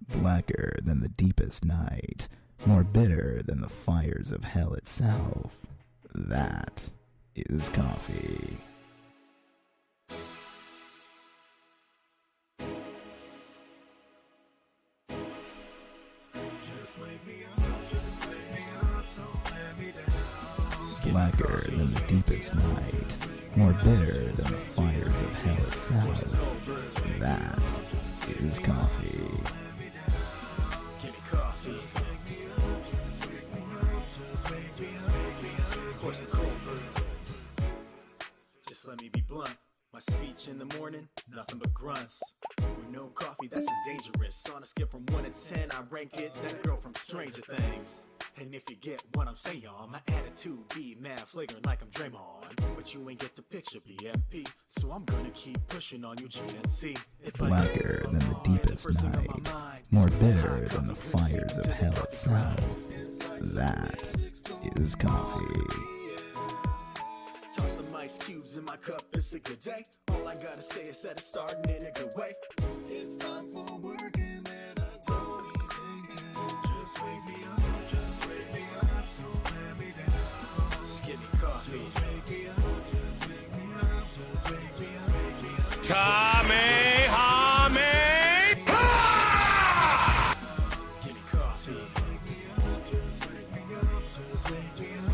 Blacker than the deepest night, more bitter than the fires of hell itself. That is coffee. Blacker than the deepest night, more bitter than the fires of hell itself. That is coffee. Just let me be blunt. My speech in the morning, nothing but grunts. With no coffee, that's as dangerous. On a scale from 1 to 10, I rank it that girl from Stranger Things. And if you get what I'm saying, my attitude be mad flagrant like I'm Draymond. But you ain't get the picture, BMP. So I'm gonna keep pushing on you, GNC. It's Blacker than the deepest night, more bitter than the fires of hell itself. That is coffee. Toss some ice cubes in my cup, it's a good day. All I gotta say is that it's starting in a good way. It's time for work and man, I don't even care. Just wake me up, just wake me up, don't let me down. Just give me coffee. Just wake me up, just wake me up, just wake me up. Kamehameha! Give me coffee. Just wake me up, just wake me up, just wake me up.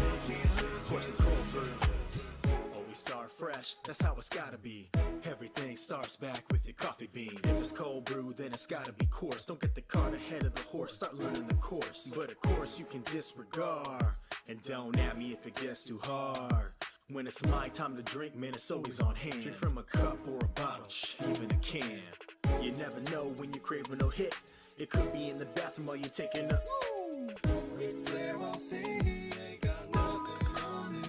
Of course it's cold brew. We start fresh, that's how it's gotta be. Everything starts back with your coffee beans. If it's cold brew, then it's gotta be coarse. Don't get the cart ahead of the horse, start learning the course. But of course you can disregard, and don't at me if it gets too hard. When it's my time to drink, man, it's always on hand. Drink from a cup or a bottle, even a can. You never know when you're craving a hit. It could be in the bathroom while you're taking a Ric Flair, I'll say he ain't got nothing on it.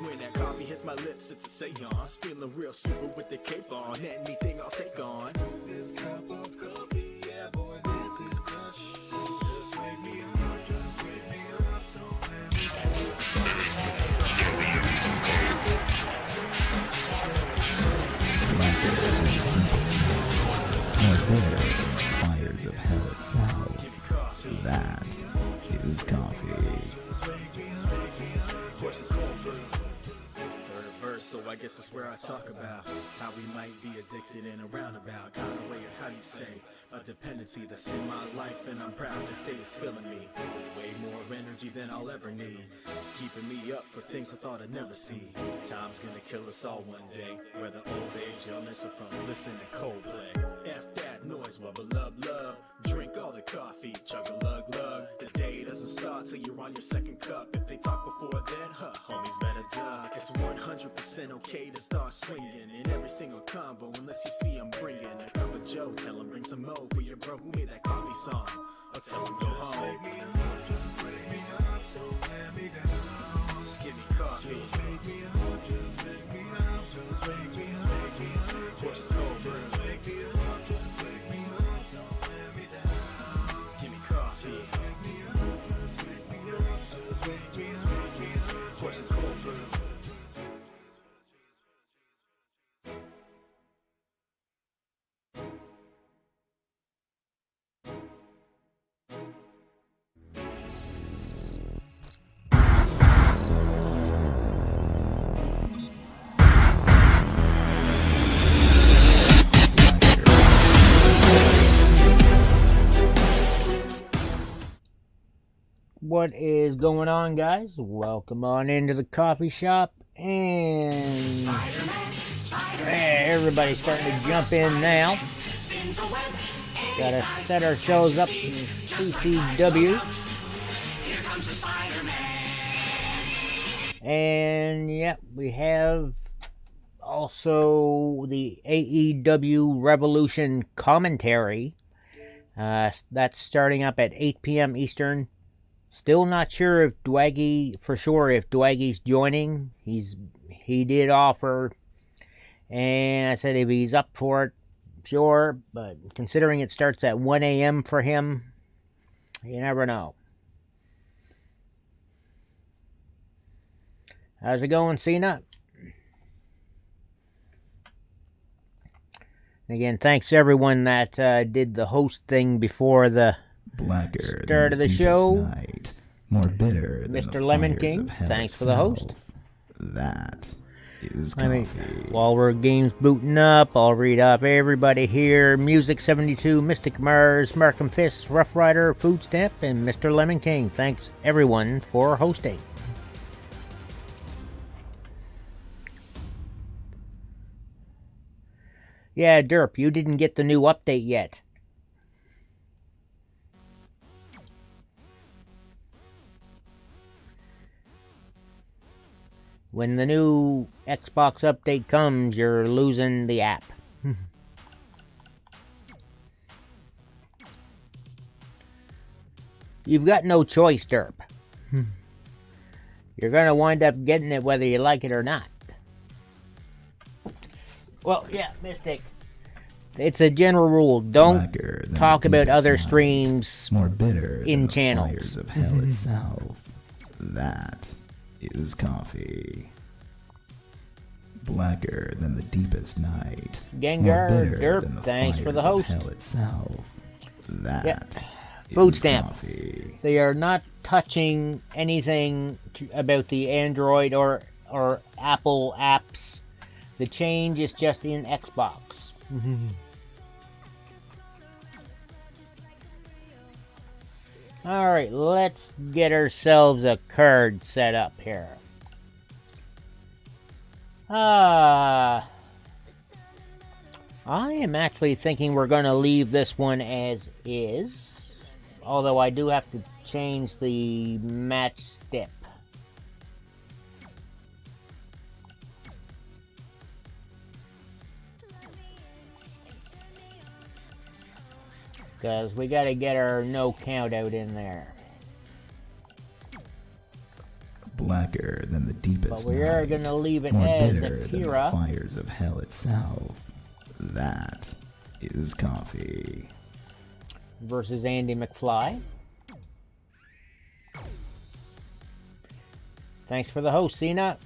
When that coffee hits my lips, it's a seance. Feeling real super with the cape on. Anything I'll take on. This cup of coffee, yeah, boy, this is the shit. Just wake me up, just wake me up, don't let me Blacker than the deepest night, more bitter than the fires of hell itself. That is coffee. Third verse, so I guess that's where I talk about how we might be addicted in a roundabout kind of way, or how you say, a dependency that's in my life, and I'm proud to say it's filling me with way more energy than I'll ever need, keeping me up for things I thought I'd never see. Time's gonna kill us all one day, whether old age, illness, or from listening to Coldplay. F that noise, wubba lub love. Drink all the coffee, chug a lug lug. The day doesn't start till you're on your second cup. If they talk before then, homies better duck. It's 100% okay to start swinging in every single convo, unless you see I'm bringing a cup of Joe. Tell him bring some mo for your bro who made that coffee song. Or tell him go home. Just wake me up, just wake me up, don't let me down. Just give me coffee. Just wake me up, just wake me up, just wake me up. Of course it's cold brew. Just wake me up, just wake me up, don't let me down. Give me coffee. Just wake me up, just wake me up, just wake me up. Of course it's cold brew. What is going on, guys? Welcome on into the coffee shop, and everybody's starting to jump in now. Gotta set ourselves up some CCW. And yep, we have also the AEW Revolution commentary. That's starting up at 8 p.m. Eastern. Still not sure if Dwaggy's joining. He did offer, and I said if he's up for it, sure. But considering it starts at 1 a.m. for him, you never know. How's it going, Cena? Again, thanks to everyone that did the host thing before the Blacker start of the show. Night, more bitter than Mr. the Lemon fires King, of hell thanks for the host. That is coffee. While we're games booting up, I'll read up everybody here. Music 72, Mystic Mars, Markham Fist, Rough Rider, Food Stamp, and Mr. Lemon King. Thanks everyone for hosting. Yeah, Derp, you didn't get the new update yet. When the new Xbox update comes, you're losing the app. You've got no choice, Derp. You're going to wind up getting it whether you like it or not. Well, yeah, Mystic. It's a general rule. Don't talk about other streams more bitter in than the channels. Fires of hell itself. That is coffee. Blacker than the deepest night. Gengar, more bitter Derp, than the thanks for the fires of host. hell itself. That Food is stamp. Coffee. They are not touching anything about the Android or Apple apps. The change is just in Xbox. Alright, let's get ourselves a card set up here. I am actually thinking we're going to leave this one as is. Although I do have to change the match step. Because we got to get our no count out in there. Blacker than the deepest But we are going to leave it more as bitter than the Akira fires of hell itself. That is coffee. versus Andy McFly. Thanks for the host, Cena.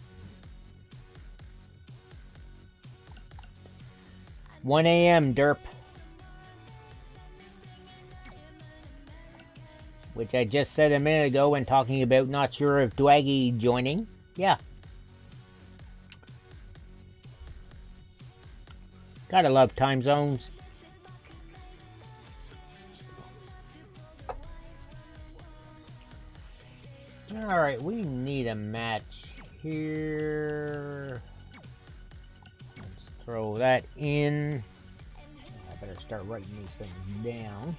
1 a.m. Derp. Which I just said a minute ago when talking about not sure if Dwaggy joining. Yeah. Gotta love time zones. Alright, we need a match here. Let's throw that in. I better start writing these things down.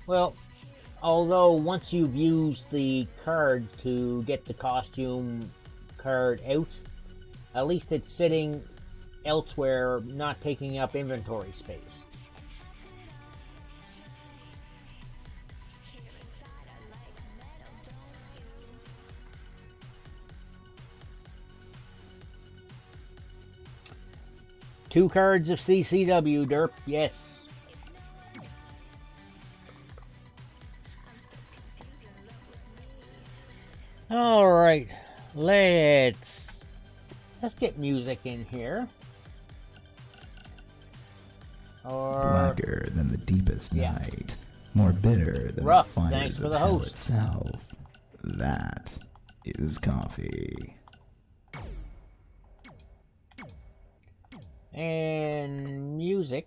Well, although once you've used the card to get the costume card out, at least it's sitting elsewhere, not taking up inventory space. Two cards of CCW, Derp, yes. Alright, let's get music in here. Or blacker than the deepest night, more bitter than Rough, the thanks fires for of the hell host. itself. That is coffee. And music.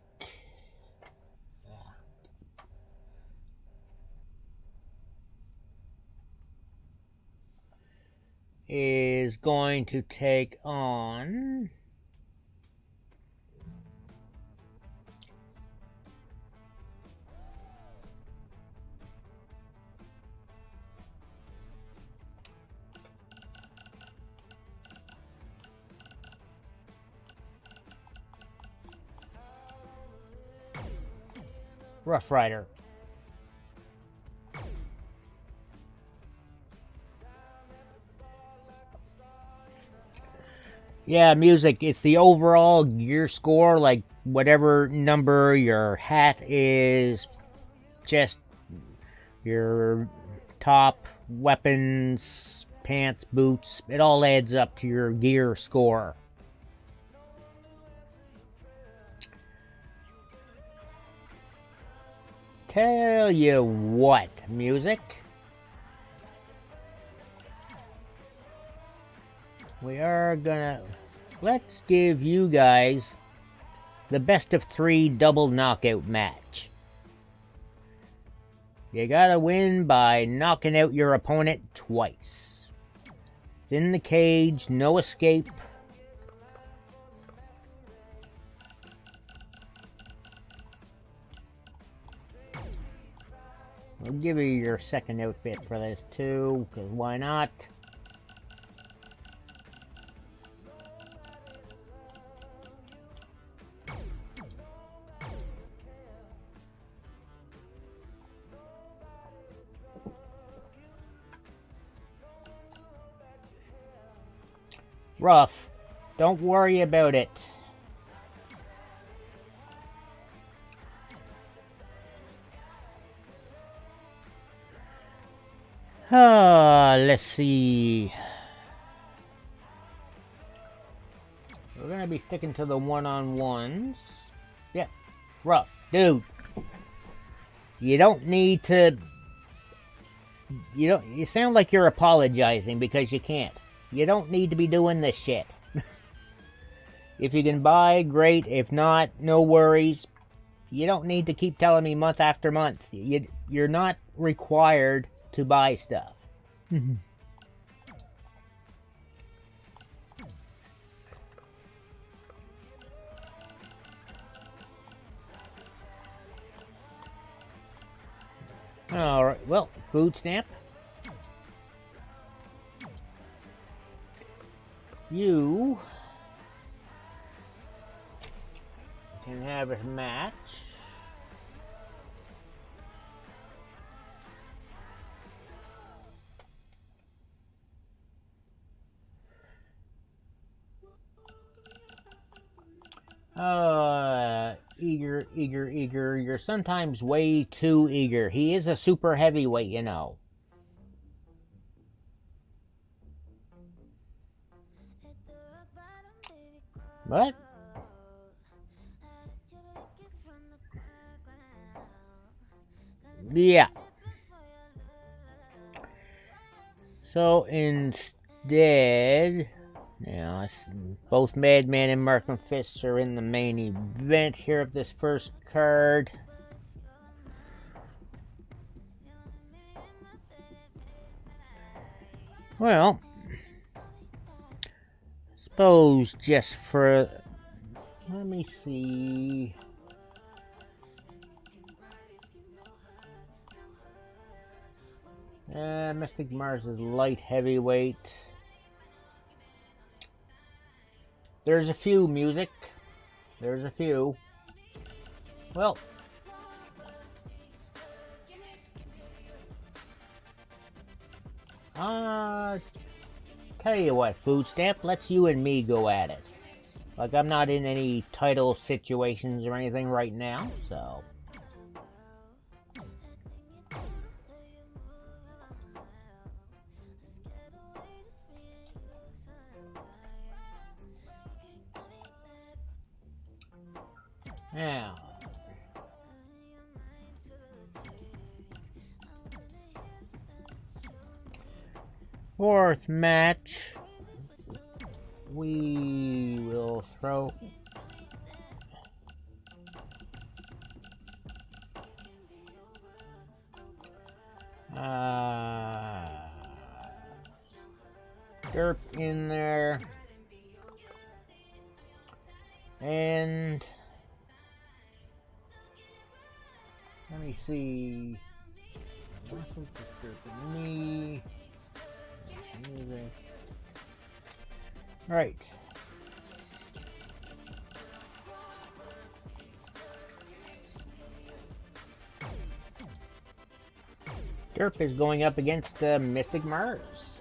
Is going to take on Rough Rider. Yeah, music. It's the overall gear score, like whatever number your hat is, just your top, weapons, pants, boots. It all adds up to your gear score. tell you what, music. We are gonna... Let's give you guys the best of 3 double knockout match. You gotta win by knocking out your opponent twice. It's in the cage, no escape. I'll give you your second outfit for this too, because why not? Rough. Don't worry about it. Let's see. We're gonna be sticking to the one-on-ones. Yeah, Rough. Dude. You don't need to... You sound like you're apologizing because you can't. You don't need to be doing this shit. If you can buy, great. If not, no worries. You don't need to keep telling me month after month. You're not required to buy stuff. Alright, well, food stamp. You can have a match. Eager. You're sometimes way too eager. He is a super heavyweight, you know. What? Yeah. So instead, both Madman and Markham Fists are in the main event here of this first card. Well, suppose just for... Let me see... Mystic Mars is light heavyweight. There's a few, music. There's a few. Well. Tell you what, Food Stamp, let's you and me go at it. Like, I'm not in any title situations or anything right now, so... Now, fourth match, we will throw Derp in there, and let me see. Me. Right. Derp is going up against Mystic Mars.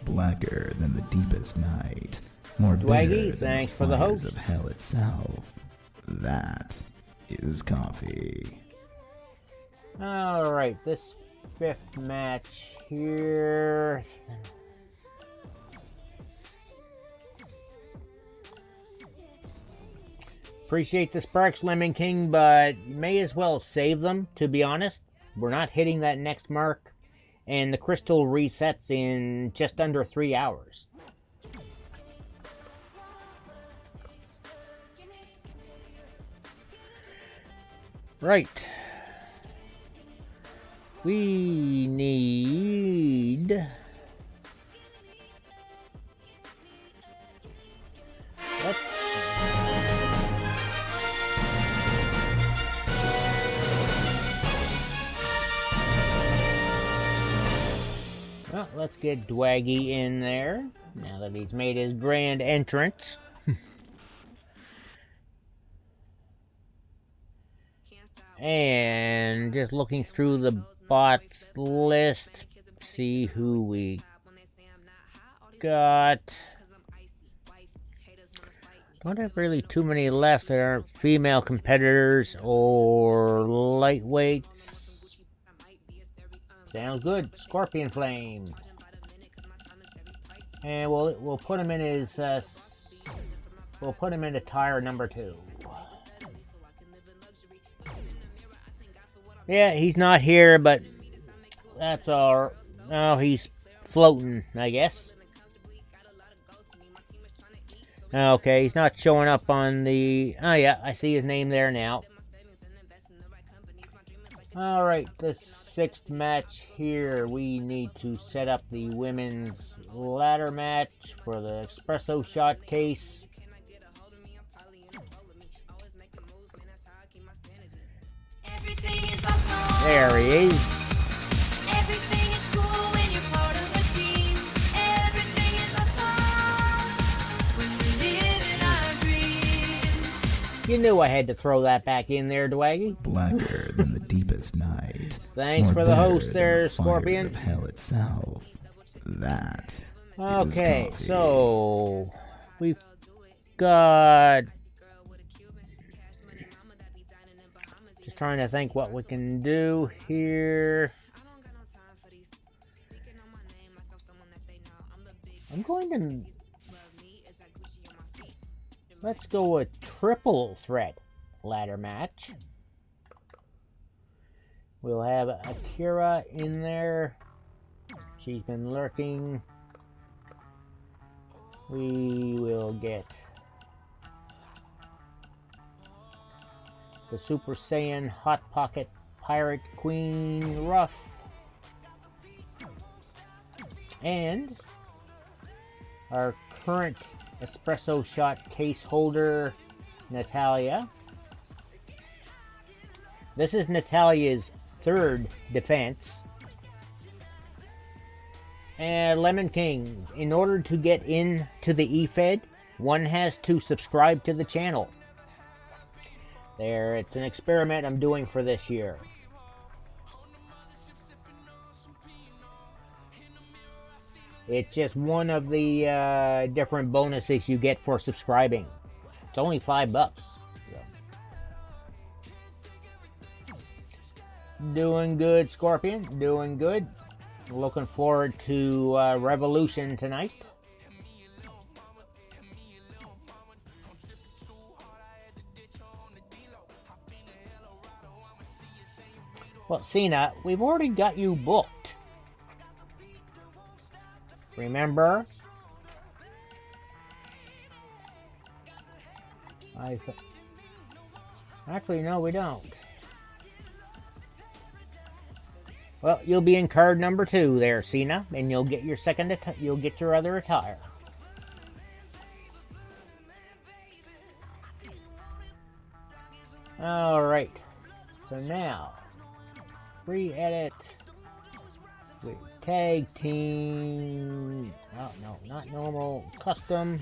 Blacker than the deepest night. More Dwaggy, bitter than thanks the for the fires host. of hell itself. That is coffee. Alright, this fifth match here. appreciate the sparks, Lemon King, but you may as well save them, to be honest. We're not hitting that next mark, and the crystal resets in just under 3 hours. Right. We need... Well, let's get Dwaggy in there, now that he's made his grand entrance. And just looking through the bots list, see who we got. Don't have really too many left that aren't female competitors or lightweights. Sounds good. Scorpion Flame. And we'll put him in his we'll put him into tire number 2. Yeah, he's not here, but that's all. Oh, he's floating, I guess. Okay, he's not showing up on the... Oh, yeah, I see his name there now. Alright, the 6th match here. We need to set up the women's ladder match for the espresso shot case. There he is. Everything is cool when you're part of a team. Everything is awesome when we live in our dream. You knew I had to throw that back in there, Dwaggy. Blacker than the deepest night. Thanks More for the bitter host than there, the fires Scorpion. of hell itself. That is Okay, coffee. so we've got... Just trying to think what we can do here. I'm going to... Let's go with triple threat ladder match. We'll have Akira in there. She's been lurking. We will get the Super Saiyan Hot Pocket Pirate Queen Ruff. And our current espresso shot case holder, Natalia. This is Natalia's 3rd defense. And Lemon King, in order to get into the E-Fed, one has to subscribe to the channel. There, it's an experiment I'm doing for this year. It's just one of the different bonuses you get for subscribing. It's only $5. So. Doing good, Scorpion. Doing good. Looking forward to Revolution tonight. Well, Cena, we've already got you booked. Remember? Actually, no, we don't. Well, you'll be in card number 2 there, Cena, and you'll get your you'll get your other attire. All right. So now, free edit with tag team. Oh no, not normal, custom.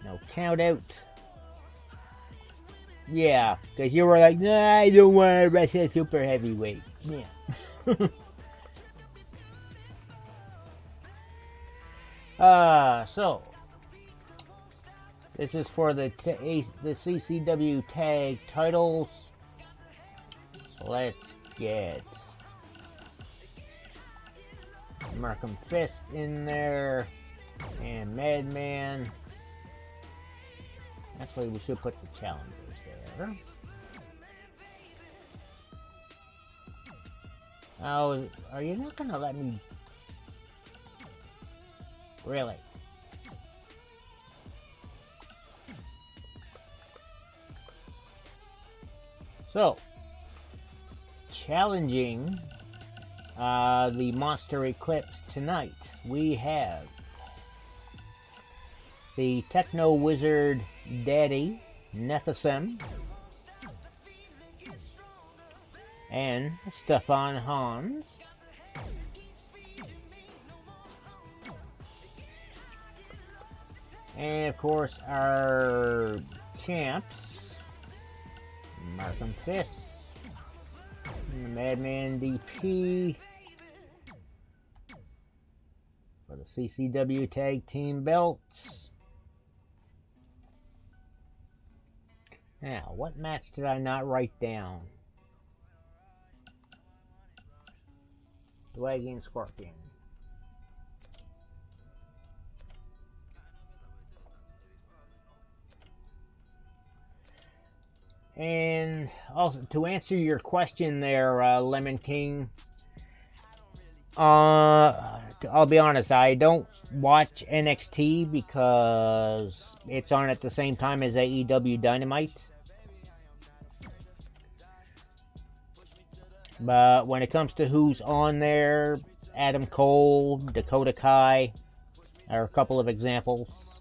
No count out. Yeah, because you were like, nah, I don't want to wrestle super heavyweight. Yeah. So this is for the CCW tag titles. So let's get Markham Fist in there and Madman. Actually, we should put the challengers there. Oh, are you not gonna let me? Really? So, challenging the Monster Eclipse tonight, we have the Techno Wizard Daddy, Nethisem, and Stefan Hans. And of course, our champs, Markham Fists, and the Madman DP for the CCW Tag Team belts. Now, what match did I not write down? Dwaggy and Scorpion. And also, to answer your question there, Lemon King, I'll be honest, I don't watch NXT because it's on at the same time as AEW Dynamite. But when it comes to who's on there, Adam Cole, Dakota Kai are a couple of examples.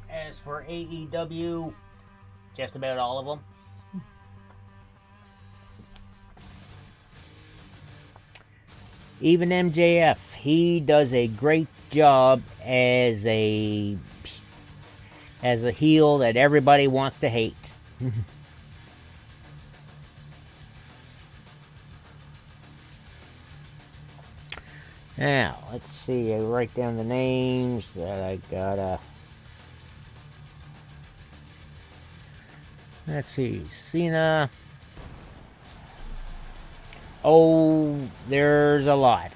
As for AEW, just about all of them. Even MJF, he does a great job as a heel that everybody wants to hate. Now, let's see, I write down the names that I gotta... Let's see, Cena. Oh, there's a lot.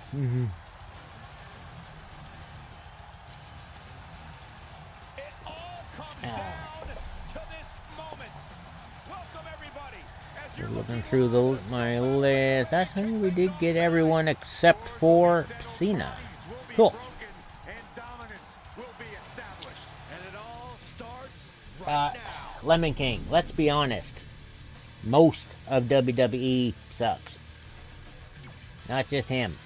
Looking through my list, actually we did get everyone except for Cena. Cool. Lemon King, let's be honest. Most of WWE sucks. Not just him.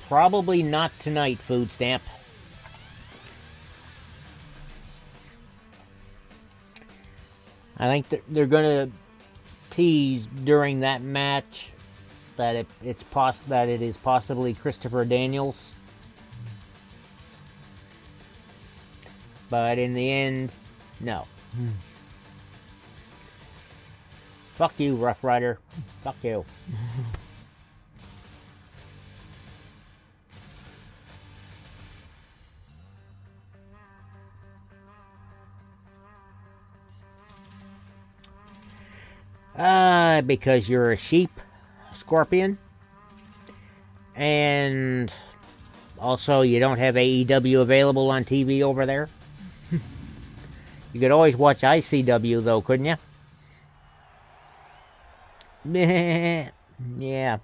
Probably not tonight, Food Stamp. I think they're going to tease during that match that it is possibly Christopher Daniels. But in the end, no. Fuck you, Rough Rider. Fuck you. Because you're a sheep, Scorpion. And also you don't have AEW available on TV over there. You could always watch ICW though, couldn't you? Yeah.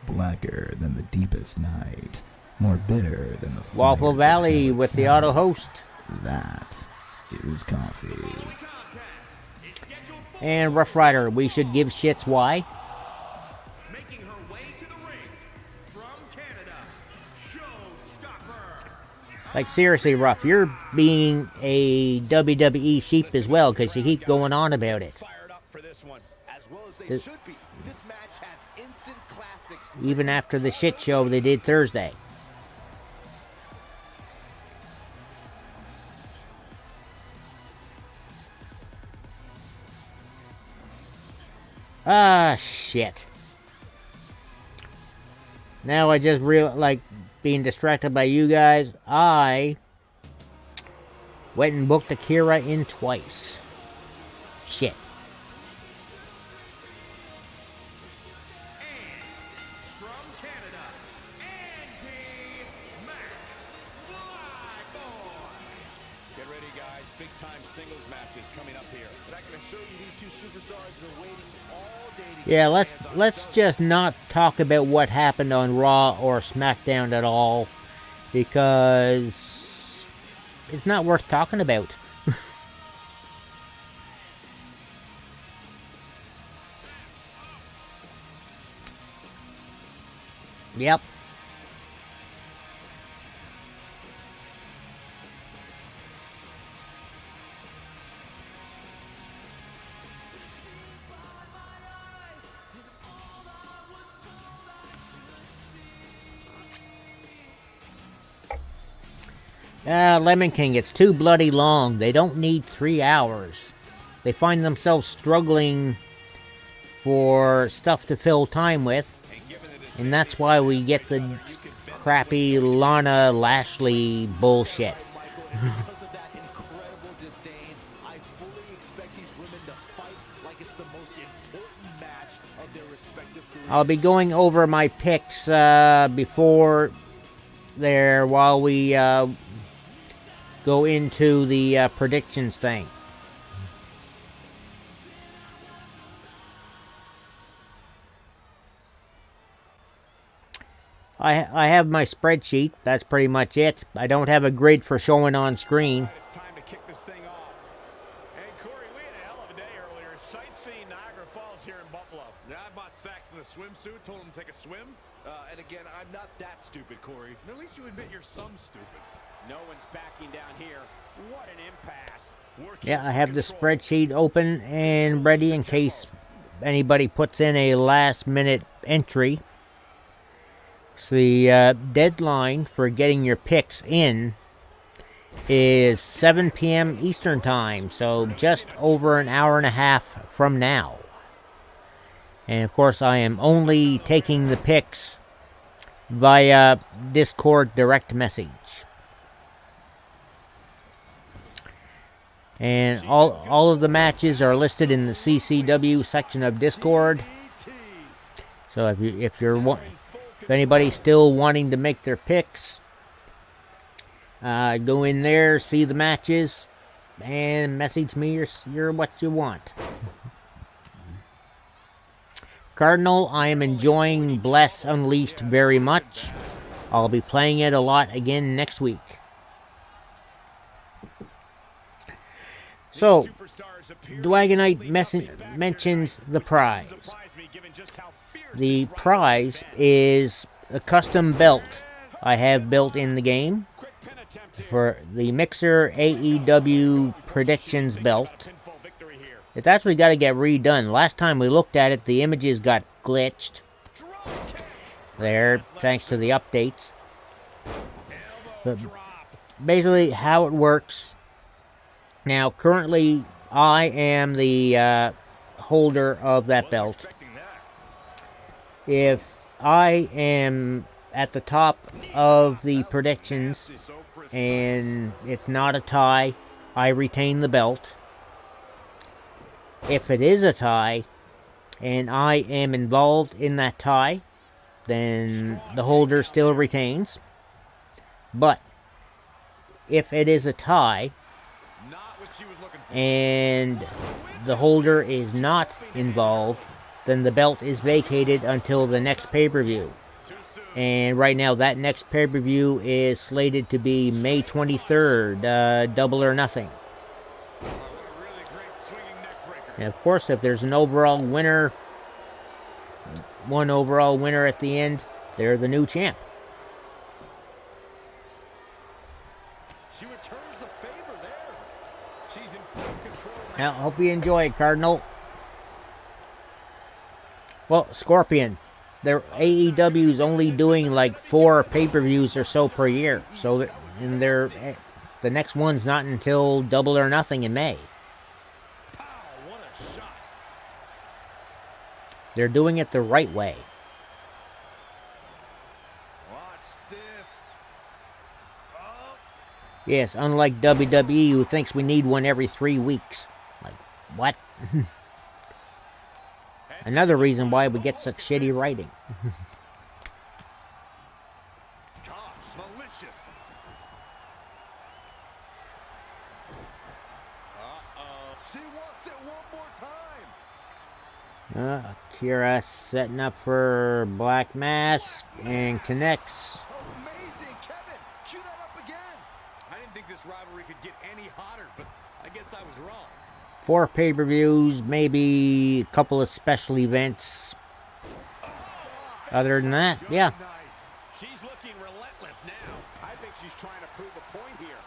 Blacker than the deepest night, more bitter than the Waffle fires of Valley hell with the itself. auto host. That is coffee. And Rough Rider, we should give shits why. Making her way to the ring from Canada, Showstopper. Like, seriously, Ruff, you're being a WWE sheep as well, because you keep going on about it. Fired up for this one, as well as they should be. This match has instant classic. Even after the shit show they did Thursday. Ah, shit. Now I just like being distracted by you guys. I went and booked Akira in twice. Shit. And coming up here. But I can assure you these two superstars have been waiting all day to Yeah, get their hands on let's each other. just not talk about what happened on Raw or SmackDown at all, because it's not worth talking about. Yep. Lemon King, it's too bloody long. They don't need 3 hours. They find themselves struggling for stuff to fill time with, and that's why we get the crappy Lana Lashley bullshit. Because of that incredible disdain, I fully expect these women to fight like it's the most important match of their respective careers. I'll be going over my picks before there while we go into the predictions thing. I have my spreadsheet. That's pretty much it. I don't have a grid for showing on screen. It's time to kick this thing off. And Corey, we had a hell of a day earlier. Sightseeing Niagara Falls here in Buffalo. Yeah, I bought Saxon a swimsuit, told him to take a swim. And again, I'm not that stupid, Corey. At least you admit you're some stupid. No one's backing down here. What an impasse. Yeah, I have the spreadsheet open and ready in case anybody puts in a last-minute entry. So the deadline for getting your picks in is 7 p.m. Eastern Time, so just over an hour and a half from now. And of course, I am only taking the picks via Discord direct message. And all of the matches are listed in the CCW section of Discord. So if anybody's still wanting to make their picks, go in there, see the matches, and message me your what you want. Cardinal, I am enjoying Bless Unleashed very much. I'll be playing it a lot again next week. So, Dwagonite mentions the prize. The prize is a custom belt I have built in the game for the Mixer AEW Predictions belt. It's actually got to get redone. Last time we looked at it, the images got glitched. There, thanks to the updates. But basically, how it works. Now, currently, I am the holder of that belt. If I am at the top of the predictions and it's not a tie, I retain the belt. If it is a tie and I am involved in that tie, then the holder still retains. But if it is a tie and the holder is not involved, then the belt is vacated until the next pay-per-view. And right now, that next pay-per-view is slated to be May 23rd, Double or Nothing. And of course, if there's an overall winner, one overall winner at the end, they're the new champ. She returns the favor there. She's in full control. Now, hope you enjoy it, Cardinal. Well, Scorpion, their AEW is only doing like 4 pay-per-views or so per year. So, and the next one's not until Double or Nothing in May. Pow, what a shot. They're doing it the right way. Watch this. Oh. Yes, unlike WWE, who thinks we need one every 3 weeks. Like, what? Another reason why we get such shitty writing. Gosh, malicious. She wants it one more time. Akira setting up for Black Mass and connects. Amazing, Kevin. Cue that up again. I didn't think this rivalry could get any hotter, but I guess I was wrong. 4 pay-per-views, maybe a couple of special events. Other than that, yeah. She's looking relentless now. I think she's trying to prove a point here.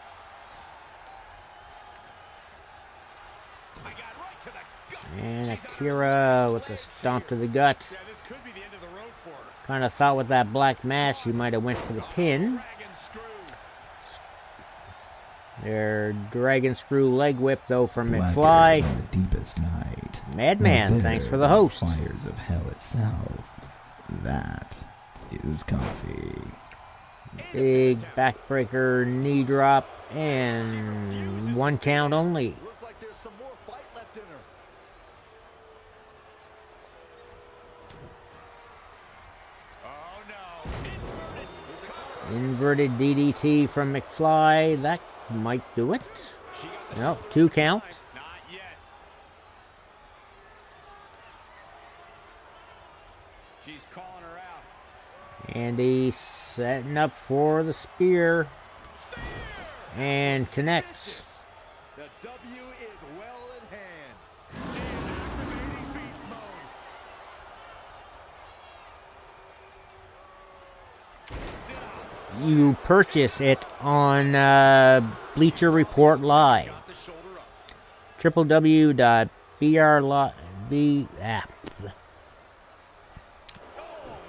I got right to the gut. And Akira with the stomp to the gut. Yeah, this could be the end of the road for her. Kind of thought with that Black Mass you might have went for the pin. Dragon screw. Their Dragon Screw leg whip, though, from Blacker McFly. than the deepest night. Madman, More thanks bitter for the than host. Fires of hell itself. That is coffee. Big backbreaker knee drop and 1 count only. Looks like there's some more fight left in her. Oh no. Inverted DDT from McFly. That might do it. No, 2 count. Not yet. She's calling her out. And he's setting up for the spear. And connects. The W is well in hand. She is activating beast mode. Sit-ups. You purchase it on Bleacher Report Live. Got the shoulder up. www.brlive. Oh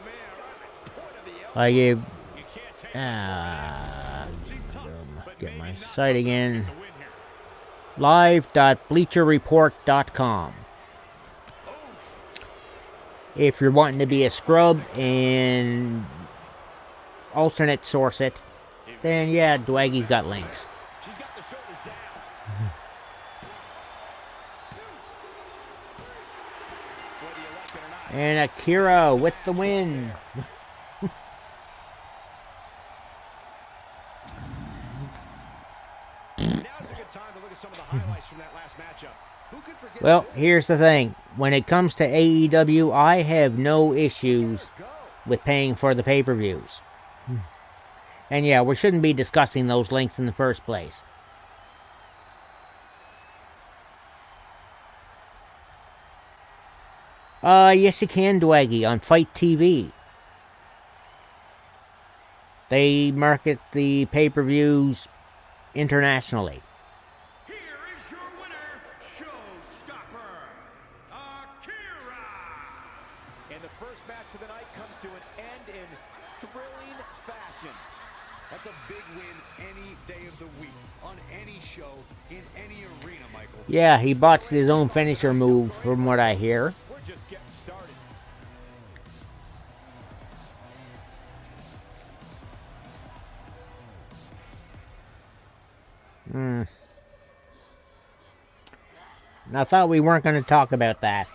man, right at the point of the elbow. I give. You can't take She's tough, but Get maybe my not site tough enough to again. get the win here. Live.bleacherreport.com. If you're wanting to be a scrub and alternate source it, then yeah, Dwaggy's got links. She's got the shoulders down. Whether you like it or not. And Akira with the win. Now's a good time to look at some of the highlights from that last matchup. Who could forget Well, this? here's the thing. When it comes to AEW, I have no issues Go. with paying for the pay-per-views. And yeah, we shouldn't be discussing those links in the first place. Yes you can, Dwaggy, on Fight TV. They market the pay-per-views internationally. Here is your winner, Showstopper, Akira. And the first match of the night comes to an end in thrilling fashion. That's a big win any day of the week, on any show, in any arena, Michael. Yeah, he botched his own finisher move, from what I hear. We're just getting started. I thought we weren't going to talk about that.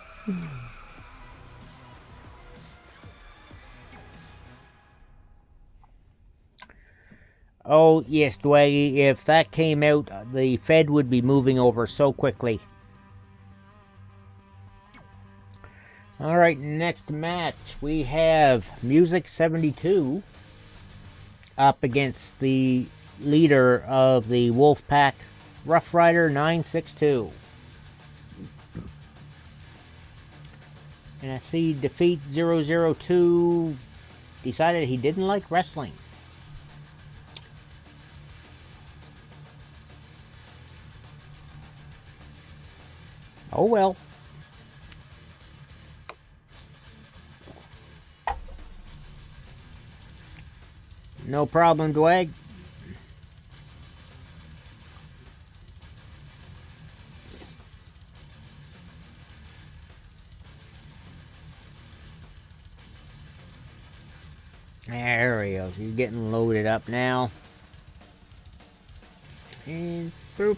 Oh, yes, Dwaggy, if that came out, the Fed would be moving over so quickly. Alright, next match, we have Music 72 up against the leader of the Wolfpack, Rough Rider 962. And I see Defeat 002 decided he didn't like wrestling. Oh well. No problem, Dwag. There he goes. He's getting loaded up now. And boop.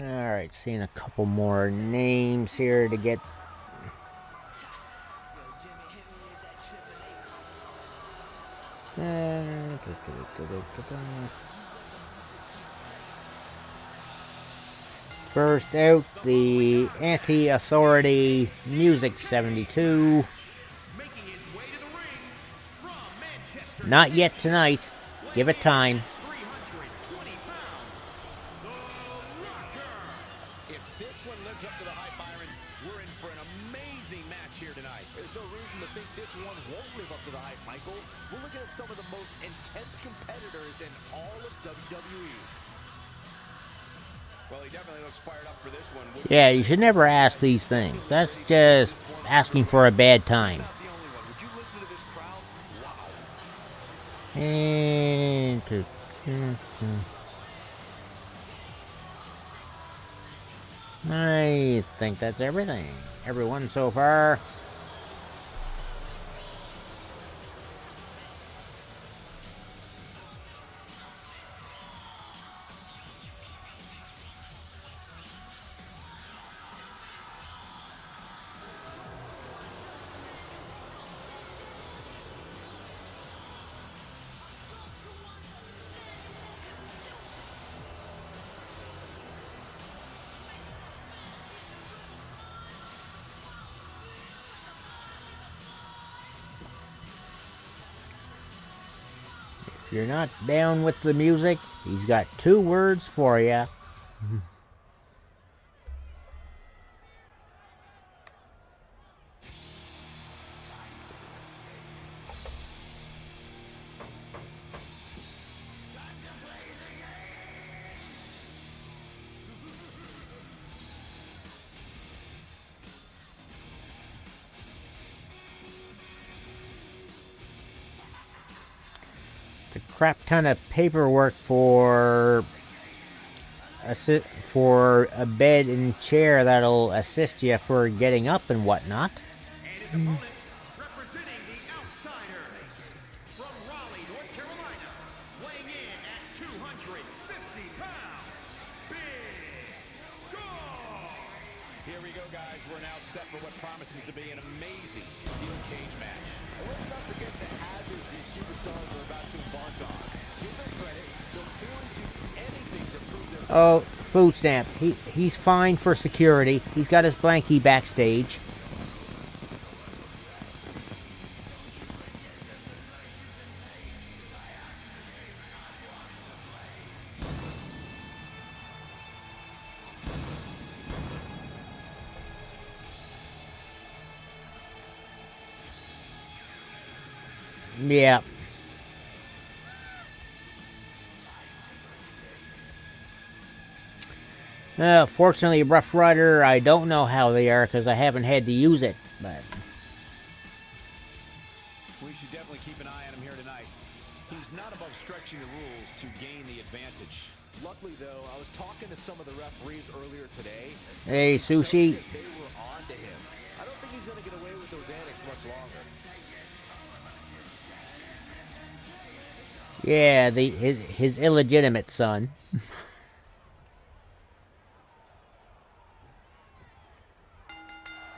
Alright, seeing a couple more names here to get. First out, the Anti-Authority Music 72. Not yet tonight. Give it time. If this one lives up to the hype, Byron, we're in for an amazing match here tonight. There's no reason to think this one won't live up to the hype, Michael. We're looking at some of the most intense competitors in all of WWE. Well, he definitely looks fired up for this one. Yeah, you should never ask these things. That's just asking for a bad time. Not the only one. Would you listen to this crowd? Wow. And I think that's everything. Everyone so far. If you're not down with the music, he's got 2 words for you. A crap ton of paperwork for a bed and chair that'll assist you for getting up and whatnot. And his opponent, representing the Outsiders, from Raleigh, North Carolina, weighing in at 250 pounds, Big Dog. Here we go, guys. We're now set for what promises to be an amazing steel cage match. And let's not forget the hazards these superstars are about to embark on. Give them credit, they'll clearly do anything to prove their... Oh, food stamp. He's fine for security. He's got his blankie backstage. Yeah. Fortunately, Rough Rider, I don't know how they are because I haven't had to use it, but... We should definitely keep an eye on him here tonight. He's not above stretching the rules to gain the advantage. Luckily, though, I was talking to some of the referees earlier today. Hey, Sushi. They were on to him. I don't think he's going to get away with those antics much longer. Yeah, his illegitimate son.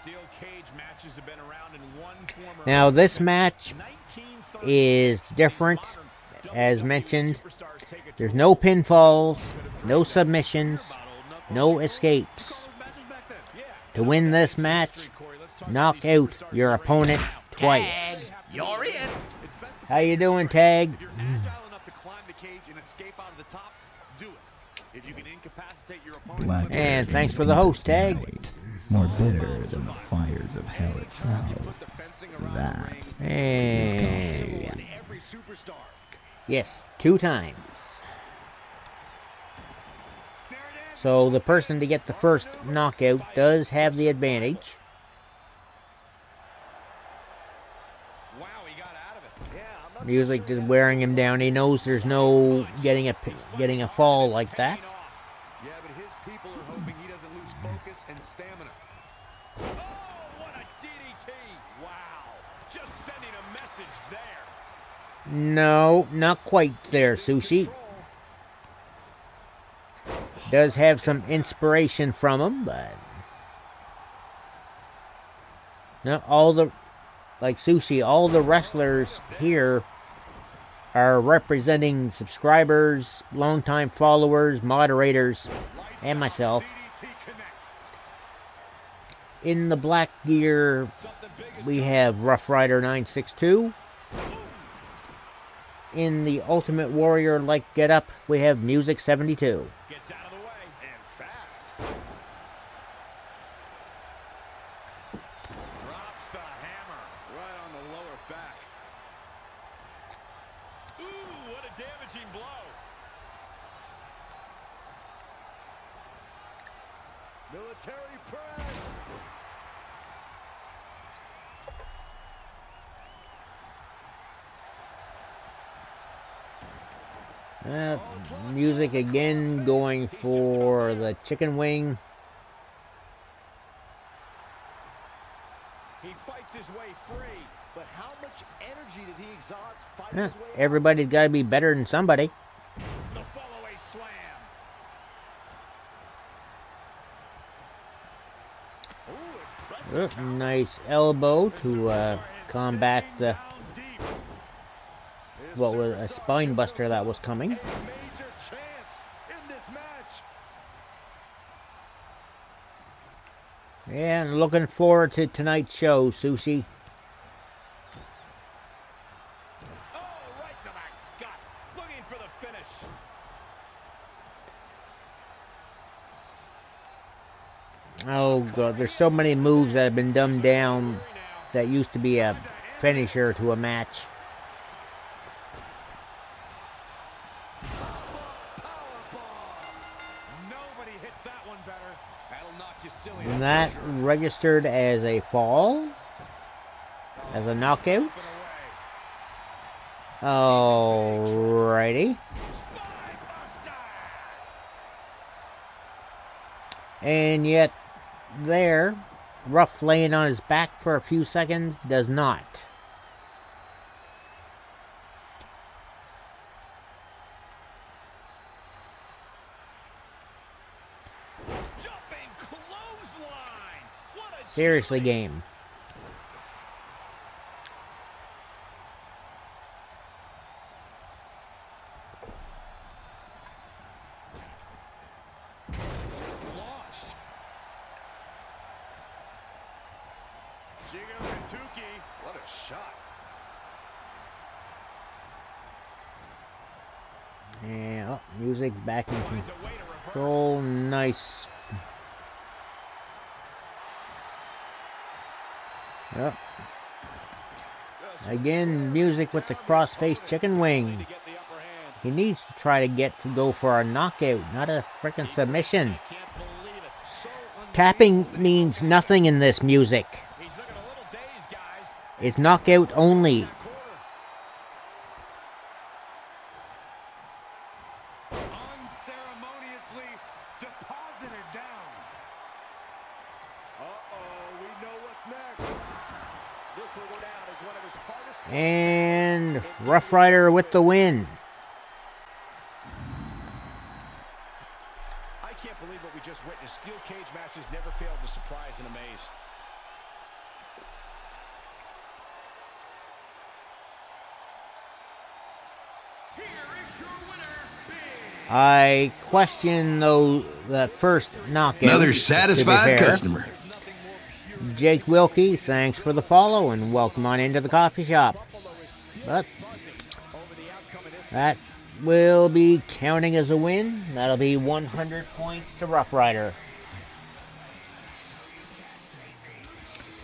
Steel cage matches have been around in one form or Now, another this since match 1936. is different, as WWE mentioned. superstars take it to There's a no pinfalls, no submissions, no escapes. those matches back then. Yeah. To win this match, knock out your opponent twice. You're in. How you doing, Tag? If you're agile enough to climb the cage and escape out of the top, do it. If you can incapacitate your opponent, Black And thanks for the host, Tag. Night, more bitter than the fires of hell itself. That is And coffee. every superstar. yes, 2 times. So the person to get the first knockout does have the advantage. Wow, he got out of it. Yeah, I'm not Music just wearing him down. He knows there's no getting a fall like that. Yeah, but his people are hoping he doesn't lose focus and stamina. Oh, what a DDT! Wow, just sending a message there. No, not quite there, Sushi. Does have some inspiration from him, but no, like Sushi, all the wrestlers here are representing subscribers, longtime followers, moderators, and myself. In the black gear, we have Rough Rider 962. In the Ultimate Warrior-like getup, we have Music 72. Gets out of the way and fast. Drops the hammer right on the lower back. Ooh, what a damaging blow. Military press. Music again going for the chicken wing. He fights his way free, but how much energy did he exhaust fighting his way out? Everybody's got to be better than somebody. The follow-away slam. Ooh, impressive. Nice elbow to combat the what was a spine buster that was coming. Major chance in this match. And looking forward to tonight's show, Sushi. Oh, right to the gut. Looking for the finish. Oh god, there's so many moves that have been dumbed down that used to be a finisher to a match. Nobody hits that one better. That'll knock you silly. And that registered as a fall? As a knockout? Alrighty. And yet, there, Ruff laying on his back for a few seconds does not. Jumping clothesline. What a Seriously, game. lost. Jigo and Tuki. What a shot. And oh, music back in Finds a way to reverse. control. Nice. Yep. Again, music with the cross-face chicken wing. To get the upper hand. He needs to try to go for a knockout, not a freaking submission. Can't believe it. So Tapping means nothing in this music. he's looking a little dazed, guys. It's knockout only. Unceremoniously deposited down. Uh-oh, we know what's next. This will go down as one of his hardest. And Rough Rider with the win. I can't believe what we just witnessed. Steel cage matches never fail to surprise and amaze. Here is your winner, Big. I question though the first knockout. Another to be satisfied fair. customer. Jake Wilkie, thanks for the follow and welcome on into the coffee shop. But that will be counting as a win. That'll be 100 points to Rough Rider.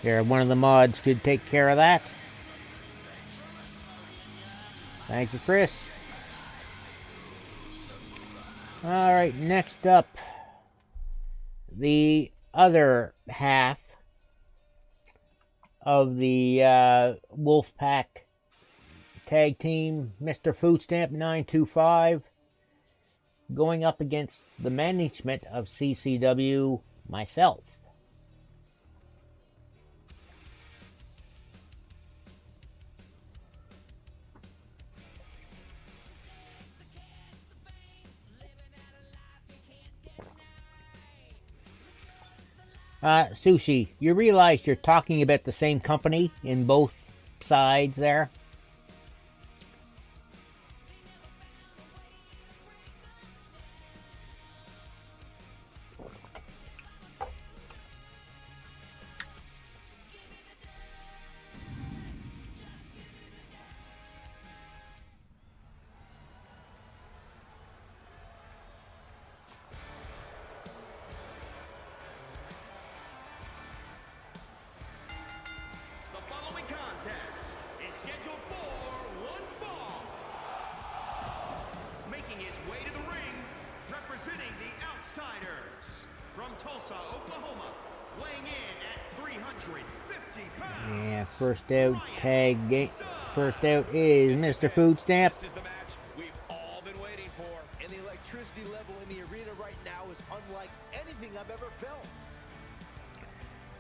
Here, one of the mods could take care of that. Thank you, Chris. Alright, next up, the other half of the Wolfpack tag team, Mr. Foodstamp 925, going up against the management of CCW, myself. Sushi, you realize you're talking about the same company in both sides there? Representing the Outsiders from Tulsa, Oklahoma, weighing in at 350 pounds. Yeah, first out tag game. First out is Mr. Food Stamp. This is the match we've all been waiting for. And the electricity level in the arena right now is unlike anything I've ever felt.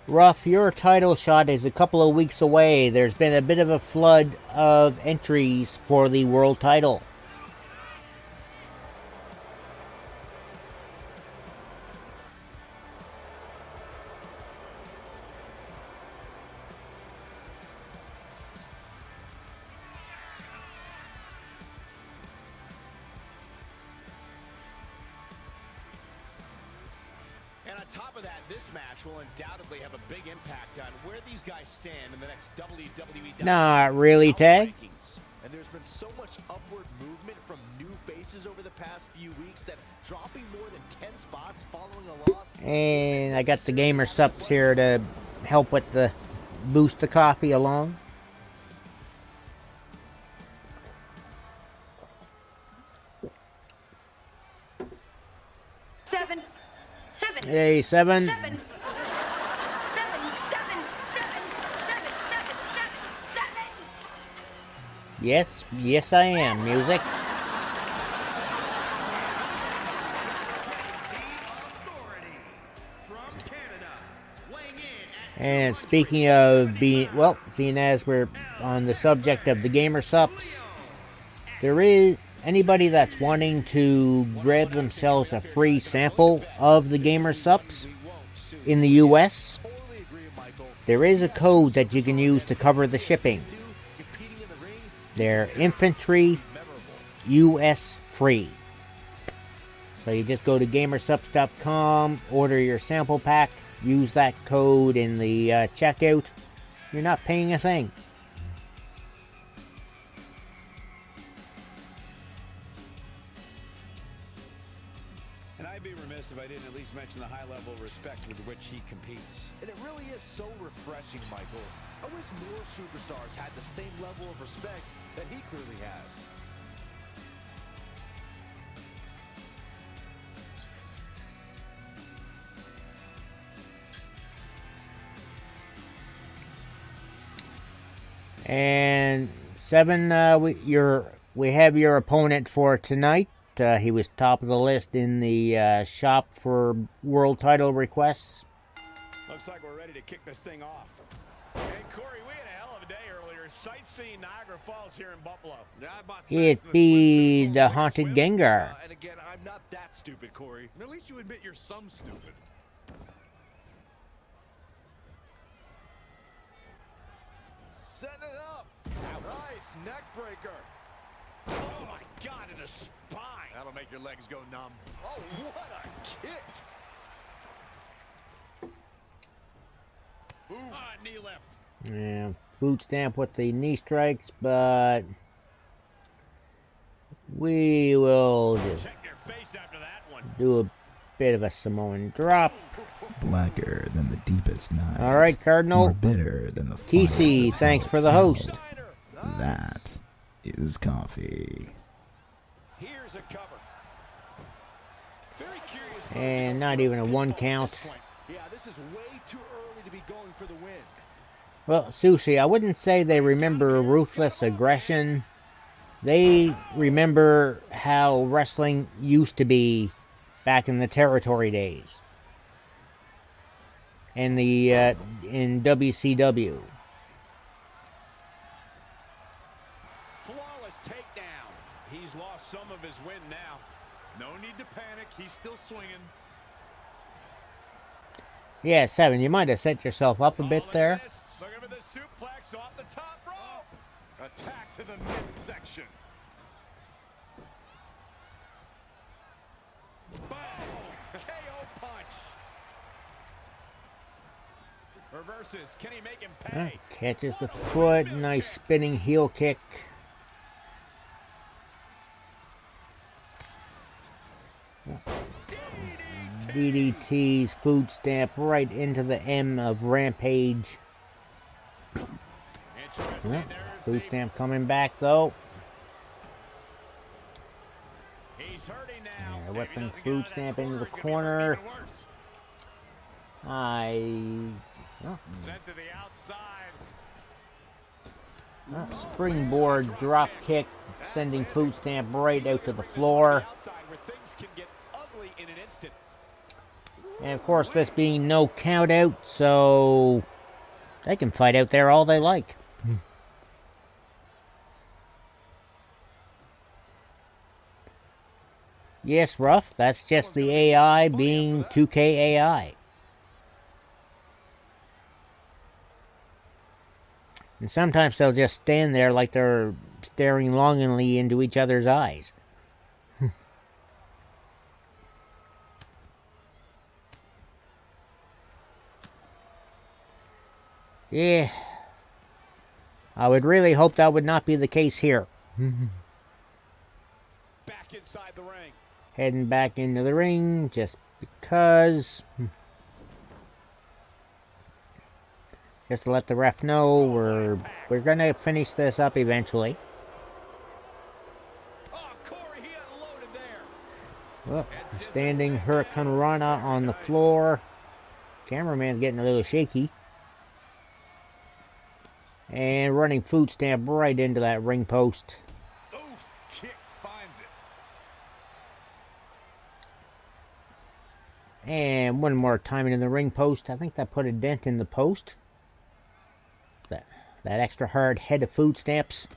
Ruff, your title shot is a couple of weeks away. There's been a bit of a flood of entries for the world title. And on top of that, this match will undoubtedly have a big impact on where these guys stand in the next WWE Not really, Tag. rankings. And there's been so much upward movement from new faces over the past few weeks that dropping more than 10 spots following a loss. And I got the Gamer Sups here to help with the boost the coffee along. Seven. Hey, Seven. Seven. Yes, I am. Music. And speaking of being, well, seeing as we're on the subject of the Gamer Sups, there is anybody that's wanting to grab themselves a free sample of the Gamer Sups in the US, there is a code that you can use to cover the shipping. They're Infantry US free. So you just go to gamersups.com, order your sample pack, use that code in the checkout. You're not paying a thing. And I'd be remiss if I didn't at least mention the high level of respect with which he competes. And it really is so refreshing, Michael. I wish more superstars had the same level of respect that he clearly has. And Seven, we have your opponent for tonight. He was top of the list in the shop for world title requests. Looks like we're ready to kick this thing off. And Corey, we had a hell of a day earlier. Sightseeing Niagara Falls here in Buffalo. It'd be the Haunted Gengar. And again, I'm not that stupid, Corey. At least you admit you're some stupid. Setting it up. Nice neck breaker. Oh my God, in the spine. That'll make your legs go numb. Oh, what a kick. Ooh. Knee left. Yeah, Food Stamp with the knee strikes, but we will just Check your face after that one. do a bit of a Samoan drop. Blacker than the deepest night. All right, Cardinal. More bitter than the TC, fires of thanks hell for the itself. host. That is coffee. Here's a cover. Very curious. And not even a one count. Yeah, this is way too early to be going for the win. Well, Sushi, I wouldn't say they remember ruthless aggression. They remember how wrestling used to be back in the territory days. And the in WCW. Flawless takedown. He's lost some of his wind now. No need to panic. He's still swinging. Yeah, Seven, you might have set yourself up a bit there. Looking for the suplex off the top rope. Attack to the midsection. Boom! KO punch. Reverses. Can he make him pay? Catches the foot. Nice spinning heel kick. DDT's Food Stamp right into the M of Rampage. Interesting. Food Stamp coming back though. He's He's hurting now. And Maybe whipping doesn't get food out of that stamp into the Could be corner. even worse. Sent to the outside. Springboard drop kick, sending food stamp right out to the floor. Outside where things can get ugly in an instant. And of course, this being no count out, so they can fight out there all they like. Yes, Ruff, that's just the AI being 2K AI. And sometimes they'll just stand there like they're staring longingly into each other's eyes. Yeah. I would really hope that would not be the case here. Back inside the ring. Heading back into the ring just because. Just to let the ref know we're gonna finish this up eventually. Oh, Corey, he unloaded there. Well, standing Hurricane Rana on the floor. Cameraman's getting a little shaky. And running food stamp right into that ring post. Oof, kick finds it. And one more time into the ring post. I think that put a dent in the post. That extra hard head of food stamps.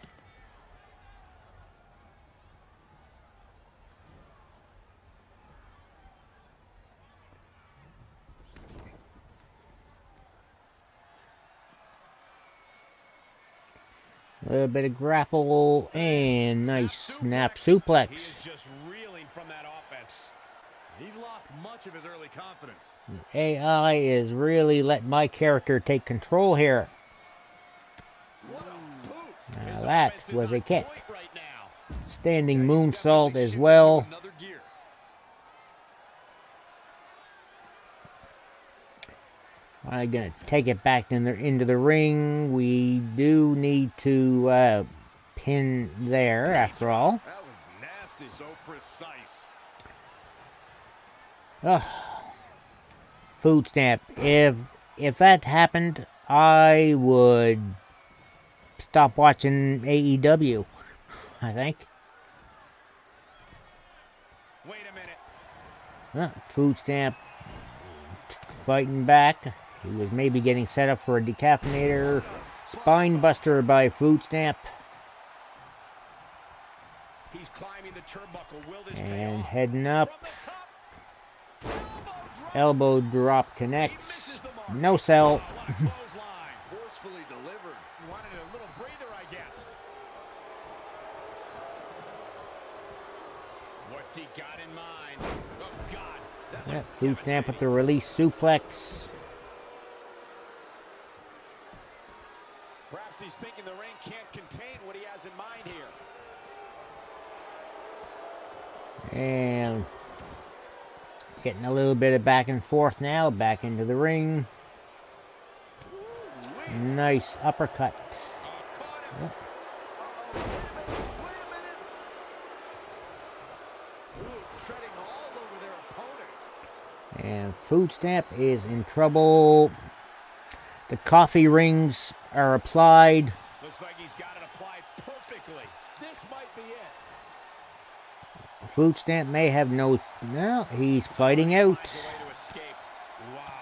A little bit of grapple and nice snap suplex. He's just reeling from that offense. He's lost much of his early confidence. AI is really letting my character take control here. What a boot. Now His that offense is was a on kick. point right now. Standing He's moonsault definitely as shifting well. to another gear. I'm going to take it back into the ring. We do need to pin there, after all. That was nasty. So precise. Food stamp. If that happened, I would stop watching AEW, I think. Wait a minute. Food stamp fighting back. He was maybe getting set up for a decaffeinator. Spine buster by food stamp. He's climbing the turnbuckle. Will this pay And off? heading up. From the top. Elbow drop connects. No sell. Clothesline. Forcefully delivered. Wanted a little breather, I guess. What's he got in mind? Oh, God. That looked Food stamp with the devastating. release suplex. Perhaps he's thinking the ring can't contain what he has in mind here. And getting a little bit of back and forth now. Back into the ring. Nice uppercut. Caught him. Yep. Wait a minute. Ooh, treading all over their opponent. And food stamp is in trouble. The coffee rings are applied. Looks like he's got it applied perfectly. This might be it. Food stamp may have no. He's fighting out. Finds a way to escape. Wow.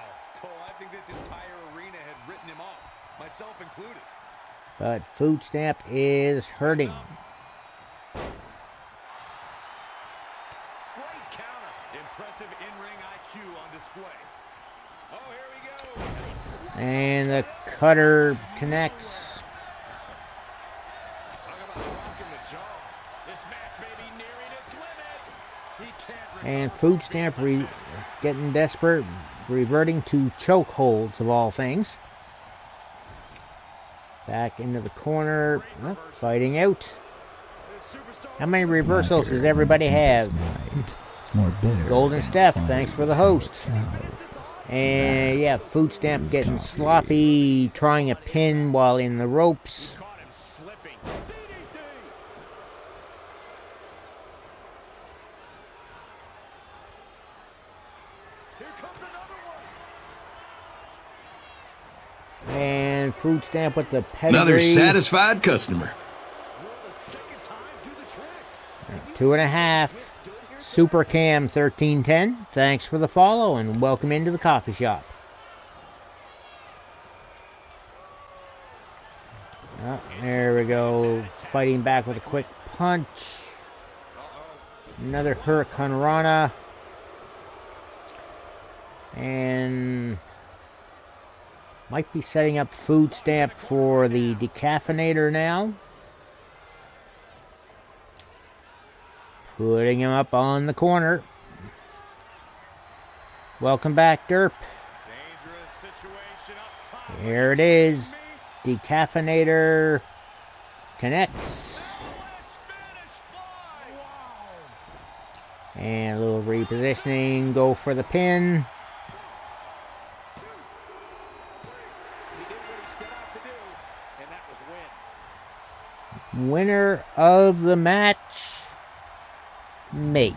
Cole, I think this entire arena had written him off, myself included. But food stamp is hurting. Great counter. Impressive in-ring IQ on display. Oh, here we go. And the cutter connects. Talk about rocking the jaw. This match may be nearing its limit. He can't And food stamp getting desperate. Reverting to chokeholds of all things. Back into the corner. Fighting out. How many reversals does everybody have? Night, more bitter Golden than Steph, fires thanks for the of hell host. itself. And yeah, food stamp getting sloppy, trying a pin while in the ropes. caught him slipping. DDT. And food stamp with the pedigree. Another satisfied customer. 2.5. Super Cam 1310. Thanks for the follow and welcome into the coffee shop. Oh, there we go. Fighting back with a quick punch. Another Hurricane Rana. And might be setting up food stamp for the decaffeinator now. Putting him up on the corner. Welcome back, Derp. Here it is. Decaffeinator connects. And a little repositioning. Go for the pin. Winner of the match, mate.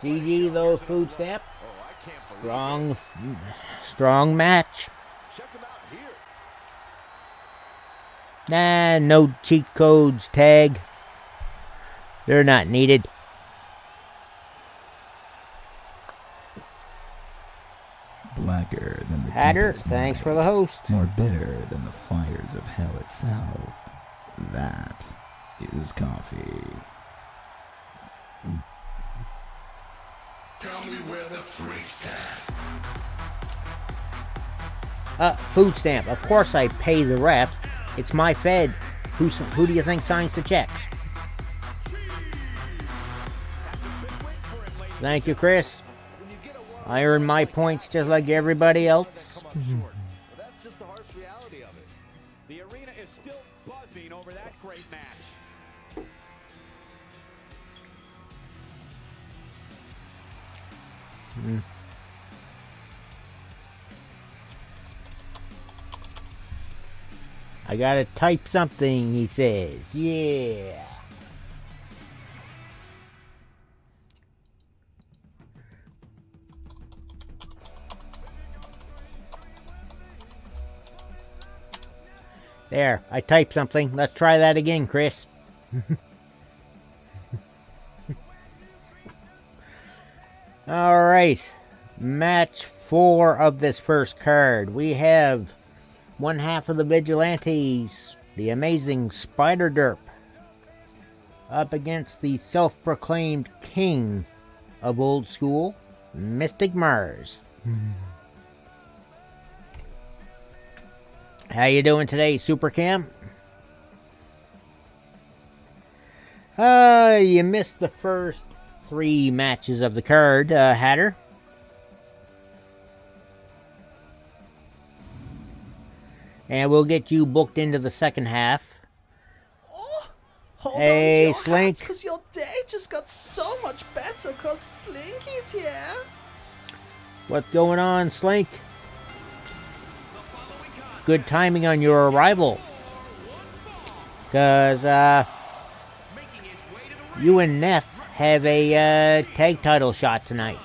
GG though, food stamp. Strong match. Nah, no cheat codes, tag. They're not needed. Blacker than the Hatter, deepest thanks night, for the host. More bitter than the fires of hell itself. That is coffee. Tell me where the freaks at. Food stamp. Of course I pay the ref. It's my Fed. Who do you think signs the checks? Thank you, Chris. I earn my points just like everybody else. That's just the harsh reality of it. The arena is still buzzing over that great match. I gotta type something, he says. Yeah. There, I typed something. Let's try that again, Chris. Alright. Match 4 of this first card. We have one half of the Vigilantes, the amazing Spider Derp, up against the self-proclaimed king of old school, Mystic Mars. How you doing today, Super Cam? You missed the first 3 matches of the card, Hatter. And we'll get you booked into the second half. Oh, hold Hey, on to your Slink. because your day just got so much better because Slinky's here. What's going on, Slink? Good timing on your arrival. Because, you and Neth have a, tag title shot tonight.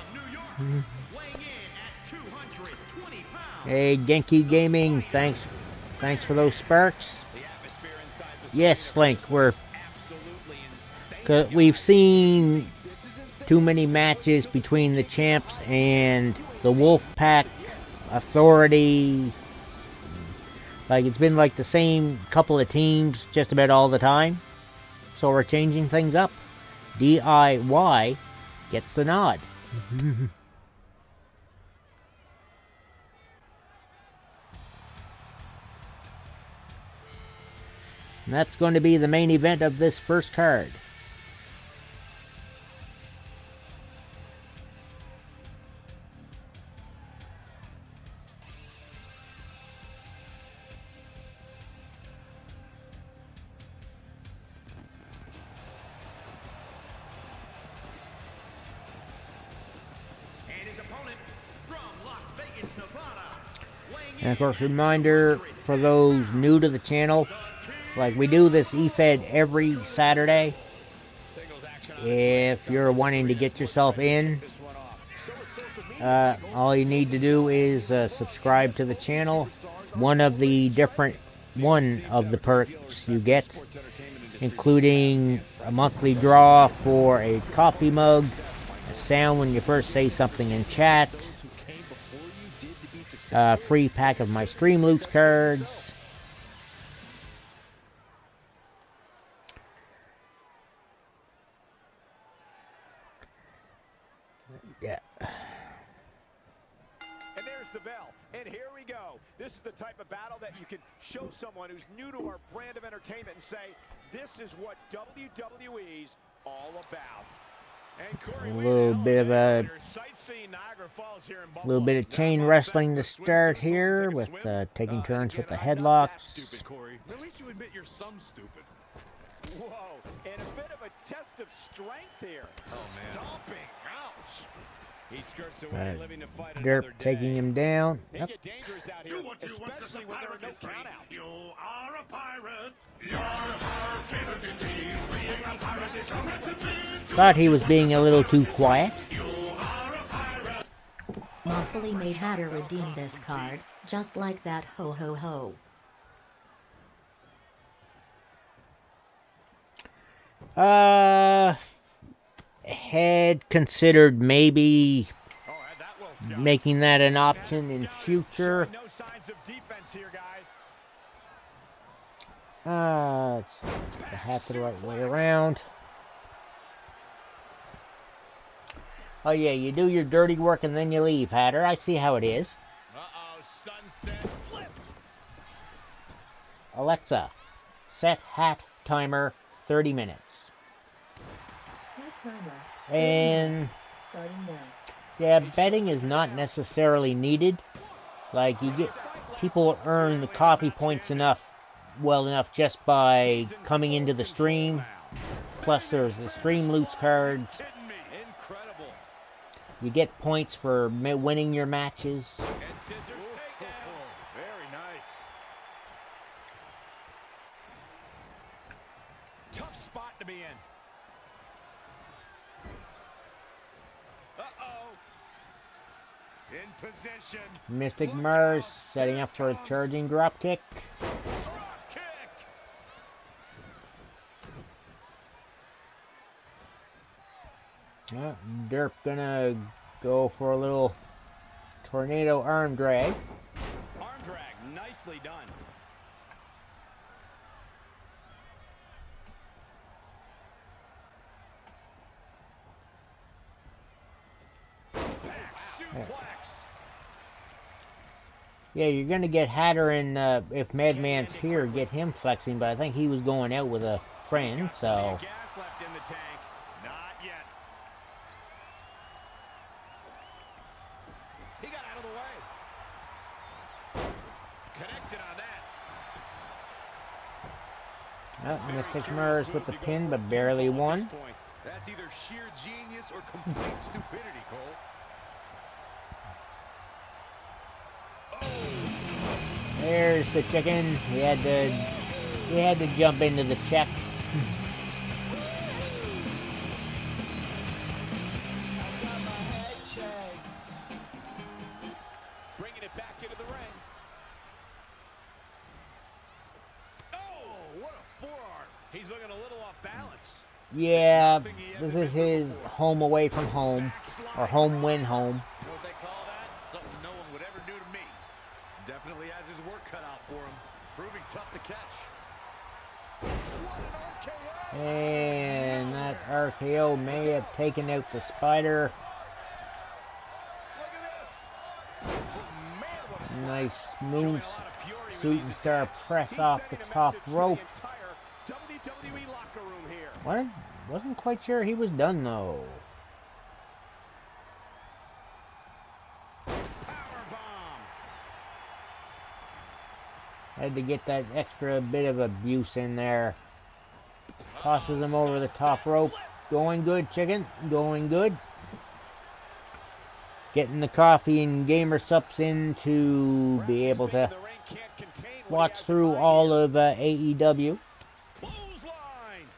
Hey, Genki Gaming, thanks for those sparks. Yes, Slink, we've seen too many matches between the champs and the Wolfpack Authority. Like, it's been like the same couple of teams just about all the time. So we're changing things up. DIY gets the nod. And that's going to be the main event of this first card. And of course, reminder for those new to the channel, like we do this EFED every Saturday. if you're wanting to get yourself in, all you need to do is subscribe to the channel. One of the perks you get, including a monthly draw for a coffee mug, a sound when you first say something in chat, a free pack of my Stream Loot cards, yeah. And there's the bell. And here we go. This is the type of battle that you can show someone who's new to our brand of entertainment and say, this is what WWE's all about. A little bit of chain wrestling to start here, with taking turns with the headlocks. At least you admit your son's stupid. Whoa, and a bit of a test of strength here. Oh man. Stomping. Ouch. He skirts away, living to fight Derp another day. taking him down. They Yep. get dangerous out here, especially when there are no countouts. You are a pirate. You're our favorite indeed. Being a pirate is so much to be. Thought he was being a little too quiet. You are a pirate. Moxley made Hatter redeem this card, just like that, ho ho ho. Had considered maybe making that an option in future. No signs of defense here, guys. Let's see. The hat the right way around. Oh yeah, you do your dirty work and then you leave, Hatter. I see how it is. Uh-oh, sunset flip. Alexa, set hat timer 30 minutes. And yeah, betting is not necessarily needed. Like, you get people earn the coffee points well enough just by coming into the stream. Plus there's the Stream Loot cards. You get points for winning your matches. Very nice. Tough spot to be in. Uh-oh. In position. Mystic Mars setting up for a charging drop kick. Drop kick. Derp gonna go for a little tornado arm drag. Arm drag, nicely done. Back suplex. Yeah, you're gonna get Hatter and if Madman's here, get him flexing, but I think he was going out with a friend, so. Gas left in the tank. Not yet. He got out of the way. Connected on that. Mystic Mars with the pin, but barely won. That's either sheer genius or complete stupidity, Cole. There's the chicken. He had to jump into the check. Bringing it back into the ring. Oh, what a forearm. He's looking a little off balance. Yeah, this is his home away from home, or home win home. You know what they call that? Something no one would ever do to me. Definitely has his work cut out for him. Proving tough to catch. What an RKO! And that RKO may have taken out the Spider. Look at this. Oh, man, what a Nice showing moves. a lot of fury with Suit and these Star attacks. press He's off the sending a top message to the rope. entire WWE locker room here. Wasn't quite sure he was done though. Powerbomb. Had to get that extra bit of abuse in there. Tosses him over the top rope. Going good, chicken. Going good. Getting the coffee and gamer subs in to be able to watch through all of AEW. Clothesline.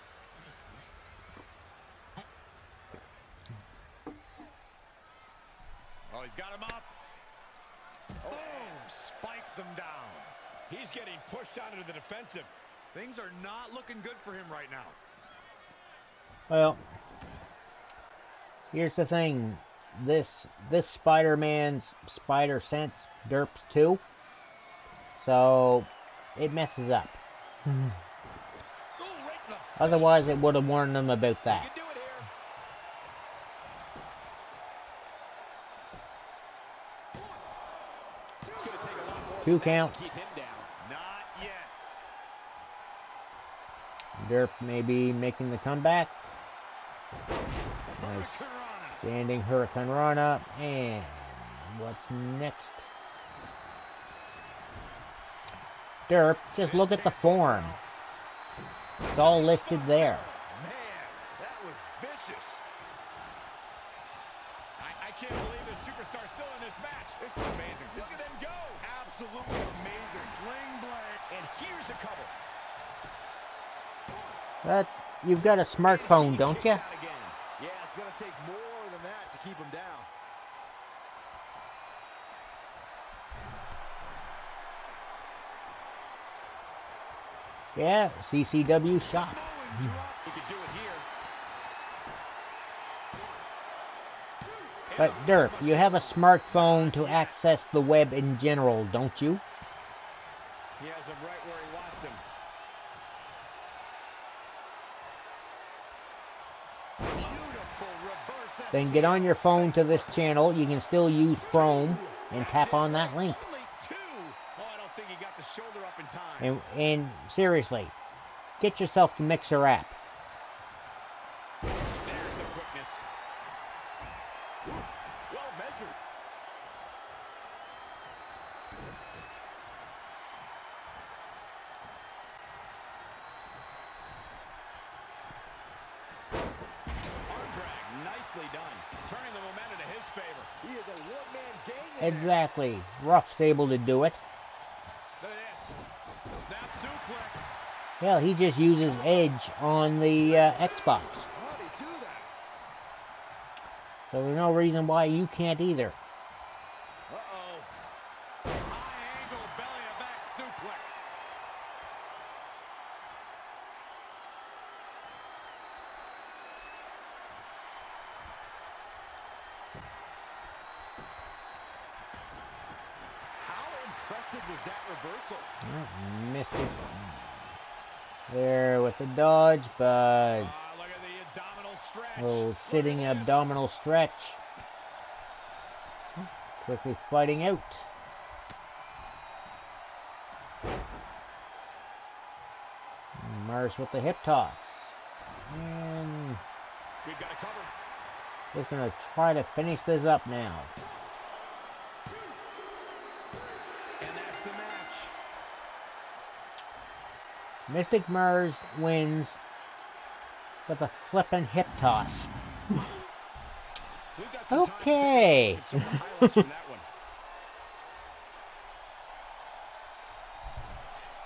he's got him up. Boom! Spikes him down. He's getting pushed out into the defensive. Things are not looking good for him right now. Well, here's the thing. This Spider-Man's spider sense derps too. So it messes up. Otherwise, it would have warned them about that. 2 count. Derp maybe making the comeback. Nice standing Hurricane Rana. And what's next? Derp, just look at the form. It's all listed there. Man, that was vicious. I can't believe this superstar's still in this match. This is amazing. Look at them go. Absolutely amazing. Sling blade. And here's a cover. You've got a smartphone, don't you? Yeah, it's going to take more than that to keep him down. Yeah, CCW shot. He could do it here. But Derp, you have a smartphone to access the web in general, don't you? He has him right where he wants him. Beautiful reverse. Then get on your phone to this channel. You can still use Chrome and tap on that link. Only 2. Oh, I don't think he got the shoulder up in time. And seriously, get yourself the Mixer app. There's the quickness. Well measured. Arm drag, nicely done. Turning the momentum to his favor. He is a one-man gang. Exactly. Ruff's able to do it. Look at this. Snap suplex. Hell, he just uses Edge on the Xbox. How did he do that? So there's no reason why you can't either. Uh-oh. High angle belly to back suplex. How impressive was that reversal? Missed it. There with the dodge, but Look at the abdominal stretch. oh, sitting abdominal stretch. Quickly fighting out. Mars with the hip toss. And We've got a cover. just gonna try to finish this up now. And that's the match. Mystic Mars wins with a flippin' hip toss. We've got some time Okay. to some highlights from that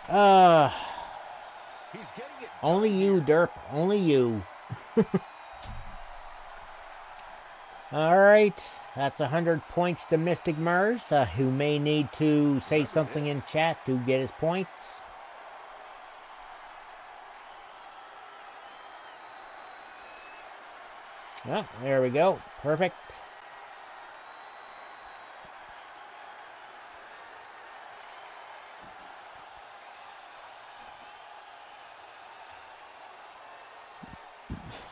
one. He's getting it. Only you, Derp. Only you. Alright. That's 100 points to Mystic Mars, who may need to say something in chat to get his points. Oh, there we go. Perfect.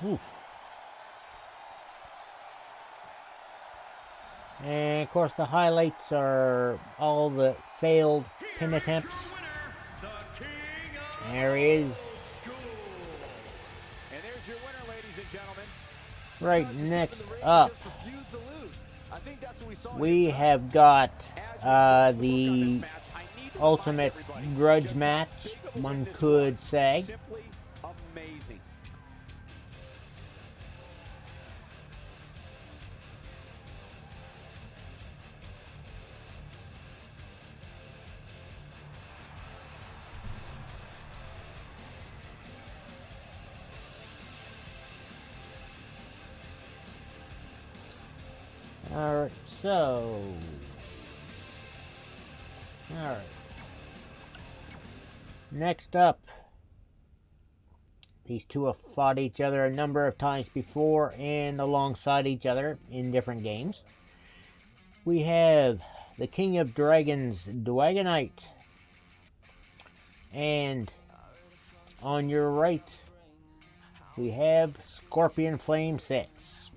Whew. And of course the highlights are all the failed pin attempts. There he is. And there's your winner, ladies and gentlemen. Right, next up, we have got the ultimate grudge match, one could say. Simply amazing. Alright, so... Alright. Next up, these two have fought each other a number of times before and alongside each other in different games. We have the King of Dragons, Dragonite. And on your right, we have Scorpion Flame 6.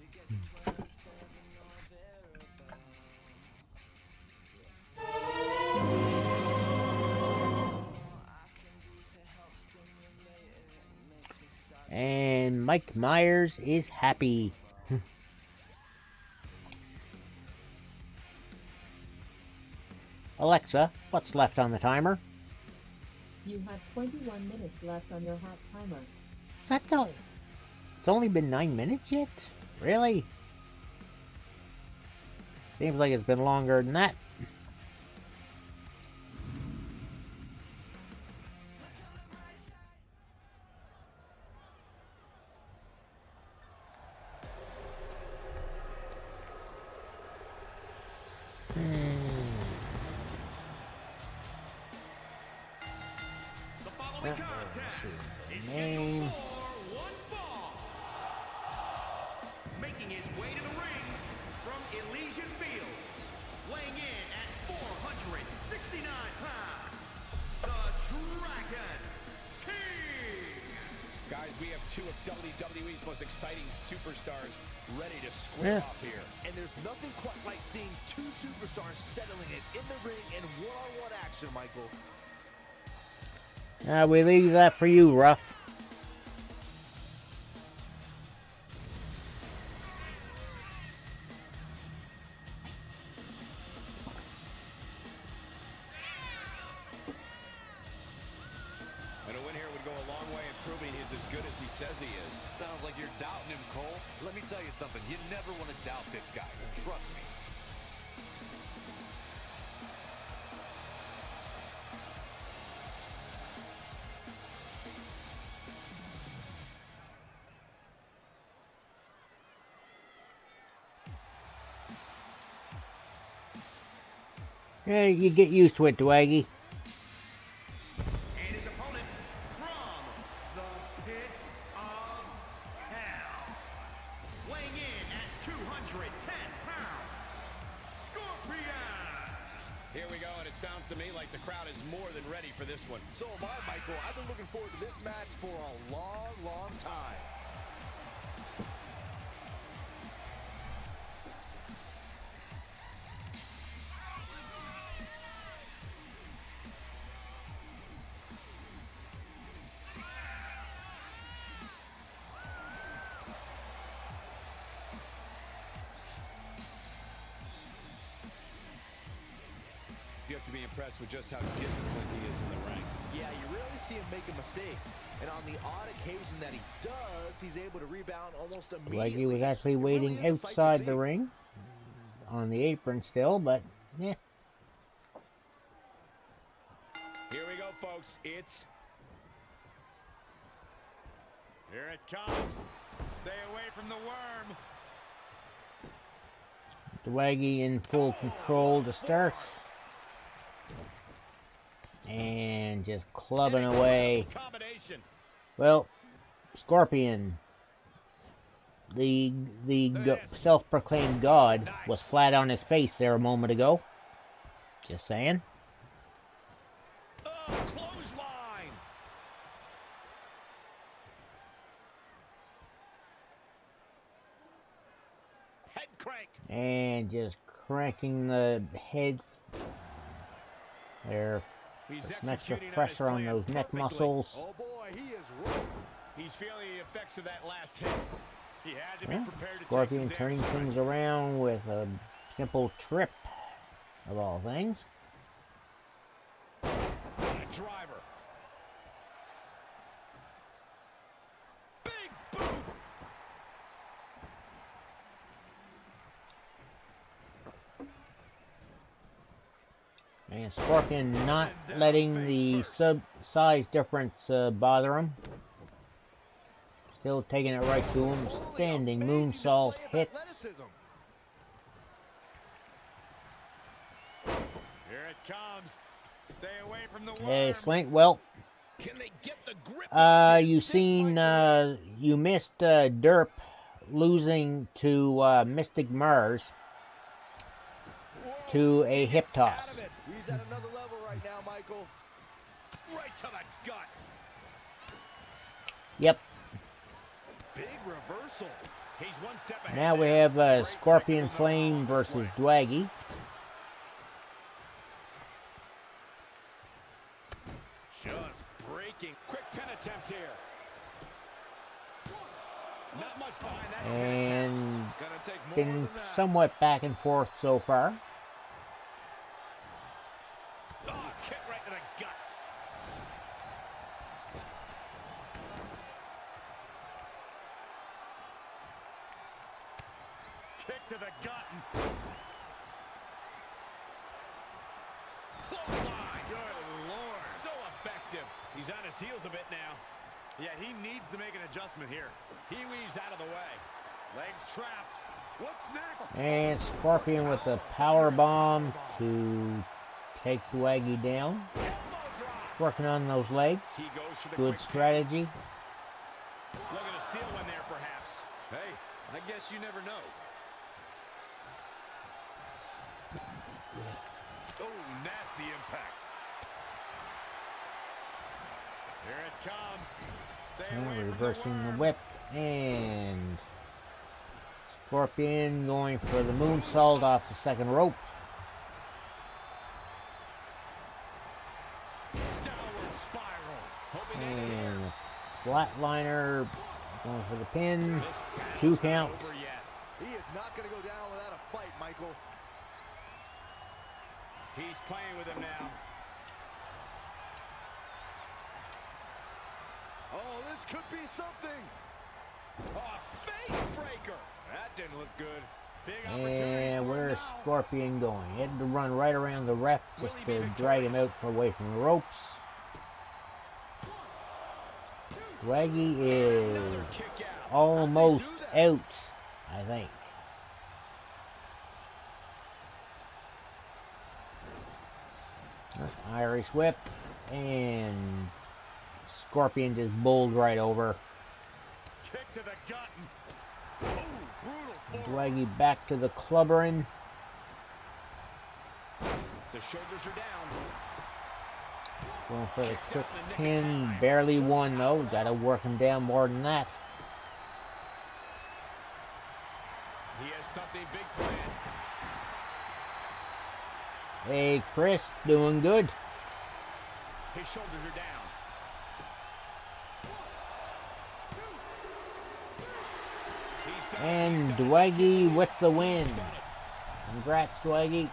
And Mike Myers is happy. Alexa, what's left on the timer? You have 21 minutes left on your hot timer. Is that all? It's only been 9 minutes yet? Really? Seems like it's been longer than that. Making his way to the ring from Elysian Fields, weighing in at 469 pounds, the Dragon King. Guys, we have two of WWE's most exciting superstars ready to square off here. And there's nothing quite like seeing two superstars settling it in the ring in one-on-one action, Michael. We leave that for you, Ruff. And a win here would go a long way in proving he's as good as he says he is. Sounds like you're doubting him, Cole. Let me tell you something. You never want to doubt this guy. Trust me. Yeah, you get used to it, Dwaggy. And his opponent from the pits of hell, weighing in at 210 pounds, Scorpion. Here we go, and it sounds to me like the crowd is more than ready for this one. So am I, Michael. I've been looking forward to this match for a long, long time. You have to be impressed with just how disciplined he is in the ring. Yeah, you rarely see him make a mistake. And on the odd occasion that he does, he's able to rebound almost immediately. Dwaggy was actually waiting really outside the ring, on the apron still, but yeah. Here we go, folks. Here it comes. Stay away from the worm. Dwaggy in full control to start. And just clubbing away. Well, Scorpion, the self-proclaimed god, was flat on his face there a moment ago. Just saying. Clothesline. Head crank. And just cranking the head there. Some extra pressure on those neck muscles. Oh boy, he is rolling. He's feeling the effects of that last hit. He had to be prepared to Scorpion turning things around with a simple trip, of all things. Driver. Big boot. And Scorpion not letting the size difference bother him. Still taking it right to him. Standing moonsault hits. it comes. Stay away from the worm. Hey, Slink. Well, Can they get the grip? you missed Derp losing to Mystic Mars to a hip toss. He's at another level right now, Michael. Right to the gut. Yep. Big reversal. He's one step ahead. Now we have Scorpion Flame versus Dwaggy. Just breaking. Quick pin attempt here. Not much behind that. And It's gonna take more been than that. somewhat back and forth so far. Oh, kick right to the gut. Kick to the gut. Clothesline. Good Lord. So effective. He's on his heels a bit now. Yeah, he needs to make an adjustment here. He weaves out of the way. Legs trapped. What's next? And Scorpion with the power bomb to take Dwaggy down. Working on those legs. He goes for the Good quick strategy. Looking to steal one there, perhaps. Hey, I guess you never know. Oh, nasty impact. Here it comes. Stay away from Reversing the the worm. whip. And Scorpion going for the moonsault off the second rope. Downward spirals. Hoping they didn't hurt. And Flatliner going for the pin. This battle's 2 not count. over yet. He is not going to go down without a fight, Michael. He's playing with him now. Oh, this could be something. Oh, face breaker. That didn't look good. Big opportunity. And for where's him now. Scorpion going? He had to run right around the ref just to drag him out away from the ropes. Dwaggy is Another kick out. almost out, I think. Irish whip, and Scorpion just bowled right over. Kick to the gut. Oh, brutal. Dwaggy back to the clubbering. The shoulders are down. Going for the quick pin. Barely won though. Got to work him down more than that. He has something big planned. Hey, Chris, doing good. His shoulders are down. He's done. And He's done. Dwaggy with the win. He's done it. Congrats, Dwaggy.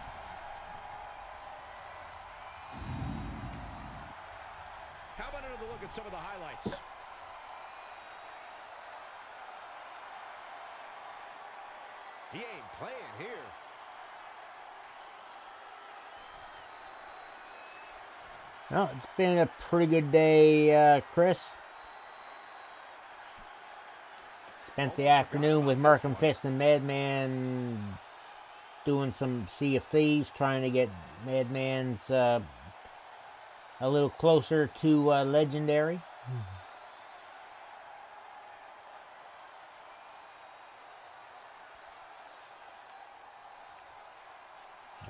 How about another look at some of the highlights? He ain't playing here. Well, it's been a pretty good day, Chris. Spent the afternoon with Merkin Fist and Madman doing some Sea of Thieves, trying to get Madman's a little closer to Legendary.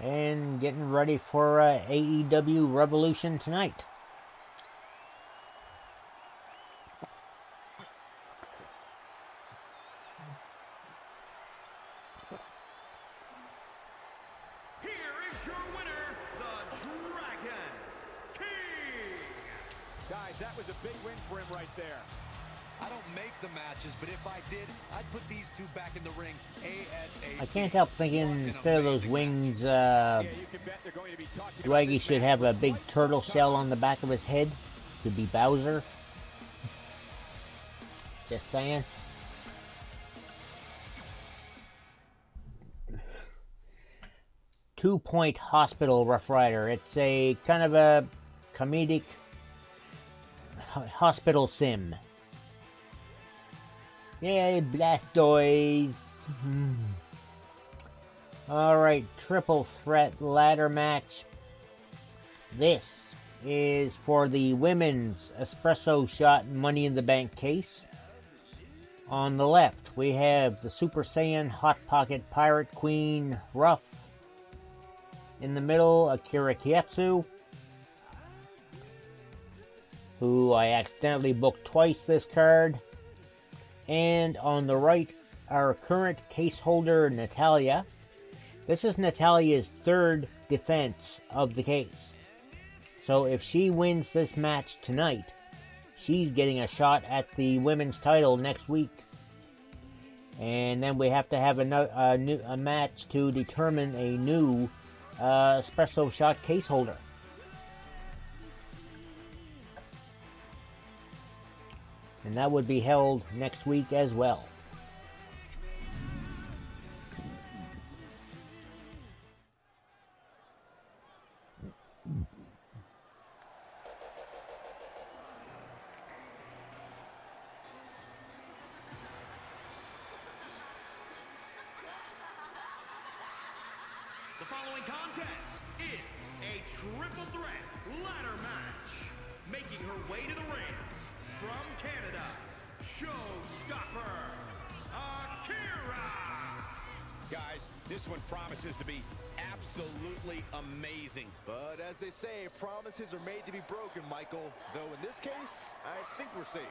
And getting ready for AEW Revolution tonight. Here is your winner, the Dragon King. Guys, that was a big win for him right there. I don't make the matches, but if I did, I'd put these two back in the ring ASAP. I can't help thinking instead of those wings, You can bet they're going to be talking about Dwaggy this should match have for a big quite turtle some shell time. on the back of his head. Could be Bowser. Just saying. Two-Point Hospital Rough Rider. It's a kind of a comedic hospital sim. Yay, Blastoise. Alright, triple threat ladder match. This is for the women's espresso shot Money in the Bank case. On the left, we have the Super Saiyan Hot Pocket Pirate Queen Ruff. In the middle, Akira Kietsu, who I accidentally booked twice this card. And on the right, our current case holder, Natalia. This is Natalia's third defense of the case. So if she wins this match tonight, she's getting a shot at the women's title next week. And then we have to have a match to determine a new espresso shot case holder. And that would be held next week as well. The following contest is a triple threat ladder match. Making her way to the ring from Canada, showstopper, Akira. Guys, this one promises to be absolutely amazing. But as they say, promises are made to be broken, Michael. Though in this case, I think we're safe.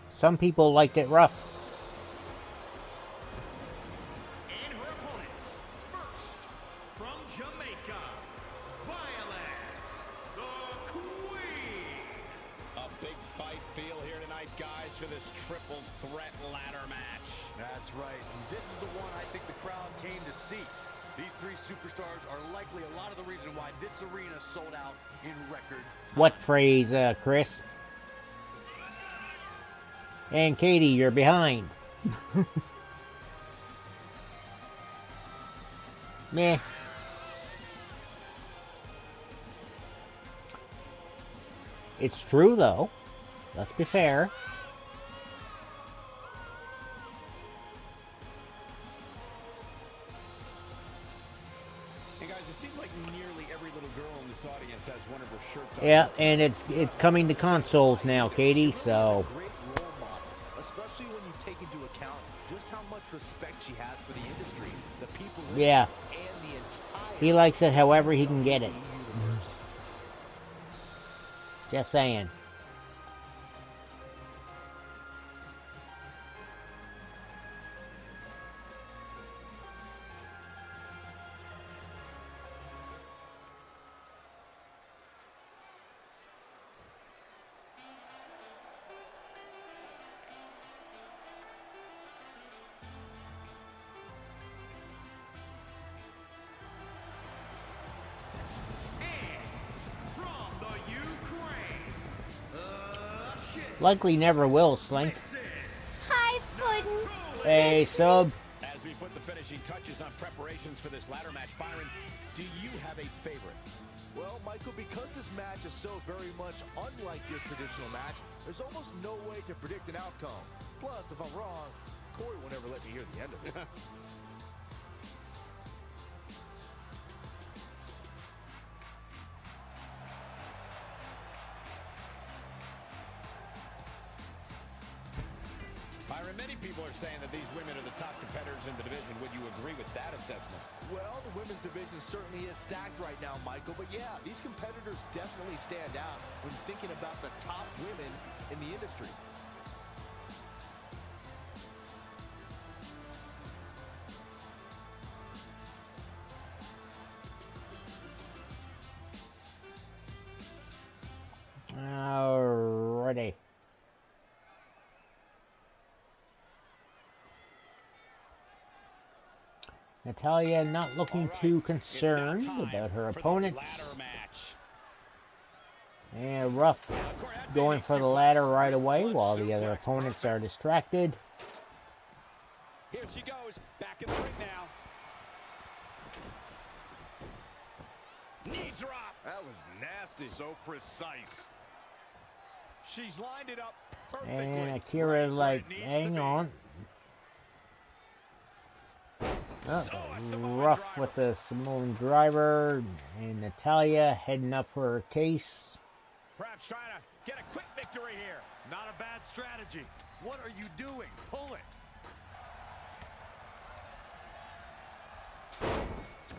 Some people liked it rough. And her opponents, first, from Jamaica, Violet, the Queen. A big fight feel here tonight, guys, for this triple threat ladder match. That's right. And this is the one I think the crowd came to see. These three superstars are likely a lot of the reason why this arena sold out in record time. What phrase, Chris? And Katie, you're behind. Meh. It's true, though. Let's be fair. Hey guys, it seems like nearly every little girl in this audience has one of her shirts on. Yeah, and it's coming to consoles now, Katie, so... Great role model, especially when you take into account just how much respect she has for the industry, the people in Yeah. it, and the entire He likes it however he can get it. universe. Just saying. Likely never will, Slink. Hi, Puddin'. Hey, sub. As we put the finishing touches on preparations for this ladder match, Byron, do you have a favorite? Well, Michael, because this match is so very much unlike your traditional match, there's almost no way to predict an outcome. Plus, if I'm wrong, Corey will never let me hear the end of it. Byron, many people are saying that these women are the top competitors in the division. Would you agree with that assessment? Well, the women's division certainly is stacked right now, Michael. But yeah, these competitors definitely stand out when thinking about the top women in the industry. Alrighty. Natalia not looking too concerned about her opponents. And Ruff going for the ladder right away while the other opponents are distracted. Here she goes, back in the ring now. Knee drop. That was nasty. So precise. She's lined it up perfectly. And Akira's like, hang on. Oh, Ruff with the Samoan driver, and Natalia heading up for her case. Perhaps trying to get a quick victory here. Not a bad strategy. What are you doing? Pull it.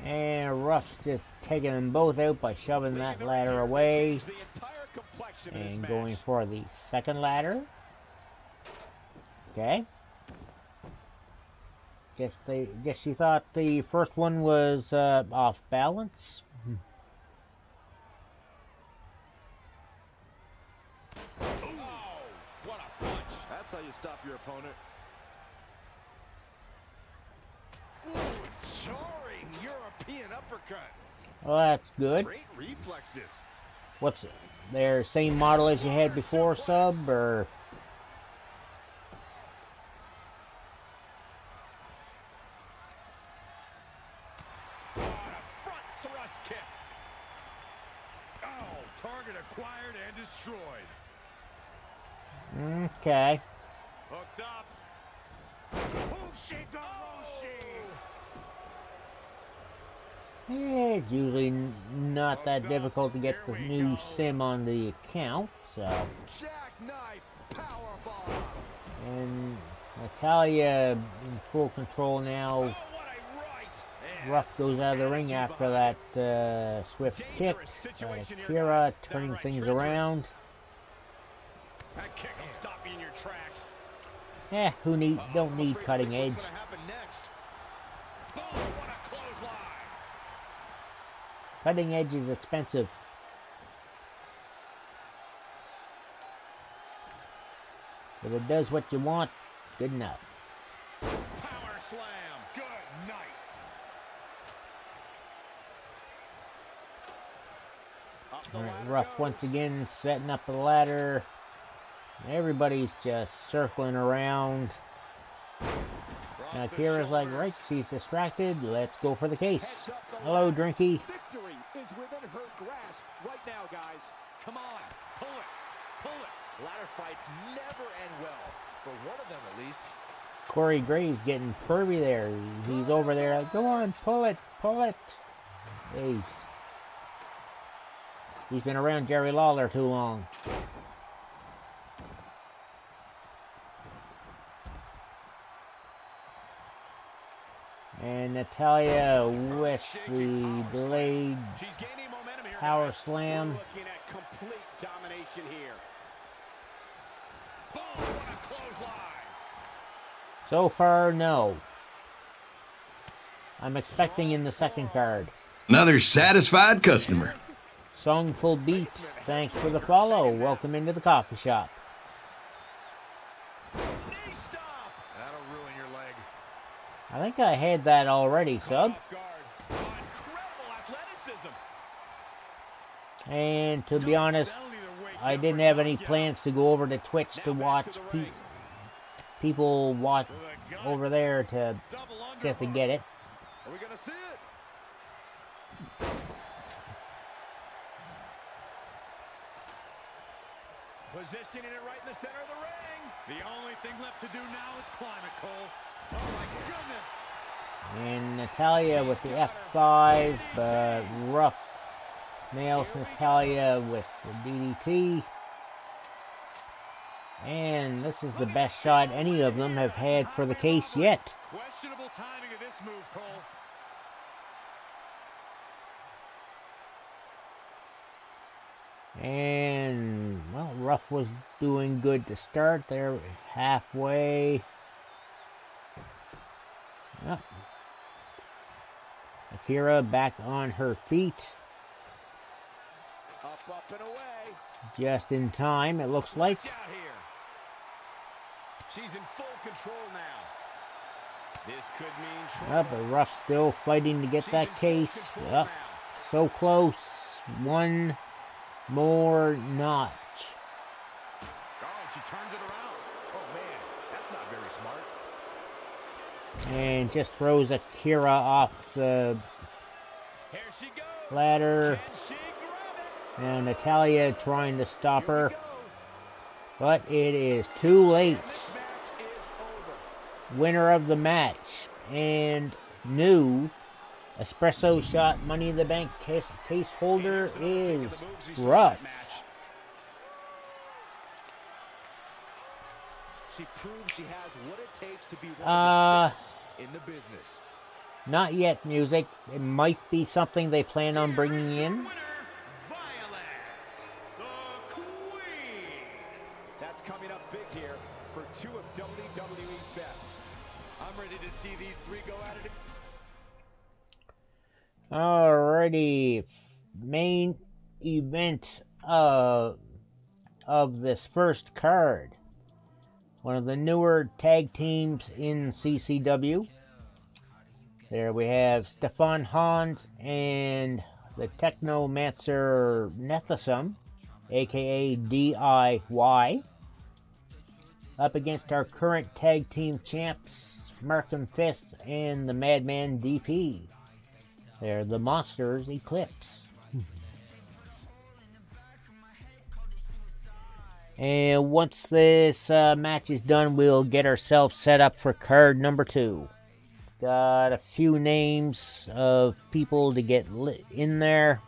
And Ruff's just taking them both out by shoving that ladder away. And going for the second ladder. Okay. Guess she thought the first one was off balance. Oh, what a punch. That's how you stop your opponent. Ooh, jarring European uppercut. Well, that's good. Great reflexes. What's it? Their same model as you had before, sub, or? Front thrust kick. Oh, target acquired and destroyed. Okay. Hooked up. It's usually not that difficult to get the new sim on the account, so. Jackknife powerbomb. And Natalia in full control now. Ruff goes out of the ring after that swift kick. Akira turning things around. That kick will stop you in your tracks. Don't need cutting edge. Oh, what a clothesline. Cutting edge is expensive. If it does what you want, good enough. Power slam. Good night. Alright, Ruff once again setting up the ladder. Everybody's just circling around. Now Akira's like, right, she's distracted. Let's go for the case. Hello, Drinky. Victory is within her grasp right now, guys. Come on, pull it, pull it. Ladder fights never end well. For one of them, at least. Corey Graves getting pervy there. He's over there. Like, go on, pull it, pull it. He's been around Jerry Lawler too long. And Natalia with the delayed power slam. Looking at complete domination here. Boom, what a clothesline. So far, no. I'm expecting in the second card. Another satisfied customer. Songful Beat, thanks for the follow. Welcome into the coffee shop. Knee stop. That'll ruin your leg. I think I had that already, sub. Off guard. Incredible athleticism. And to be honest, I didn't have any plans to go over to Twitch to watch people watch over there just to get it. Are we gonna see it? Positioning it right in the center of the ring. The only thing left to do now is climb it, Cole. Oh my goodness. And Natalia with the F5. Ruff nails Natalia with the DDT. And this is the best shot any of them have had for the case yet. Questionable timing of this move, Cole. And, well, Ruff was doing good to start there, halfway. Yep. Akira back on her feet. Up, up, and away. Just in time, it looks like. Watch out here. She's in full control now. This could mean trouble. But Ruff still fighting to get that case. Yep. So close. 1, more notch. Oh, she turns it around. Oh, man, that's not very smart. And just throws Akira off the Here she goes. ladder. Can she grab it? And Natalia trying to stop her. But it is too late. This match is over. Winner of the match and new espresso shot Money in the Bank case holder is Rough. She proves she has what it takes to be one of the best in the business. Not yet, music. It might be something they plan on bringing in. That's coming up big here for two of WWE's best. I'm ready to see these three go at it. Alrighty, main event of this first card. One of the newer tag teams in CCW. There we have Stefan Hans and the Technomancer Nethasum, aka DIY, up against our current tag team champs, Markham Fist and the Madman DP. They're the Monsters Eclipse. And once this match is done, we'll get ourselves set up for card number 2. Got a few names of people to get in there.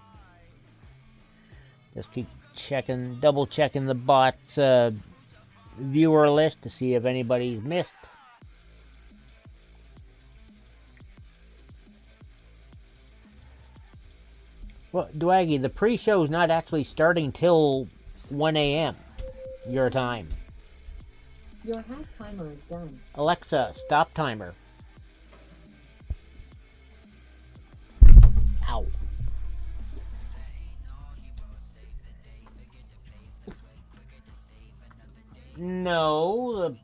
Just keep checking, double checking the bot viewer list to see if anybody's missed. Well, Dwaggy, the pre-show is not actually starting till 1 a.m. your time. Your half timer is done. Alexa, stop timer. Ow. No,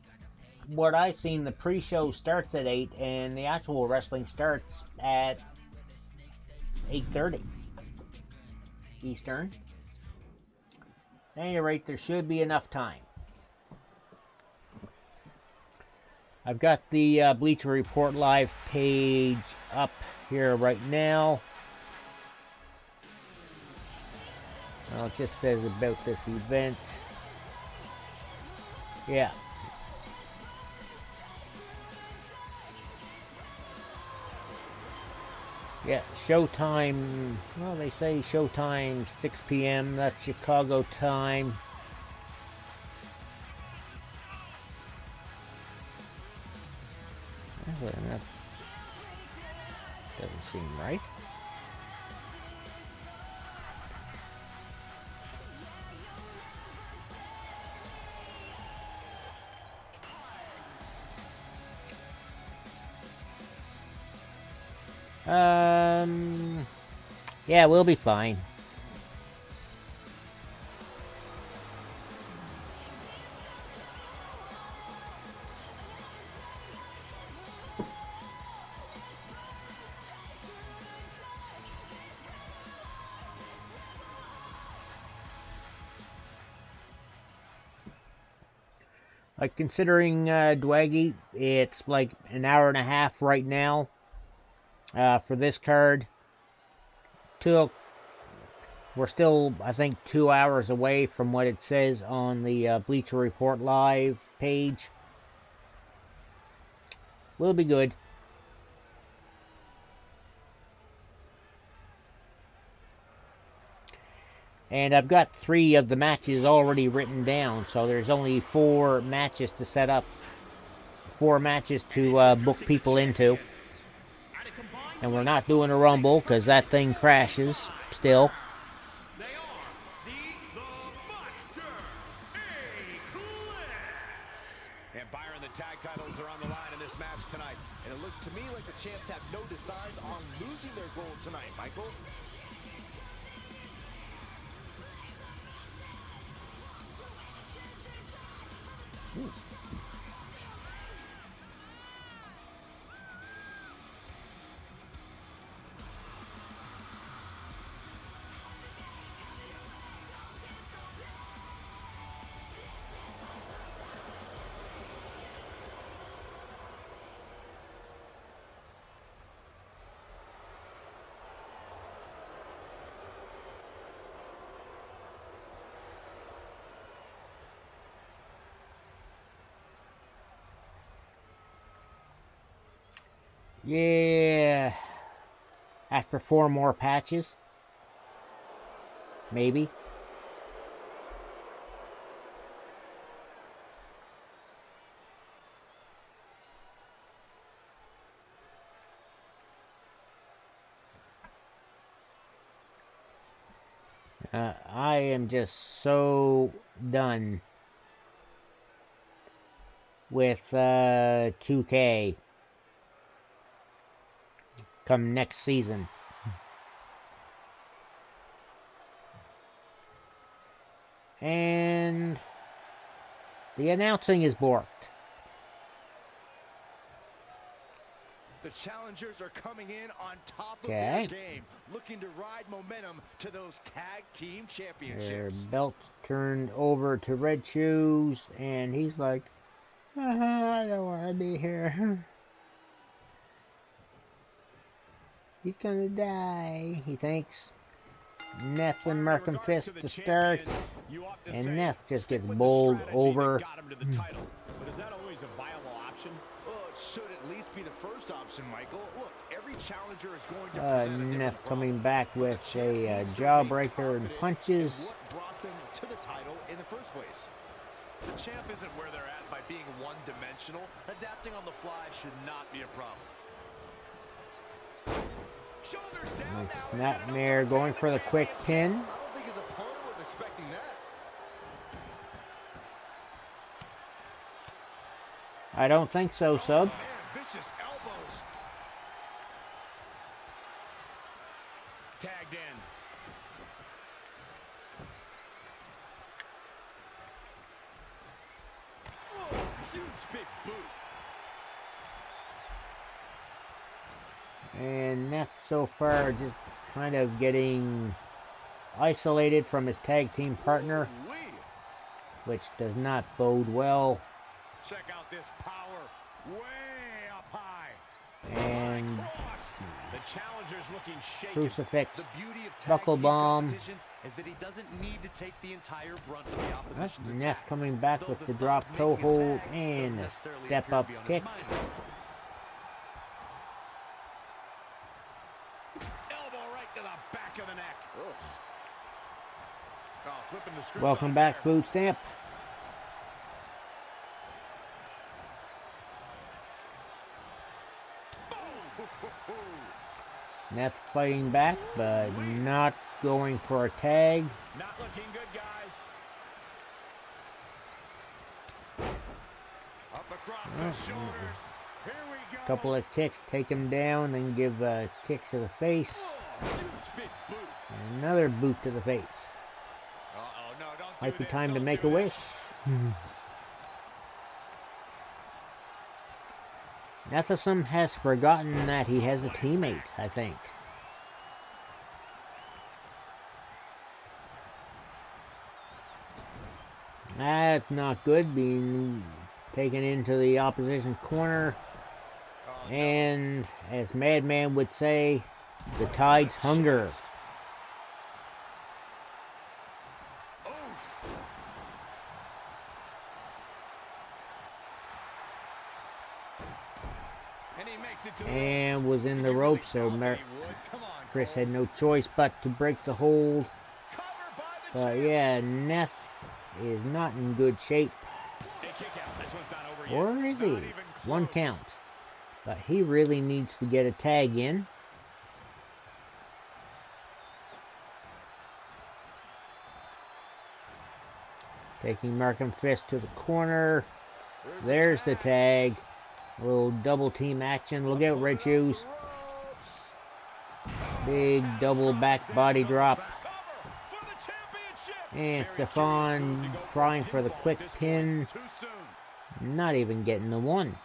what I seen, the pre-show starts at 8 and the actual wrestling starts at 8:30 Eastern. At any rate, there should be enough time. I've got the Bleacher Report Live page up here right now. Well, it just says about this event. Yeah. Yeah, showtime, well, they say showtime 6 p.m. That's Chicago time. Well, that doesn't seem right. Yeah, we'll be fine. Like, considering Dwaggy, it's like an hour and a half right now for this card. We're still, I think, 2 hours away from what it says on the Bleacher Report Live page. We'll be good. And I've got 3 of the matches already written down, so there's only 4 matches to set up. 4 matches to book people into. And we're not doing a Rumble, because that thing crashes still. And Byron, the tag titles are on the line in this match tonight. And it looks to me like the champs have no designs on losing their gold tonight, Michael. Ooh. Yeah. After 4 more patches. Maybe. I am just so done with 2K come next season. And the announcing is borked. The challengers are coming in on top of Okay. their game, looking to ride momentum to those tag team Their championships. belts turned over to Red Shoes, and he's like, I don't want to be here. He's gonna die, he thinks. Neff and Merkin Fist to start, and Neff just gets bowled over. But is that always a viable option? Well, it should at least be the first option, Michael. Look, every challenger is going to present a different Neff coming problem. back with a jawbreaker and punches. What brought them to the title in the first place? The champ isn't where they're at by being one-dimensional. Adapting on the fly should not be a problem. Shoulders down And now. Snapmare going for the quick pin. I don't think his opponent was expecting that. I don't think so, Sub. Man, vicious elbows. Tagged in. Oh, huge big boot. And Neff so far just kind of getting isolated from his tag team partner, Wee. which does not bode well. Check out this power. Way up high. And The challenger's looking shaky. crucifix, The beauty of tag buckle team bomb. competition is that he doesn't need to take the entire brunt of the opposition's Neff attack. coming back Though with the the thought drop of toe making a hold tag and doesn't a necessarily step appear up to be on his kick. mind. Elbow right to the back of the neck. Oh, flipping the script Welcome on back, there. Boot Stamp. Neff fighting back, but not going for a tag. Not looking good, guys. Up across the shoulders. Here we go. Couple of kicks, take him down, then give a kick to the face. Huge big boot. Another boot to the face. Uh-oh, no, don't do Might be this, time to don't make do a this. wish. Nethersum has forgotten that he has a teammate, I think. That's not good, being taken into the opposition corner. And, as Madman would say, the tide's hunger. And he makes it to the And was in the ropes, so Chris had no choice but to break the hold. But yeah, Neff is not in good shape. Or is he? One count. But he really needs to get a tag in. Taking Merkin Fist to the corner. There's the tag. A little double team action. Look out, Red Shoes. Big double back body drop. And Stefan trying for the quick pin. Not even getting the one.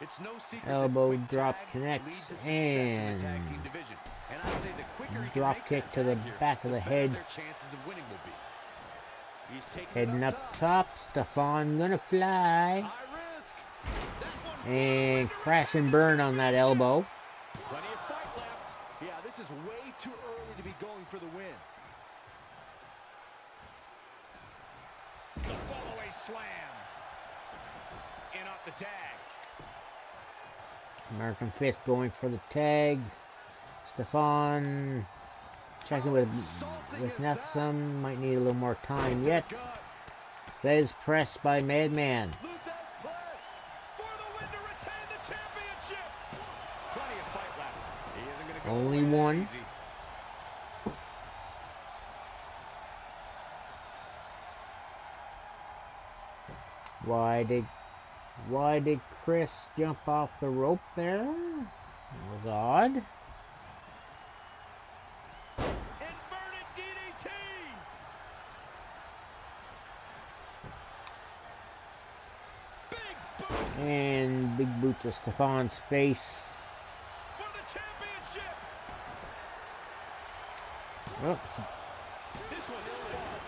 It's no secret Elbow that quick drop tags connects lead to success in and the tag team division. And I'd say the quicker he can drop make kick that to the tag here, back of the better head. their chances of winning will be. He's taking it Heading up top. Stefan gonna fly. And crash and burn on that elbow. Plenty of fight left. Yeah, this is The fall-away slam. In off the tag. American Fist going for the tag. Stefan checking with Nethsum. Might need a little more time yet. Fez press by Madman. Only one. Why did Chris jump off the rope there? It was odd. Inverted DDT. Big boot. And big boot to Stefan's face. For the championship. Oops.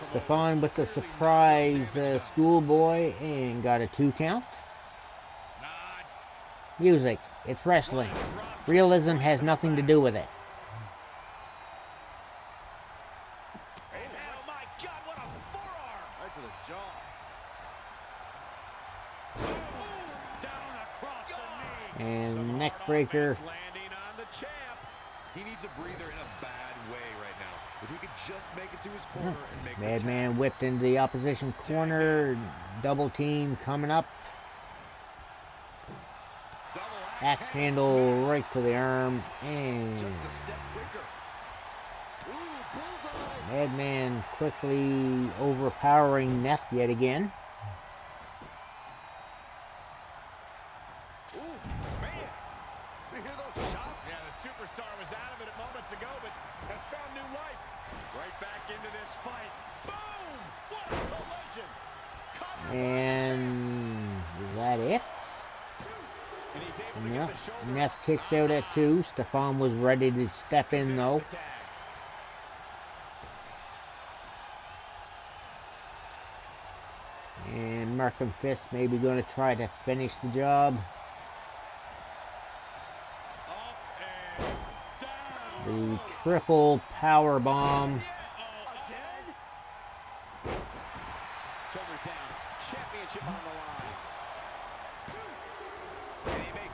Stefan with the surprise schoolboy and got a 2 count. Music. It's wrestling. Realism has nothing to do with it. Oh my God, what a forearm. Right to the jaw. Down across the knee. And neck breaker. Landing on the champ. He needs a breather in a bad way right now. If he could just make it to his corner and make Madman whipped into the opposition corner. Double team coming up. Axe handle right to the arm. And Madman quickly overpowering Neth yet again. Yeah, the superstar was out of it moments ago, but has found new life. Right back into this fight. Boom! What a collision! And is that it? Yep. Neth kicks out at 2. Stefan was ready to step in though. And Markham Fist maybe going to try to finish the job. The triple power bomb.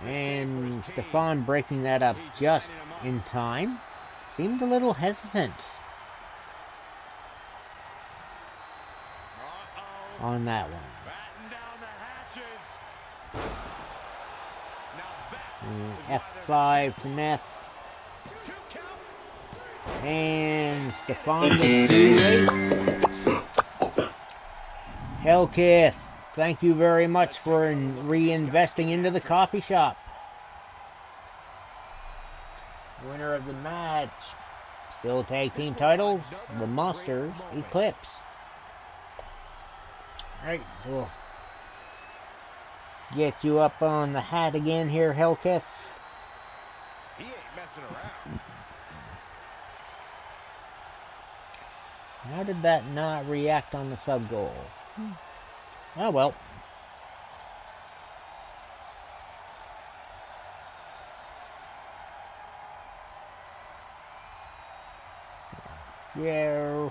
And Stefan breaking that up just in time. Seemed a little hesitant on that one. And F5 to Neth. And Stefan was too late. Hellkith, thank you very much for reinvesting into the coffee shop. Winner of the match, still tag team titles, the Monsters Eclipse. Alright, so we'll get you up on the hat again here, Hellkith. He ain't messing around. How did that not react on the sub goal? Oh well. Yeah.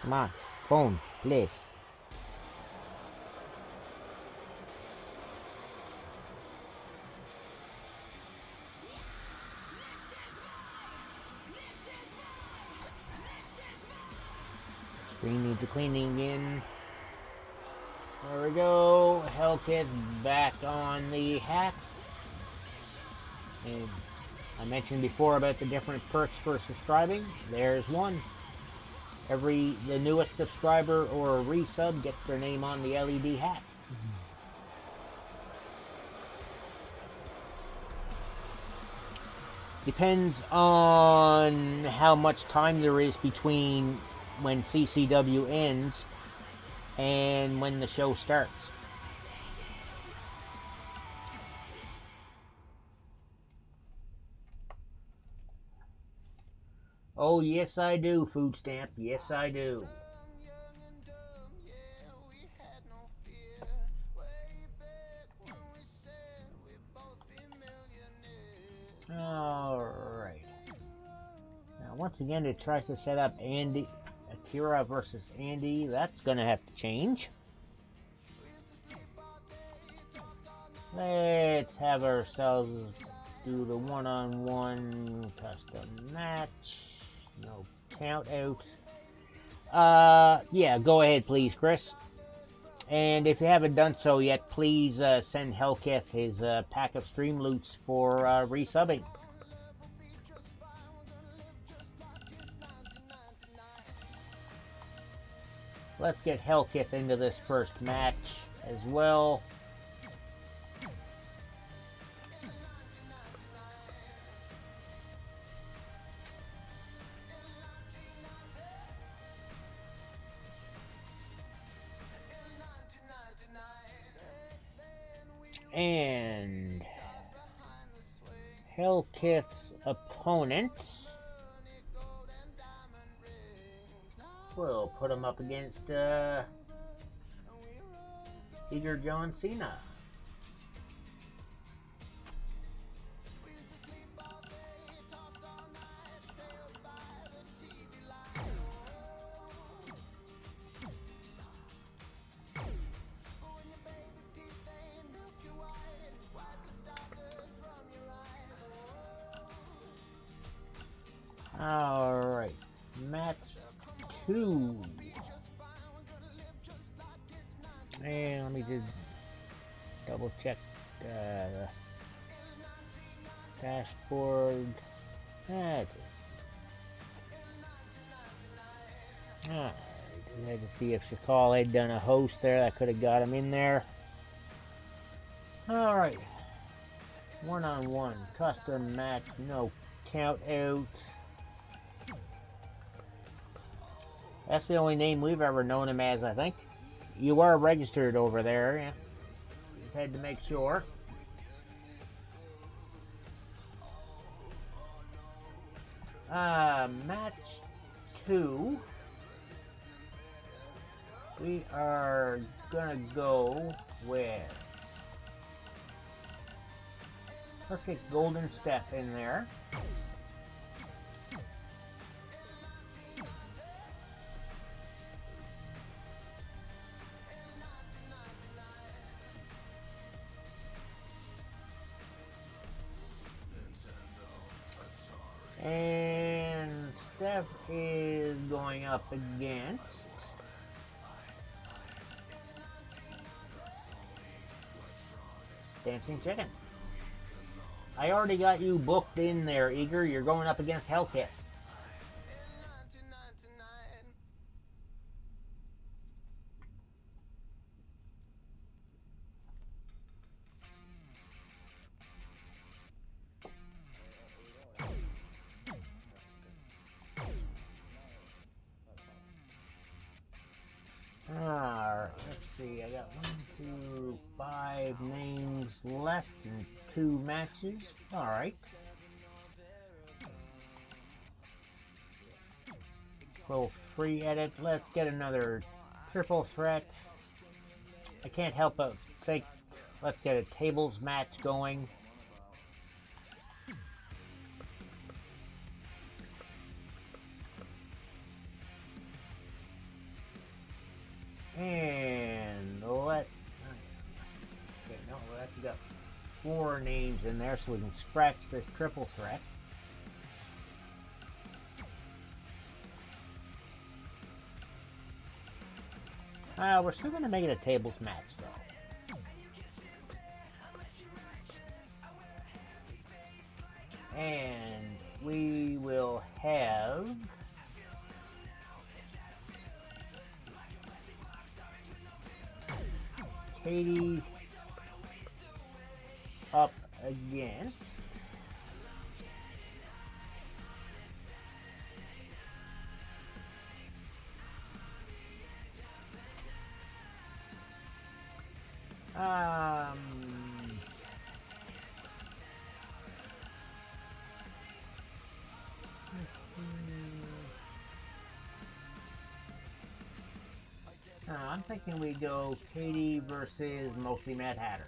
Come on, phone, please. Screen needs a cleaning again. There we go. Hellkid back on the hat. And I mentioned before about the different perks for subscribing. There's one. The newest subscriber or a resub gets their name on the LED hat. Depends on how much time there is between when CCW ends and when the show starts. Oh, yes I do, food stamp. Yes I do. Alright. once again, it tries to set up Akira versus Andy. That's going to have to change. Let's have ourselves do the one-on-one custom match. No count out. Yeah, go ahead, please, Chris. And if you haven't done so yet, please send Hellkith his pack of stream loots for resubbing. Let's get Hellkith into this first match as well. And Hellkith's opponent, we'll put him up against Eager John Cena. Alright, match 2. And let me just double check the dashboard. That's it. Alright, I had to see if Shakal had done a host there. That could have got him in there. Alright, one-on-one custom match, no count out. That's the only name we've ever known him as, I think. You are registered over there, yeah. Just had to make sure. Match 2. We are gonna go with... Let's get Golden Steph in there. And Steph is going up against Dancing Chicken. I already got you booked in there, Eager. You're going up against Hellkith. Alright, let's see. I got 1, 2, 5 names left and 2 matches. Alright. Little free edit. Let's get another triple threat. I can't help but think, let's get a tables match going. And let's got 4 names in there, so we can scratch this triple threat. We're still going to make it a tables match, though. And we will have Katie up against I'm thinking we go Katie versus Mostly Mad Hatter.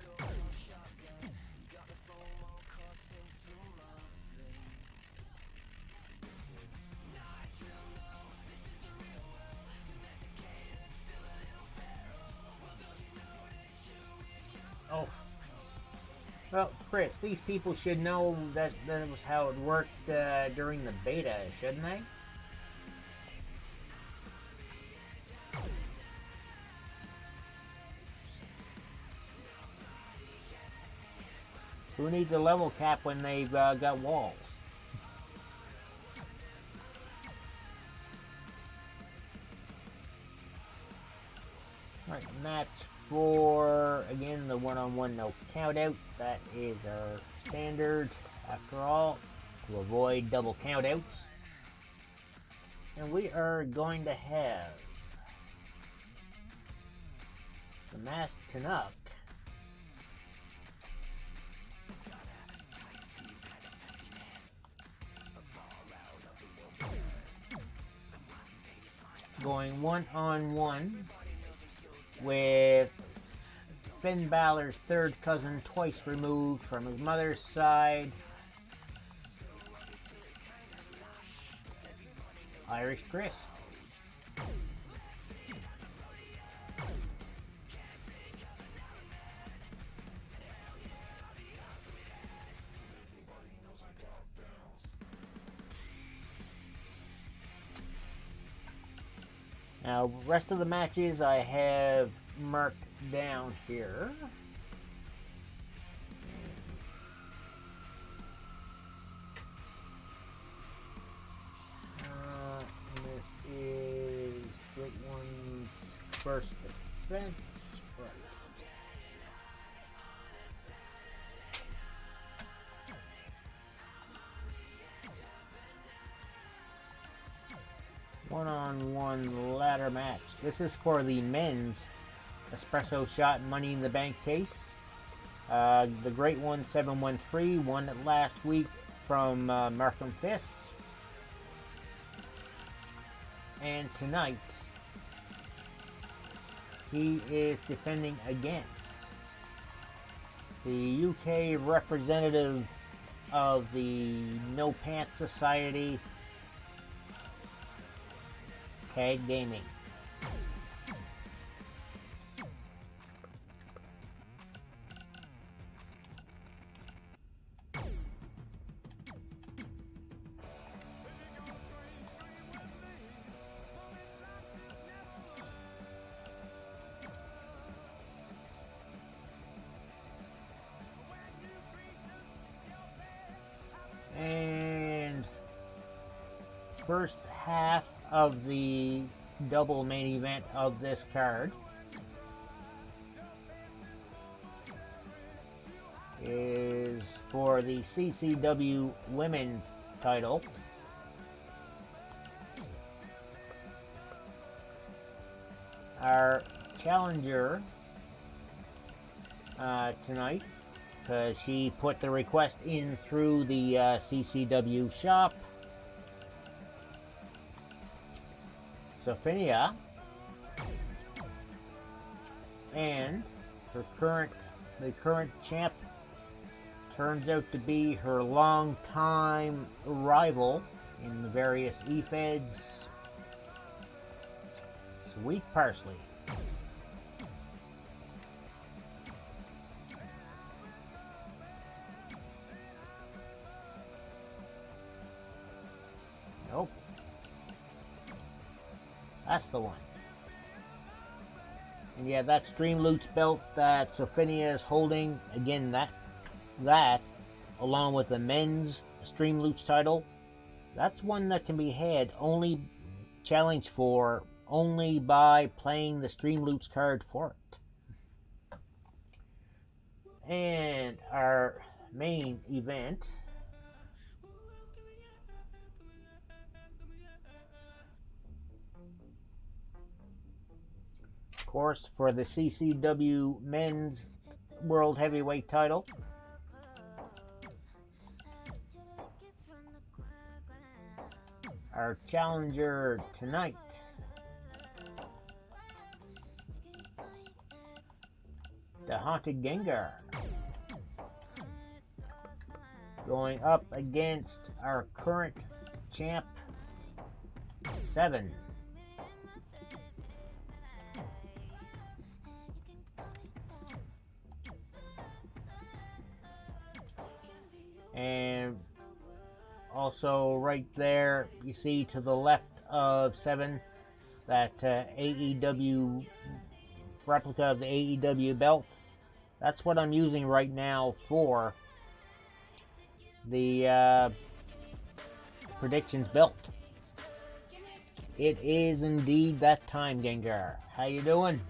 Well, Chris, these people should know that was how it worked during the beta, shouldn't they? Who needs a level cap when they've got walls? Alright, match for, again, the one-on-one no count out. That is our standard, after all, to avoid double count outs. And we are going to have the Masked Canuck going one-on-one with Finn Balor's third cousin, twice removed from his mother's side, Irish Chris. Now, rest of the matches I have marked down here. This is Great One's first defense. Right. One-on-one ladder match. This is for the men's espresso shot Money in the Bank case. The Great One 713 won it last week from Markham Fists. And tonight, he is defending against the UK representative of the No Pants Society, Tag Gaming. And first half of the double main event of this card is for the CCW women's title. Our challenger tonight, because she put the request in through the CCW shop, Sophia, and the current champ turns out to be her longtime rival in the various E-Feds, Sweet Parsley. Nope. That's the one. And yeah, that Stream Loot's belt that Sophia is holding, again, that along with the men's Stream Loot's title, that's one that can be had only challenged for only by playing the Stream Loot's card for it. And our main event course for the CCW Men's World Heavyweight title. Our challenger tonight, the Haunted Gengar, going up against our current champ, Seven. And also right there, you see to the left of 7, that AEW replica of the AEW belt. That's what I'm using right now for the predictions belt. It is indeed that time, Gengar. How you doing?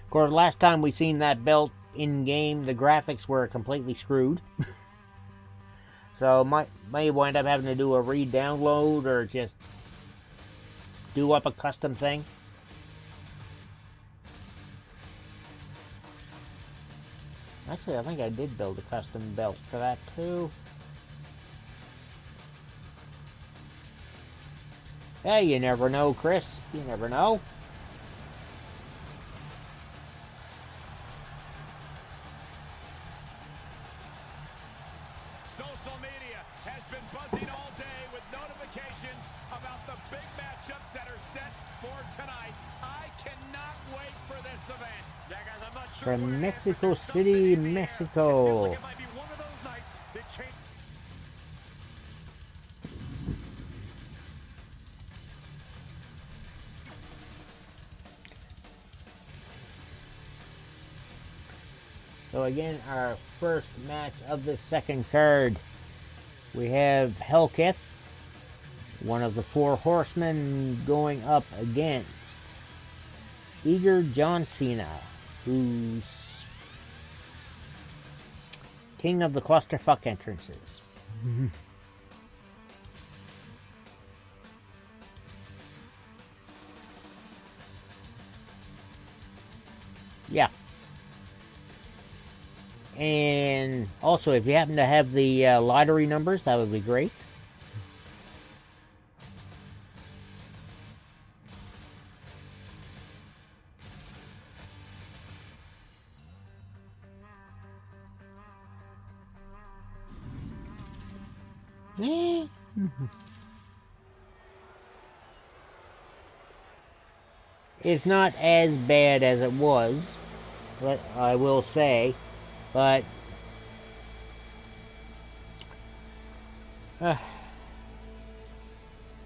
Of course, last time we seen that belt in game, the graphics were completely screwed. So may wind up having to do a re-download or just do up a custom thing. Actually, I think I did build a custom belt for that too. Hey, you never know, Chris. You never know. Social media has been buzzing all day with notifications about the big matchups that are set for tonight. I cannot wait for this event. Yeah, guys, I'm not sure From Mexico City, Mexico. it might be one of those nights that change. So again, our first match of the second card, we have Hellkith, one of the 4 horsemen, going up against Eager John Cena, who's king of the clusterfuck entrances. Yeah. And also, if you happen to have the lottery numbers, that would be great. It's not as bad as it was, but I will say, but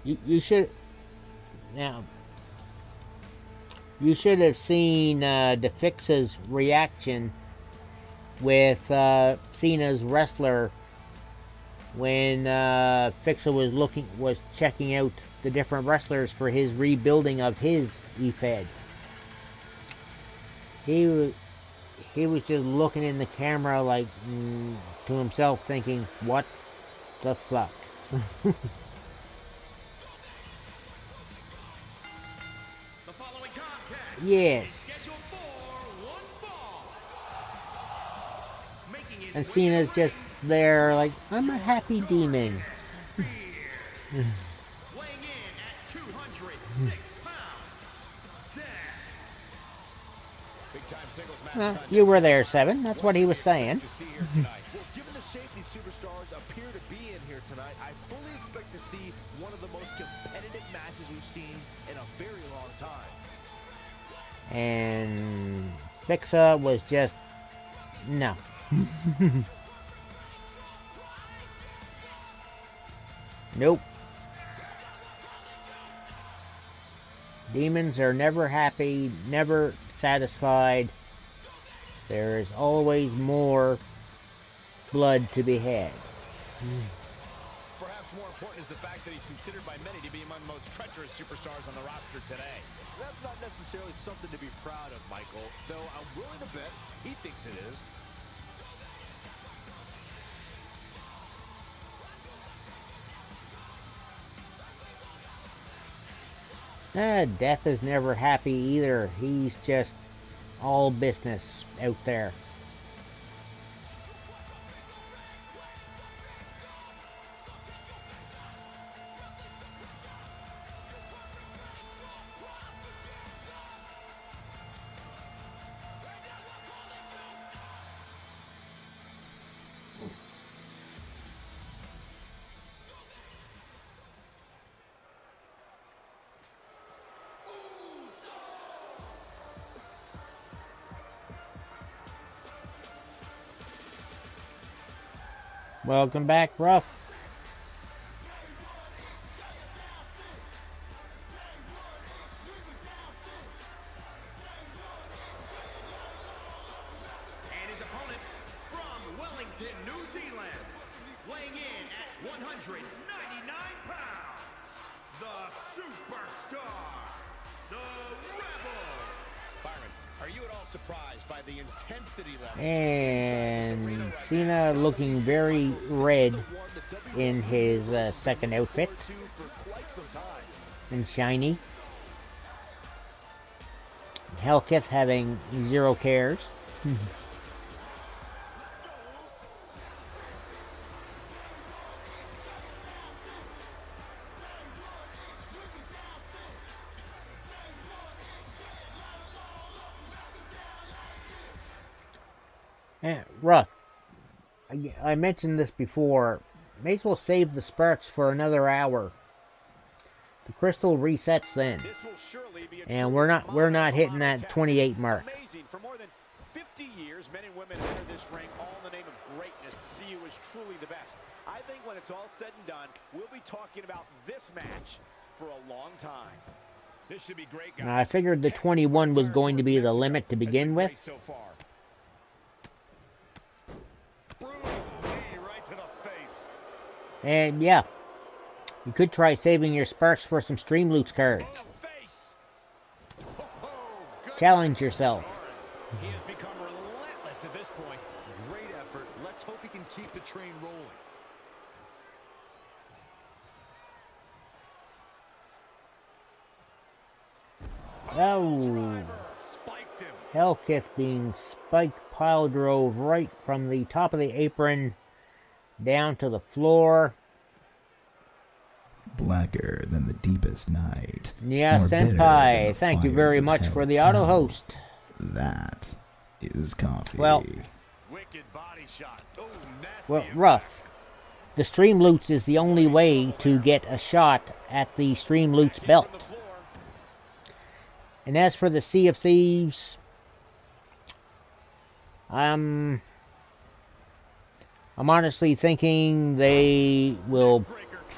you should now. You should have seen DeFixa's reaction with Cena's wrestler when Fixa was checking out the different wrestlers for his rebuilding of his E-Fed. He was just looking in the camera like to himself, thinking, "What the fuck?" Yes. And Cena's just there like, "I'm a happy demon." You were there, 7. That's what he was saying. Well, given the shape these superstars appear to be in here tonight, I fully expect to see one of the most competitive matches we've seen in a very long time. And Fixa was just, no. Nope. Demons are never happy, never satisfied. There is always more blood to be had. Perhaps more important is the fact that he's considered by many to be among the most treacherous superstars on the roster today. That's not necessarily something to be proud of, Michael, though I'm willing to bet he thinks it is. Death is never happy either. He's just all business out there. Welcome back, Ruff. And his opponent from Wellington, New Zealand, weighing in at 199 pounds, the Superstar, the Rebel. Byron, are you at all surprised by the intensity level? And Cena looking very red in his second outfit. And shiny. Hellkith having zero cares. Rough. I mentioned this before. May as well save the sparks for another hour. The crystal resets then, and we're not hitting that 28 mark. Amazing. For more than 50 years, men and women enter this ring all in the name of greatness to see who is truly the best. I think when it's all said and done, we'll be talking about this match for a long time. This should be great, guys. I figured the 21 was going to be the limit to begin with. So far. Brutal knee right to the face. And yeah, you could try saving your sparks for some Stream Loots cards. Challenge yourself. He has become relentless at this point. Great effort. Let's hope he can keep the train rolling. Oh, Hellkith being spiked pile drove right from the top of the apron down to the floor. Blacker than the deepest night. Yeah, More bitter than Senpai, the thank you fires very of much hell for the auto itself. host. That is coffee. Well, Wicked body shot. Oh, nasty. Well, Rough. The Stream Loots is the only way to get a shot at the Stream Loots belt. And as for the Sea of Thieves, I'm honestly thinking they will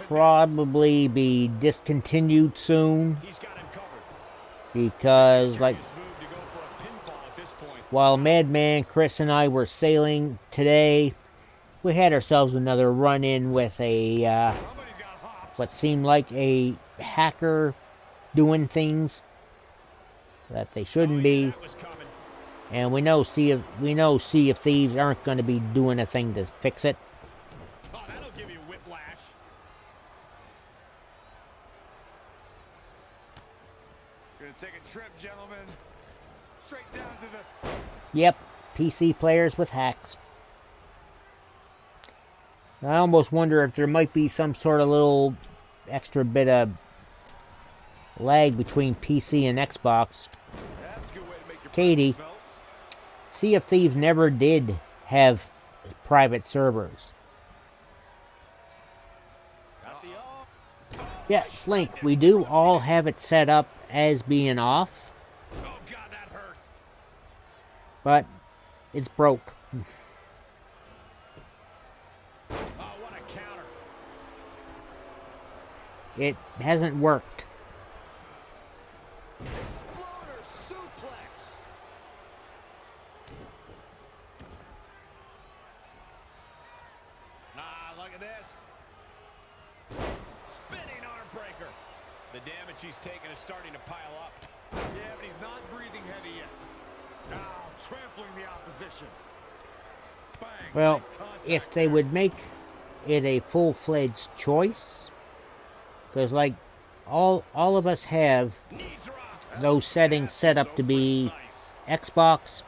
probably be discontinued soon. Because, like, while Madman, Chris, and I were sailing today, we had ourselves another run-in with a, what seemed like a hacker doing things that they shouldn't be. And we know Sea of Thieves aren't going to be doing a thing to fix it. Oh, that'll give you whiplash. Gonna take a trip, gentlemen. Straight down to the... Yep, PC players with hacks. I almost wonder if there might be some sort of little extra bit of lag between PC and Xbox. Katie, Sea of Thieves never did have private servers. Yeah, Slink, we do all have it set up as being off. Oh, God, that hurt. But it's broke. Oh, what a counter. It hasn't worked. Exploder suplex. Ah, look at this. Spinning arm breaker. The damage he's taken is starting to pile up. Yeah, but he's not breathing heavy yet. Now, trampling the opposition. Bang. Well, Nice contact if they there. would make it a full-fledged choice, because like all of us have those settings set up to be Xbox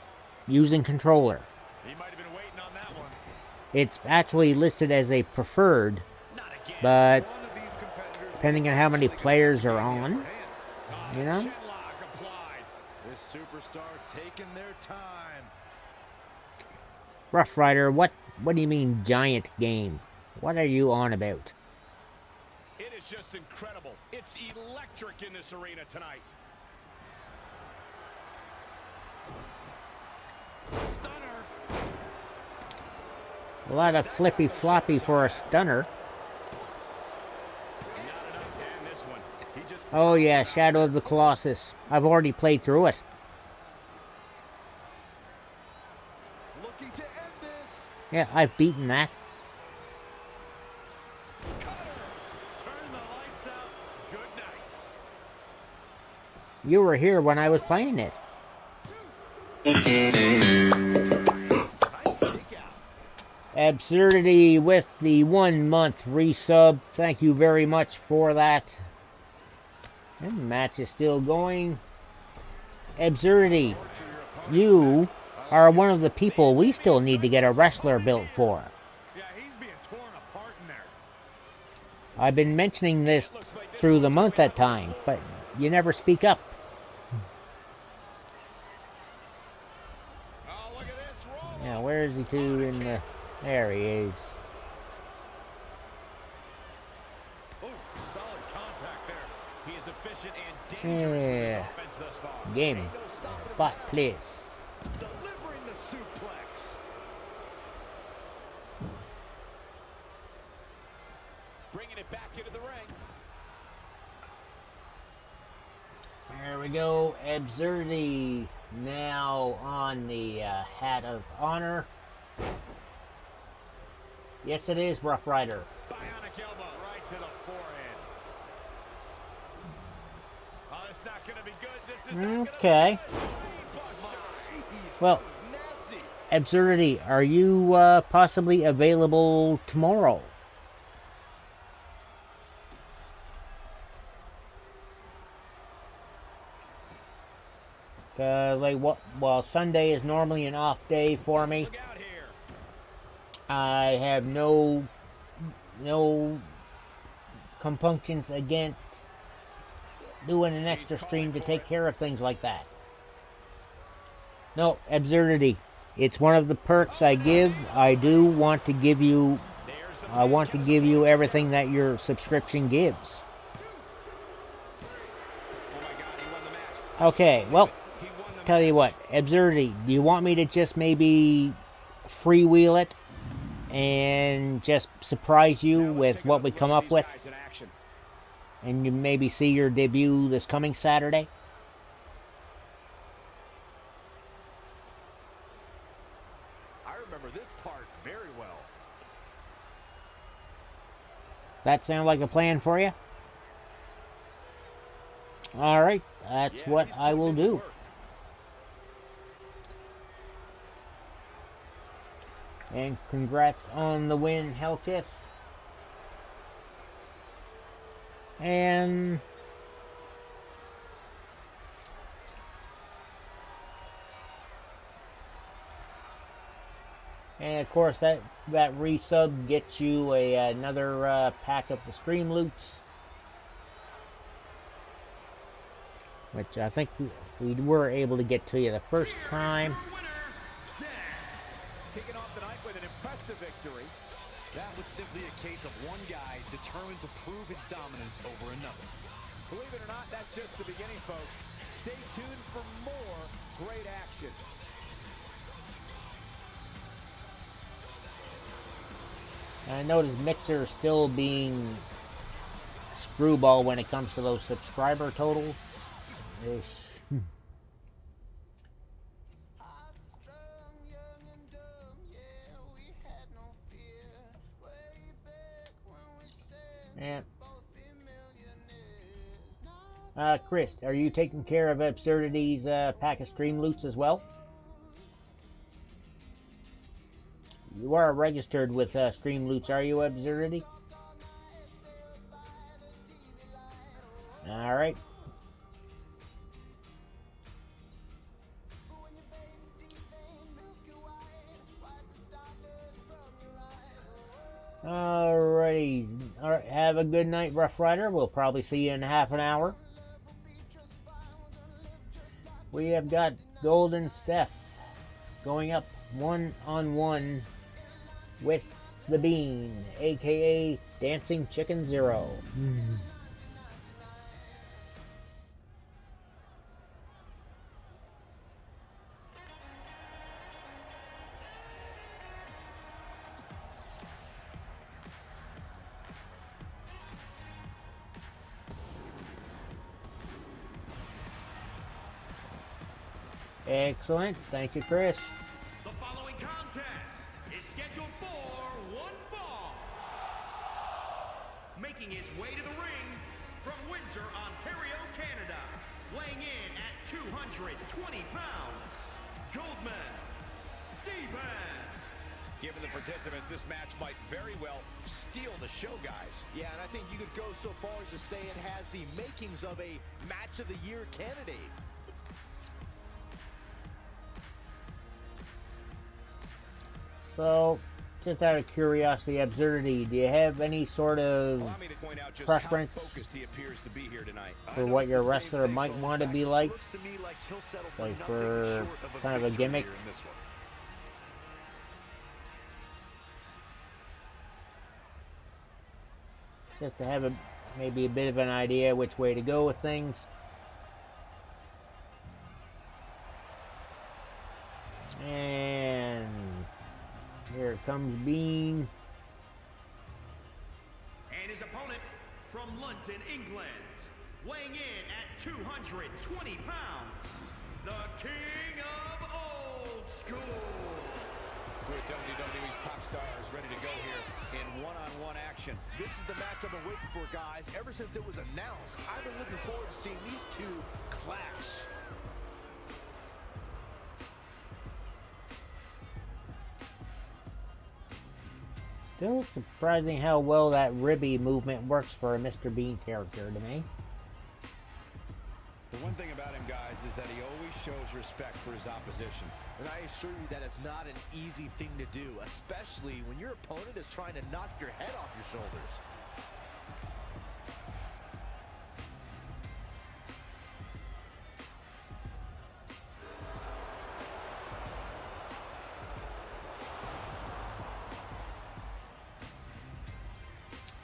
using controller. He might have been waiting on that one. It's actually listed as a preferred, but depending on how many players are on, you know. Chinlock applied. This superstar taking their time. Rough Rider, what do you mean giant game? What are you on about? It is just incredible. It's electric in this arena tonight. Stunner. A lot of flippy floppy for a stunner. Oh yeah, Shadow of the Colossus. I've already played through it. Yeah, I've beaten that. You were here when I was playing it. Absurdity with the 1 month resub. Thank you very much for that. And the match is still going. Absurdity, you are one of the people we still need to get a wrestler built for. Yeah, he's being torn apart in there. I've been mentioning this through the month at times, but you never speak up. Yeah, where is he to in the... There he is. Oh, solid contact there. He is efficient and dangerous with his offense thus far. Game. But please. Delivering the suplex. Bringing it back into the ring. There we go. Absurdity now on the Hat of Honor. Yes, it is, Rough Rider. Bionic elbow right to the forehead. Oh, it's not going to be good. This is Okay. Well, Absurdity, are you possibly available tomorrow? Like what? Well, Sunday is normally an off day for me. I have no compunctions against doing an extra stream to take care of things like that. No, Absurdity. It's one of the perks I give. I do want to give you... I want to give you everything that your subscription gives. Okay, well, tell you what. Absurdity, do you want me to just maybe freewheel it and just surprise you with what we come up with? And you maybe see your debut this coming Saturday? I remember this part very well. That sound like a plan for you? Alright, that's what I will do. And congrats on the win, Hellkith. And of course that resub gets you another pack of the stream loots, which I think we were able to get to you the first time. Kicking off the night with an impressive victory. That was simply a case of one guy determined to prove his dominance over another. Believe it or not, that's just the beginning, folks. Stay tuned for more great action. I noticed Mixer still being screwball when it comes to those subscriber totals. Yeah. Chris, are you taking care of Absurdity's pack of stream loots as well? You are registered with Stream Loots, are you, Absurdity? Alright. Alrighty. Alright, have a good night, Rough Rider. We'll probably see you in half an hour. We have got Golden Steph going up 1-on-1 with the Bean, aka Dancing Chicken Zero. Excellent. Thank you, Chris. The following contest is scheduled for one fall. Making his way to the ring from Windsor, Ontario, Canada, weighing in at 220 pounds, Goldman Stephen. Given the participants, this match might very well steal the show, guys. Yeah, and I think you could go so far as to say it has the makings of a match of the year candidate. So, just out of curiosity, absurdity, do you have any sort of preference for what your wrestler might want to be like? Like for kind of a gimmick? Just to have maybe a bit of an idea which way to go with things. And here comes Bean. And his opponent from London, England, weighing in at 220 pounds, the King of Old School. Two of WWE's top stars ready to go here in one-on-one action. This is the match I've been waiting for, guys. Ever since it was announced, I've been looking forward to seeing these two clash. Still surprising how well that ribby movement works for a Mr. Bean character to me. The one thing about him, guys, is that he always shows respect for his opposition. And I assure you that it's not an easy thing to do, especially when your opponent is trying to knock your head off your shoulders.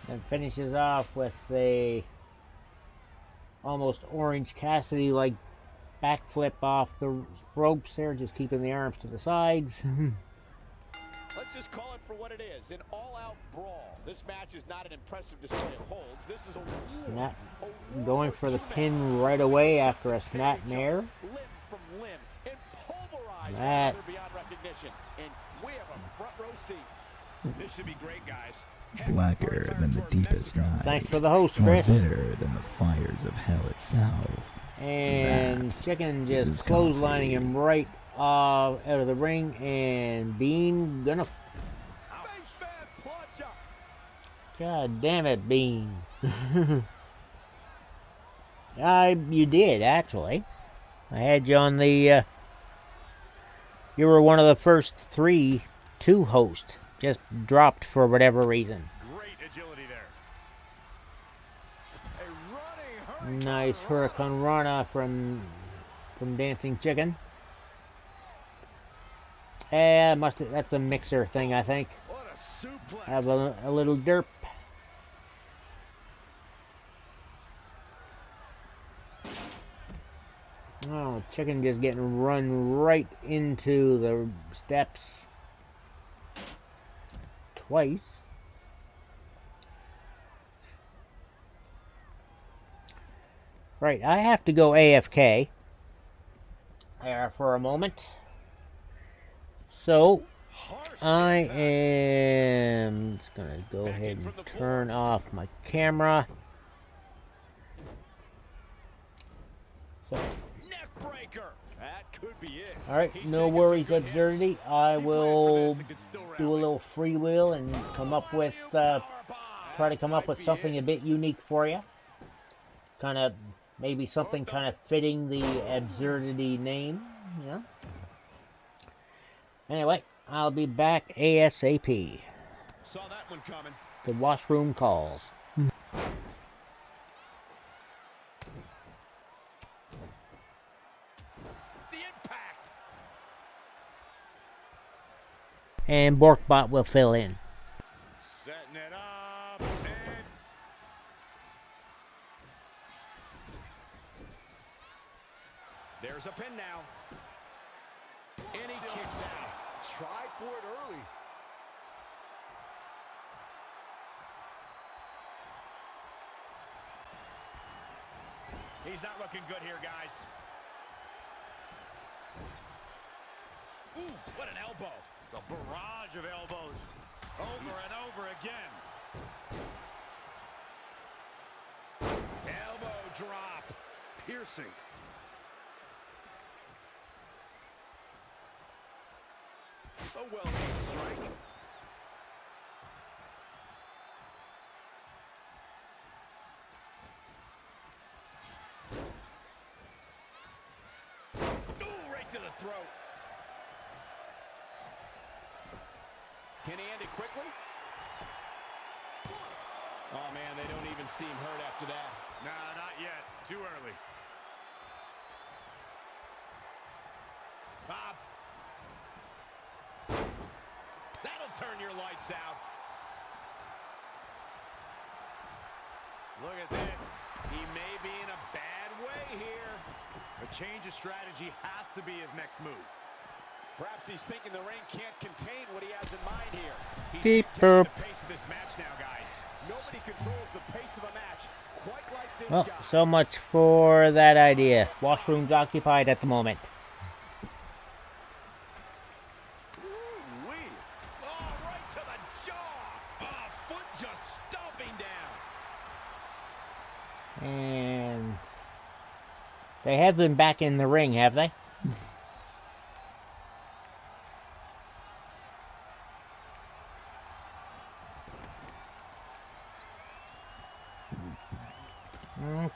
And finishes off with a almost Orange Cassidy like backflip off the ropes there, just keeping the arms to the sides. Let's just call it for what it is, an all-out brawl. This match is not an impressive display of holds. This is a snap, going for the pin right away after a snap mare. Limb from limb and pulverized that beyond recognition. And we have a front row seat. This should be great, guys. Blacker than the deepest night. Thanks for the host, More Chris. bitter than the fires of hell itself. And Chicken just clotheslining him right out of the ring, and Bean gonna. God damn it, Bean! You did actually. I had you on the. You were one of the first 3 to host. Just dropped for whatever reason. Great agility there. Nice Hurricane Rana from Dancing Chicken. That's a mixer thing, I think. What a suplex. Have a little derp. Oh, Chicken just getting run right into the steps twice. Right, I have to go AFK there for a moment. So, I am just going to go ahead and turn off my camera. So, alright, no worries, absurdity. I will do a little freewheel and come up with, try to come up with something a bit unique for you. Kind of, maybe something kind of fitting the absurdity name, yeah. Anyway, I'll be back ASAP. Saw that one coming. The washroom calls. And Borkbot will fill in. Setting it up. And there's a pin now. And he kicks out. Tried for it early. he's not looking good here, guys. What an elbow. A barrage of elbows over and over again. Elbow drop. Piercing. A well-aimed strike. Ooh, right to the throat. Can he end it quickly? Oh, man, they don't even seem hurt after that. Nah, not yet. Too early. Bob. That'll turn your lights out. Look at this. He may be in a bad way here. A change of strategy has to be his next move. Perhaps he's thinking the ring can't contain what he has in mind here. He's dictating the pace of this match now, guys. Nobody controls the pace of a match quite like this Well, guy. so much for that idea. Washroom's occupied at the moment. Ooh-wee. Oh, right to the jaw. Oh, foot just stomping down. And they have been back in the ring, have they?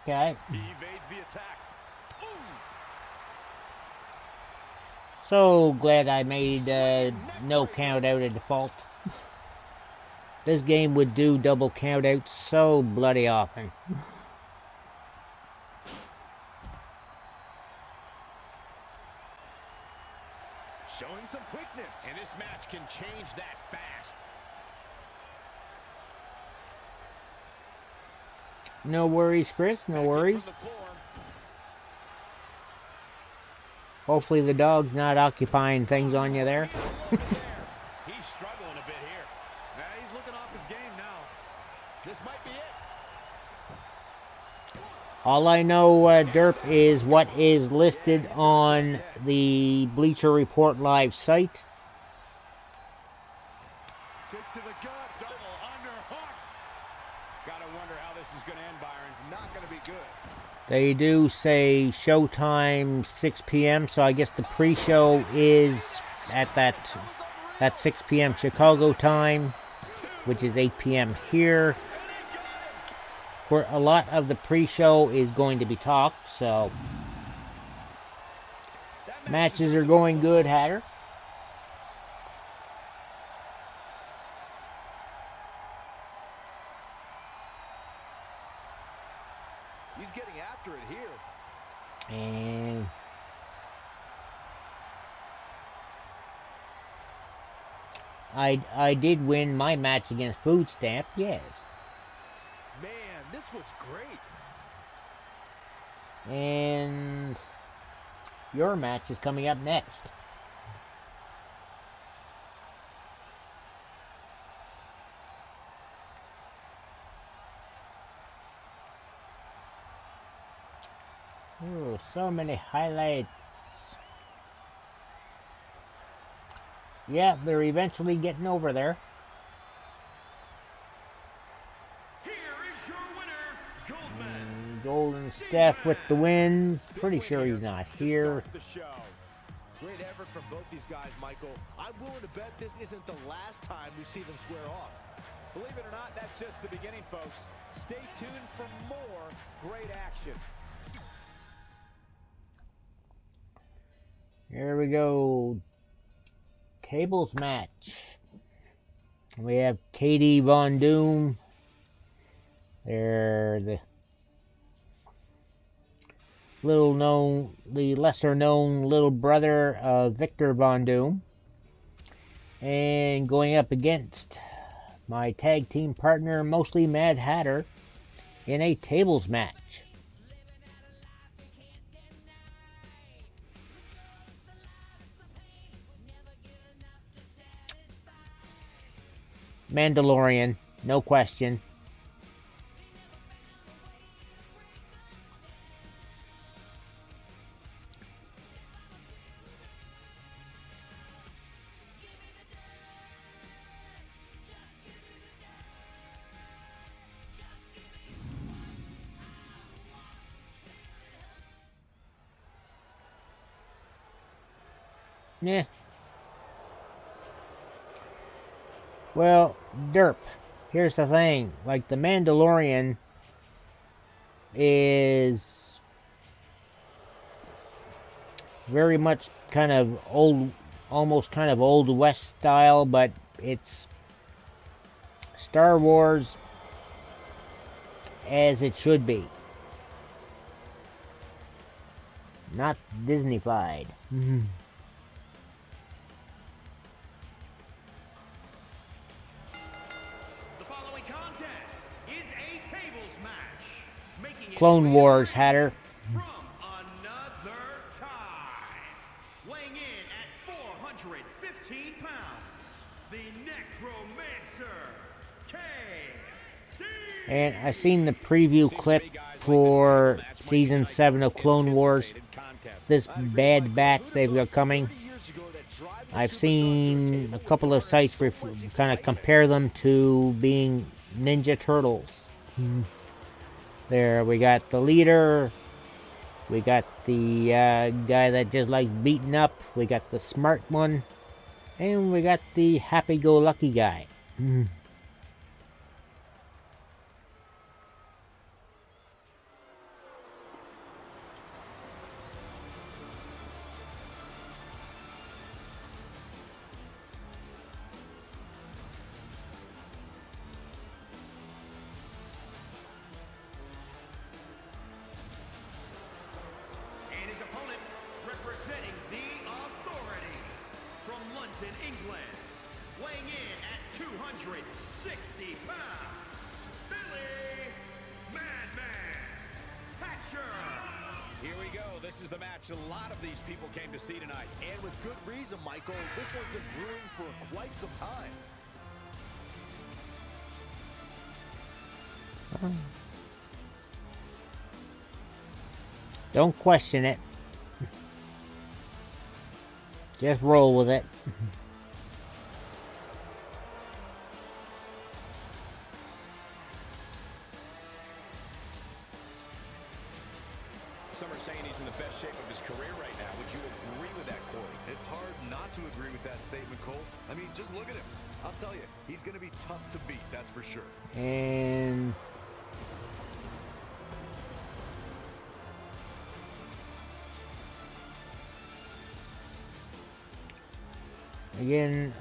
Okay. He evades the attack. Ooh. So glad I made no count out at default. This game would do double count outs so bloody often. Showing some quickness. And this match can change that fast. No worries, Chris. No worries. Hopefully the dog's not occupying things on you there. He's struggling a bit here. He's looking off his game now. This might be it. All I know, Derp, is what is listed on the Bleacher Report Live site. Kick to the gut. Double underhook. Gotta wonder how this is going to end, Byron. It's not going to be good. They do say showtime 6 p.m., so I guess the pre-show is at that 6 p.m. Chicago time, which is 8 p.m. here. Where a lot of the pre-show is going to be talked, so matches are going good, Hatter. He's getting after it here. And I did win my match against Food Stamp, yes. Man, this was great. And your match is coming up next. Oh, so many highlights. Yeah, they're eventually getting over there. Golden Steph with the win. Pretty sure he's not here. Great effort from both these guys, Michael. I'm willing to bet this isn't the last time we see them square off. Believe it or not, that's just the beginning, folks. Stay tuned for more great action. Here we go. Tables match. We have Katie Von Doom. They're the lesser known little brother of Victor Von Doom. And going up against my tag team partner, mostly Mad Hatter, in a tables match. Mandalorian, no question. Yeah. Well, derp. Here's the thing. Like, The Mandalorian is very much kind of old, almost kind of Old West style, but it's Star Wars as it should be. Not Disney-fied. The following contest is a tables match. Making its Clone way Wars, to the ring Hatter. from another time. Weighing in at 415 pounds, the Necromancer, KD. And I seen the preview clip for Season 7 of Clone Wars. This Bad Batch they've got coming. I've seen a couple of sites where kind of compare them to being Ninja Turtles. There, we got the leader. We got the guy that just likes beating up. We got the smart one. And we got the happy-go-lucky guy. And his opponent, representing the Authority from London, England, weighing in at 260 pounds, Billy Madman Hatcher. Here we go. This is the match a lot of these people came to see tonight. And with good reason, Michael. This one's been brewing for quite some time. Don't question it. Just roll with it. Some are saying he's in the best shape of his career right now. Would you agree with that, Corey? It's hard not to agree with that statement, Cole. I mean, just look at him. I'll tell you, he's going to be tough to beat, that's for sure. And again,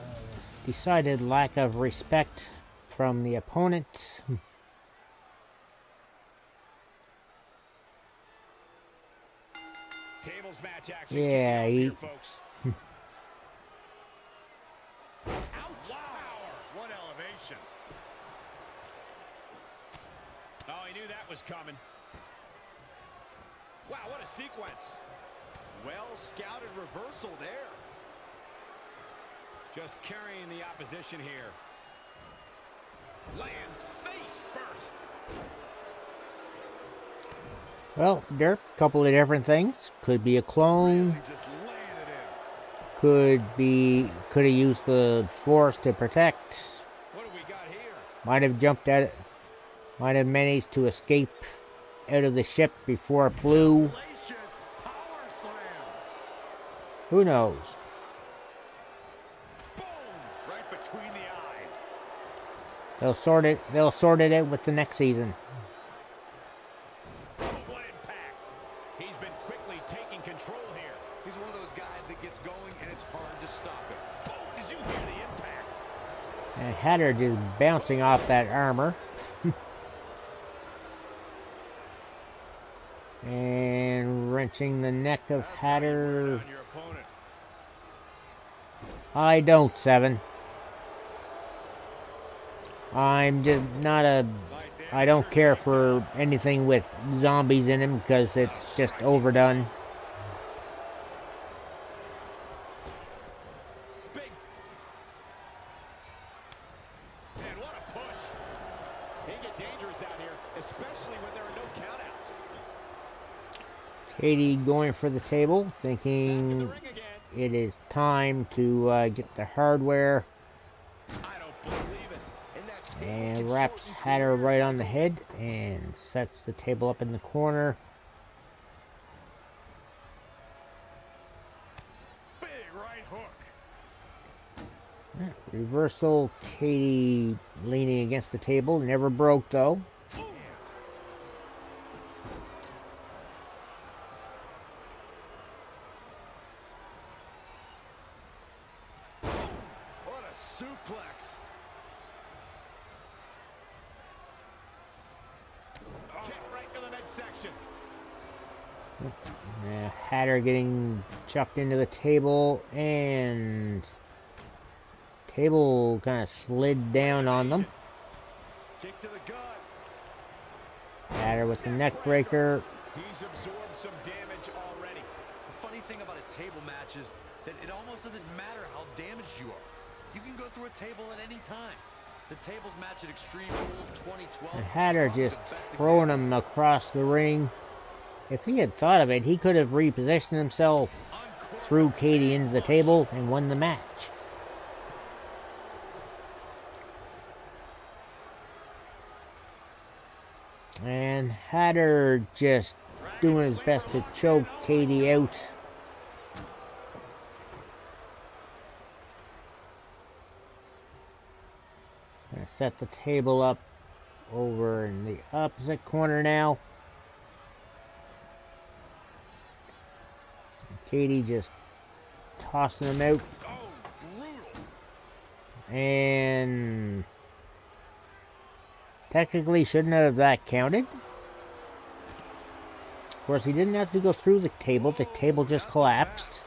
decided lack of respect from the opponent. Tables match action. Yeah, kicking off he- here, folks. Ouch! Wow! What elevation. Oh, he knew that was coming. Wow, what a sequence. Well scouted reversal there. Just carrying the opposition here. Lands face first. Well, derp, couple of different things. Could be a clone. Just laying it in. Could have used the force to protect. What do we got here? Might have jumped at it. Might have managed to escape out of the ship before it blew. Hellacious power slam. Who knows? Boom! Right between the eyes. They'll sort it out with the next season. Oh, what impact. He's been quickly taking control here. He's one of those guys that gets going, and it's hard to stop it. Boom! Did you hear the impact? And Hatter just bouncing off that armor. And wrenching the neck of Hatter. On your opponent. I don't, Seven. I'm just not a... I don't care for anything with zombies in him because it's just overdone. Big. Man, what a push. He can get dangerous out here, especially when there are no countouts. Katie going for the table, Back in the thinking ring again. it is time to get the hardware. I don't believe it. And that table And can wraps shorten Hatter careers, right on the Michael. head and sets the table up in the corner. Big right right hook. Reversal, Katie leaning against the table. Never broke, though. What a suplex. Kick right to the midsection. Hatter getting chucked into the table, and table kind of slid down on them. Kick to the gut. Hatter with the neck breaker. He's absorbed some damage already. The funny thing about a table match is that it almost doesn't matter how damaged you are. You can go through a table at any time. The tables match at Extreme Rules 2012. And Hatter just throwing him across the ring. If he had thought of it, he could have repositioned himself, threw Katie into the table, and won the match. And Hatter just doing his best to choke Katie out. Gonna set the table up over in the opposite corner now. Katie just tossing him out. And technically shouldn't have that counted. Of course, he didn't have to go through the table. The table just collapsed.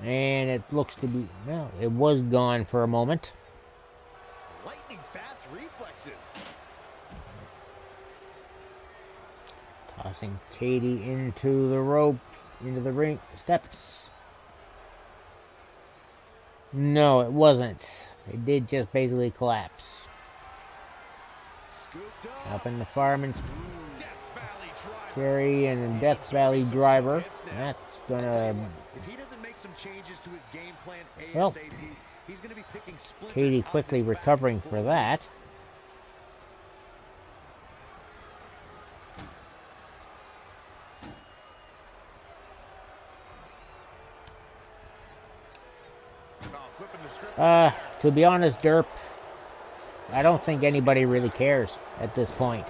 And it looks to be, well, it was gone for a moment. Lightning fast reflexes. Tossing Katie into the ropes, into the ring steps. No, it wasn't. It did just basically collapse. Up in the fireman's carry and a Death Valley driver. That's gonna. If he doesn't make some changes to his game plan ASAP, Well, he's going to be picking splinters Katie out of quickly his back recovering for that. To be honest, Derp, I don't think anybody really cares at this point.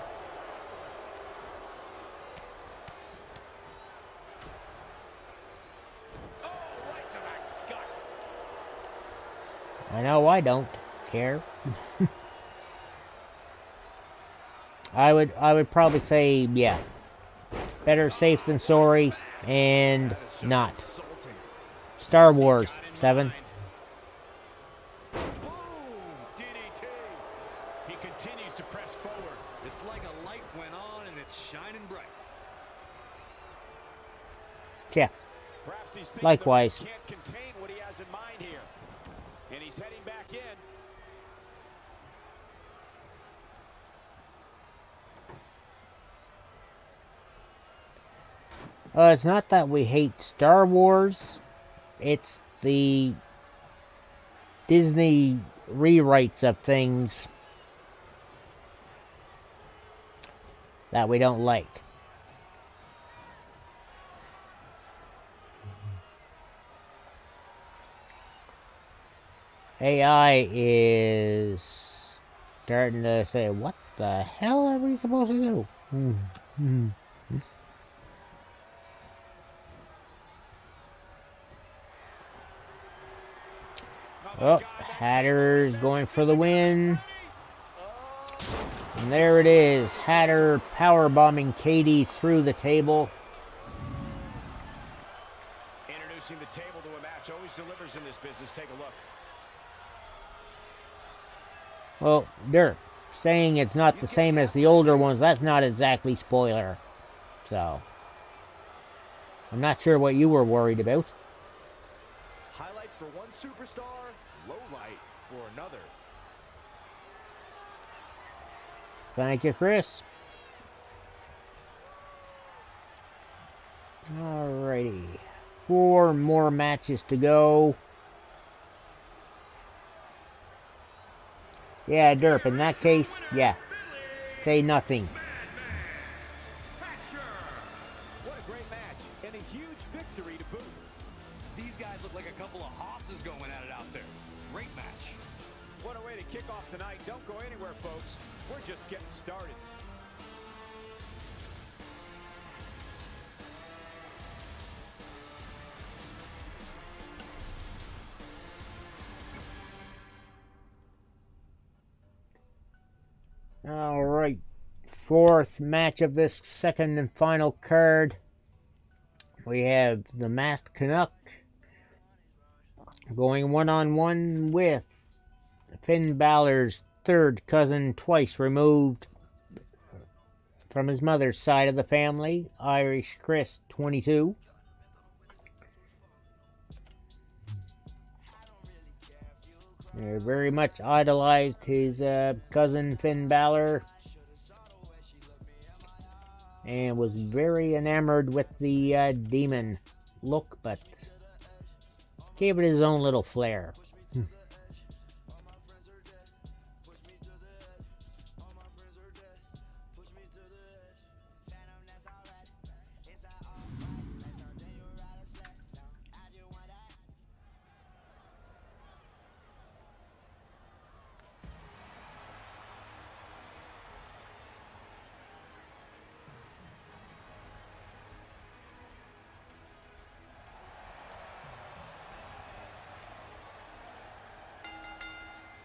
I know I don't care. I would probably say, yeah, better safe than sorry, and not. Star Wars 7. He continues to press forward. It's like a light went on and it's shining bright. Yeah. Perhaps he's thinking Likewise. the ref can't contain what he has in mind here. And he's heading back in. It's not that we hate Star Wars. It's the Disney rewrites of things that we don't like. AI is starting to say, what the hell are we supposed to do? Oh, Hatter's going for the win. And there it is. Hatter powerbombing Katie through the table. Introducing the table to a match always delivers in this business. Take a look. Well, Dirk, saying it's not the same as the older ones, that's not exactly spoiler. So, I'm not sure what you were worried about. Highlight for one superstar, low light for another. Thank you, Chris. Alrighty. 4 more matches to go. Yeah, Derp, in that case, yeah. say nothing. What a great match, and a huge victory to boot. These guys look like a couple of hosses going at it out there. Great match. What a way to kick off tonight. Don't go anywhere, folks. We're just getting started. All right, fourth match of this second and final card. We have the Masked Canuck going one-on-one with Finn Balor's third cousin, twice removed from his mother's side of the family, Irish Chris, 22. Very much idolized his cousin Finn Balor and was very enamored with the demon look, but gave it his own little flair.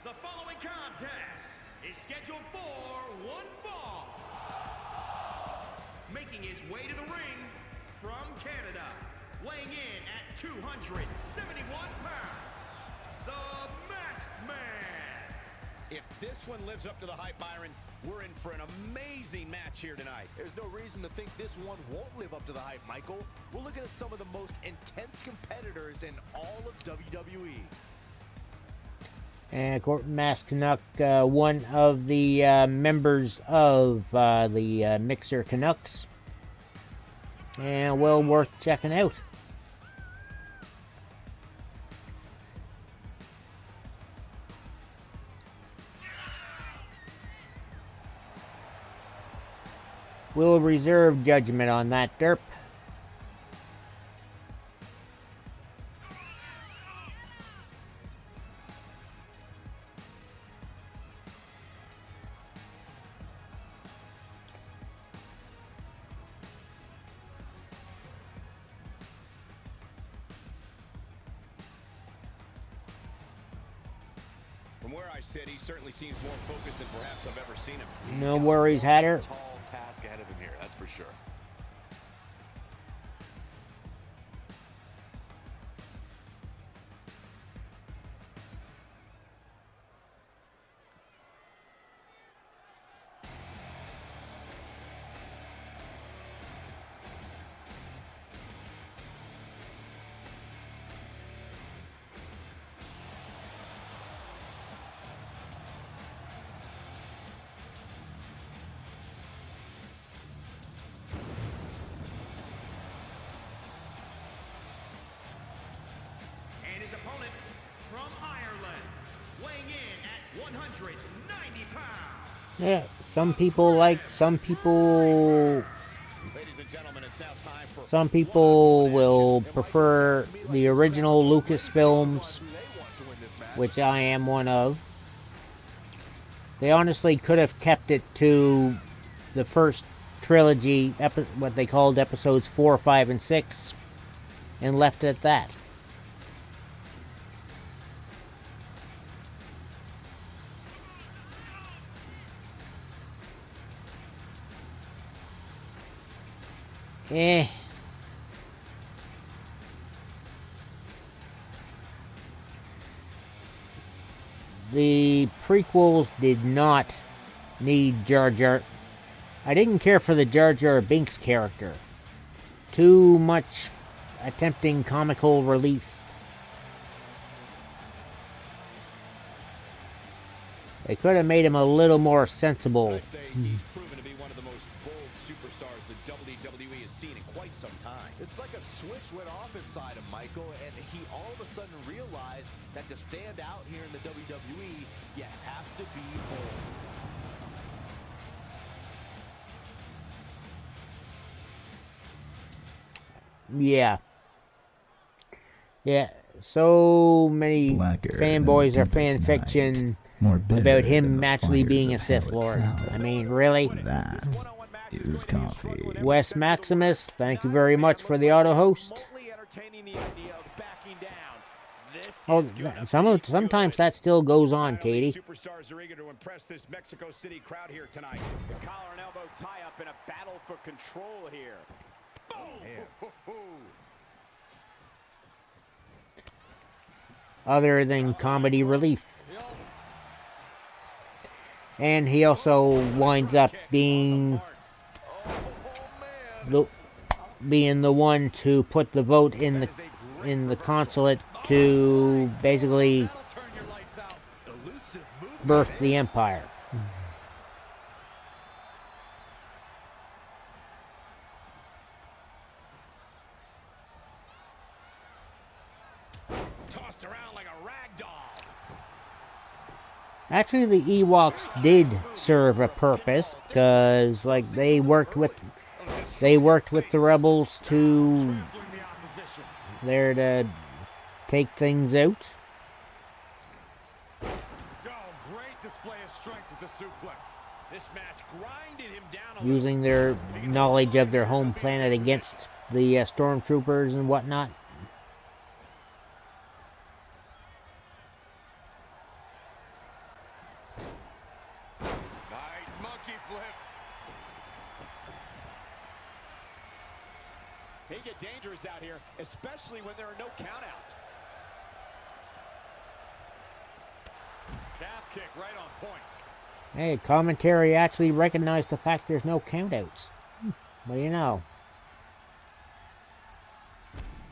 The following contest is scheduled for one fall. Making his way to the ring from Canada, weighing in at 271 pounds, the Masked Man. If this one lives up to the hype, Byron, we're in for an amazing match here tonight. There's no reason to think this one won't live up to the hype, Michael. We're looking at some of the most intense competitors in all of WWE. And Masked Canuck, one of the members of the Mixer Canucks. And well worth checking out. We'll reserve judgment on that, derp. From where I sit, he certainly seems more focused than perhaps I've ever seen him. No worries, Hatter. Tall task ahead of him here, that's for sure. And his opponent from Ireland, weighing in at 190 pounds. Yeah, some people like, some people will prefer the original Lucasfilms, which I am one of. They honestly could have kept it to the first trilogy, what they called episodes 4, 5, and 6, and left it at that. The prequels did not need Jar Jar. I didn't care for the Jar Jar Binks character. Too much attempting comical relief. They could have made him a little more sensible. I'd say he's proven to be one of the most bold superstars the WWE has seen in quite some time. It's like a switch went off inside him, Michael, and he all of a sudden realized that to stand out here in the WWE, you have to be bold. Yeah. Yeah. So many Blacker fanboys than or the fan deepest fiction night, more bitter about than him the actually fires being a of Sith hell Lord. itself. I mean, really? That is coffee. Wes Maximus, thank you very much for the auto host. Oh, sometimes that still goes on, Katie. Superstars are eager to impress this Mexico City crowd here tonight. The collar and elbow tie-up in a battle for control here. Other than comedy relief. And he also winds up being the one to put the vote in the consulate to basically birth the empire. Tossed around like a rag doll. Actually, the Ewoks did serve a purpose, because like they worked with the rebels to there to take things out. Oh, great display of strength with the suplex. This match grinded him down Using their knowledge of their home planet against the stormtroopers and whatnot. Nice monkey flip. They get dangerous out here, especially when there are no countouts. Calf kick right on point. Hey, commentary actually recognized the fact there's no countouts. What do you know?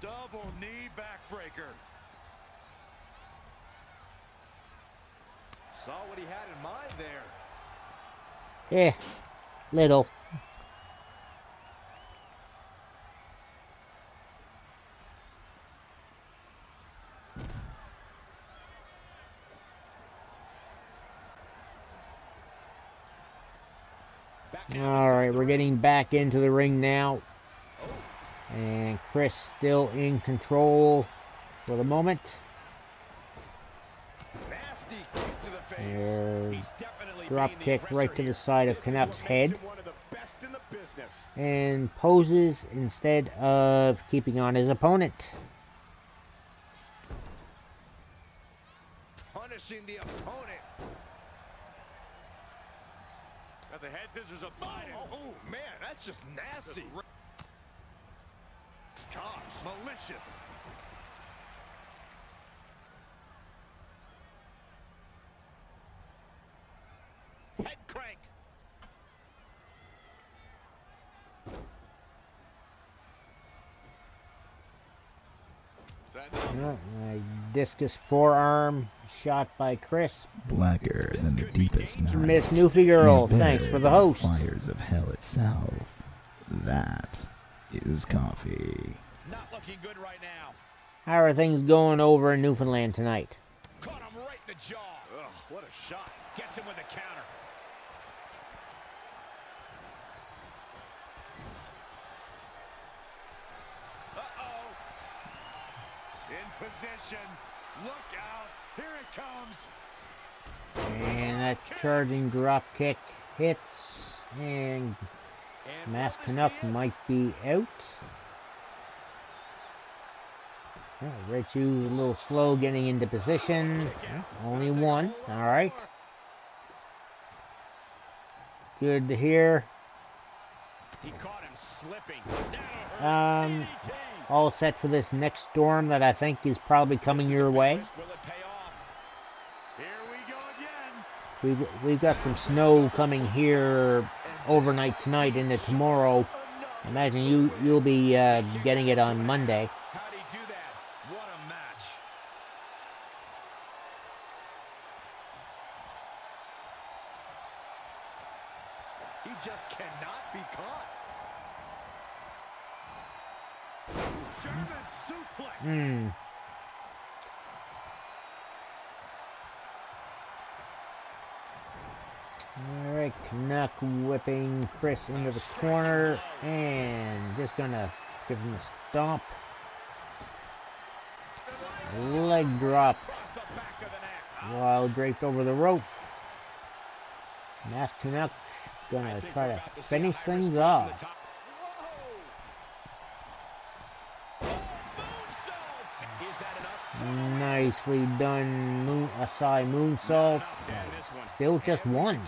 Double knee backbreaker. Saw what he had in mind there. Yeah, little. Alright, we're getting back into the ring now. And Chris still in control for the moment. Nasty kick to the face. There, He's definitely drop being the kick aggressor right to here. the side of This is Canuck's what makes head. him one of the best in the business. And poses instead of keeping on his opponent. Punishing the opponent. Got the head scissors applied. Oh, man, that's just nasty. Gosh, malicious. Head crank. Discus forearm shot by Chris. Blacker than the deepest night. Miss Newfie Girl, more bitter thanks for the than host. Fires of hell itself. That is coffee. Not looking good right now. How are things going over in Newfoundland tonight? Caught him right in the jaw. Ugh, what a shot. Gets him with a counter. Uh-oh. In position. Look out. Here it comes. And that charging drop kick hits. And Mass Canuck might be out. Oh, Richu's a little slow getting into position. Only one. Alright. Good to hear. He caught him slipping. All set for this next storm that I think is probably coming your way. Will it pay off? Here we go again. We've got some snow coming here overnight tonight into tomorrow. Imagine you'll be getting it on Monday. How'd he do that? What a match. He just cannot be caught. German suplex. Alright, Canuck whipping Chris into the corner and just gonna Give him a stomp. Leg drop. While draped over the rope. Masked Canuck gonna try to finish things off. Nicely done. Asai moonsault. Still just one.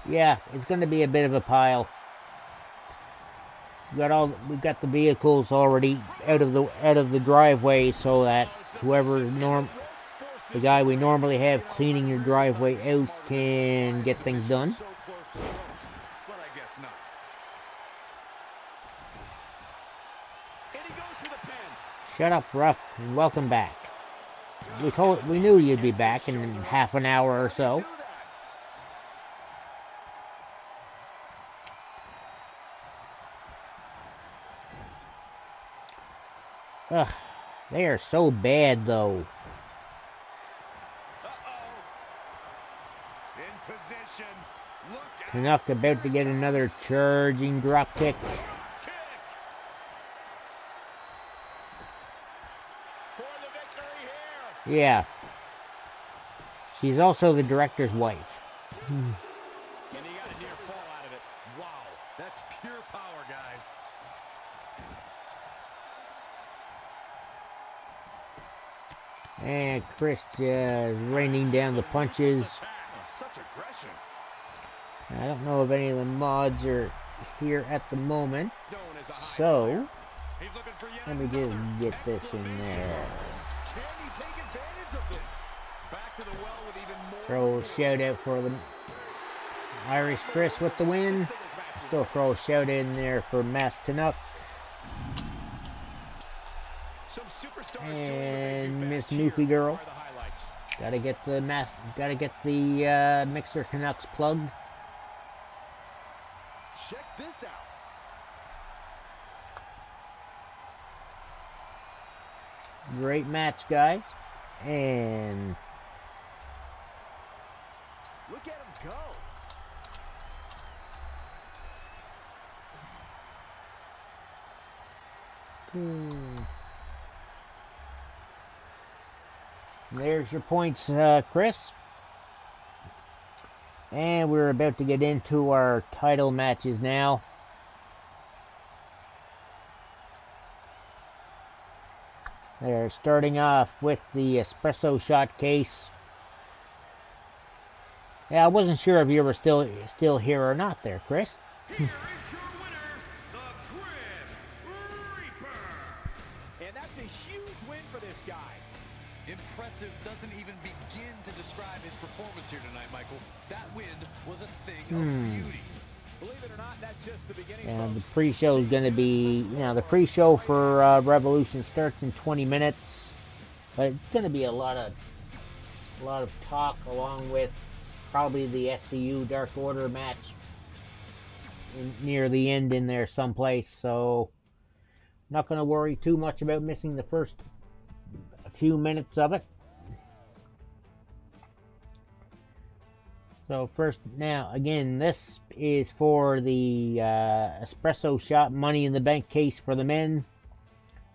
Yeah, it's going to be a bit of a pile. We got the vehicles already out of the driveway, so that the guy we normally have cleaning your driveway out can get things done. Shut up, Ruff, and welcome back. We knew you'd be back in half an hour or so. Ugh, they are so bad though. Canuck about to get another charging drop kick. Yeah. She's also the director's wife. And he got a near fall out of it. Wow, that's pure power, guys. And Chris is raining down the punches. Such aggression. I don't know if any of the mods are here at the moment. So, let me just get this in there. Throw a shout out for the Irish Chris with the win. Still throw a shout in there for Masked Canuck. And Miss Newfie Girl. Gotta get the Mixer Canucks plugged. Check this out. Great match, guys. And look at him go. There's your points, Chris. And we're about to get into our title matches now. They're starting off with the espresso shot case. Yeah, I wasn't sure if you were still here or not there, Chris. Here is your winner, the Grim Reaper. And that's a huge win for this guy. Impressive doesn't even begin to describe his performance here tonight, Michael. That win was a thing of beauty. Believe it or not, that's just the beginning. And the pre-show is going to be, the pre-show for Revolution starts in 20 minutes, but it's going to be a lot of talk along with probably the SCU Dark Order match near the end in there someplace. So, not going to worry too much about missing the first few minutes of it. So first, now again, this is for the espresso shot Money in the Bank case for the men.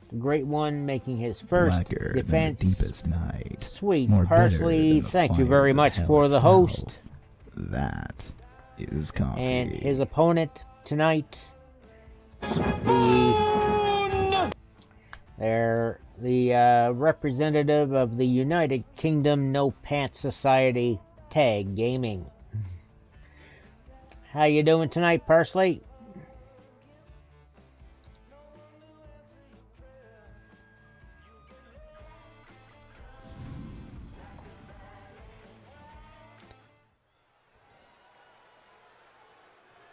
The Great One making his first Blacker defense. than the deepest night. Sweet More Parsley, bitter than the thank you very fires of much hell for the itself. host. That is coffee. And his opponent tonight, they're the representative of the United Kingdom No Pants Society, Tag Gaming. How you doing tonight, Parsley?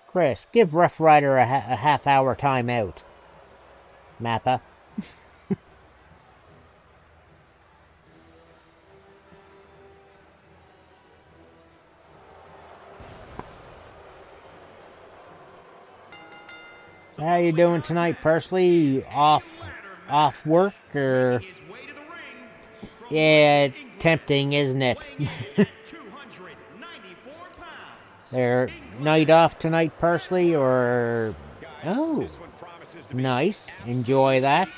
Chris, give Rough Rider a half-hour timeout. Mappa. How you doing tonight, Parsley? Off work or? Yeah, it's tempting, isn't it? 294 pounds, Their night off tonight, Parsley, or... Oh, nice. Enjoy that.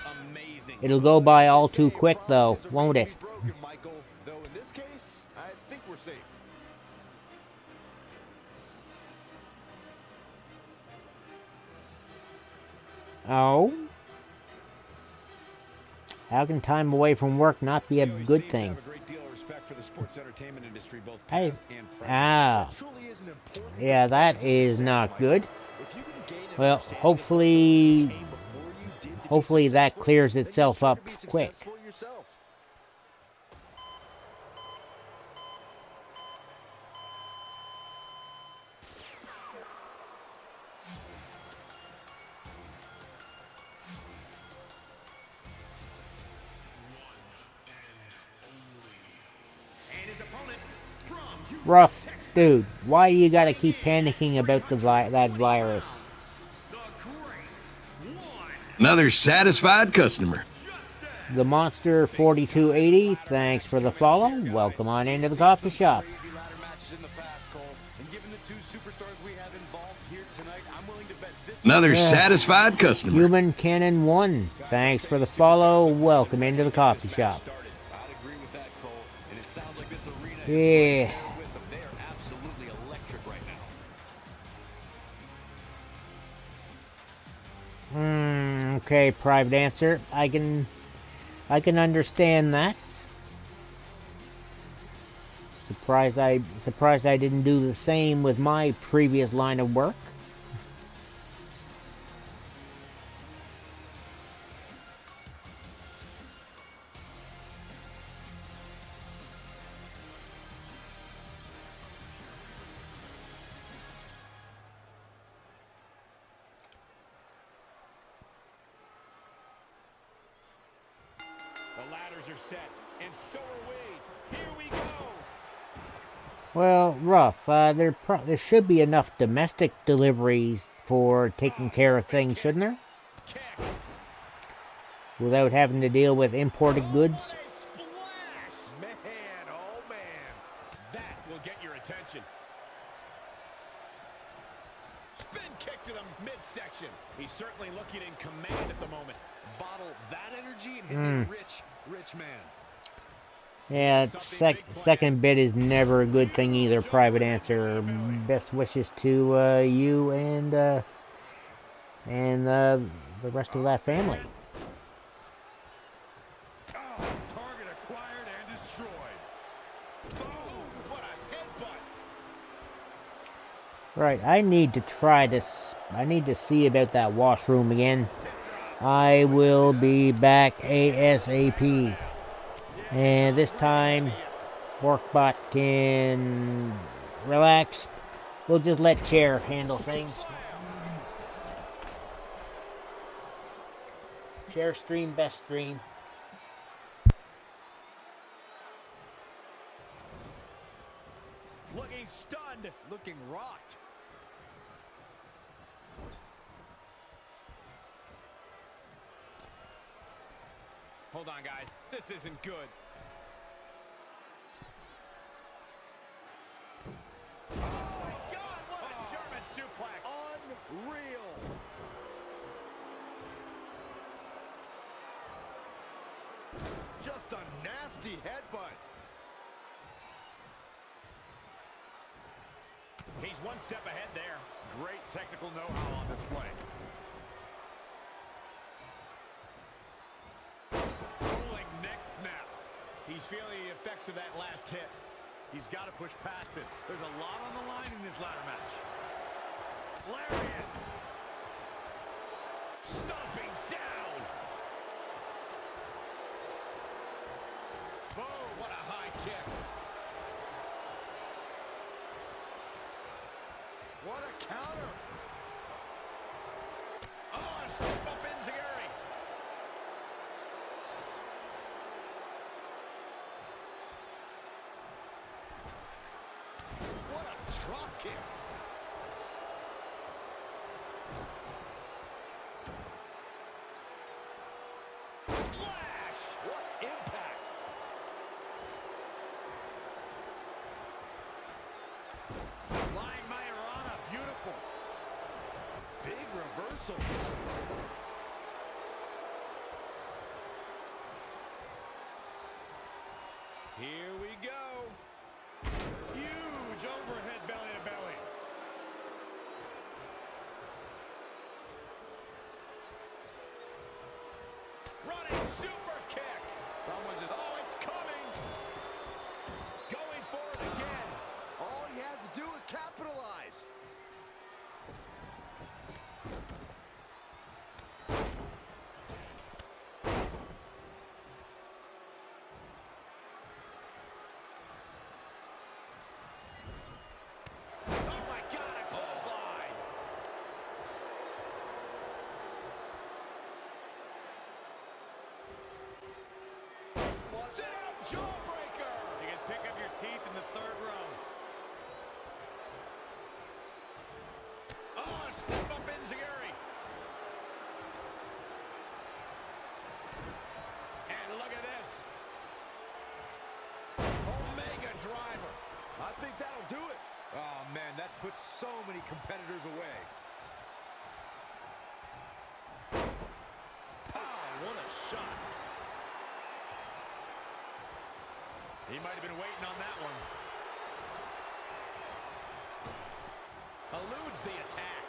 It'll go by all too quick, though, won't it? Michael, though in this case, I think we're safe. Oh? How can time away from work not be a good thing? Hey, yeah, that is not good. Well, hopefully that clears itself up quick. Rough, dude, why do you gotta keep panicking about that virus? Another satisfied customer. The Monster 4280, thanks for the follow. Welcome on into the coffee shop. Another satisfied customer. Human Cannon 1, thanks for the follow. Welcome into the coffee shop. Yeah. Okay, private answer. I can understand that. Surprised I didn't do the same with my previous line of work. Are set, and so are we. Here we go. Well, rough. There should be enough domestic deliveries for taking care of things, shouldn't there? Without having to deal with imported goods. Man, oh man, that will get your attention. Spin kick to the midsection. He's certainly looking in command at the moment. Bottle that energy and hit the rich man. Yeah, second bit is never a good thing either, private answer. Best wishes to you and the rest of that family. Oh, target acquired and destroyed. Oh, what a headbutt. Right, I need to try this. I need to see about that washroom again. I will be back ASAP. And this time, Workbot can relax. We'll just let Chair handle things. Chair stream, best stream. Looking stunned, looking rocked. Hold on, guys. This isn't good. Oh, my God, what a German suplex. Unreal. Just a nasty headbutt. He's one step ahead there. Great technical know-how on display. Rolling neck snap. He's feeling the effects of that last hit. He's got to push past this. There's a lot on the line in this ladder match. Lariat. Stomping down. Boom, what a high kick. What a counter. Oh, a step up enziguri. What a drop kick. Flash. What impact. Flying my reversal. Here we go. Huge overhead belly to belly. Running super kick. Someone just, oh, it's coming. Going for it again. All he has to do is capitalize. Oh my God, a clothesline. Sit-up jawbreaker. You can pick up your teeth in the third row. Oh, step up enziguri. And look at this. Omega driver. I think that'll do it. Oh, man, that's put so many competitors away. Pow, what a shot. He might have been waiting on that one. Eludes the attack.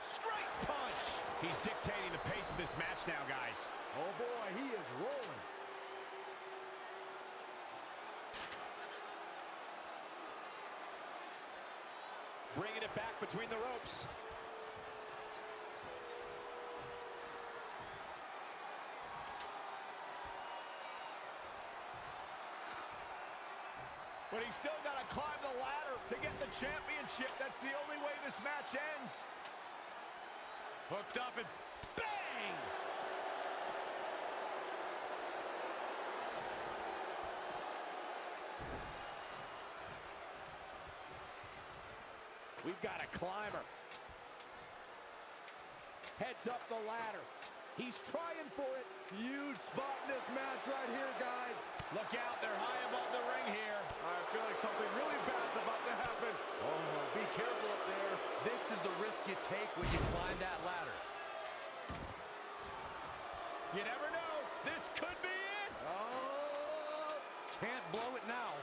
Straight punch. He's dictating the pace of this match now, guys. Oh boy, he is rolling. Bringing it back between the ropes. But he's still got to climb the ladder to get the championship. That's the only way this match ends. Hooked up and bang! We've got a climber. Heads up the ladder. He's trying for it. Huge spot in this match right here, guys. Look out, they're high above the ring here. I feel like something really bad's about to happen. Oh, be careful up there. This is the risk you take when you climb that ladder. You never know. This could be it. Oh, Can't blow it now.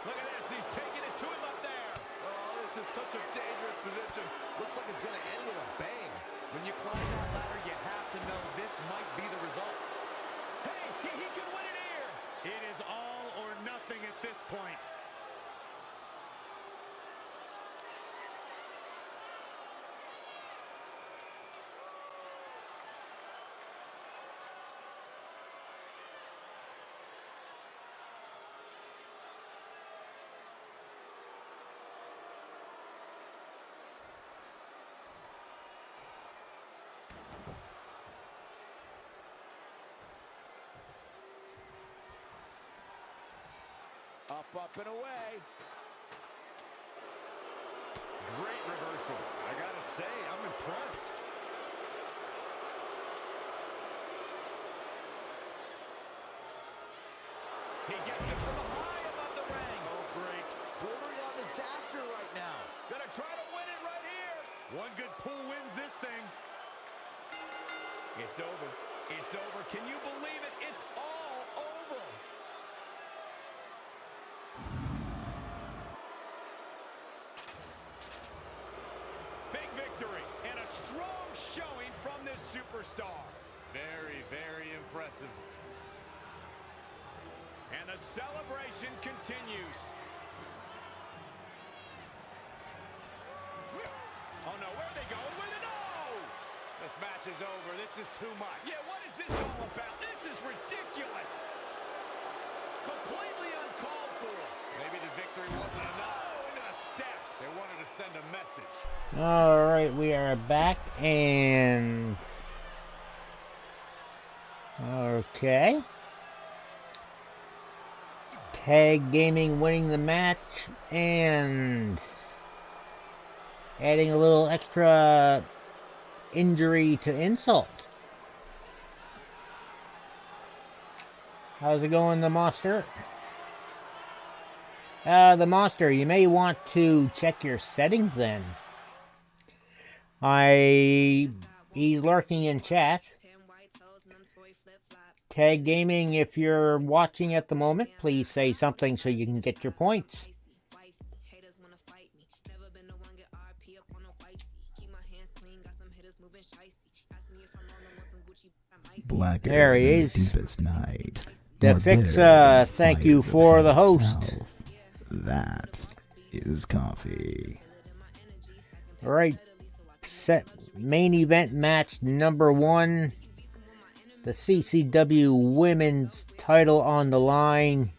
Look at this. He's taking it to him up there. oh, this is such a dangerous position. Looks like it's going to end with a bang. When you climb that ladder, you have to know this might be the result. Hey, he can win it here. It is all or nothing at this point. Up and away. Great reversal. I gotta say, I'm impressed. He gets it from the high above the ring. Oh, great. Bordering on disaster right now. Gonna try to win it right here. One good pull wins this thing. It's over. It's over. Can you believe it? It's all over. Big victory and a strong showing from this superstar. Very, very impressive. And the celebration continues. Oh no, where are they going? Where are they? No! This match is over. This is too much. Yeah, what is this all about? This is ridiculous. Completely uncalled for. Maybe the victory wasn't enough. Oh, into the steps. They wanted to send a message. All right, we are back and okay. Tag Gaming winning the match and adding a little extra injury to insult. How's it going, the Monster? The Monster, you may want to check your settings then. He's lurking in chat. Tag Gaming, if you're watching at the moment, please say something so you can get your points. Blacker There he than is. the deepest night. The More Fix, bitter than the thank you fires of for hell the host. itself. That is coffee. All right, set main event match number 1. The CCW Women's title on the line.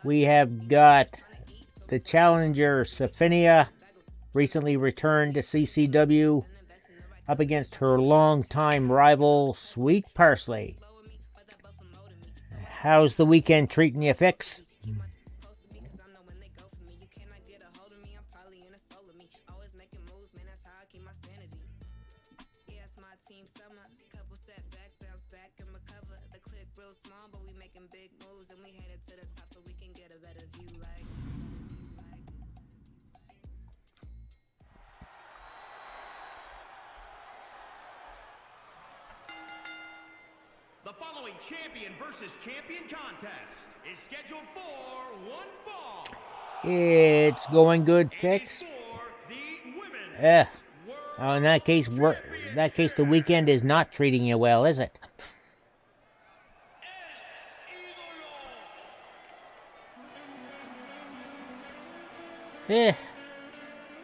We have got the challenger, Sophinia, recently returned to CCW, up against her longtime rival, Sweet Parsley. How's the weekend treating you, Fix? The following champion versus champion contest is scheduled for one fall. It's going good, Fix. Oh, in that case, the weekend is not treating you well, is it?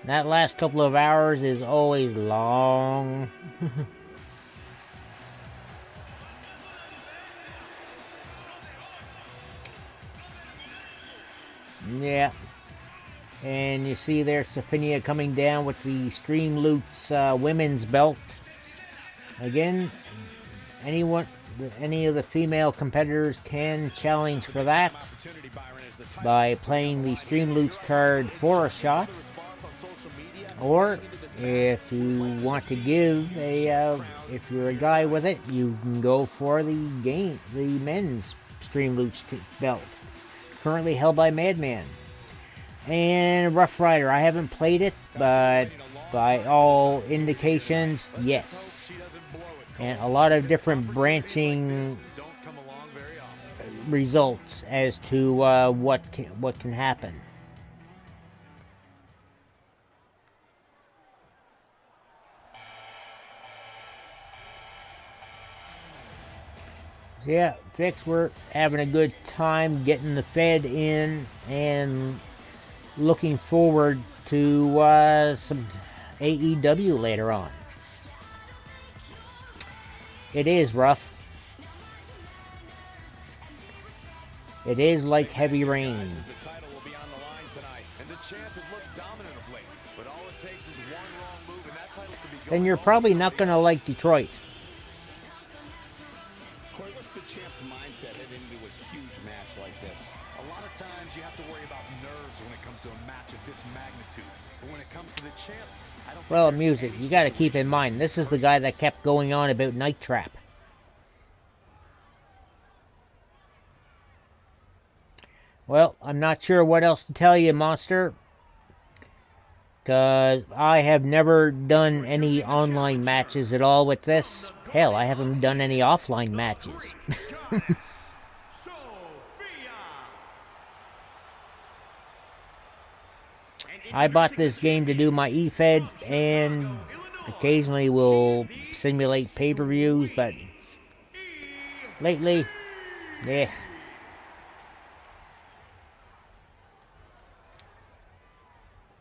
That last couple of hours is always long. Yeah. And you see there Sophinia coming down with the Stream Loots women's belt. Again, any of the female competitors can challenge for that by playing the Stream Loots card for a shot. Or if you want to give if you're a guy with it, you can go for the men's Stream Loots belt, currently held by Madman. And Rough Rider, I haven't played it, but by all indications, yes. And a lot of different branching results as to what can happen. Yeah, Fix, we're having a good time getting the Fed in and looking forward to some AEW later on. It is rough. It is like heavy rain. Then you're probably not going to like Detroit. What's the champ's mindset heading into a huge match like this? A lot of times you have to worry about nerves when it comes to a match of this magnitude. But when it comes to the champ, I don't. Well, music, you got to keep in mind, this is the guy that kept going on about Night Trap. Well, I'm not sure what else to tell you, Monster, because I have never done any online matches at all with this. Hell, I haven't done any offline matches. I bought this game to do my eFed and occasionally will simulate pay-per-views, but lately, yeah.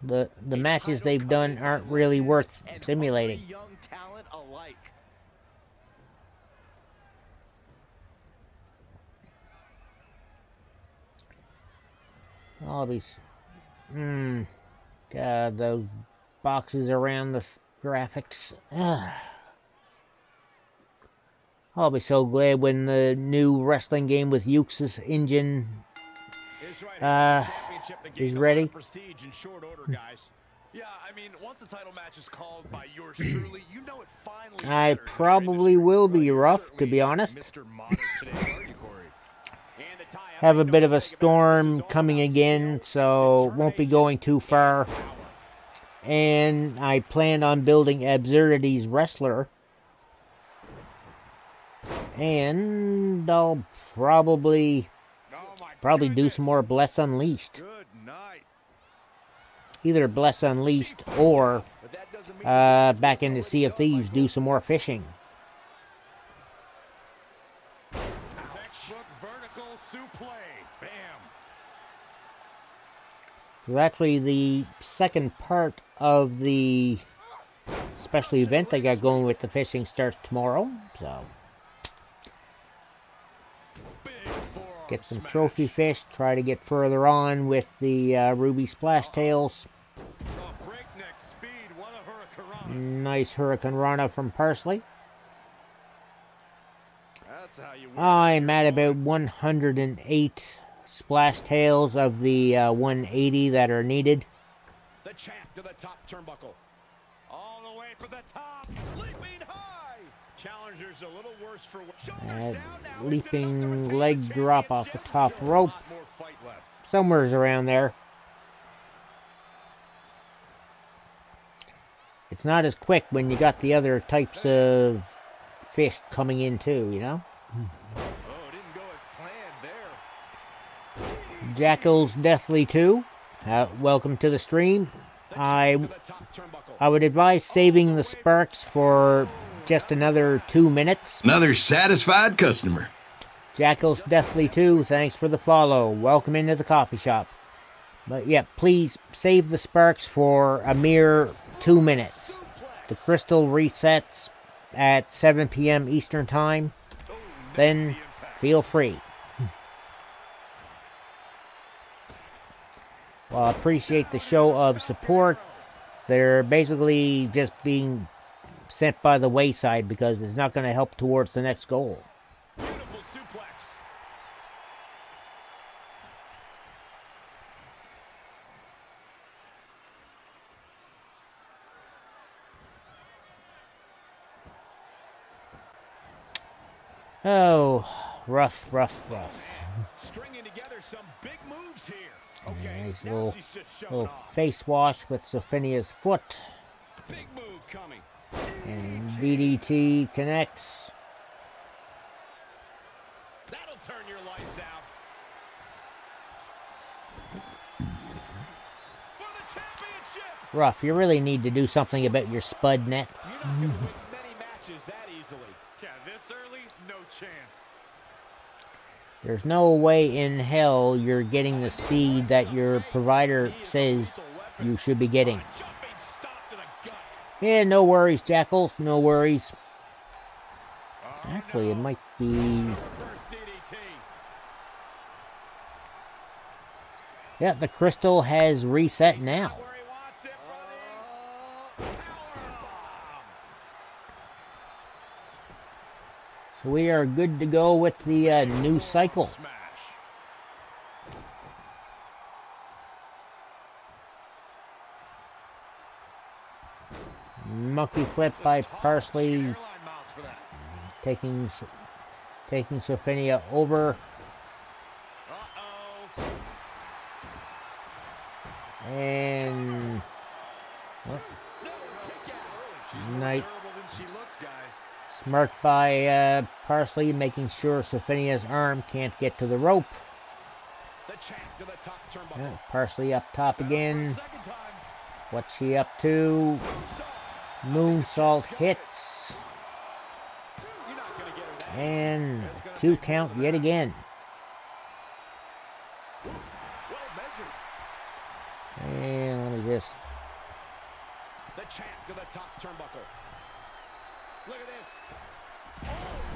The matches they've done aren't really worth simulating. All these, God, those boxes around the graphics. I'll be so glad when the new wrestling game with Yux's engine is ready. Yeah, I mean, once the title match is called by yours truly, you know it finally. I probably will be rough, to be honest. Mr. Modest today, aren't you, Corey? have a bit of a storm coming again, so won't be going too far. And I plan on building Absurdity's Wrestler. And I'll probably do some more Bless Unleashed. Either Bless Unleashed or back into Sea of Thieves, do some more fishing. So actually, the second part of the special event they got going with the fishing starts tomorrow. So, get some trophy fish. Try to get further on with the ruby splash tails. Nice Hurricane Rana from Parsley. I'm at about 108 splash tails of the 180 that are needed. The champ to the top turnbuckle. All the way for the top. Leaping high. Challengers a little worse for leaping leg drop off the top rope. Somewhere's around there. It's not as quick when you got the other types of fish coming in too, you know? Jackal's Deathly 2. Welcome to the stream. I would advise saving the sparks for just another 2 minutes. Another satisfied customer. Jackal's Deathly 2, thanks for the follow. Welcome into the coffee shop. But yeah, please save the sparks for a mere 2 minutes. The crystal resets at 7 p.m. Eastern Time. Then feel free. Well, I appreciate the show of support. They're basically just being sent by the wayside because it's not going to help towards the next goal. Beautiful suplex. Oh, rough. Stringing together some big moves here. Nice little face wash with Sophinia's foot. Big move coming. And DDT connects. That'll turn your lights out. For the championship. Rough, you really need to do something about your spud net. You're not going to win many matches that easily. Yeah, this early, no chance. There's no way in hell you're getting the speed that your provider says you should be getting. Yeah, no worries, Jackals, no worries. Actually, it might be... Yeah, the crystal has reset now. So we are good to go with the new cycle. Monkey flip by Parsley, taking Sophinia over. And night. Smirk by Parsley, making sure Sophinia's arm can't get to the rope. Parsley up top again. What's she up to? Moonsault hits. And 2 count yet again. And let me just... The champ to the top turnbuckle. Look at this. Oh,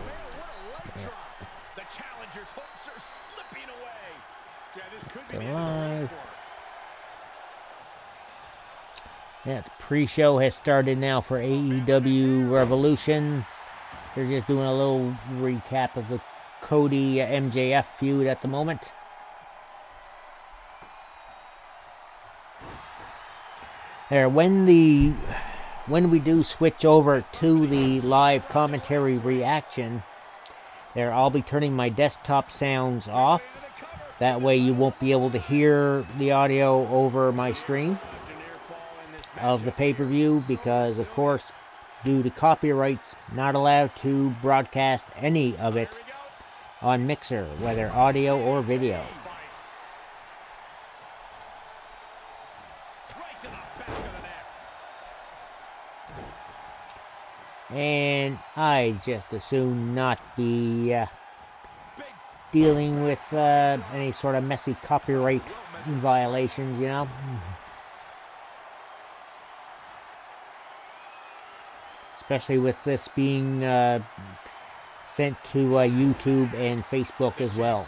man, what a leg drop. The challenger's hopes are slipping away. Yeah, this could be the end of the Yeah, the pre-show has started now for AEW Revolution. They're just doing a little recap of the Cody MJF feud at the moment. There, when we do switch over to the live commentary reaction, there I'll be turning my desktop sounds off That way you won't be able to hear the audio over my stream of the pay-per-view because, of course, due to copyrights, not allowed to broadcast any of it on Mixer, whether audio or video. And I just assume not be dealing with any sort of messy copyright violations, you know. Especially with this being sent to YouTube and Facebook as well.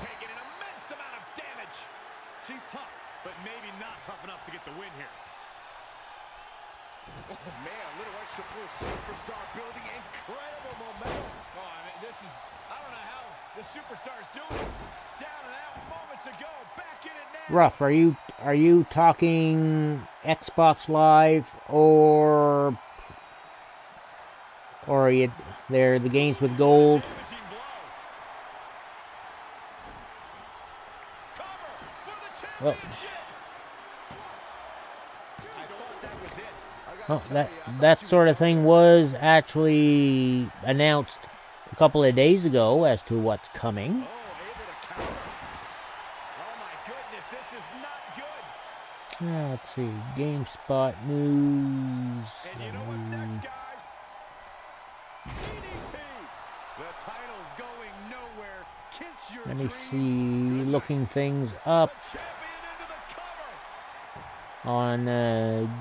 She's tough, but maybe not tough enough to get the win here. Oh man, a little extra push, superstar building, incredible momentum. Oh, I mean, this is, I don't know how the superstar's doing it. Down and out moments ago, back in it now. Ruff, are you talking Xbox Live or are you there the games with gold? Oh. Oh, that sort of thing was actually announced a couple of days ago as to what's coming. Let's see, GameSpot news. And you know what's next, guys? DDT. The title's going nowhere. Kiss your Let me see, looking things up on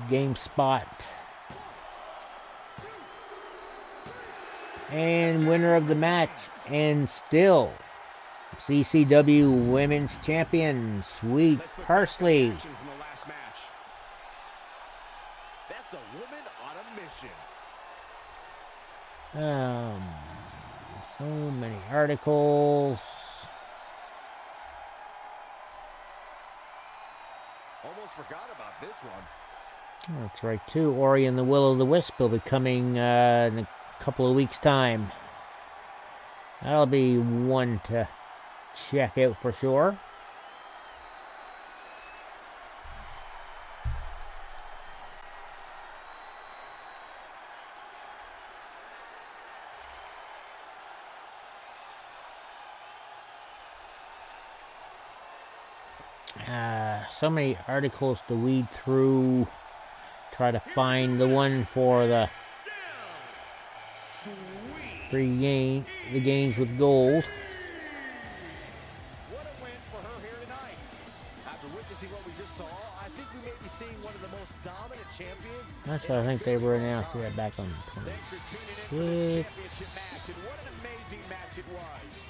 GameSpot. And winner of the match, and still CCW Women's Champion, Sweet Parsley. That's a woman on a mission. So many articles. Almost forgot about this one. That's right, too. Ori and the Will-O'-the-Wisp will be coming in a couple of weeks' time. That'll be one to check out for sure. So many articles to weed through. Try to find the one for the the games with gold. What a win for her here tonight. After witnessing what we just saw, I think we may be seeing one of the most dominant champions. That's what I think they were announced back on 26. What an amazing match it was.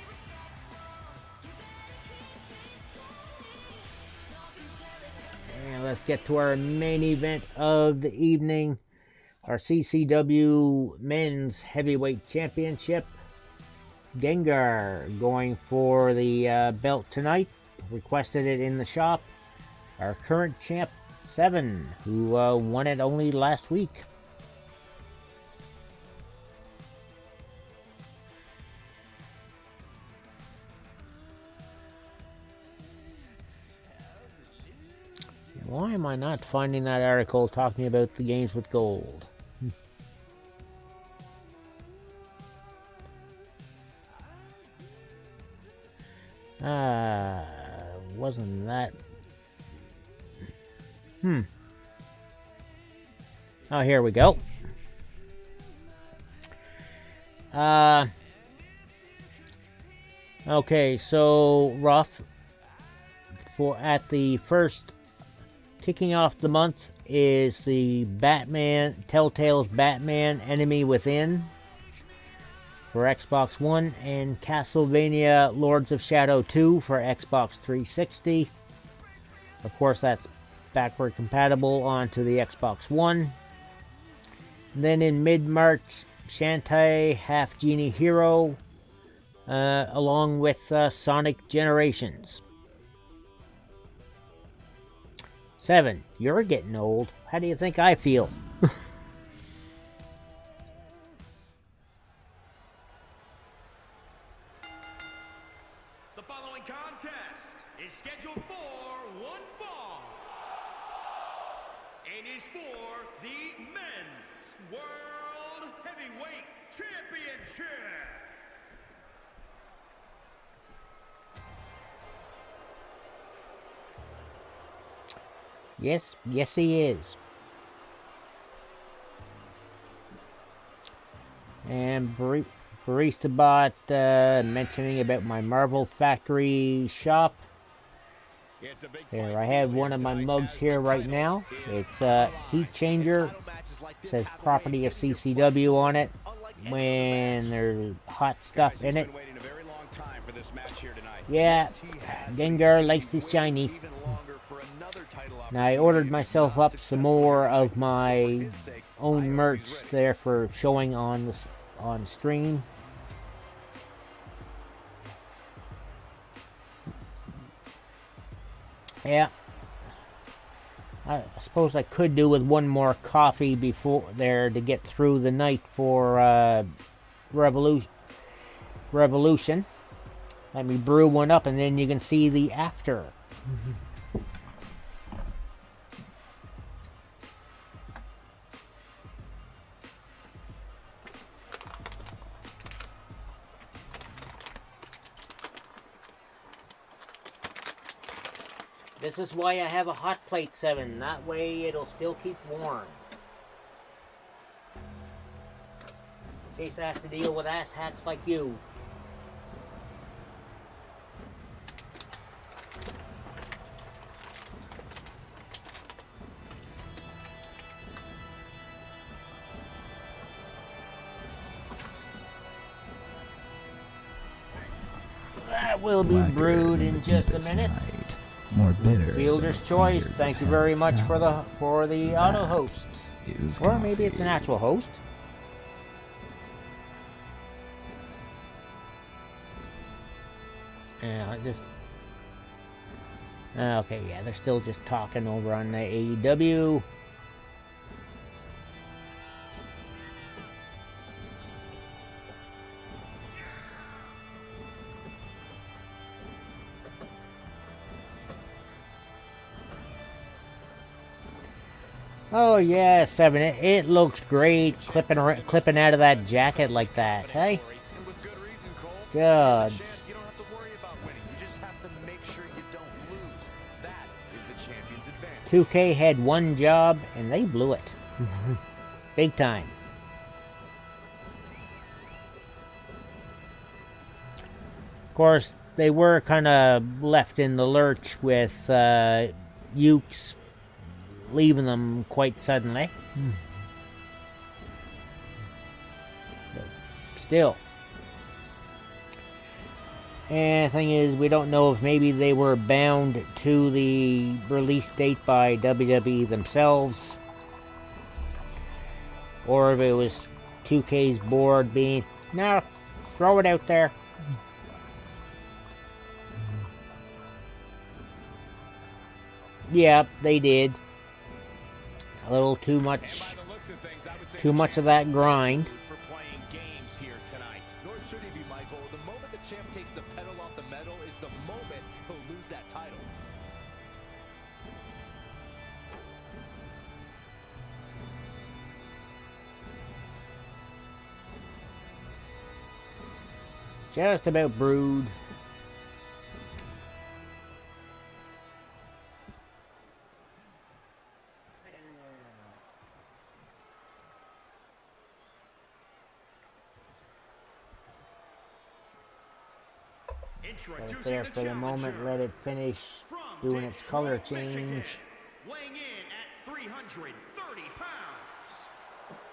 And let's get to our main event of the evening. Our CCW Men's Heavyweight Championship. Gengar going for the belt tonight. Requested it in the shop. Our current champ, Seven, who won it only last week. Why am I not finding that article talking about the games with gold? Wasn't that... Oh, here we go. Okay, so Ruff, at the first kicking off the month is the Telltale's Batman Enemy Within for Xbox One, and Castlevania Lords of Shadow 2 for Xbox 360. Of course, that's backward compatible onto the Xbox One. And then in mid-March, Shantae Half Genie Hero, along with Sonic Generations. 7, you're getting old. How do you think I feel? The following contest is scheduled for one fall and is for the Men's World Heavyweight Championship. Yes, yes he is. And Barista Bot mentioning about my Marvel Factory shop. There, I have one of my mugs here right now. It's a heat changer. It says property of CCW on it. When there's hot stuff in it. Yeah, Gengar likes his shiny. Now I ordered myself up some more of my own merch there for showing on stream. Yeah, I suppose I could do with one more coffee before there to get through the night for Revolution. Let me brew one up and then you can see the after. This is why I have a hot plate 7. That way it'll still keep warm. In case I have to deal with asshats like you. That will be brewed in just a minute. More bitter. Fielder's choice. Thank you very much for the auto host. Or maybe it's an actual host. Yeah, okay, yeah, they're still just talking over on the AEW. Oh yeah, 7. It looks great clipping out of that jacket like that, hey? Gods. 2K had one job and they blew it. Big time. Of course, they were kind of left in the lurch with Ukes leaving them quite suddenly. But still. And the thing is, we don't know if maybe they were bound to the release date by WWE themselves. Or if it was 2K's board being, no, throw it out there. Yep, they did. A little too much of that grind. Nor should he be, Michael. The moment the champ takes the pedal off the metal is the moment he'll lose that title. Just about brewed. Set it there for the moment, let it finish doing its color change. Weighing in at 330 pounds,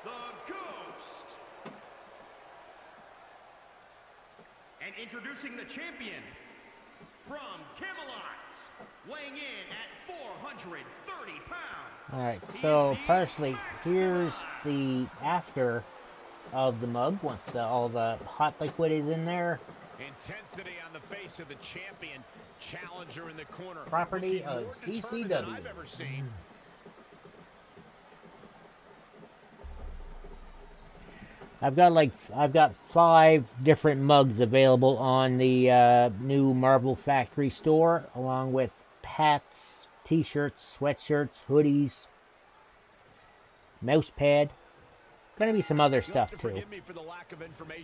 the Ghost. And introducing the champion from Camelot, weighing in at 430 pounds. Alright, so personally, here's the after of the mug once all the hot liquid is in there. Intensity on the face of the champion, challenger in the corner. Property of CCW. I've ever seen. I've got 5 different mugs available on the new Marvel Factory store, along with hats, t-shirts, sweatshirts, hoodies, mouse pad. Gonna be some other stuff too.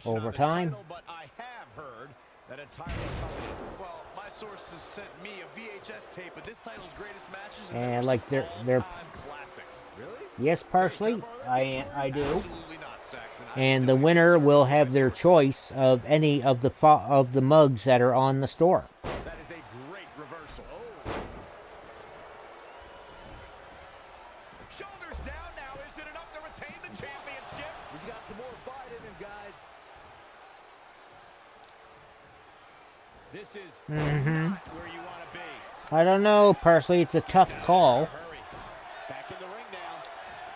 Over time. But I have heard that a title well, my sources sent me a VHS tape of this title's greatest matches And like they're classics. Really? Yes, partially. I do. And the winner will have their choice of any of the mugs that are on the store. That is a great reversal. Oh. Shoulders down now. Is it enough to retain the championship? He's got some more fight in him, guys. This is not where you want to be. I don't know, Parsley. It's a tough call. Back in the ring now.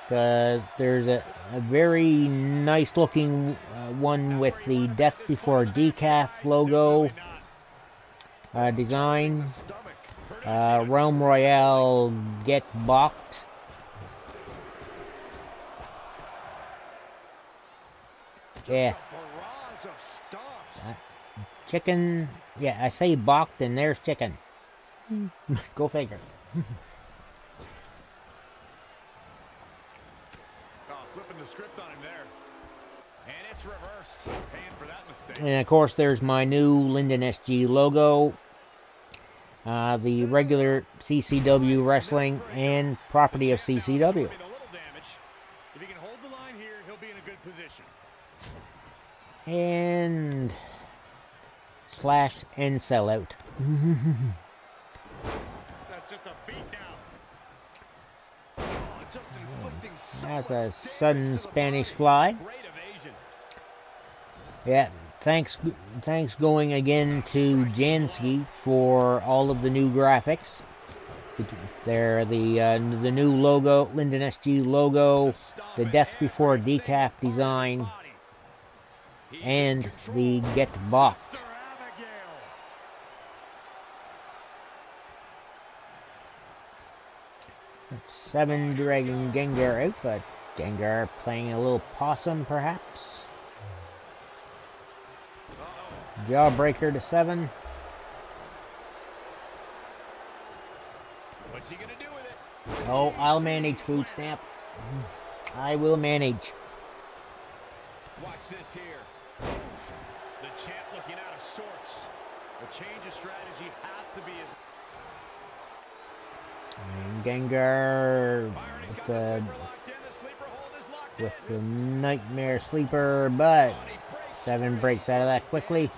Because there's a very nice looking one with the Death Before Decaf logo design. Realm Royale Get Balked. Yeah. Chicken. Yeah, I say balked and there's chicken. Go figure. Flipping the script on him there. And it's reversed. Paying for that mistake. And of course, there's my new Linden SG logo. The regular CCW wrestling and property of CCW. If he can hold the line here, he'll be in a good position. And slash and sell out. That's just a beat now. That's a sudden Spanish fly. Yeah, thanks going again to Jansky for all of the new graphics. They're the new logo, Linden SG logo, the Death Before Decaf design, and the Get Balked. That's 7 dragging Gengar out, but Gengar playing a little possum perhaps. Jawbreaker to 7. What's he gonna do with it? Oh, I'll manage, Food Stamp. I will manage. Watch this here. The champ looking out of sorts. A change of strategy has to be his. And Gengar with the Nightmare Sleeper, but 7 breaks out of that quickly.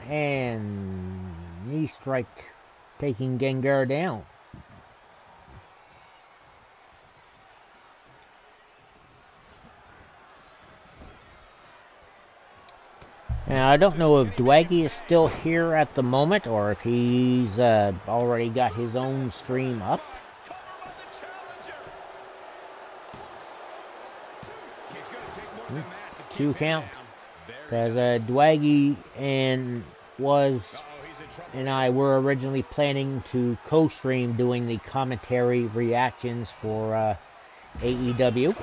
And knee strike taking Gengar down. Now, I don't know if Dwaggy is still here at the moment or if he's already got his own stream up. 2 count. Because Dwaggy and I were originally planning to co-stream doing the commentary reactions for AEW.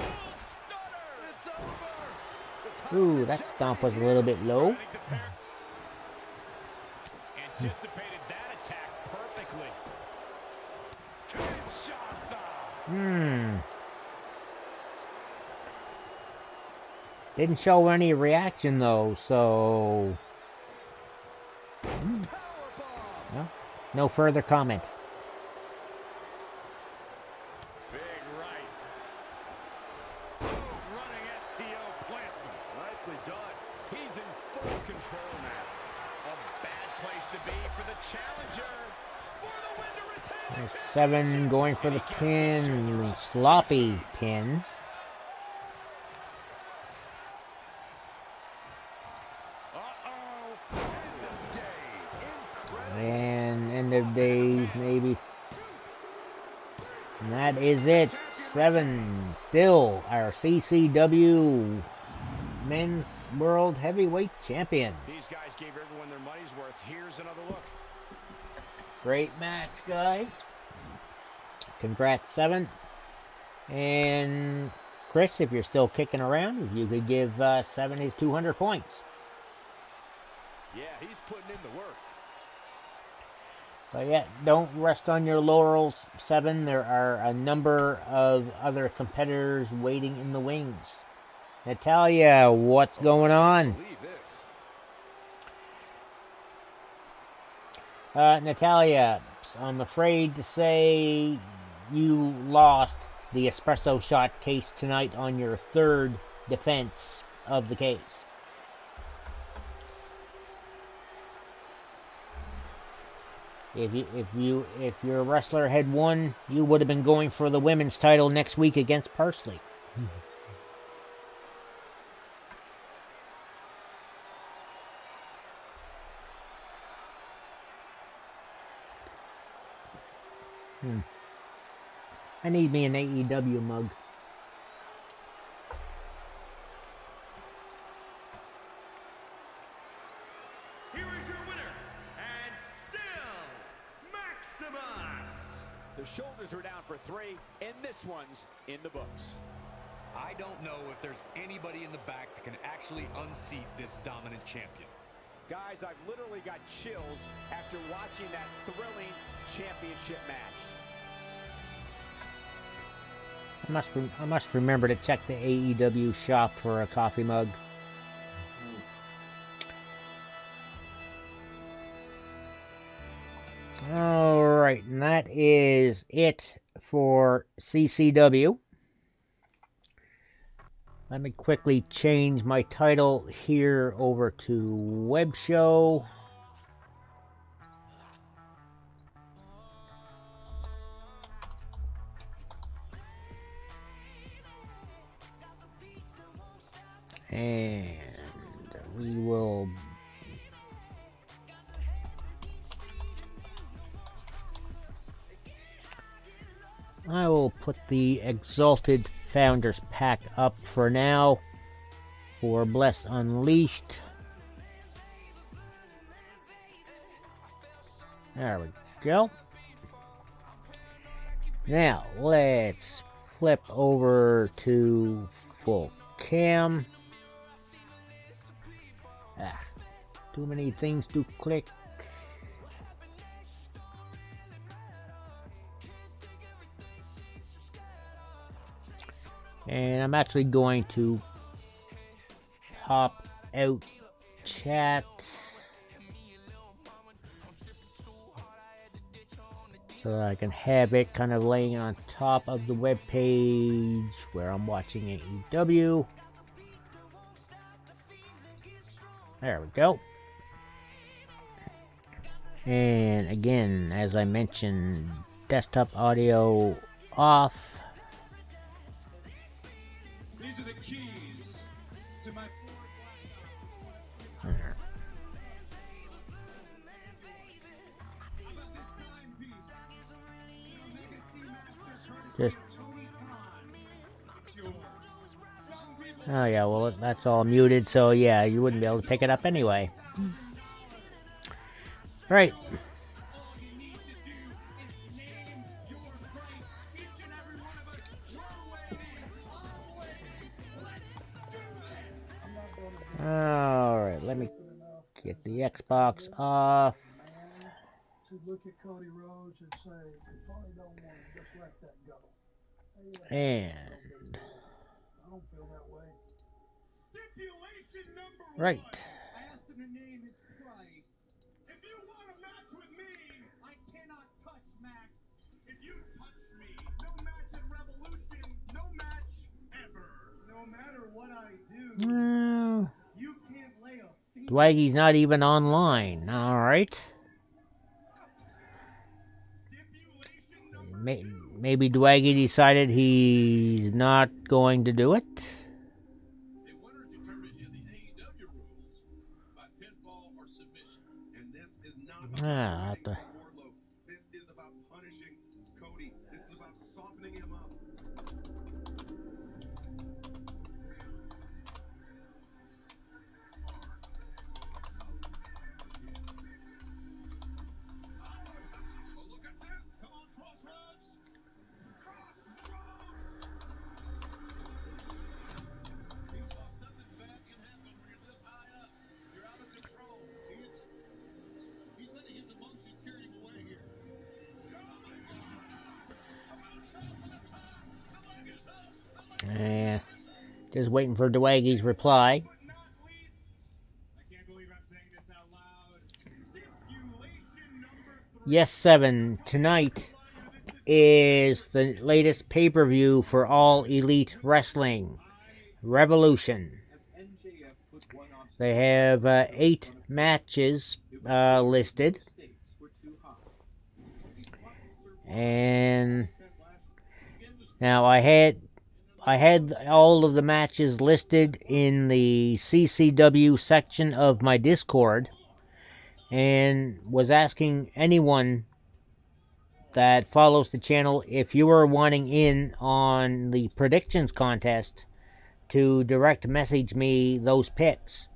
Ooh, that stomp was a little bit low. Anticipated that attack perfectly. Didn't show any reaction though, so no further comment. Big right. Running STO plants him. Nicely done. He's in full control now. A bad place to be for the challenger. For the win to retain. There's 7 going for the pin. Sloppy pin. And end of days, maybe. And that is it. 7 still our CCW Men's World Heavyweight Champion. These guys gave everyone their money's worth. Here's another look. Great match, guys. Congrats, 7. And Chris, if you're still kicking around, if you could give 7 his 200 points. Yeah, he's putting in the work. But yeah, don't rest on your laurels, 7. There are a number of other competitors waiting in the wings. Natalia, what's going on? Natalia, I'm afraid to say you lost the espresso shot case tonight on your 3rd defense of the case. If your wrestler had won, you would have been going for the women's title next week against Parsley. I need me an AEW mug. Here is your winner, and still Maximus. The shoulders are down for 3, and this one's in the books. I don't know if there's anybody in the back that can actually unseat this dominant champion. Guys, I've literally got chills after watching that thrilling championship match. I must remember to check the AEW shop for a coffee mug. Alright, and that is it for CCW. Let me quickly change my title here over to Web Show. And we will I will put the Exalted Founders Pack up for now for Bless Unleashed. There we go. Now let's flip over to full cam. Too many things to click. And I'm actually going to pop out chat so that I can have it kind of laying on top of the web page where I'm watching AEW. There we go. And again, as I mentioned, desktop audio off. These are the keys to my Just oh yeah, well that's all muted, so yeah, you wouldn't be able to pick it up anyway. Right. Alright, let me get the Xbox off. To look at Cody Rhodes and say, you probably don't want to just let that go. And I don't feel that way. Stipulation number right. 1. I asked him to name his price. If you want a match with me, I cannot touch Max. If you touch me, no match at Revolution, no match ever. No matter what I do, you can't lay a finger. Dwight's not even online. Alright. Maybe Dwiggy decided he's not going to do it. A winner determined in the AEW rules by pinfall or submission. And this is not about Wardlow. This is about punishing Cody. This is about softening him up. Oh, look at this. Come on, Crossroads. Crossroads. Just waiting for Dwaggy's reply. Yes, 7. Tonight is the latest pay-per-view for All Elite Wrestling. Revolution. They have 8 matches listed. And now I had all of the matches listed in the CCW section of my Discord, and was asking anyone that follows the channel if you are wanting in on the predictions contest to direct message me those picks.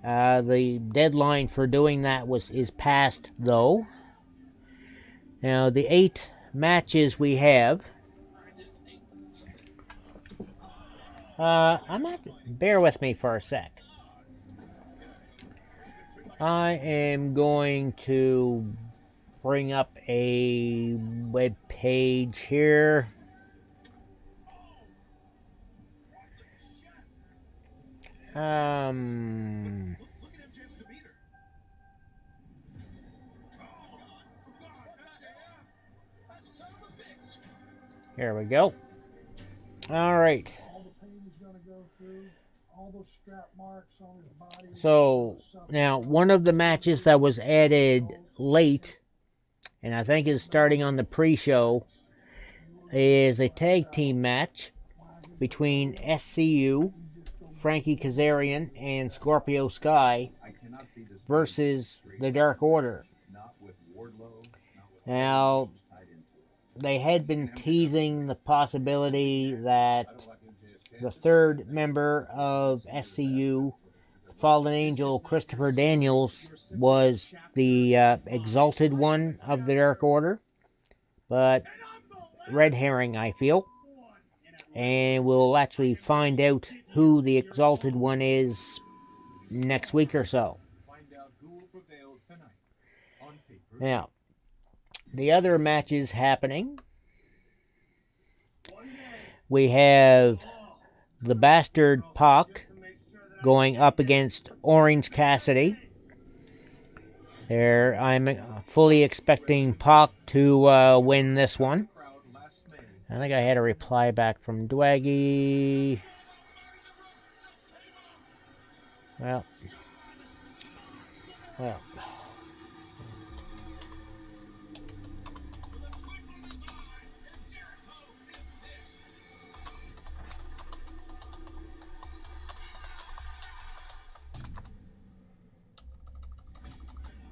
The deadline for doing that is past, though. Now, the 8 matches we have. Bear with me for a sec. I am going to bring up a web page here. Here we go. All right. So now one of the matches that was added late, and I think is starting on the pre-show, is a tag team match between SCU, Frankie Kazarian, and Scorpio Sky versus the Dark Order. Now, they had been teasing the possibility that the third member of SCU, Fallen Angel Christopher Daniels, was the exalted one of the Dark Order. But red herring, I feel. And we'll actually find out who the exalted one is next week or so. Now, the other matches happening. We have the Bastard Pac going up against Orange Cassidy. I'm fully expecting Pac to win this one. I think I had a reply back from Dwaggy. Well.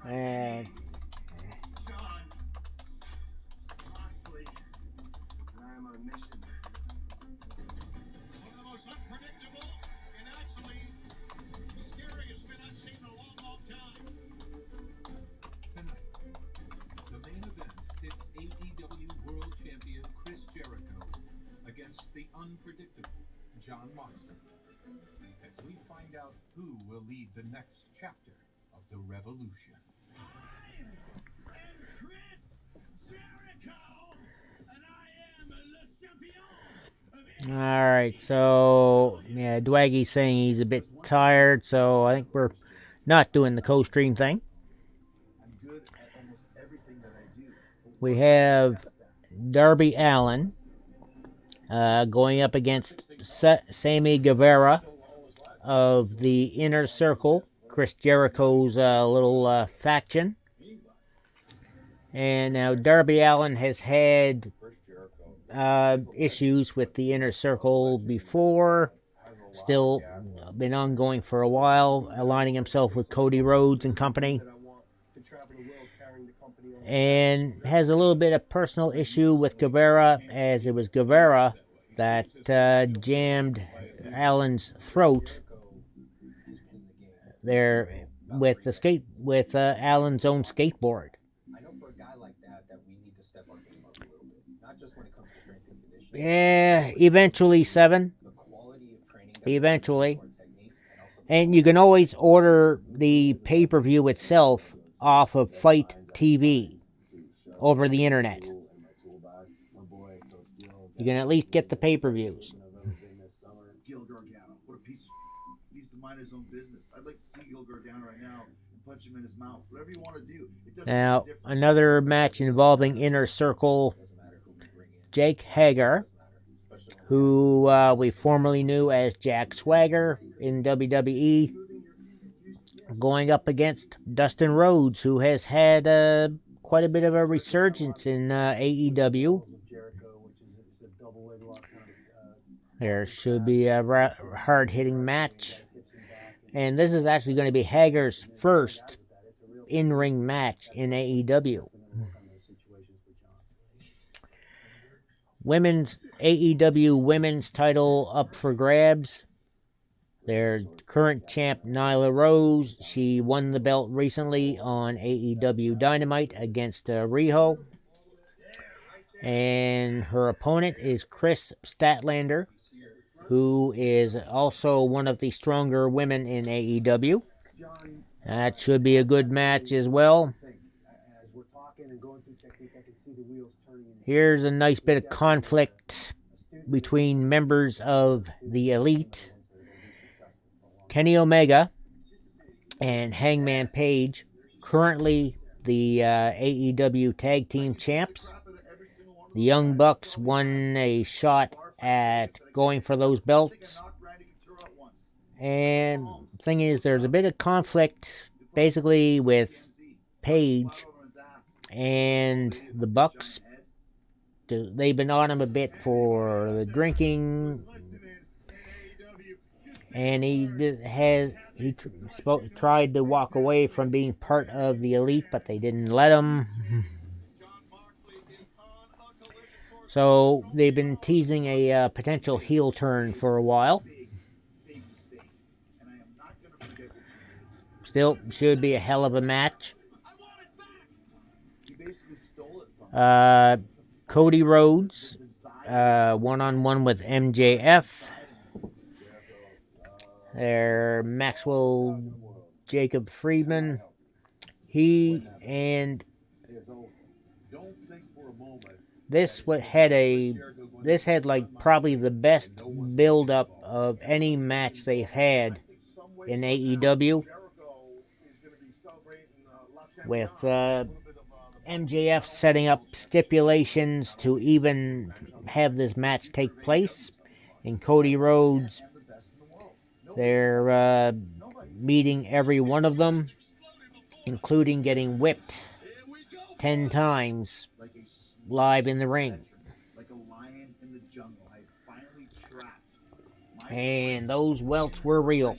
And I'm on a mission. One of the most unpredictable and actually scariest men I've seen in a long, long time. Tonight, the main event pits AEW World Champion Chris Jericho against the unpredictable John Moxley, as we find out who will lead the next chapter of the revolution. Alright, so yeah, Dwaggy's saying he's a bit tired, so I think we're not doing the co-stream thing. We have Darby Allin going up against Sammy Guevara of the Inner Circle, Chris Jericho's little faction. And now Darby Allin has had issues with the Inner Circle before, still been ongoing for a while, aligning himself with Cody Rhodes and company, and has a little bit of personal issue with Guevara, as it was Guevara that jammed Allen's throat there with Allen's own skateboard. Yeah, eventually 7. Eventually. And you can always order the pay-per-view itself off of Fight TV over the internet. You can at least get the pay-per-views. Gargano. What a piece of he needs to mind his own business. I'd like to see Gil Gargano right now and punch him in his mouth. Whatever you want to do. It doesn't Now, make a difference. another match involving Inner Circle Jake Hager, who we formerly knew as Jack Swagger in WWE, going up against Dustin Rhodes, who has had quite a bit of a resurgence in AEW. There should be a hard-hitting match. And this is actually going to be Hager's first in-ring match in AEW. Women's AEW Women's title up for grabs. Their current champ, Nyla Rose, she won the belt recently on AEW Dynamite against Riho. And her opponent is Chris Statlander, who is also one of the stronger women in AEW. That should be a good match as well. Here's a nice bit of conflict between members of the Elite. Kenny Omega and Hangman Page, currently the AEW Tag Team Champs. The Young Bucks won a shot at going for those belts. And the thing is, there's a bit of conflict basically with Page and the Bucks. They've been on him a bit for the drinking, and he tried to walk away from being part of the Elite, but they didn't let him. So they've been teasing a potential heel turn for a while. Still, should be a hell of a match. Cody Rhodes, one-on-one with MJF. There, Maxwell Jacob Friedman. He and this had like probably the best build-up of any match they've had in AEW. With MJF setting up stipulations to even have this match take place. And Cody Rhodes, they're meeting every one of them, including getting whipped 10 times live in the ring. And those welts were real.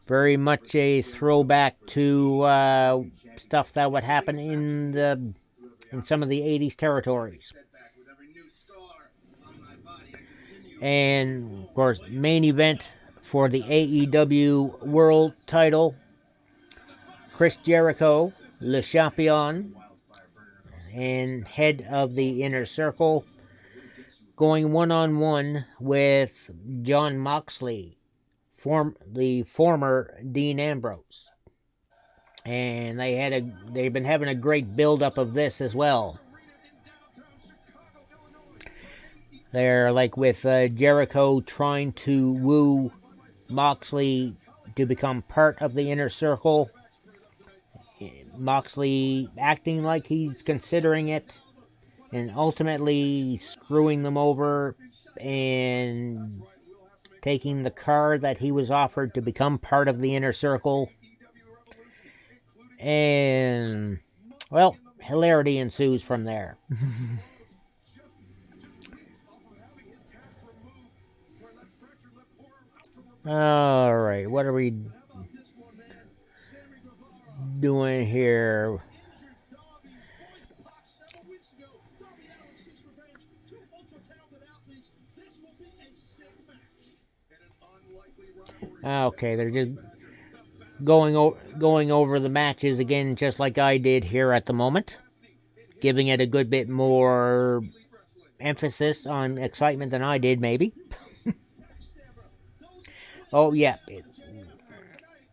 Very much a throwback to stuff that would happen in some of the 80s territories. And, of course, main event for the AEW World title. Chris Jericho, Le Champion, and head of the Inner Circle, going one-on-one with Jon Moxley, the former Dean Ambrose. And they've been having a great build-up of this as well. They're like with Jericho trying to woo Moxley to become part of the Inner Circle. Moxley acting like he's considering it, and ultimately screwing them over and taking the card that he was offered to become part of the Inner Circle. And, well, hilarity ensues from there. Alright, what are we doing here? Okay, they're just going over the matches again, just like I did here at the moment, giving it a good bit more emphasis on excitement than I did, maybe. Oh, yeah.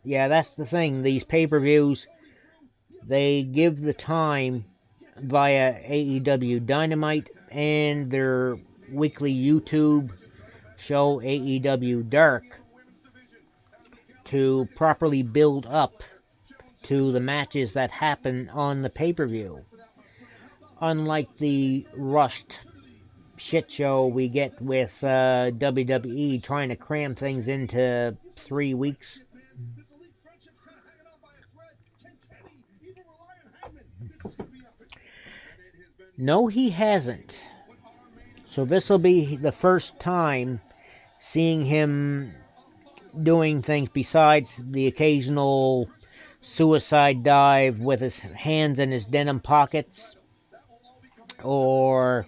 Yeah, that's the thing. These pay-per-views, they give the time via AEW Dynamite and their weekly YouTube show AEW Dark to properly build up to the matches that happen on the pay-per-view. Unlike the rushed shit show we get with WWE trying to cram things into 3 weeks. No, he hasn't. So this will be the first time seeing him doing things besides the occasional suicide dive with his hands in his denim pockets, or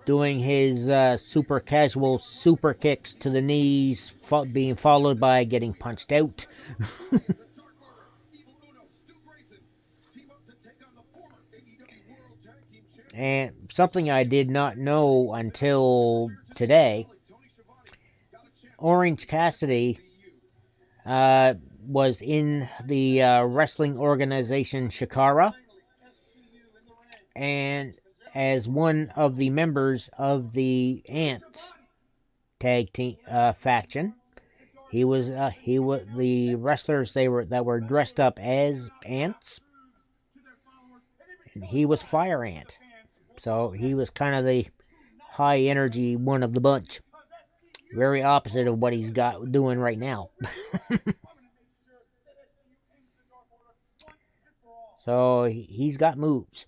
doing his super casual super kicks to the knees, being followed by getting punched out. And something I did not know until today, Orange Cassidy was in the wrestling organization Shikara, and as one of the members of the Ants tag team faction. He was the wrestlers that were dressed up as ants, and he was Fire Ant. So he was kind of the high energy one of the bunch. Very opposite of what he's got doing right now. So he's got moves.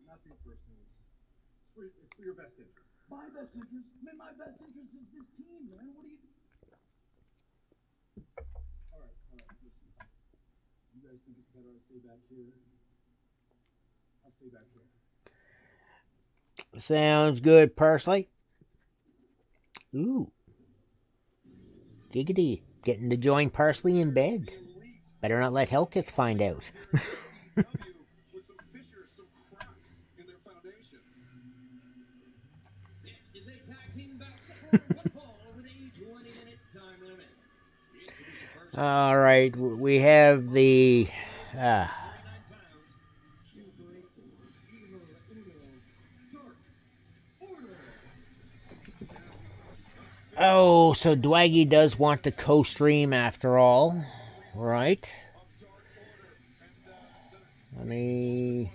Nothing personal. It's for your best interest. My best interest? Man, my best interest is this team, man. What do you... Alright, listen. You guys think it's better I stay back here? I'll stay back here. Sounds good, Parsley. Ooh. Giggity. Getting to join Parsley in bed. Better not let Hellkith find out. All right, we have the oh, so Dwaggy does want the co-stream after all, right? Let me...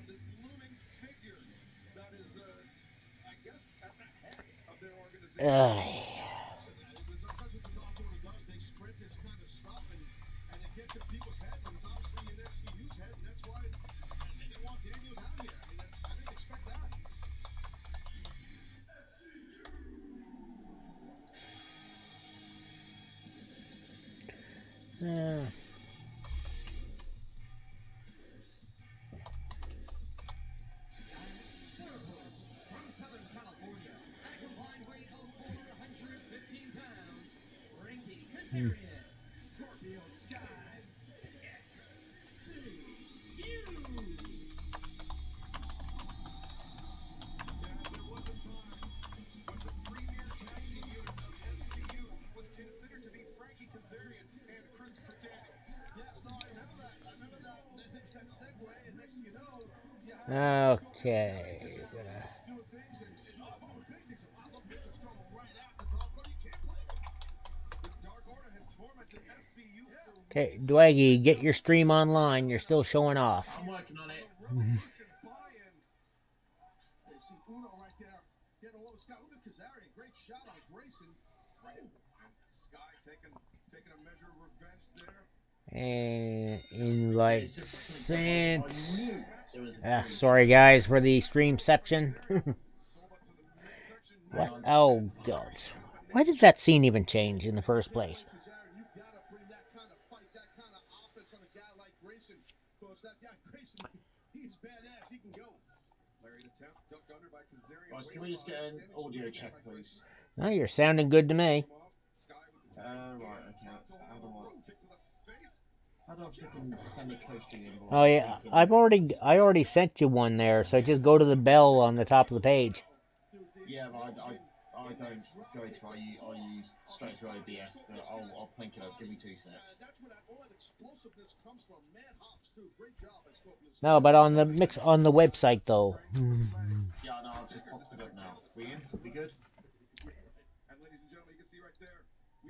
Okay. Okay, Dwaggy, get your stream online. You're still showing off. I'm working on it. And invite sent. Sorry guys for the streamception. What? Oh god. Why did that scene even change in the first place? Can we just get an audio check, please? No, you're sounding good to me. Right, okay. How do I freaking send a coasting invoice? Oh yeah, I already sent you one there, so just go to the bell on the top of the page. Yeah, but I I don't go to I use straight through OBS, but I'll plink it up. Give me 2 seconds. No, but on the website though. Yeah, no, I've just popped it up now. We in? We good?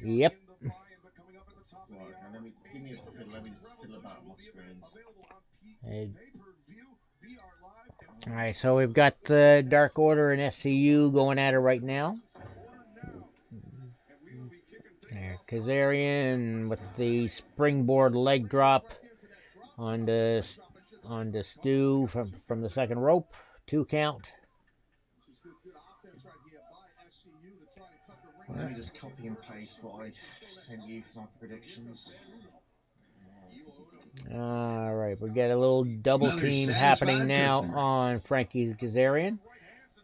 Yep. Right, okay, give me a fiddle. Let me just fiddle about on my screens. All right, so we've got the Dark Order and SCU going at it right now. There, Kazarian with the springboard leg drop on the Stu from the second rope. 2 count. Let me just copy and paste what I sent you for my predictions. All right, we got a little double team happening now on Frankie Kazarian.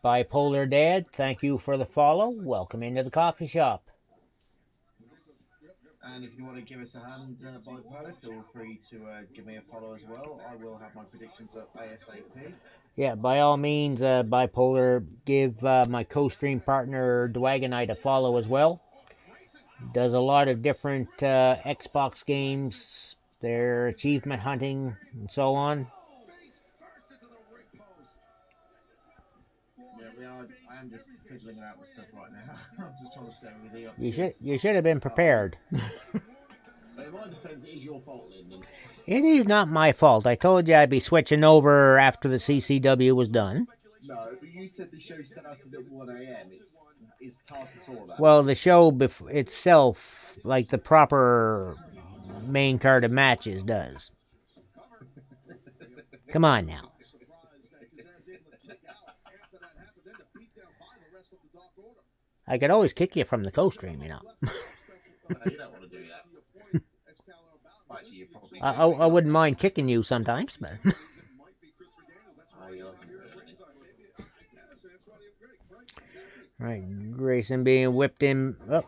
Bipolar Dad, thank you for the follow. Welcome into the coffee shop. And if you want to give us a hand, Bipolar, feel free to give me a follow as well. I will have my predictions up ASAP. Yeah, by all means, Bipolar, give my co-stream partner Dwagonite a follow as well. Does a lot of different Xbox games, their achievement hunting, and so on. Yeah, I am just fiddling around with stuff right now. I'm just trying to set everything up. You should have been prepared. But in my defense, it is your fault, Lyndon. It is not my fault. I told you I'd be switching over after the CCW was done. No, but you said the show started at 1 a.m. It's time before that. Well, the show itself, like the proper main card of matches, does. Come on now. I could always kick you from the co-stream, you know. No, you don't want to do that. Actually, you probably I wouldn't mind kicking you sometimes, but... Right, Grayson being whipped in. Oh.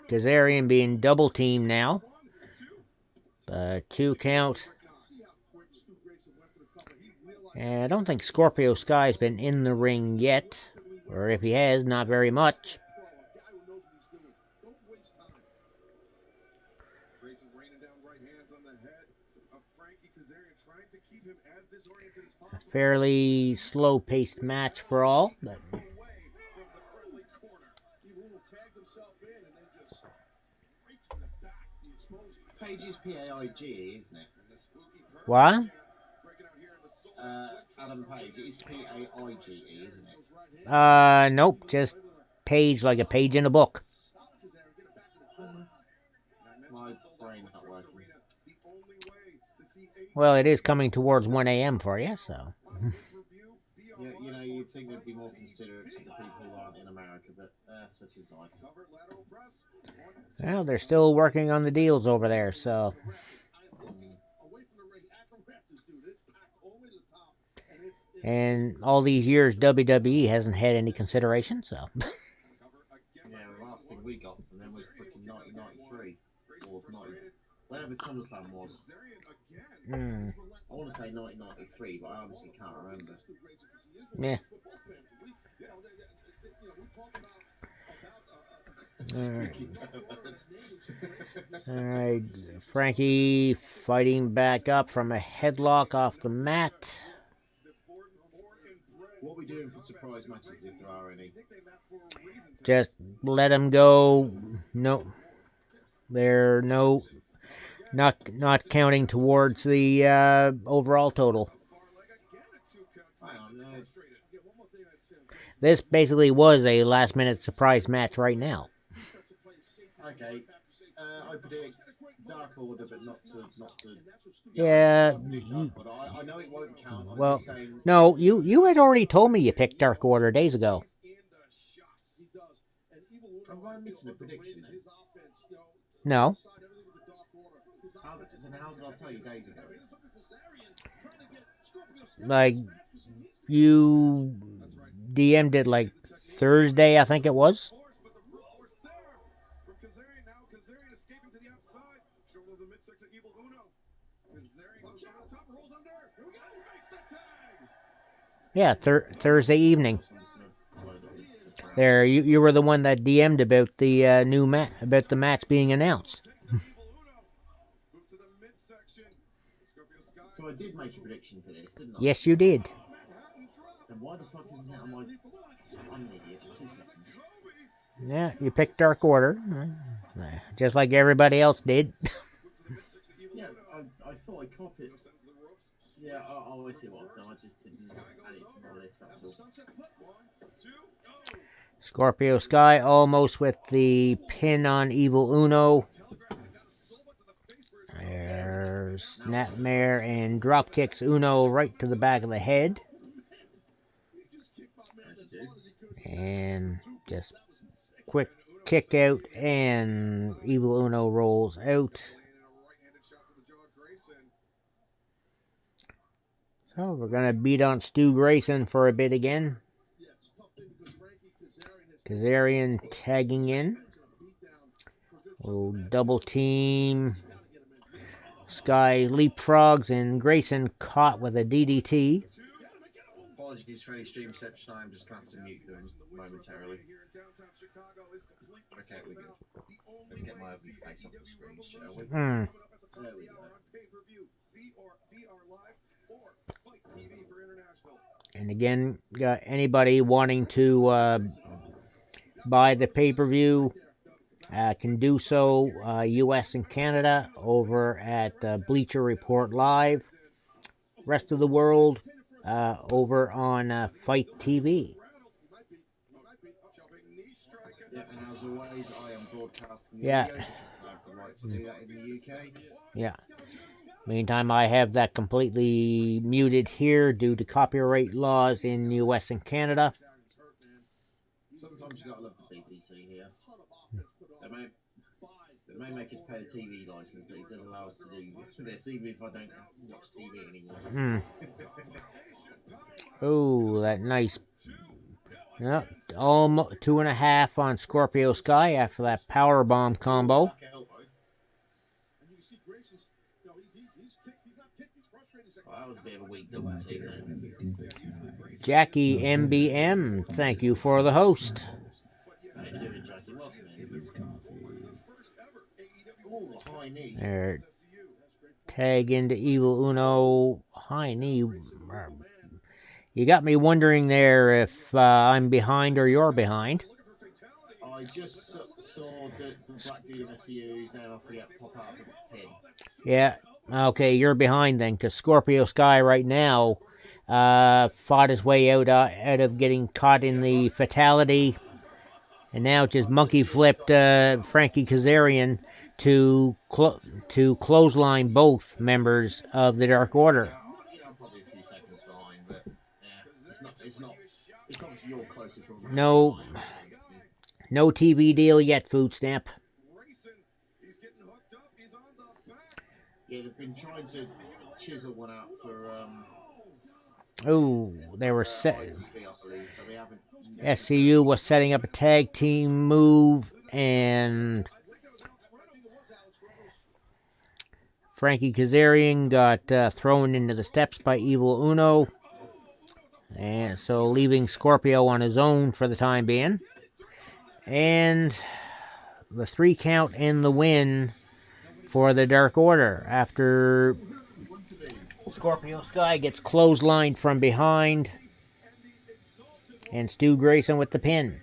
Kazarian being double teamed now. 2 count. And I don't think Scorpio Sky's been in the ring yet. Or if he has, not very much. A fairly slow-paced match for all. But Page is P-A-I-G, isn't it? what? Adam Page, it is P-A-I-G-E, isn't it? Nope, just page like a page in a book. My brain not working. Well, it is coming towards 1 a.m. for you, so. Yeah, you know, you'd think they'd be more considerate to the people who aren't in America, but such is life. Well, they're still working on the deals over there, so. And all these years, WWE hasn't had any consideration, so. Yeah, the last thing we got from them was freaking 1993. Or 90, whatever SummerSlam was. Mm. I want to say 1993, but I honestly can't remember. Yeah. Alright, Frankie fighting back up from a headlock off the mat. What are we doing for surprise matches if there are any? Just let him go. No, they're not counting towards the overall total. This basically was a last-minute surprise match right now. Okay, I predict Dark Order, but not to. Yeah. I know it won't count. I'm Well, just saying, no, you had already told me you picked Dark Order days ago. am I missing a prediction then? No. Then how did I tell you days ago? Like, you DM'd it like Thursday, I think it was. Yeah, Thursday evening. There, you were the one that DM'd about the about the match being announced. So I did make a prediction for this, didn't I? Yes, you did. Then why the fuck isn't it on my... I'm an idiot. 2 seconds. Yeah, you picked Dark Order, just like everybody else did. Yeah, I thought I copied. Yeah, I see what I've done. I just didn't add it to my list, that's all. Scorpio Sky almost with the pin on Evil Uno. There's Snapmare and drop kicks Uno right to the back of the head. And just quick kick out, and Evil Uno rolls out. So we're going to beat on Stu Grayson for a bit again. Kazarian tagging in. Oh, double team. Sky leapfrogs, and Grayson caught with a DDT. Apologies for any stream reception. I'm just going to have to mute them momentarily. Okay, we're good. Let's get my ugly face off the screen, shall we? There we go. And again, got anybody wanting to buy the pay-per-view can do so, US and Canada, over at Bleacher Report Live. Rest of the world over on Fight TV. Yeah, and as always, I am broadcasting the Yeah. video because I have the right to do that in the UK. Yeah. Meantime, I have that completely muted here due to copyright laws in US and Canada. Sometimes you gotta love the BBC here. They may make us pay the TV license, but it does allow us to do this, even if I don't watch TV anymore. Oh, that nice. Yep, almost 2.5 on Scorpio Sky after that power bomb combo. That was a bit of a weak double team there. Jackie MBM, thank you for the host. How you doing, Jackie? Welcome in. Ooh, high knee. There, tag into Evil Uno, high knee. You got me wondering there if I'm behind or you're behind. I just saw the black dude in SCU whose name I forget pop out of the pin. Yeah, okay, you're behind then, because Scorpio Sky right now fought his way out of getting caught in the fatality, and now just monkey flipped Frankie Kazarian to clothesline both members of the Dark Order. I'm probably a few seconds behind, but yeah, it's obviously you're closer to No TV deal yet, Food Stamp. Yeah, they've been trying to chisel one out for Oh, they were SCU was setting up a tag team move, and Frankie Kazarian got thrown into the steps by Evil Uno, and so leaving Scorpio on his own for the time being. And the 3 count and the win for the Dark Order after Scorpio Sky gets clotheslined from behind, and Stu Grayson with the pin.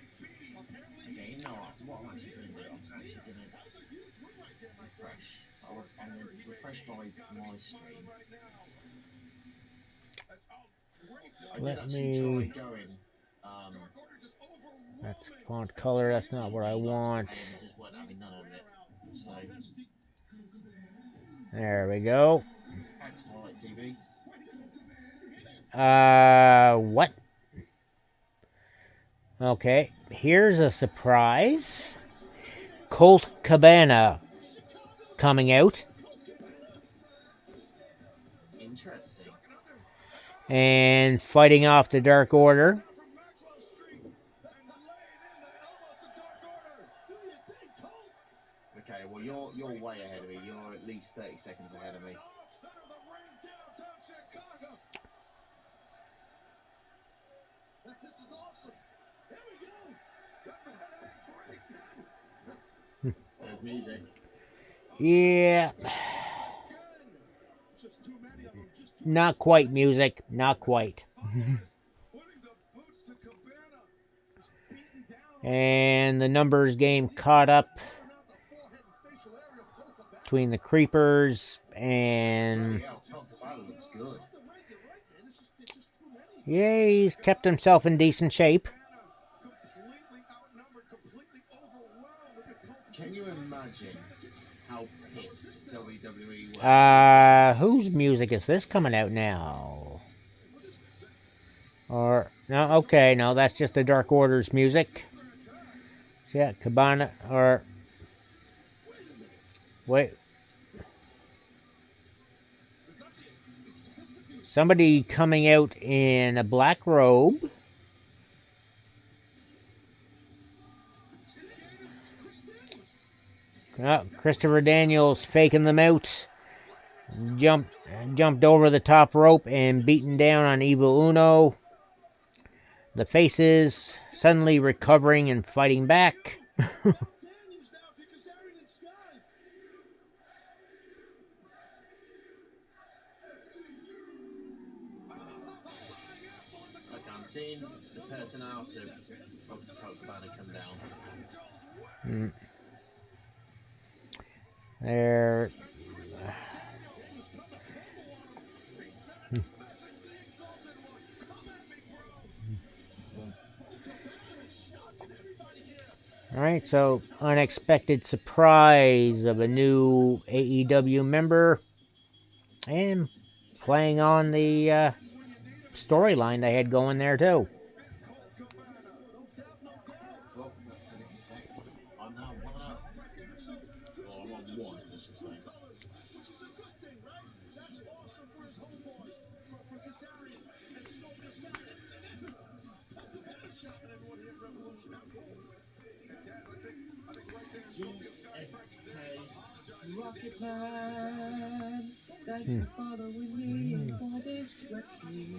Okay, you know what I'm actually going to do? I'm actually going to refresh. I'm going to refresh my stream. Let me. That's font color. That's not what I want. There we go. What? Okay, here's a surprise. Colt Cabana coming out. Interesting. And fighting off the Dark Order. Okay, well you're way ahead of me. You're at least 30 seconds ahead of me. This is awesome. Here we go. There's music. Yeah. Not quite music. Not quite. And the numbers game caught up between the Creepers and... Looks good. Yeah, he's kept himself in decent shape. Can you imagine how pissed WWE were? Whose music is this coming out now? Or, no, okay, no, that's just the Dark Order's music. Yeah, Cabana, or... Wait. Somebody coming out in a black robe. Oh, Christopher Daniels faking them out. Jumped over the top rope and beaten down on Evil Uno. The Faces suddenly recovering and fighting back. Look, I'm seeing the person after Cabana come down. There. Alright, so unexpected surprise of a new AEW member. And playing on the storyline they had going there too. I'm now 1 up. Or I'm on 1, as I should say. GSK Rocket Man. Thank you for following me for this victory.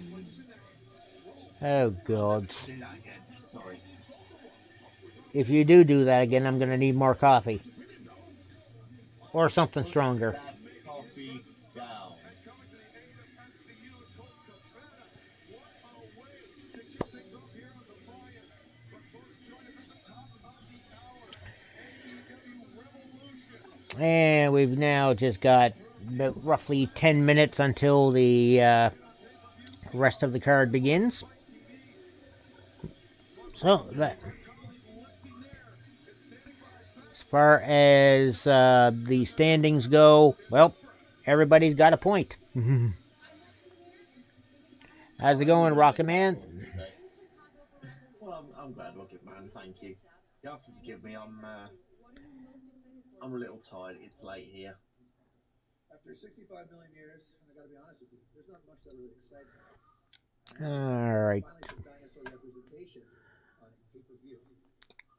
Oh, God. Do that again. Sorry. If you do that again, I'm going to need more coffee. Or something stronger. That coffee down. And we've now just got about roughly 10 minutes until the rest of the card begins. So, that, as far as the standings go, well, everybody's got a point. How's it going, Rocket Man? Well, I'm glad, Rocket Man. Thank you. You have to forgive me. I'm a little tired. It's late here. After 65 million years, and I gotta be honest with you, there's not much that really excites me. Alright. Finally some dinosaur representation on pay-per-view.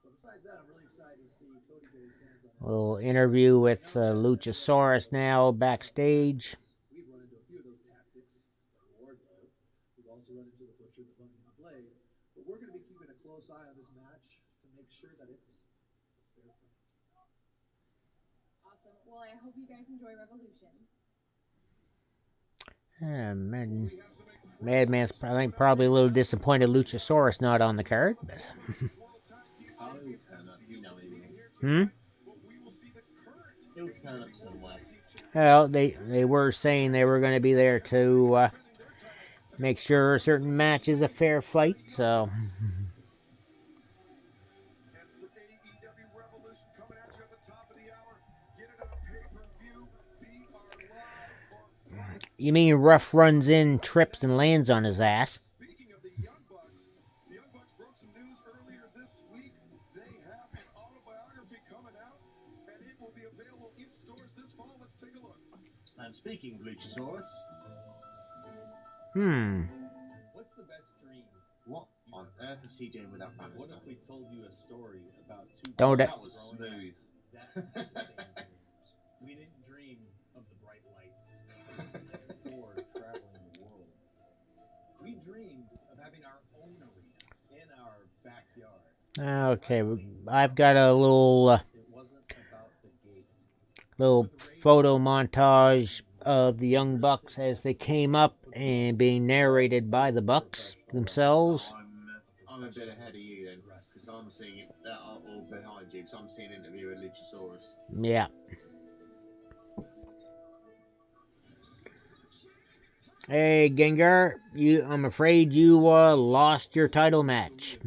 But besides that, I'm really excited to see Cody get his hands on it. A little interview with Luchasaurus now backstage. We've run into a few of those tactics, like Wardlow. We've also run into the Butcher, the Bunny, and the Blade. But we're going to be keeping a close eye on this match to make sure that it's a fair fight. Awesome. Well, I hope you guys enjoy Revolution. Madman's probably a little disappointed Luchasaurus not on the card. But He'll turn up somewhere. Well, they were saying they were going to be there to make sure a certain match is a fair fight, so... You mean Ruff runs in, trips, and lands on his ass? Speaking of the Young Bucks broke some news earlier this week. They have an autobiography coming out, and it will be available in stores this fall. Let's take a look. And speaking of Luchasaurus... What's the best dream? What on earth is he doing without Bannister? What if we told you a story about two... That was smooth. We didn't dream of the bright lights or traveling the world. We dreamed of having our own arena in our backyard. Okay, I've got a little photo montage of the Young Bucks as they came up and being narrated by the Bucks themselves. I'm a bit ahead of you then, because I'm seeing it all behind you, because I'm seeing an interview with Luchasaurus. Yeah. Hey, Gengar, I'm afraid you lost your title match.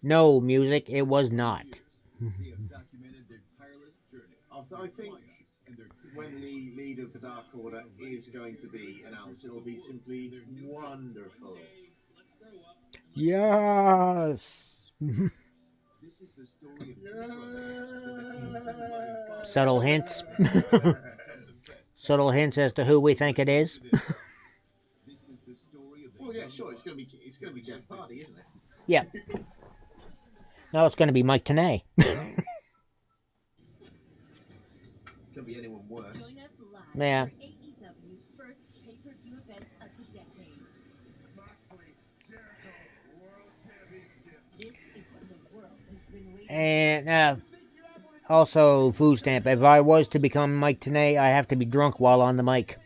No, music, it was not. I think when the leader of the Dark Order is going to be announced, it will be simply wonderful. Yes. Subtle hints. Subtle hints as to who we think it is. Well, yeah, sure. It's gonna be Jeff Hardy, isn't it? Yeah. No, it's going to be Mike Tenay. Could be anyone worse. Join us live Yeah. for AEW's first pay-per-view event of the decade. This is what the world has been waiting And also, food stamp. If I was to become Mike Tenay, I have to be drunk while on the mic.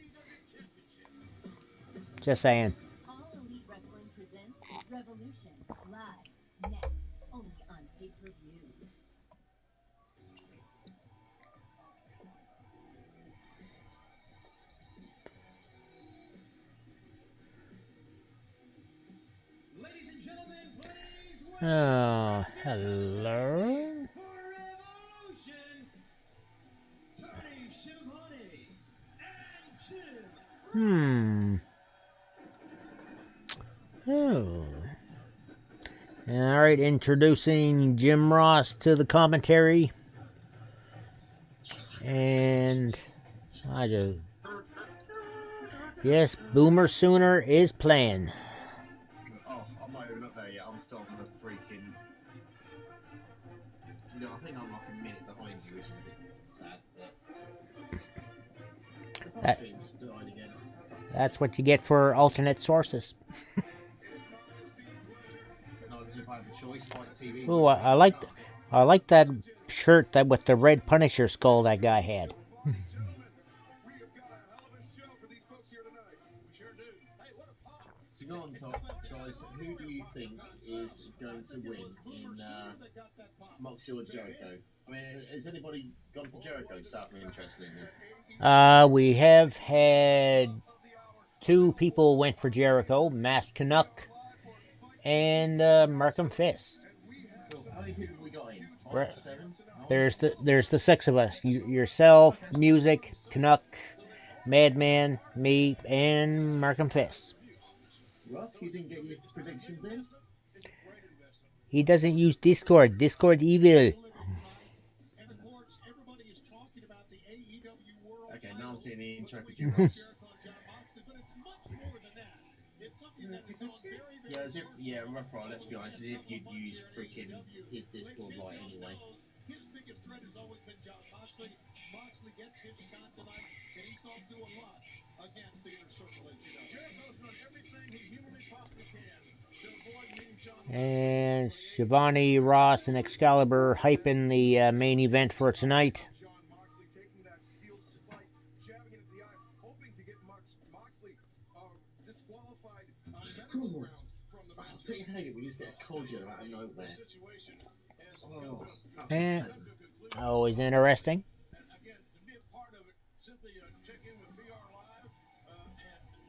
Just saying. All Elite Wrestling presents Revolution live next, only on pay-per-view. Ladies and gentlemen, please Oh, hello. for Revolution, Tony Schiavone and Jim. Oh. All right, introducing Jim Ross to the commentary. And yes, Boomer Sooner is playing. Oh, I'm not even up there yet. I'm still on the freaking. You know, I think I'm like a minute behind you, which is a bit sad. But the stream's died again. That's what you get for alternate sources. Not as if I have a choice. Fight TV. Oh, I like that shirt that with the red Punisher skull that guy had. So go on top, guys. Who do you think is going to win in Moxley or Jericho? I mean, has anybody gone for Jericho? Certainly interested in him. We have had two people went for Jericho, Mass Canuck and Markham Fist. How many people have we got in? Right. 5, 7? There's the six of us. Yourself, Music, Canuck, Madman, me, and Markham Fist. What? You didn't get your predictions in? He doesn't use Discord. Discord evil. Okay, now I'm seeing the intro for Jim Ross. Yeah, rough right, let's be honest, as if you'd use freaking his Discord right anyway. His biggest threat has always been John Moxley. Moxley gets his shot tonight, and he's gone through a lot against the Inner Circle, as you know. Jericho's done everything he humanly possibly can to avoid meeting John Moxley. And Shivani, Ross, and Excalibur hyping the main event for tonight. John Moxley taking that steel spike, jabbing it at the eye, hoping to get Moxley disqualified on medical grounds from the match. I hate it, we just get a cordial out of nowhere. Oh, And always interesting. Again, to be a part of it, simply check in with BR Live and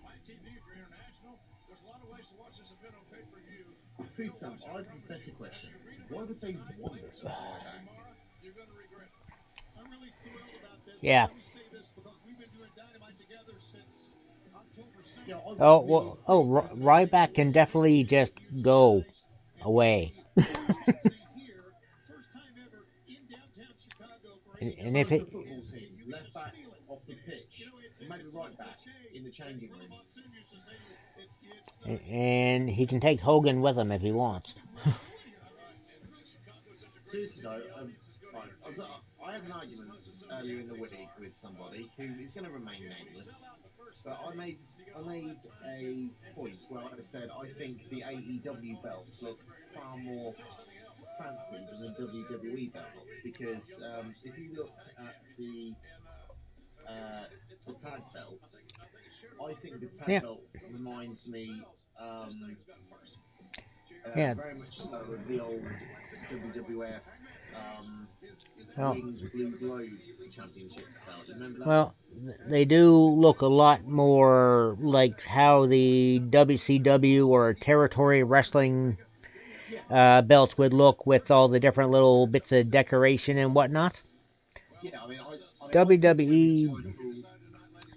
My TV for International. There's a lot of ways to watch this event on pay-per-view. Food Sam, I have a better question. Why would they want this like that? You're going to regret it. I'm really thrilled about this. Yeah. Let me say this because we've been doing Dynamite together since October 2nd. Ryback can definitely just go away. And if it Football team, left back off the pitch, maybe right back in the changing room. and he can take Hogan with him if he wants. Seriously though, I had an argument earlier in the week with somebody who is going to remain nameless, but I made a point where I said I think the AEW belts look far more fancy than the WWE belts because if you look at the tag belts, I think the tag belt reminds me Yeah. very much so of the old WWF Well, Wings Blue Globe Championship belt. You remember that? well, they do look a lot more like how the WCW or territory wrestling belts would look with all the different little bits of decoration and whatnot. Yeah, I mean,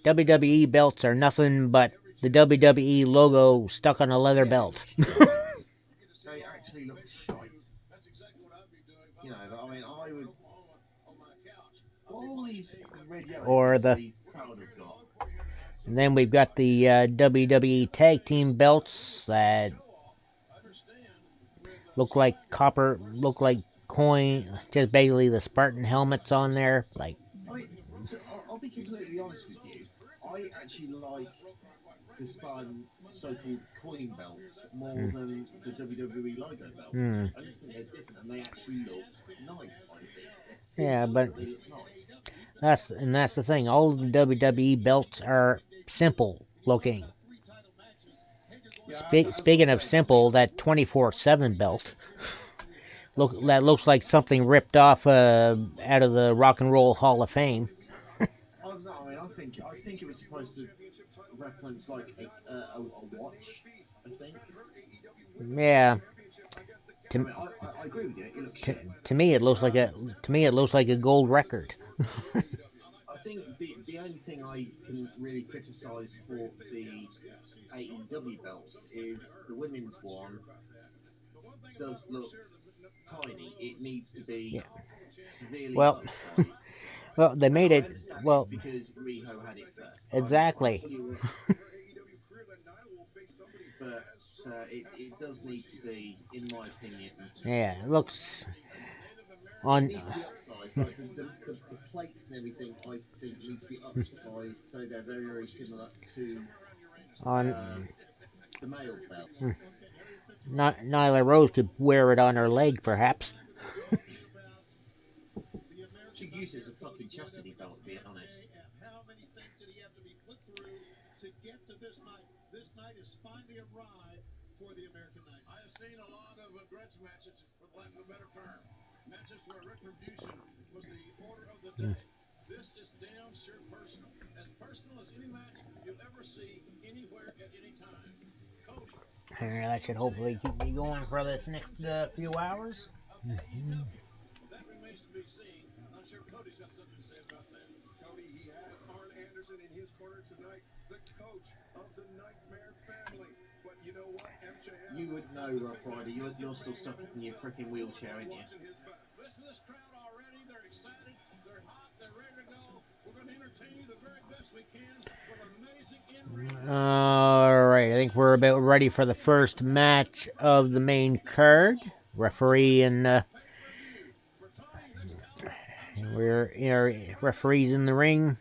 WWE belts are nothing but the WWE logo stuck on a leather belt. They actually look shite. You know, I mean, I would. All these red yellow Or things the these crowd have got. And then we've got the WWE tag team belts that look like coin, just basically the Spartan helmets on there. Like, I mean, so I'll be completely honest with you. I actually like the Spartan so-called coin belts more than the WWE logo belts. I just think they're different and they actually look nice. I think they're simple, yeah, but they look nice. that's the thing. All of the WWE belts are simple looking. Yeah, Speaking of simple, that 24/7 belt that looks like something ripped off out of the Rock and Roll Hall of Fame. I don't know. I mean, I think it was supposed to reference like a watch. I think. Yeah. I mean, I agree with you. It looks shit. To me, it looks like a gold record. I think the only thing I can really criticise for the AEW belts is the women's one does look tiny. It needs to be severely upsized. Well, they made it. Well, because Riho had it first. Exactly. But it does need to be, in my opinion. Yeah, it looks It needs to be upsized. Like the plates and everything, I think need to be upsized so they're very, very similar to the male belt. Nyla Rose could wear it on her leg, perhaps. She used it as a fucking chastity belt, to be honest. How many things did he have to be put through to get to this night? This night has finally arrived for the American Night. I have seen a lot of grudge matches, for lack of a better term. Matches where retribution was the order of the day. This is damn sure personal. As personal as any match you'll ever see anywhere at any time. Cody. That should hopefully keep me going for this next few hours. That remains to be seen. I'm sure Cody's got something to say about that. Cody, he has Arn Anderson in his corner tonight, the coach of the Nightmare family. But you know what, MJF? You would know, Rough Rider. You're still stuck in your freaking wheelchair, aren't you? Listen to this crowd already. They're excited. They're hot. They're ready to go. We're going to entertain you the very best we can with amazing in-ring. Alright, I think we're about ready for the first match of the main card. Referee and we're in our referees in the ring.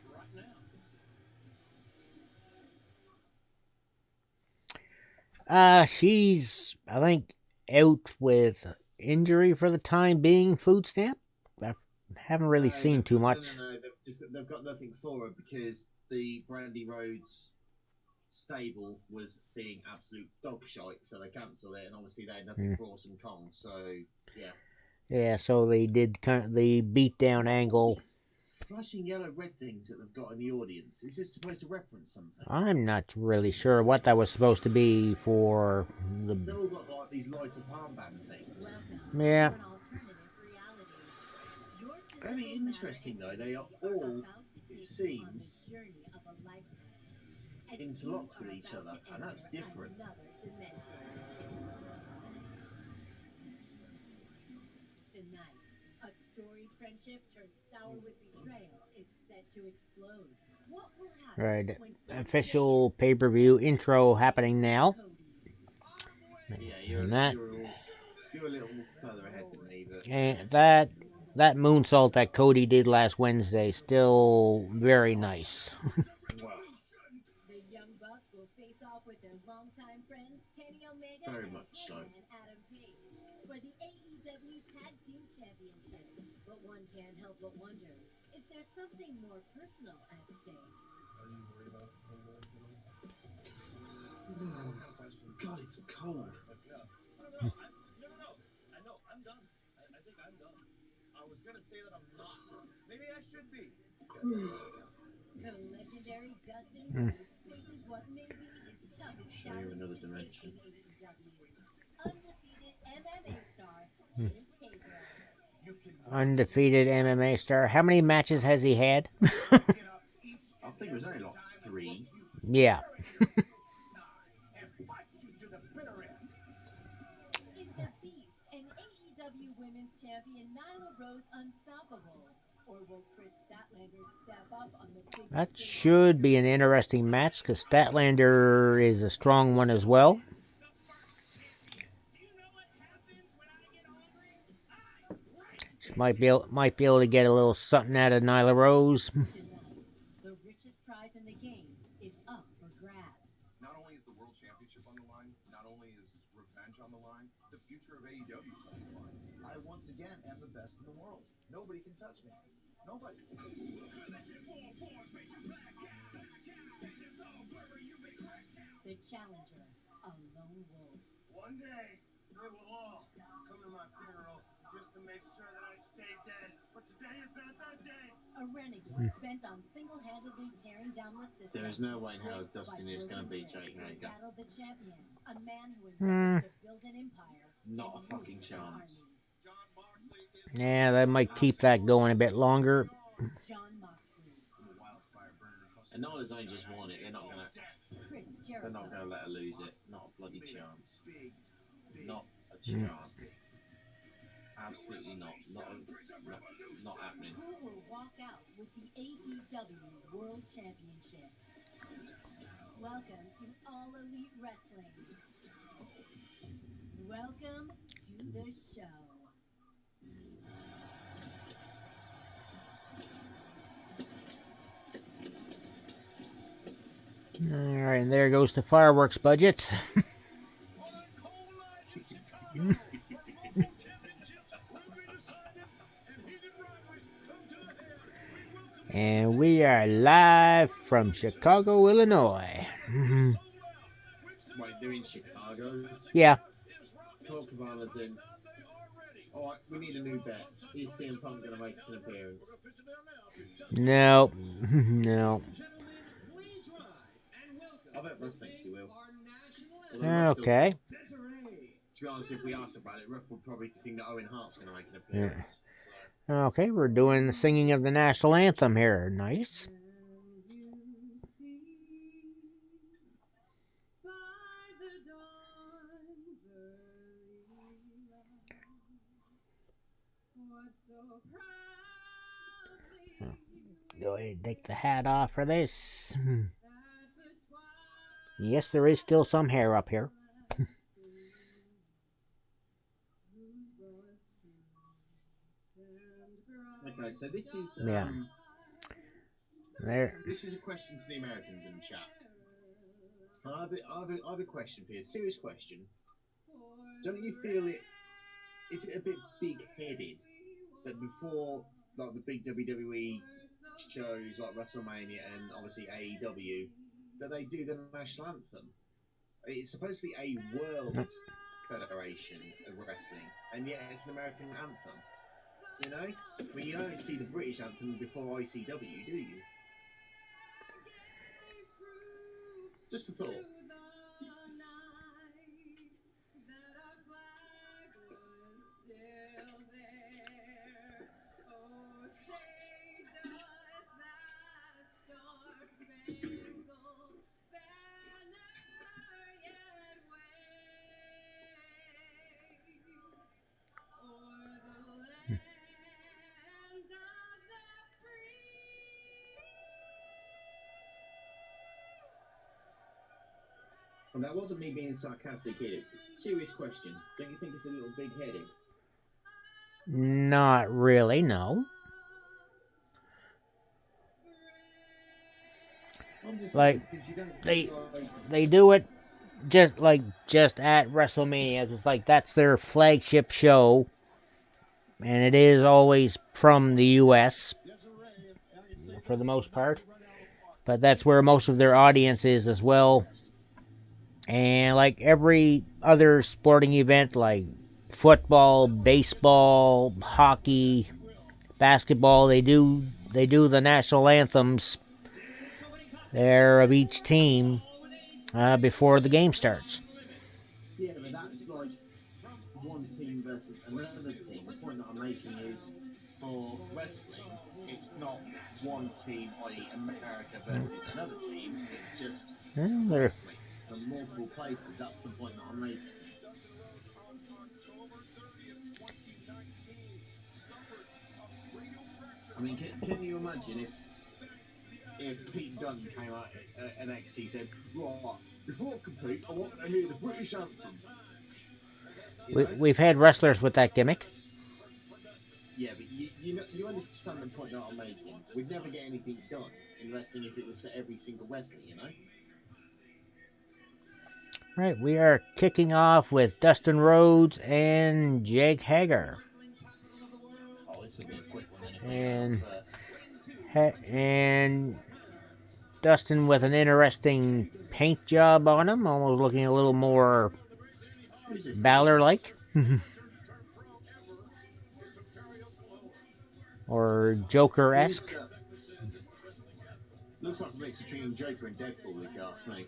She's, I think, out with injury for the time being. Food stamp. I haven't really seen too much. No. They've got nothing for her because the Brandy Rhodes stable was being absolute dog shite, so they cancelled it, and obviously they had nothing for Awesome Kong. So yeah. Yeah, so they did kind of the beatdown angle. Flashing yellow red things that they've got in the audience. Is this supposed to reference something? I'm not really sure what that was supposed to be for the. They've all got like these lights of armband things. Yeah. Very interesting though. They are all, it seems, interlocked with each other, and that's different. Tonight, a storied friendship turned sour with betrayal is set to explode. What will happen? Right. Official pay-per-view intro happening now. Yeah, you're a little further ahead than me, but And that moonsault that Cody did last Wednesday, still very nice. The Young Bucks will face off with their longtime friends Kenny Omega very much so. and Adam Page. but wonder if there's something more personal at stake. Are you worried about going to Italy? God, it's cold. Yeah. No. I know. I'm done. I think I'm done. I was gonna say that I'm not. Maybe I should be. The legendary Dustin Rhodes faces what may be his toughest Show you challenge another to date dimension. in AEW. Undefeated MMA star Chris Cabral. Undefeated MMA star. How many matches has he had? I think it was only like 3. Yeah. Is the Beast and AEW Women's Champion Nyla Rose unstoppable? Or will Chris Statlander step up on the big That should be an interesting match because Statlander is a strong one as well. She might be able to get a little something out of Nyla Rose. The richest prize in the game is up for grabs. Not only is the World Championship on the line, not only is revenge on the line, the future of AEW is on the line. I once again am the best in the world. Nobody can touch me. Nobody. The challenger, a lone wolf. One day, they will all come to my funeral just to make sure that I stay dead. But today is not that day. A renegade bent on single-handedly tearing down the system. There is no way in hell Dustin is going to beat Jake Hager. Battle the champion, a man who endeavors to build an empire. Not a fucking chance. Yeah, that might keep that going a bit longer. John Moxley. And Nyla's only just won it. They're not gonna let her lose it. Not a bloody chance. Not a chance. Absolutely not. Not happening. Who will walk out with the AEW World Championship? Welcome to All Elite Wrestling. Welcome to the show. Alright, and there goes the fireworks budget. And we are live from Chicago, Illinois. Wait, they're in Chicago? Yeah. Colt Cabana's in. Alright, we need a new bet. Is CM Punk going to make an appearance? No. No. I bet Russ thinks he will. Okay. To be honest, if we asked about it, Ruff would probably think that Owen Hart's going to make an appearance. Okay, we're doing the singing of the national anthem here. Nice. Go ahead and take the hat off for this. Yes, there is still some hair up here. Okay, so this is Yeah. There. This is a question to the Americans in the chat. I have a question for you. A serious question. Don't you feel is it a bit big-headed that before like the big WWE shows like WrestleMania and obviously AEW that they do the national anthem? It's supposed to be a world federation of wrestling, and yet it's an American anthem. You know, I mean, you don't see the British anthem before ICW, do you? Just a thought. And that wasn't me being sarcastic here. Serious question. Don't you think it's a little big-headed? Not really, no. Like they do it just at WrestleMania because like that's their flagship show. and it is always from the U.S. for the most part. But that's where most of their audience is as well. And like every other sporting event, like football, baseball, hockey, basketball, they do the national anthems there of each team before the game starts. Yeah, but that's like one team versus another team. The point that I'm making is for wrestling, it's not one team, i.e. America versus another team. It's just wrestling from multiple places. That's the point that I'm making. I mean, can you imagine if Pete Dunne came out at NXT said, right, before I compete, I want to hear the British anthem. We've had wrestlers with that gimmick. Yeah, but you understand the point that I'm making. We'd never get anything done in wrestling if it was for every single wrestler, you know? Right, we are kicking off with Dustin Rhodes and Jake Hager. Oh, this will be a quick one then And Dustin with an interesting paint job on him, almost looking a little more Balor-like. Or Joker-esque. Looks like a mix between Joker and Deadpool, if you ask me.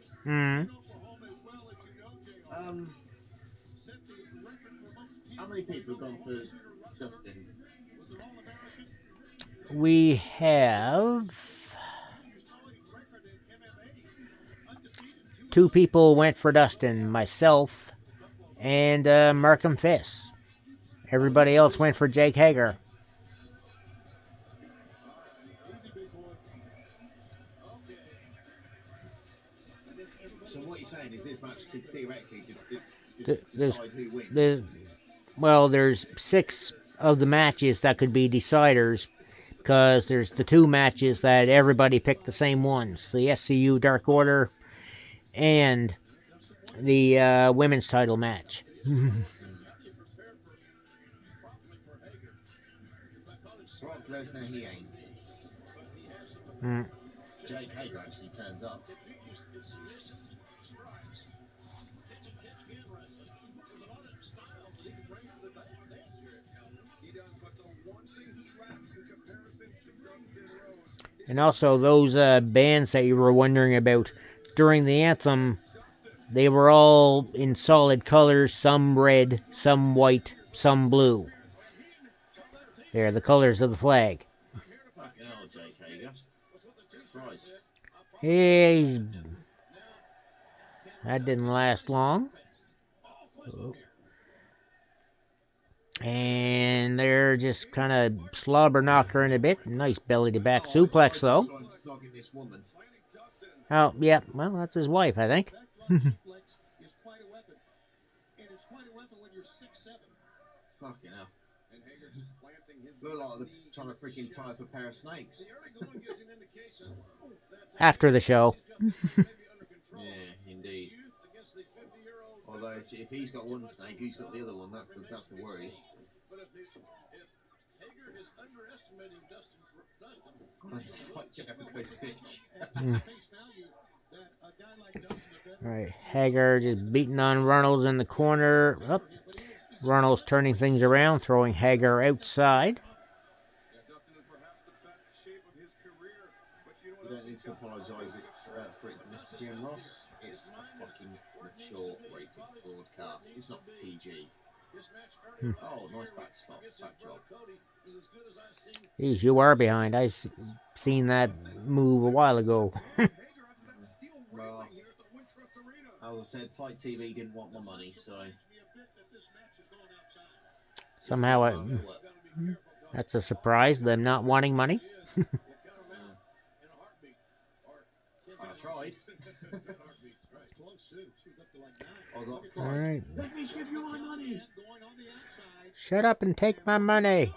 How many people have gone for Dustin? We have 2 people went for Dustin, myself and Markham Fiss. Everybody else went for Jake Hager. So what you're saying is this match could theoretically decide who wins? There's 6 of the matches that could be deciders, because there's the 2 matches that everybody picked the same ones. The SCU Dark Order and the women's title match. Brock Lesnar, he ain't. Jake Hager actually turns up. And also those bands that you were wondering about during the anthem, they were all in solid colors, some red, some white, some blue. They're the colors of the flag. That didn't last long. And they're just kind of slobber knockering a bit. Nice belly to back suplex, though. Oh, yeah. Well, that's his wife, I think. Fucking hell. Look like they're trying to freaking tie up a pair of snakes. After the show. Yeah, indeed. Although if he's got one snake, who's got the other one? That's the worry. Let's fight Jericho's bitch. Alright, Hager just beating on Runnels in the corner. Oh, Runnels turning things around, throwing Hager outside. You don't need to apologise for it, Mr. Jim Ross. It's a fucking mature rated broadcast. It's not PG. Oh, nice backdrop. Jeez, you are behind. I seen that move a while ago. Well, as I said, Fight TV didn't want my money, so... Somehow, that's a surprise, them not wanting money. I tried. All right. Let me give you my money. Shut up and take my money.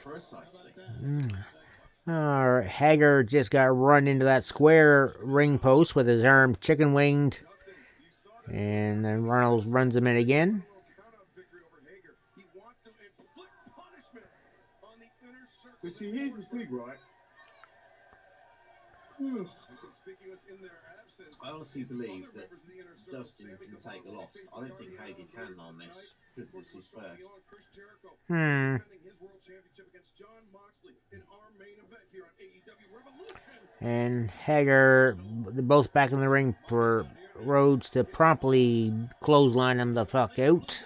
Precisely. All right. Hager just got run into that square ring post with his arm chicken winged. And then Reynolds runs him in again. But see, here's the thing, right? I honestly believe that Dustin can take a loss. I don't think Hager can on this because this is first. And Hager, they're both back in the ring for Rhodes to promptly clothesline him the fuck out.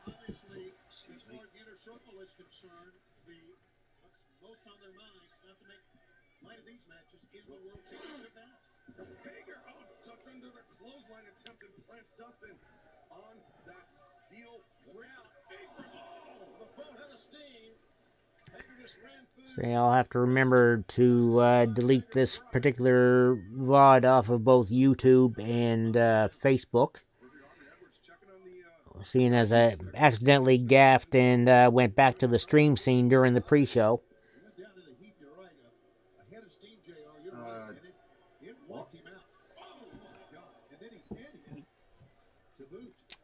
Obviously, as far as the inner circle is concerned, what's most on their minds, not to make light of these matches, is the World Championship match. Hager tucked into the clothesline attempt and plants Dustin on that steel rail. The phone had a steam. Hager just ran through. So I'll have to remember to delete this particular VOD off of both YouTube and Facebook. Seeing as I accidentally gaffed and went back to the stream scene during the pre-show.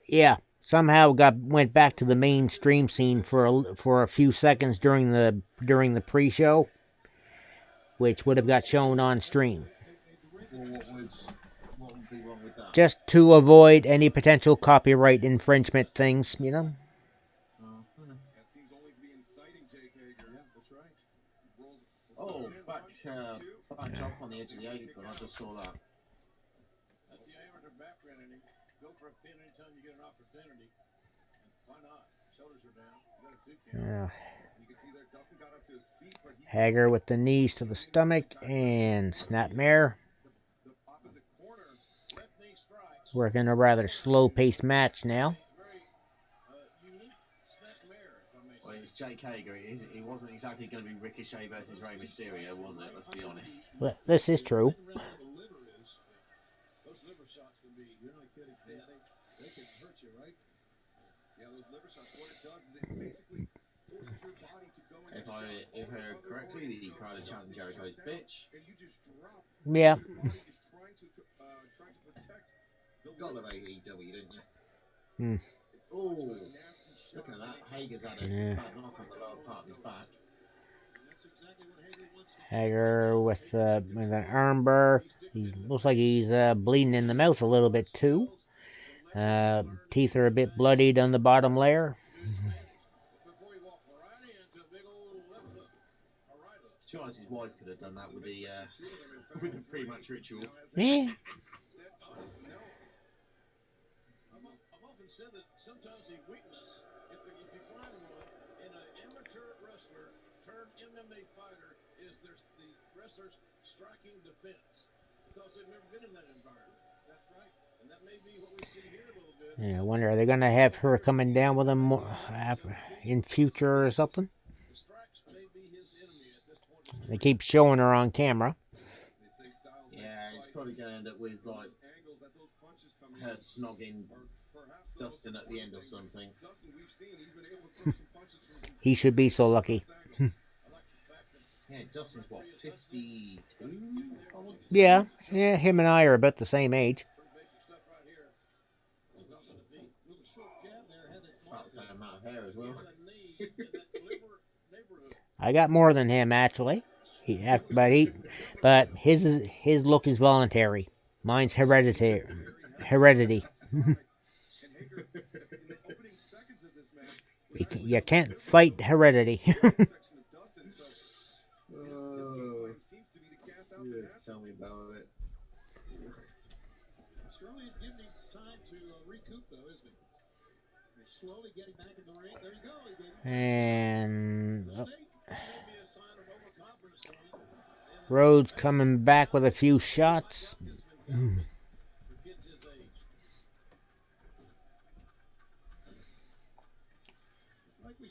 Yeah, somehow went back to the main stream scene for a few seconds during the pre-show, which would have got shown on stream. Well, what would be wrong with that? Just to avoid any potential copyright infringement things, you know. That seems only to be inciting Jake Hager. Yeah, that's right. Oh, back up on the edge of the apron. I just saw that. That's the amateur background in him. Go for a pin anytime you get an opportunity. Why not? Shoulders are down. You got a 2 count. Yeah. You can see there Dustin got up to his feet, but he Hager with the knees to the stomach and snapmare. Working a rather slow-paced match now. Well, it's Jake Hager. He wasn't exactly going to be Ricochet versus Rey Mysterio, was it? Let's be honest. Well, this is true. Those liver shots can be, you're not kidding. They can hurt you, right? Yeah, those liver shots, what it does is it basically forces your body to go into If I heard correctly, he kind of chanted Jericho's bitch. and you just drop. Yeah. Your body is trying to protect the Got love AEW, didn't you? Hmm. Oh, looking at that, Hager's had a Yeah. bad knock on the lower part of his back. Hager with an armbar. He looks like he's bleeding in the mouth a little bit too. Teeth are a bit bloodied on the bottom layer. To be honest, his wife could have done that with the pre-match ritual. Yeah. I've often said that sometimes the weakness, if you find one, in an amateur wrestler turned MMA fighter, is the wrestler's striking defense. Because they've never been in that environment. That's right. And that may be what we see here a little bit. Yeah, I wonder, are they going to have her coming down with him in future or something? They keep showing her on camera. Yeah, it's probably going to end up with like her snogging Dustin at the end or something. He should be so lucky. Yeah, Dustin's what, 52? Yeah, him and I are about the same age. About the same amount of hair as well. I got more than him actually. But his look is voluntary. Mine's heredity. You can't fight heredity. Tell me about it. Surely it's giving him time to recoup, though, isn't he? He's slowly getting back in the ring. There you go. And Rhodes coming back with a few shots.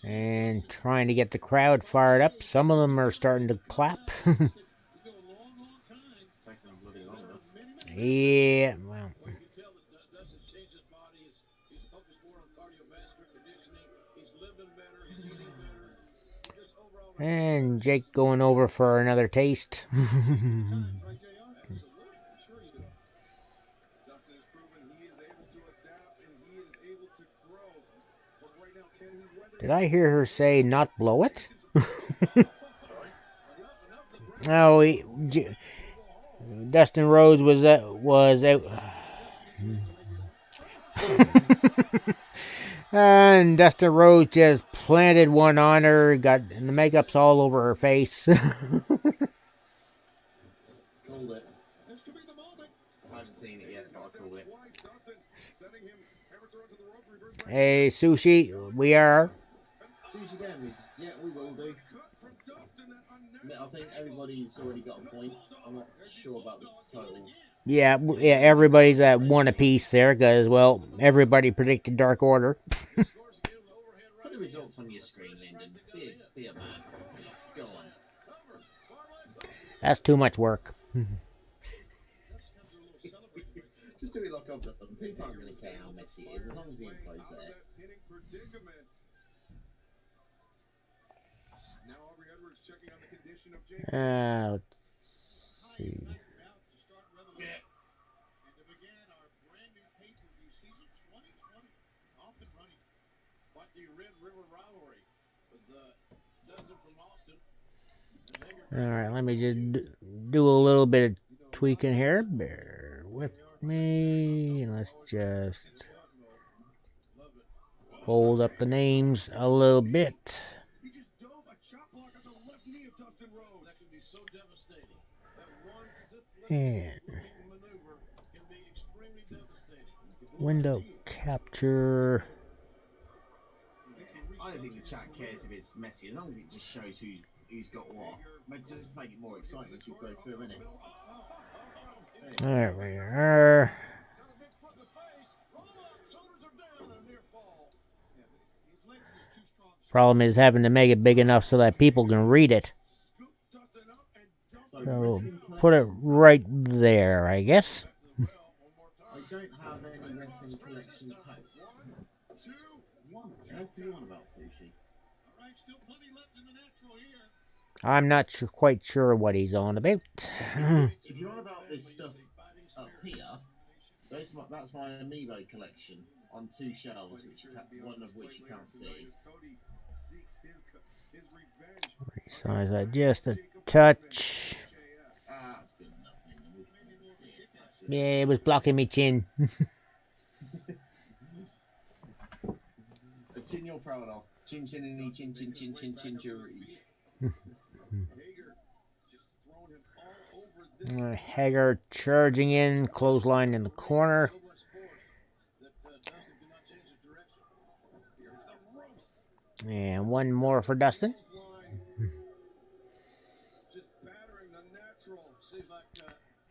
And trying to get the crowd fired up. Some of them are starting to clap. Yeah, well. And Jake going over for another taste. Did I hear her say not blow it? Oh, Dustin Rhodes was out. And Dustin Rhodes just planted one on her. Got the makeup's all over her face. Called it. I haven't seen it yet, but I called it. Hey, Sushi, we are. Sushi Gamers, yeah, we will do. I think everybody's already got a point. I'm not sure about the total. Yeah, everybody's at one apiece there because, well, everybody predicted Dark Order. Put the results on your screen, Lyndon. Be a man. Go on. That's too much work. Just do it like I've done. People aren't going to care how messy it is, as long as the info's there. Let's see. All right, let me just do a little bit of tweaking here. Bear with me. Let's just hold up the names a little bit. And window capture. I don't think the chat cares if it's messy, as long as it just shows who's got what. Just make it more exciting as we go through, innit? There we are. Problem is having to make it big enough so that people can read it. So put it right there, I guess. I don't have any wrestling collection tape. What do you want about Sushi? I'm not quite sure what he's on about. If you're on about this stuff up here, that's my Amiibo collection on two shelves, one of which you can't see. Resize that just a touch. That's good enough. Yeah, it was blocking me chin. A chin you're proud of. Chin chin chin chin chin chin chin jury. Hager charging in, clothesline in the corner. And one more for Dustin.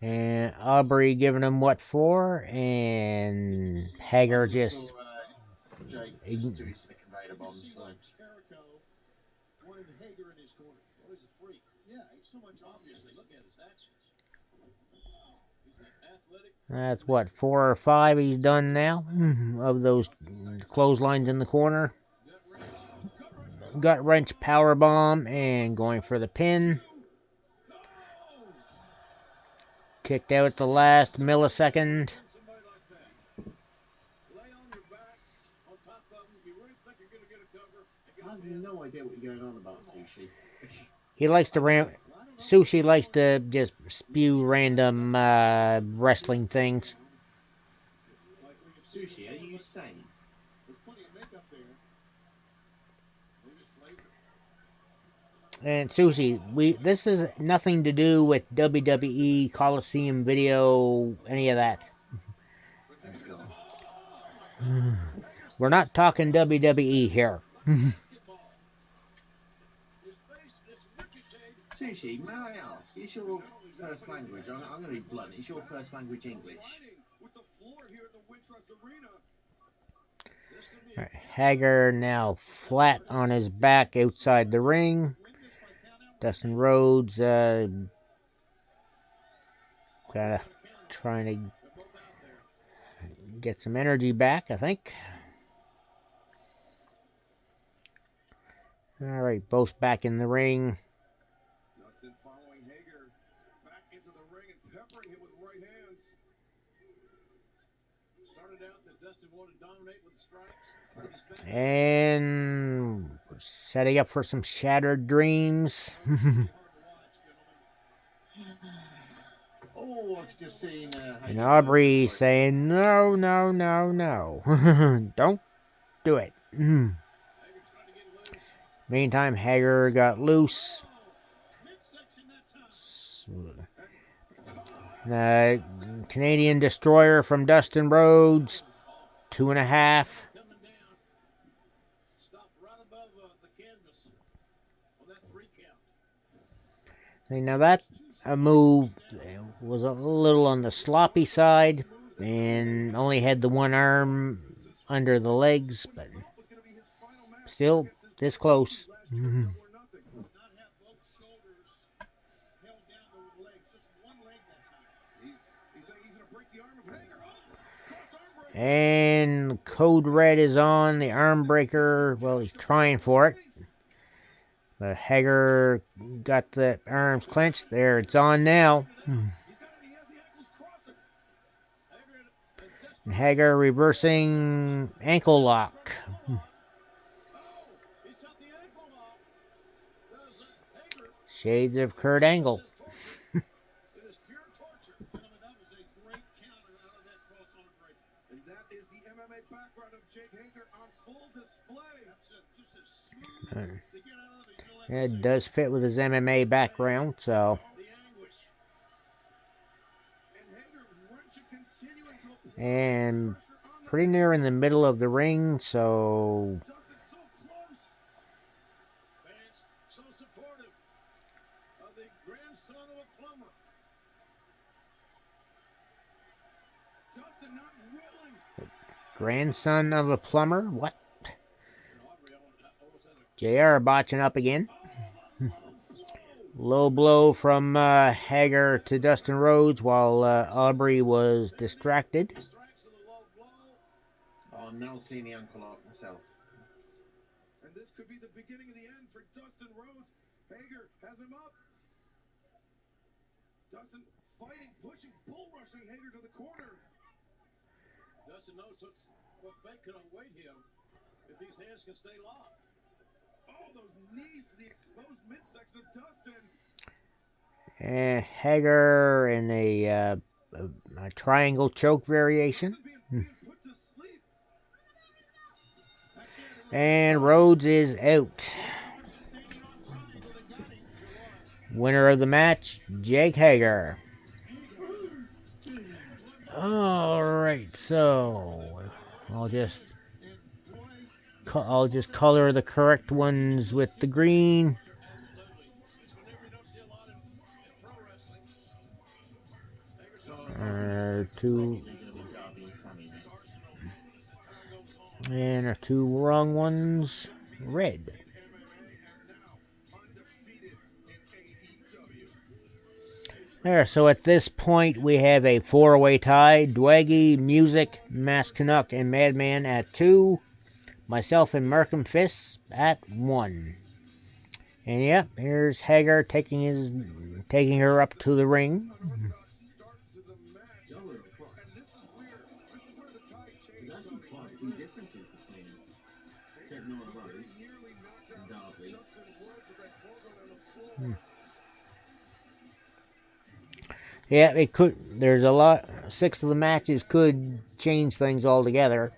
And Aubrey giving him what for, and Hager just... Jake just do his second Vader bomb, so... That's what, 4 or 5 he's done now of those clotheslines in the corner. Gut wrench power bomb and going for the pin. Kicked out at the last millisecond. I have no idea what you're going on about, Sushi. He likes to Sushi likes to just spew random wrestling things. Sushi, are you sane? And Sushi, this is nothing to do with WWE Coliseum video, any of that. We're not talking WWE here. Sushi, may I ask, is your first language, I'm going to be blunt, is your first language English? All right, Hager now flat on his back outside the ring. Dustin Rhodes kind of trying to get some energy back, I think. All right, both back in the ring. Dustin following Hager back into the ring and peppering him with right hands. Started out that Dustin wanted to dominate with strikes. And setting up for some shattered dreams. Oh, I've just seen. And Aubrey saying, no, no, no, no. Don't do it. Meantime, Hager got loose. The Canadian Destroyer from Dustin Rhodes, 2.5. Now that a move was a little on the sloppy side and only had the one arm under the legs, but still this close. And Code Red is on the arm breaker. Well, he's trying for it. But Hager got the arms clenched. There, it's on now. And Hager reversing ankle lock. Shades of Kurt Angle. It does fit with his MMA background, so. And pretty near in the middle of the ring, so. Grandson of a plumber? What? JR botching up again. Low blow from Hager to Dustin Rhodes while Aubrey was distracted. Oh, I'm now seeing the ankle lock myself. And this could be the beginning of the end for Dustin Rhodes. Hager has him up. Dustin fighting, pushing, bull rushing Hager to the corner. Dustin knows what fate can await him if these hands can stay locked. Oh, those knees to the exposed midsection of Dustin. And Hager in a triangle choke variation. And Rhodes is out. Winner of the match, Jake Hager. Alright, so I'll just color the correct ones with the green. Two and our two wrong ones, red. There, so at this point we have a 4-way tie. Dwaggy, Music, Mask Canuck, and Madman at 2. Myself and Markham Fists at 1. And yep, here's Hager taking her up to the ring. Yeah, it could. There's a lot. 6 of the matches could change things altogether.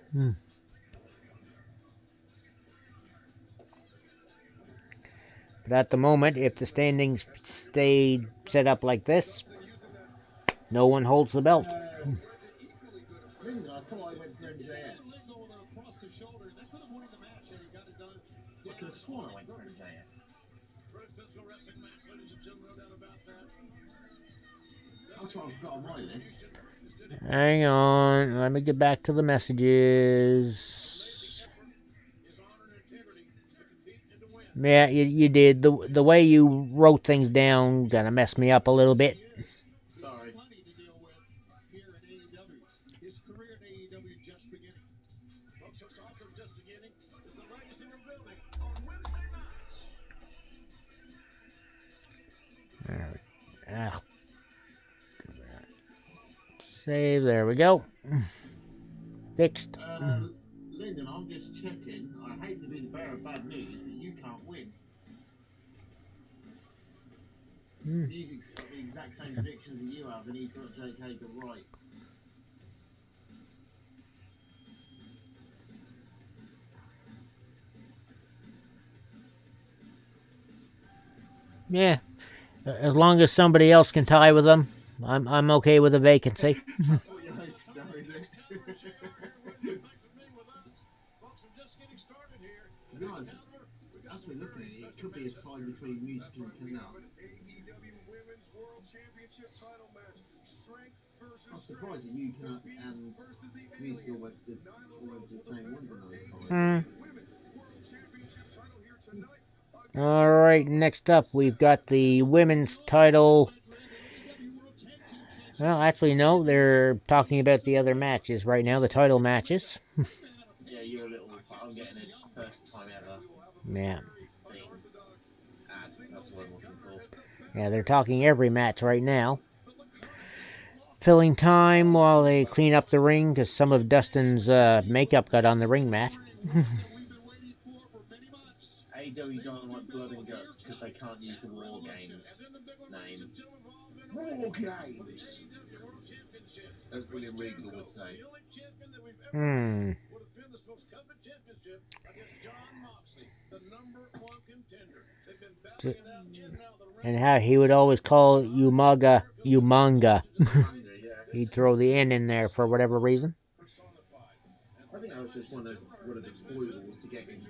But at the moment, if the standings stayed set up like this, no one holds the belt. I thought I went for MJF. I could have sworn I went for MJF. That's what I've got on my list. Hang on. Let me get back to the messages. Yeah, you did. The way you wrote things down kind of messed me up a little bit. Sorry. His career in AEW just beginning. Folks, what's also just beginning is the legacy we're building on Wednesday nights. Save. There we go. Fixed. Lyndon, I'm just checking. I hate to be the bearer of bad news, but you can't win. Music's got the exact same predictions as you have, and he's got Jake Hager right. Yeah. As long as somebody else can tie with them, I'm okay with a vacancy. That's what you're hoping now, is it? To be honest, as we're looking at it, it could be a tie between Music and Canal. AEW Women's World Championship title match. Strength versus I'm surprised that you and Music all went to the same ones on those cards. Women's World Championship title here tonight. All right, next up, we've got the women's title. Well, actually, no, they're talking about the other matches right now, the title matches. Yeah, you're a little. I'm getting it first time ever. Yeah. Thing. That's what I'm looking for. Yeah, they're talking every match right now. Filling time while they clean up the ring because some of Dustin's makeup got on the ring mat. AEW Dynamite Blood and Guts because they can't use the War Games name. War Games! As William Regal would say. And how he would always call Umaga. He'd throw the N in there for whatever reason. I think that was just one of the foibles to get him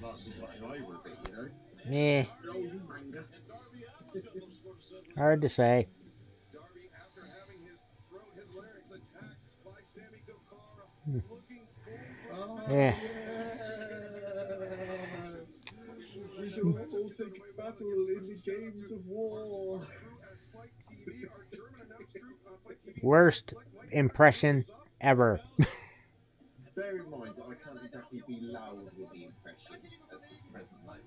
over a bit, you know? Yeah. Hard to say. Yeah. Ultimate battle in the games of war. Worst impression ever. Bear in mind that I can't exactly be loud with the impression at this present moment.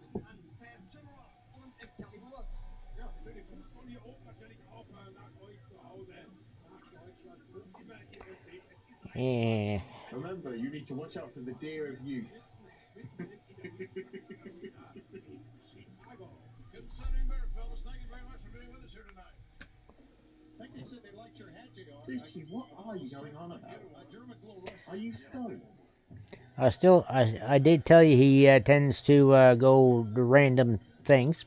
Yeah. Remember, you need to watch out for the deer of youth. Suchi, what are you going on about? Are you stoned? I did tell you he tends to go to random things.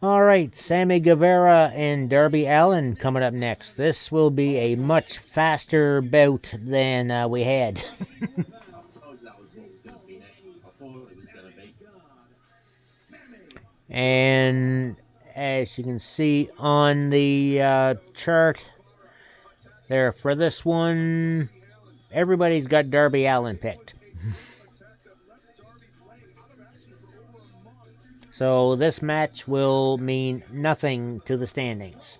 All right, Sammy Guevara and Darby Allin coming up next. This will be a much faster bout than we had. And as you can see on the chart there for this one, everybody's got Darby Allin picked. So this match will mean nothing to the standings.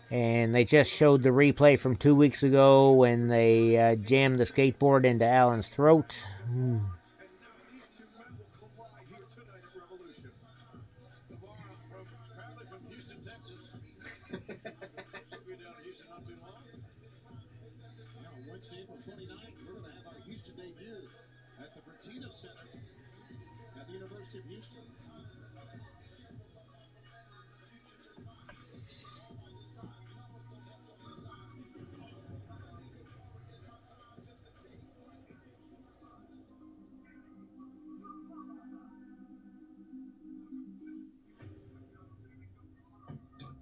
And they just showed the replay from 2 weeks ago when they jammed the skateboard into Allen's throat.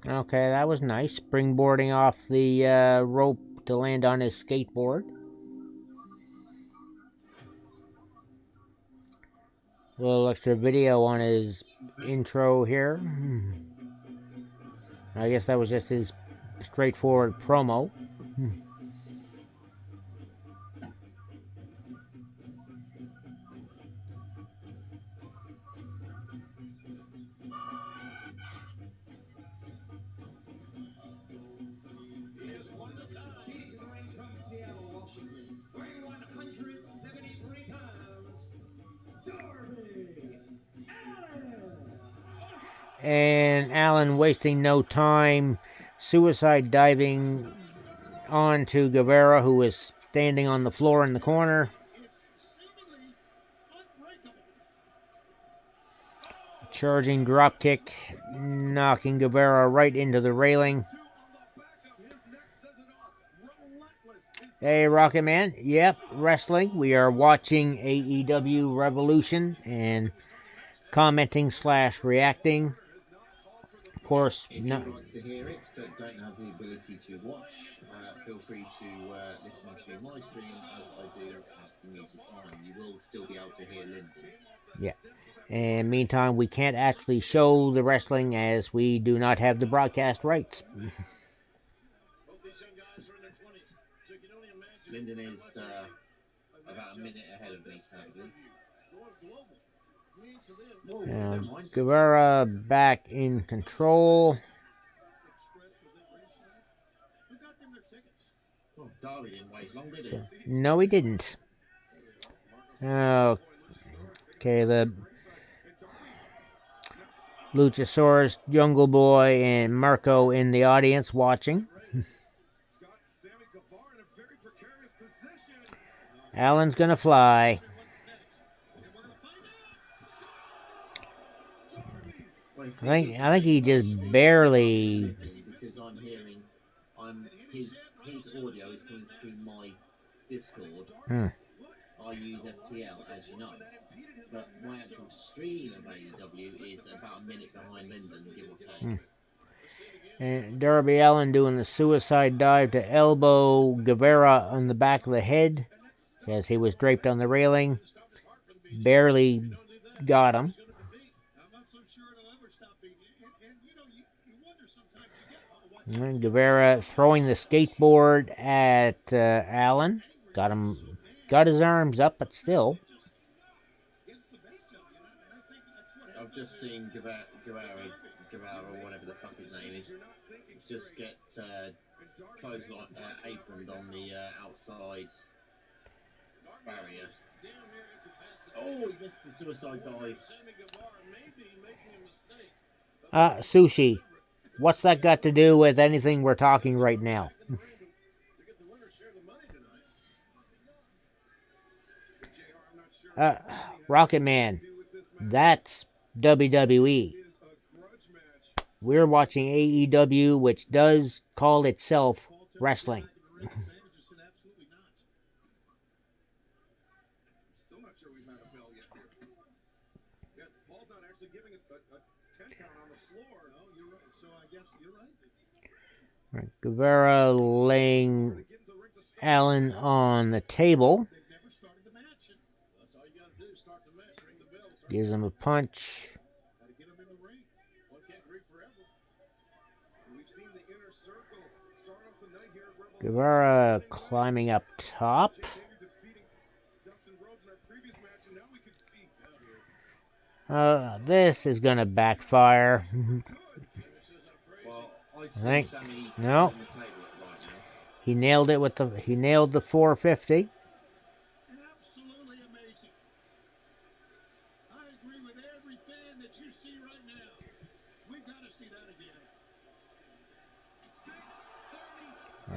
Okay, that was nice. Springboarding off the rope to land on his skateboard. A little extra video on his intro here. I guess that was just his straightforward promo. And Allen wasting no time, suicide diving onto Guevara, who is standing on the floor in the corner. Charging dropkick, knocking Guevara right into the railing. Hey, Rocket Man. Yep, wrestling. We are watching AEW Revolution and commenting / reacting. Of course, If no. you'd like to hear it but don't have the ability to watch, feel free to listen to my stream as I do have the music on. You will still be able to hear Lyndon. Yeah. And meantime, we can't actually show the wrestling as we do not have the broadcast rights. Lyndon is about a minute ahead of me, sadly. Guevara back in control. Oh, Darby didn't wait long, did he? No, he didn't. Okay, the Luchasaurus, Jungle Boy, and Marco in the audience watching. Allen's gonna fly. I think he just barely. Because I'm hearing, his audio is coming through my Discord. I use FTL, as you know, but my actual stream of AEW is about a minute behind Lyndon, give or take. And Darby Allin doing the suicide dive to elbow Guevara on the back of the head as he was draped on the railing. Barely got him. And Guevara throwing the skateboard at Allin. Got his arms up, but still. I've just seen Guevara, or whatever the fuck his name is, just get clothesline aproned on the outside barrier. Oh, he missed the suicide dive. Sushi. What's that got to do with anything we're talking right now? Rocket Man. That's WWE. We're watching AEW, which does call itself wrestling. Guevara laying Allin on the table. Gives him a punch. Guevara climbing up top. This is gonna backfire. I think no. He nailed it with the 450. Absolutely amazing. I agree with every fan that you see right now. We've got to see that again.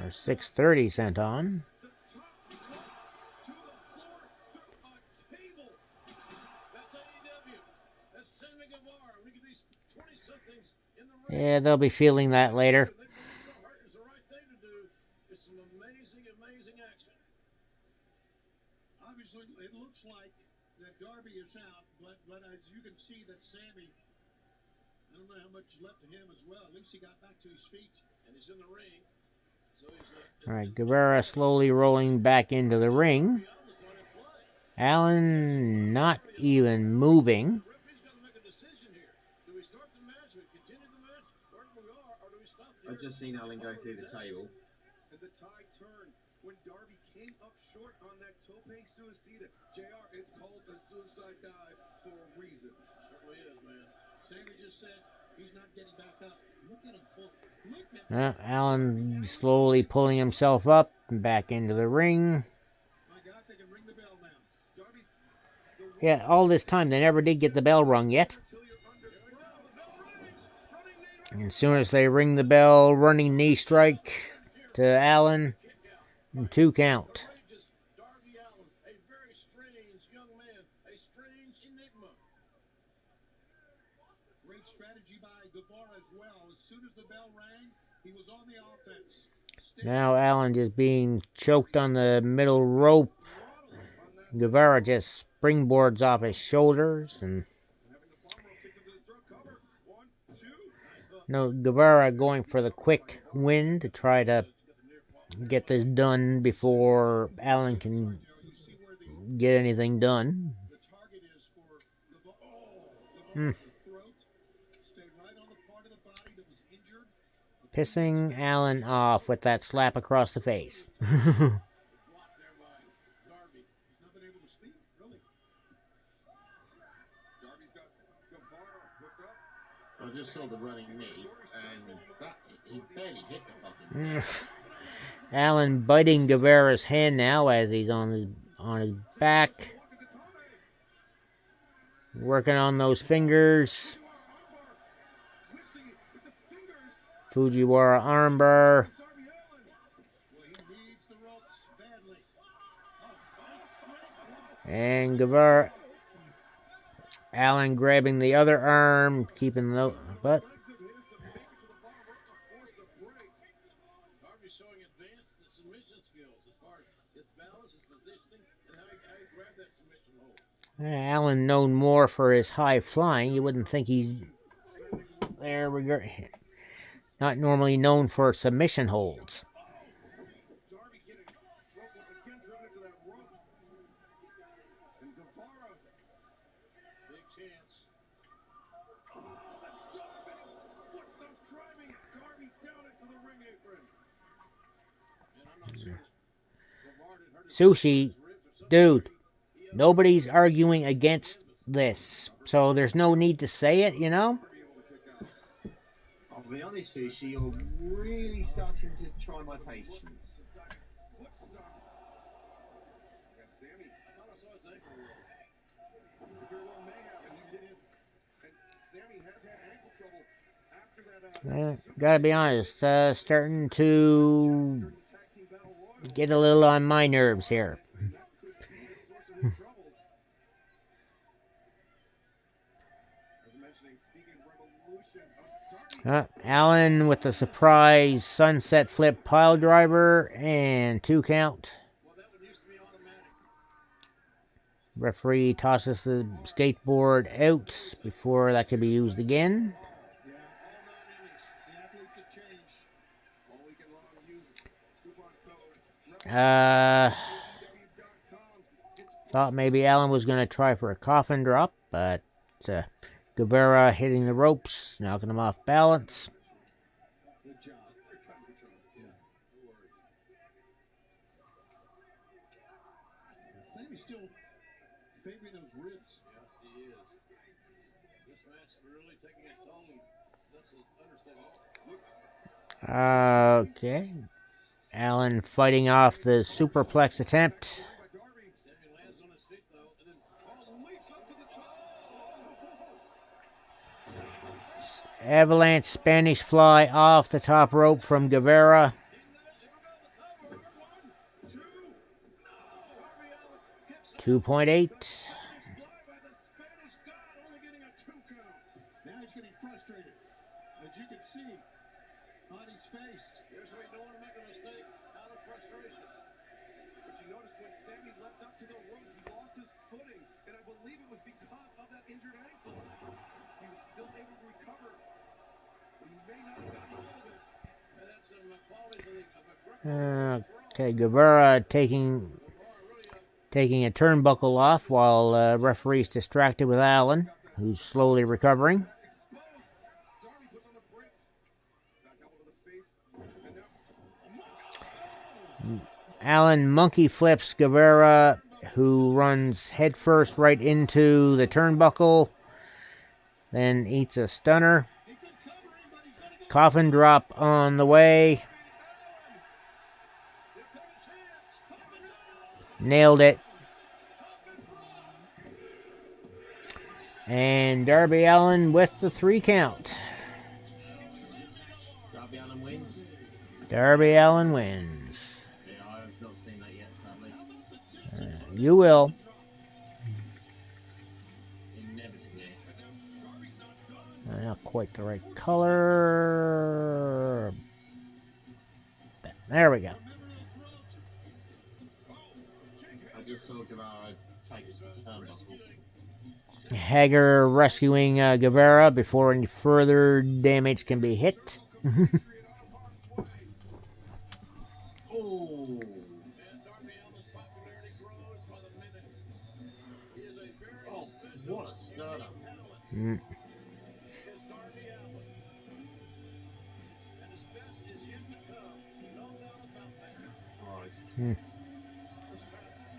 6:30. Or 6:30 sent on. Yeah, they'll be feeling that later. Obviously, it looks like that Darby is out, but as you can see that Sammy, I don't know how much left to him as well. At least he got back to his feet, and he's in the ring. So he's All right, Guevara slowly rolling back into the ring. Allin not even moving. I've just seen Allin go through the table. And the tide turned when Darby came up short on that tope suicida. JR, it's called a suicide dive for a reason. Certainly is, man. Sammy just said he's not getting back up. Look at him pull. Look at Allin slowly pulling himself up and back into the ring. My God, they can ring the bell now. Darby's Yeah, all this time they never did get the bell rung yet. And as soon as they ring the bell, running knee strike to Allin, and 2 count. Darby Allin, a very strange young man, a strange enigma. Now Allen just being choked on the middle rope. Guevara just springboards off his shoulders, and no, Guevara going for the quick win to try to get this done before Allen can get anything done. Pissing Allen off with that slap across the face. I just saw the running knee, and that, he barely hit the fucking thing. Allen biting Guevara's hand now as he's on his back, working on those fingers. Fujiwara armbar. And Guevara, Allen grabbing the other arm, keeping the butt. Allen known more for his high flying. You wouldn't think he's there. Not normally known for submission holds. Sushi, dude, nobody's arguing against this, so there's no need to say it, you know? I'll be honest, Sushi, you're really starting to try my patience. Gotta be honest, starting to get a little on my nerves here. Allen with the surprise sunset flip pile driver and 2 count. Referee tosses the skateboard out before that could be used again. Thought maybe Allen was going to try for a coffin drop, but Guevara hitting the ropes, knocking him off balance. Sammy's still favoring those ribs. Yes, he is. This match really taking its toll. That's understandable. Okay. Allen fighting off the superplex attempt. Avalanche Spanish fly off the top rope from Guevara. $2.8. Now he's getting frustrated. As you can see on his face. Here's where you don't want to make a mistake out of frustration. But you notice when Sammy leapt up to the rope, he lost his footing. And I believe it was because of that injured ankle. He was still able to recover. But he may not have gotten hold of it. And that's some qualities of a Okay, Guevara taking a turnbuckle off while referee's distracted with Allen, who's slowly recovering. Allen monkey flips Guevara, who runs headfirst right into the turnbuckle, then eats a stunner. Coffin drop on the way. Nailed it. And Darby Allin with the 3 count. Darby Allin wins. Darby Allin wins. Yeah, I have not seen that yet, sadly. You will. Inevitably. Not quite the right color. There we go. I just saw Guevara take it to the turnbuckle. Hager rescuing Guevara before any further damage can be hit. Oh, oh, what a startup. Mm. Christ. Hmm.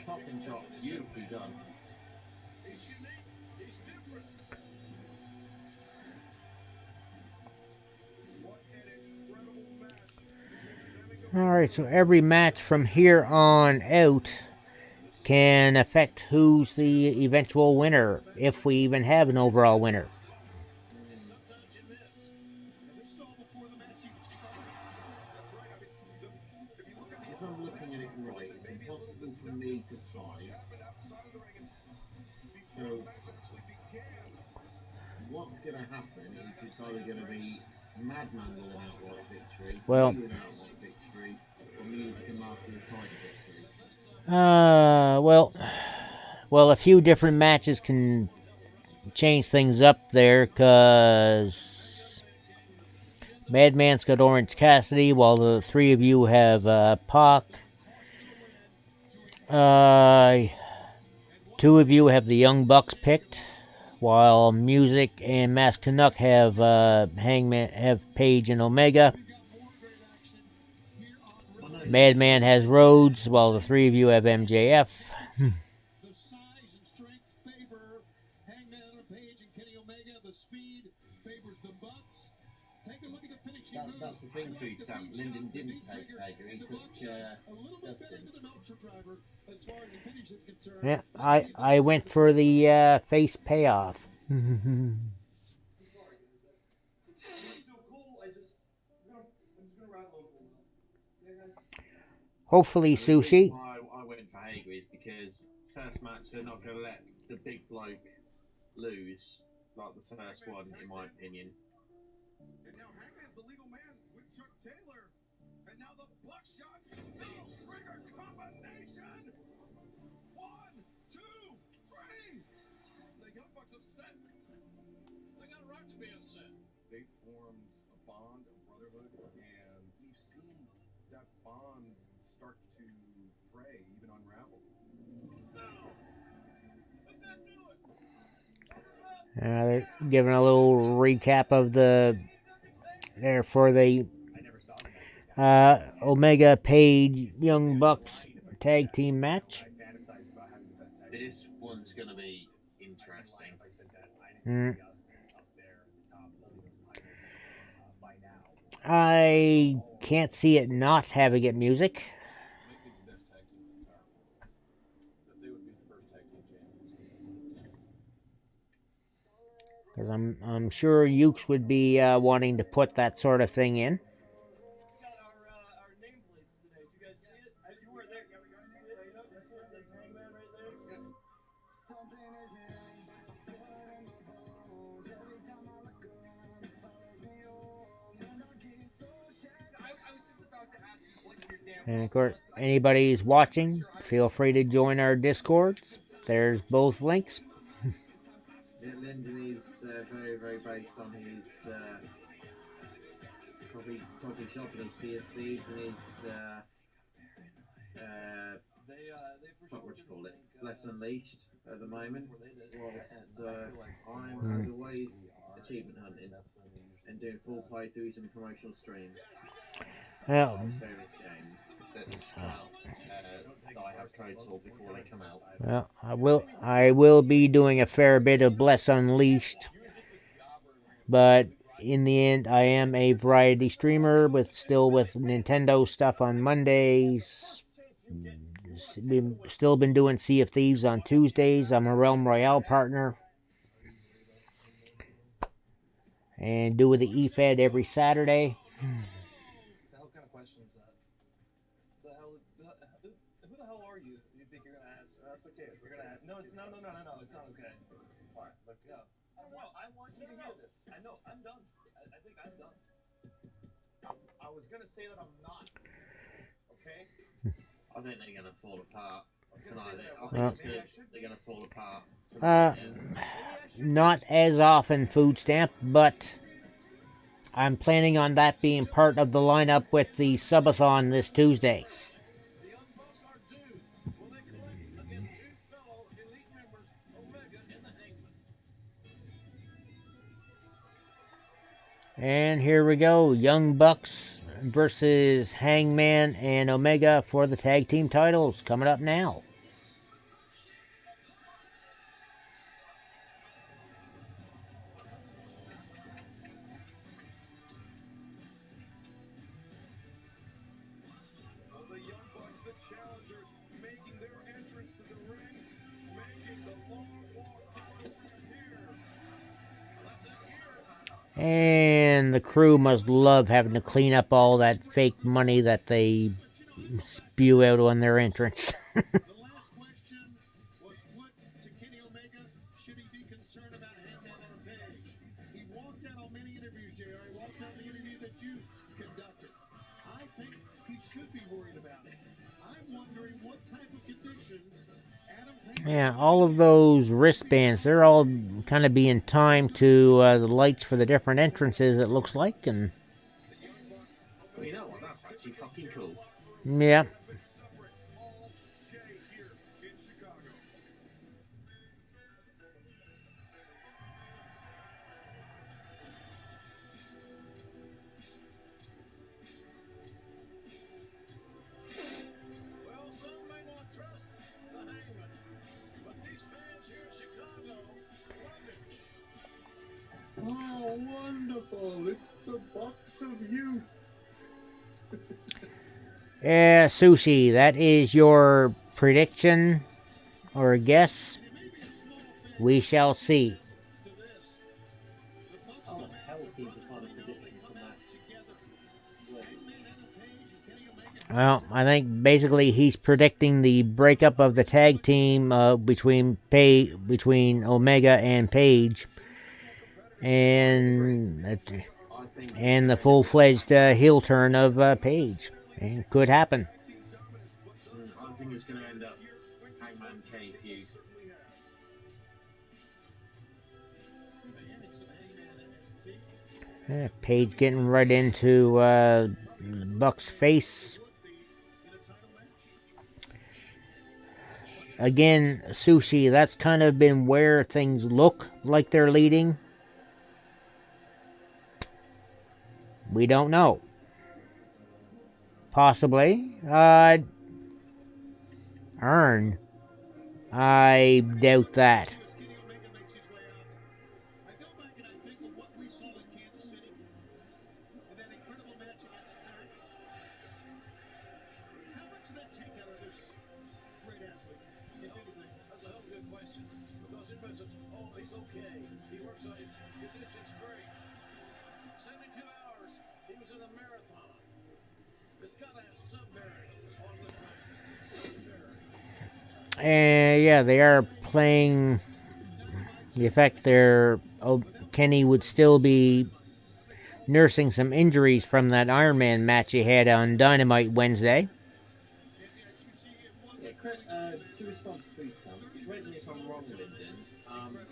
Coffin shot, beautifully done. Alright, so every match from here on out can affect who's the eventual winner, if we even have an overall winner. If I'm looking at it right, it's impossible for me to find. So, what's going to happen is it's either going to be Madman with an outright victory, Well, me with an outright victory, or Music and Master with a title victory. Well, a few different matches can change things up there, because Madman's got Orange Cassidy, while the three of you have Pac. Two of you have the Young Bucks picked, while Music and Mask Canuck have Hangman, have Page and Omega. Madman has Rhodes, while the three of you have MJF. The size and strength favor Hangman Page and Kenny Omega. The speed favors the Bucks. Take a look at the finishing move. That's the thing for you, Sam. Lyndon didn't take Hager, he took Dustin. Yeah, I went for the face payoff. Hopefully, Sushi. I went for Hager is because first match they're not going to let the big bloke lose like the first one, in my opinion. And now Hangman's the legal man with Chuck Taylor. And now the buckshot, the trigger combination. 1, 2, 3. The Young Bucks upset. They got a right to be upset. They formed a bond, a brotherhood, and we've seen that bond start to fray, even unravel. They're giving a little recap of the there for the Omega Page Young Bucks tag team match. This one's going to be interesting. I can't see it not having it music. Because I'm sure Ukes would be wanting to put that sort of thing in. And of course, anybody's watching, feel free to join our Discords. There's both links. Lyndon is very, very based on his probably shopping his Sea of Thieves and his what you call it, Less Unleashed at the moment. Whilst I'm as always achievement hunting and doing full playthroughs and promotional streams. Well, Various games that I have codes for before they come out. Well, I will be doing a fair bit of Bless Unleashed, but in the end, I am a variety streamer with Nintendo stuff on Mondays. Still been doing Sea of Thieves on Tuesdays. I'm a Realm Royale partner, and do with the eFed every Saturday. Who the hell are you? You think you're gonna ask? That's okay. If you're gonna ask, no, it's not okay. It's fine. Look, yeah. No, I want you to hear this. I know, I'm done. I think I'm done. I was gonna say that I'm not. Okay? I think they're going to fall apart tonight. They're going to fall apart Uh, tonight. not as often, Food Stamp, but I'm planning on that being part of the lineup with the subathon this Tuesday. The young bucks are due. Will they collect against two fellow elite members, Omega and the Hangman? And here we go. Young Bucks versus Hangman and Omega for the tag team titles coming up now. The young bucks, the challengers, making their entrance to the ring, making the long walk to the ring here. And the crew must love having to clean up all that fake money that they spew out on their entrance. The last question was put to Kenny Omega. Should he be concerned about Hangman and Page? He walked out on many interviews, JR. He walked out the interview that you conducted. I think he should be worried about it. I'm wondering what type of condition Adam Page... Yeah, all of those wristbands, they're all kind of being timed to the lights for the different entrances, it looks like. And Well, you know what? That's actually fucking cool. yeah. Well, some may not trust the Hangman, but these fans here in Chicago love it. Oh, wonderful. It's the Bucks of Youth. Sushi, that is your prediction or guess? We shall see. Oh, hell, keen to find a prediction from that. Well, I think basically he's predicting the breakup of the tag team between Omega and Page, and the full-fledged heel turn of Page. And could happen. I think it's going to end up Hangman Kane feud. Page getting right into Buck's face. Again, Sushi, that's kind of been where things look like they're leading. We don't know. Possibly. Earn. I doubt that. And yeah, they are playing the effect there. Kenny would still be nursing some injuries from that Iron Man match he had on Dynamite Wednesday. Yeah, to respond to Food Stamp, correct me if I'm wrong, Lyndon.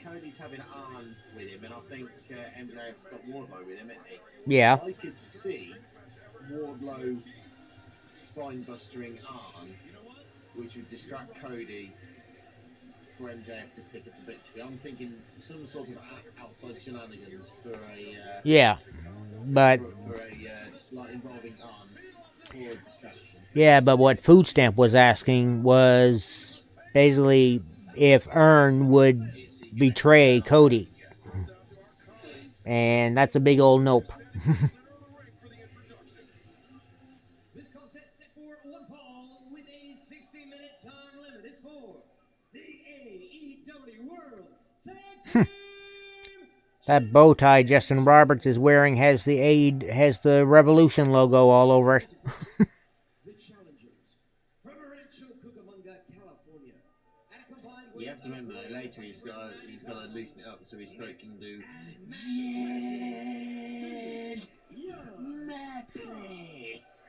Cody's having Arn with him, and I think MJF's got Wardlow with him, isn't he? Yeah. I could see Wardlow spine-bustering Arn, which would distract Cody for MJF to pick up the victory. I'm thinking some sort of outside shenanigans for a... yeah, but... For a, like, involving Arn for a distraction. Yeah, but what Food Stamp was asking was basically if Earn would betray Cody. And that's a big old nope. This contest set for one fall with a 60-minute time limit. It's for the AEW World Tag Team. That bow tie Justin Roberts is wearing has the Revolution logo all over it. The challengers from Rancho Cucamonga, California, at a combined You weight have to remember though, later he's got to loosen it up so his throat can do.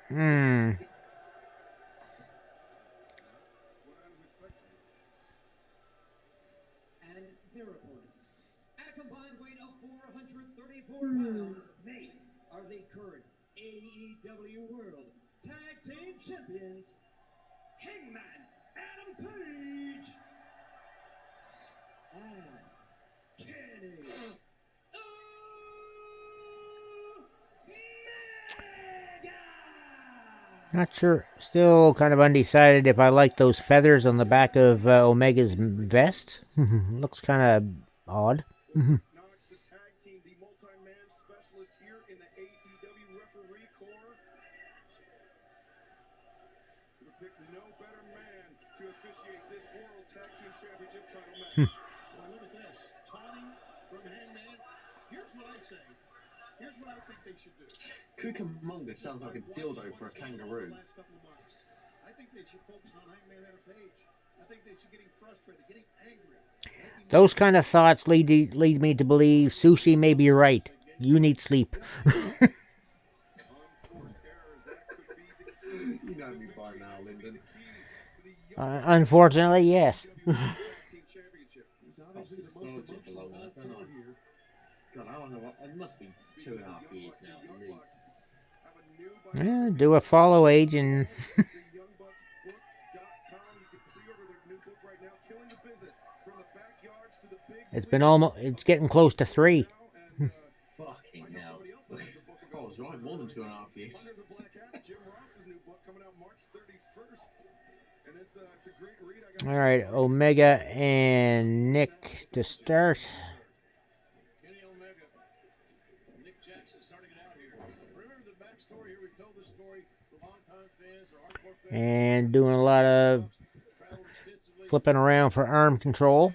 Hmm. And their opponents. At a combined weight of 434 pounds, they are the current AEW World Tag Team Champions, Hangman Adam Page and Kenny Not sure. Still kind of undecided if I like those feathers on the back of Omega's vest. Looks kind of odd. Knox, the tag team, the multi-man specialist here in the AEW referee corps. We picked no better man to officiate this World Tag Team Championship title match. Well, look at this. Taunting from Hangman. Here's what I'd say. Here's what I think they should do. Cucamonga sounds like a dildo for a kangaroo. I think they should focus on Hangman Adam Page. I think they should getting frustrated, getting angry. Those kind of thoughts lead me to believe Sushi may be right. You need sleep. You know me by now, Lyndon. Unfortunately, yes. God, I don't know what. It must be 2.5 years now, at least. Yeah, do a follow age and. It's getting close to 3. Fucking hell. Oh, I was right, more than 2.5 years. All right, Omega and Nick to start. And doing a lot of flipping around for arm control.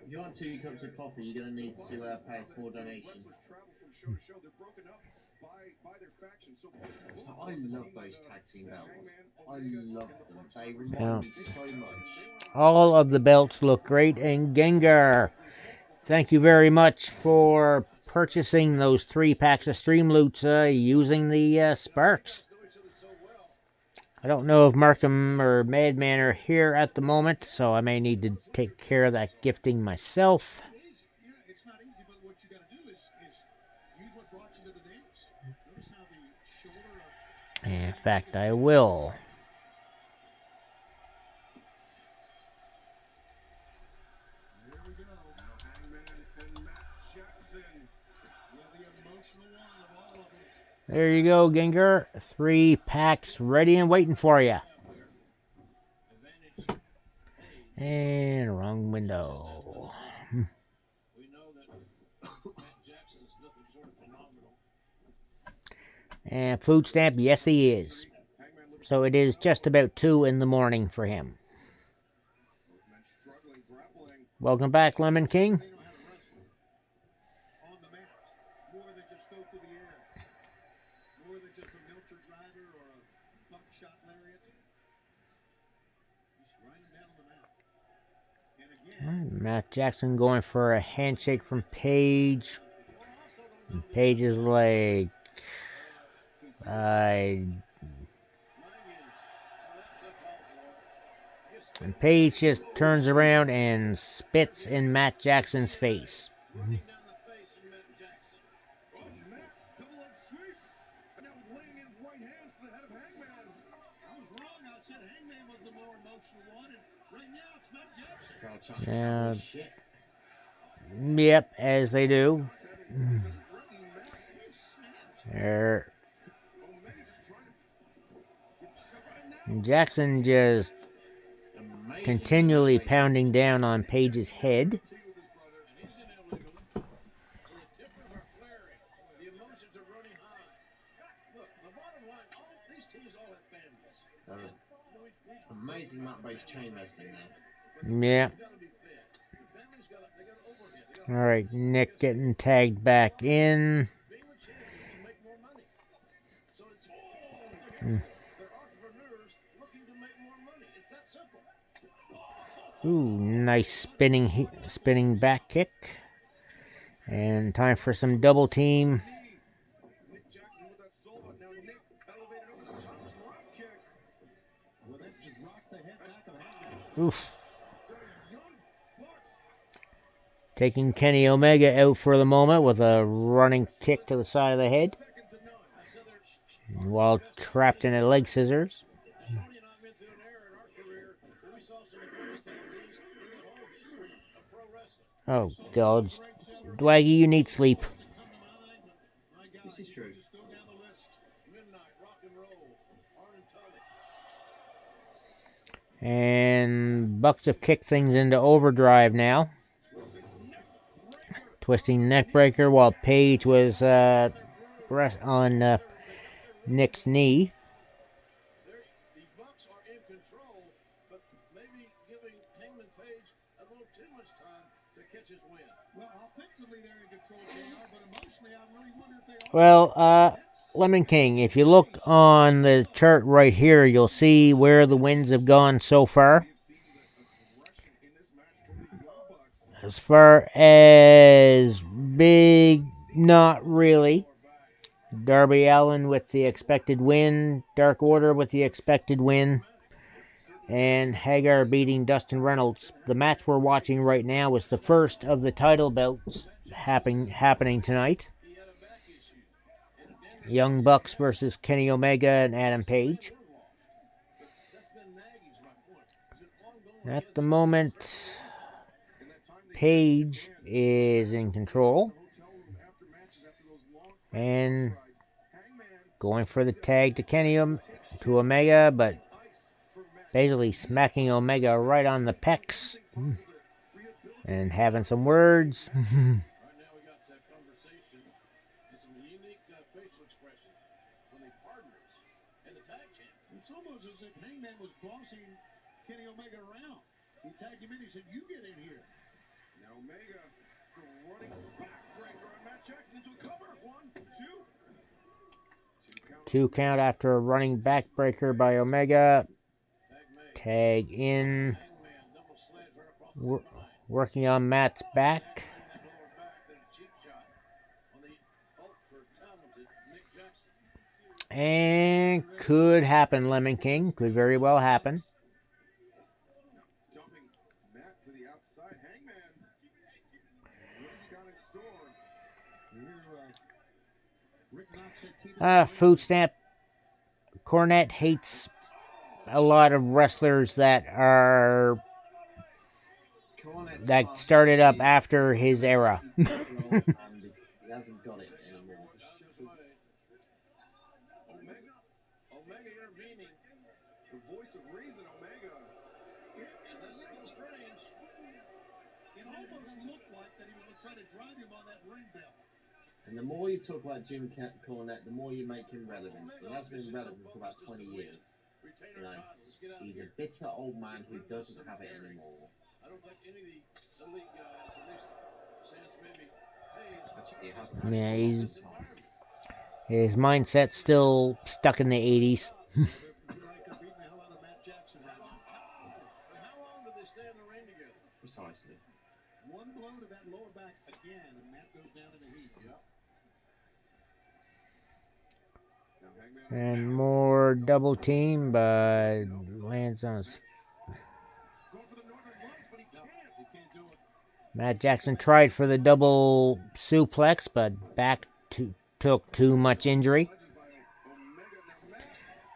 If you want 2 cups of coffee, you're going to need to pay a small donation. I love those tag team belts. I love them. They remind me so much. All of the belts look great. And Gengar, thank you very much for purchasing those 3 packs of Streamloots using the Sparks. I don't know if Markham or Madman are here at the moment, so I may need to take care of that gifting myself. It's not easy, but what you got to do is use what brought you to the dance. Notice how the shoulder. In fact, I will. Here we go. Hangman and Matt Jackson. Yeah, the emotional one of all of them. There you go, Gengar. 3 packs ready and waiting for you. And wrong window. And food stamp, yes he is. So it is just about 2 in the morning for him. Welcome back, Lemon King. On the mat. More than just go through the air. More than just a Melcher driver or a buckshot lariat. Just grinding down on the mat. And again. Matt Jackson going for a handshake from Paige. And Paige is like, and Paige just turns around and spits in Matt Jackson's face. Yeah. Yep, as they do. There. Jackson just continually pounding down on Paige's head. Amazing mat-based chain wrestling now. Yeah. All right, Nick getting tagged back in. They're entrepreneurs looking to make more money. It's that simple. Ooh, nice spinning back kick. And time for some double team. Nick Jackson with that solo. Now Nick elevated over the top drop kick. Well, that just rocked the head back of Hangman. Oof. Taking Kenny Omega out for the moment with a running kick to the side of the head. While trapped in a leg scissors. Oh, God. Dwaggy, you need sleep. This is true. And Bucks have kicked things into overdrive now. Twisting neckbreaker while Paige was on Nick's knee. The Bucks are in control, but maybe giving Hangman Page a little too much time to catch his win. Well, offensively they're in control, JR, but emotionally I really wonder if they are. Well, Lemon King, if you look on the chart right here, you'll see where the wins have gone so far. As far as big, not really. Darby Allin with the expected win. Dark Order with the expected win. And Hagar beating Dustin Reynolds. The match we're watching right now is the first of the title bouts happening tonight. Young Bucks versus Kenny Omega and Adam Page. At the moment, Page is in control. And going for the tag to to Omega, but basically smacking Omega right on the pecs. And having some words. It's almost as if Hangman was bossing Kenny Omega around. He tagged him in, he said, "You get in here." Now Omega running backbreaker on Matt Jackson into a cover. 1, 2. 2 count after a running backbreaker by Omega. Tag in. Working on Matt's back. And could happen, Lemon King. Could very well happen. Dumping Matt to the outside. Hangman. What has he got in store? Food stamp. Cornette hates a lot of wrestlers that started up after his era. He hasn't got it anymore. Omega intervening. The voice of reason, Omega. And that's a little strange. It almost looked like that he was trying to drive him on that ring bell. And the more you talk about Jim Cornette, the more you make him relevant. He has been relevant for about 20 years. You know, he's a bitter old man who doesn't have it anymore. I don't think any of the elite guys, at least since maybe Page, hasn't had Yeah, it for a long time. his mindset's still stuck in the 80s. How long do they stay in the ring together? Precisely. One blow to that lower back again, and Matt goes down in the heat. And more double team, but lands on his. Matt Jackson tried for the double suplex, but took too much injury.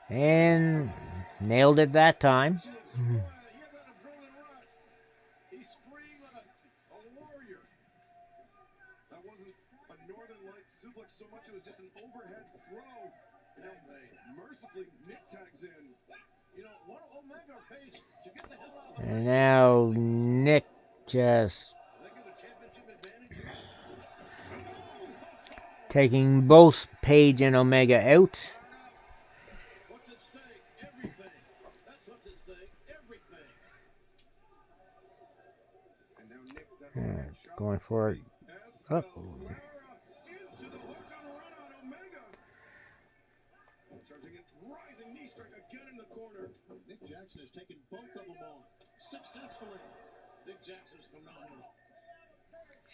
And nailed it that time. That wasn't a Northern Lights suplex so much, it was just an overhead throw. And mercifully, Nick tags in. You know, one Omega or Page to get the hell out of the And now Nick just taking both Page and Omega out. What's at stake? Everything. That's what's at stake. Everything. Going for it. Oh. Into the hook and run on Omega. Charging it, rising again in the corner. Nick Jackson has taken both of them on successfully. Nick Jackson's phenomenal.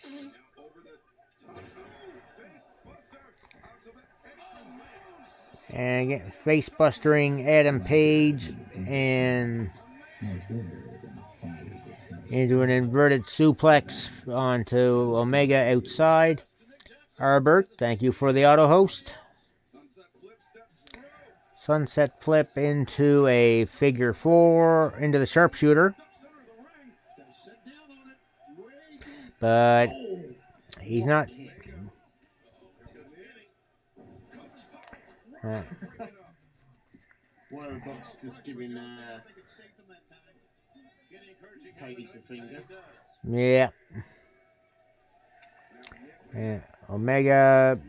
Now over the top. Face buster out to the apron. And again, face bustering Adam Page and into an inverted suplex onto Omega outside. Arbert, thank you for the auto host. Sunset flip into a figure four, into the sharpshooter. But he's not. One of the Bucks just giving Page the finger. Yeah. And Omega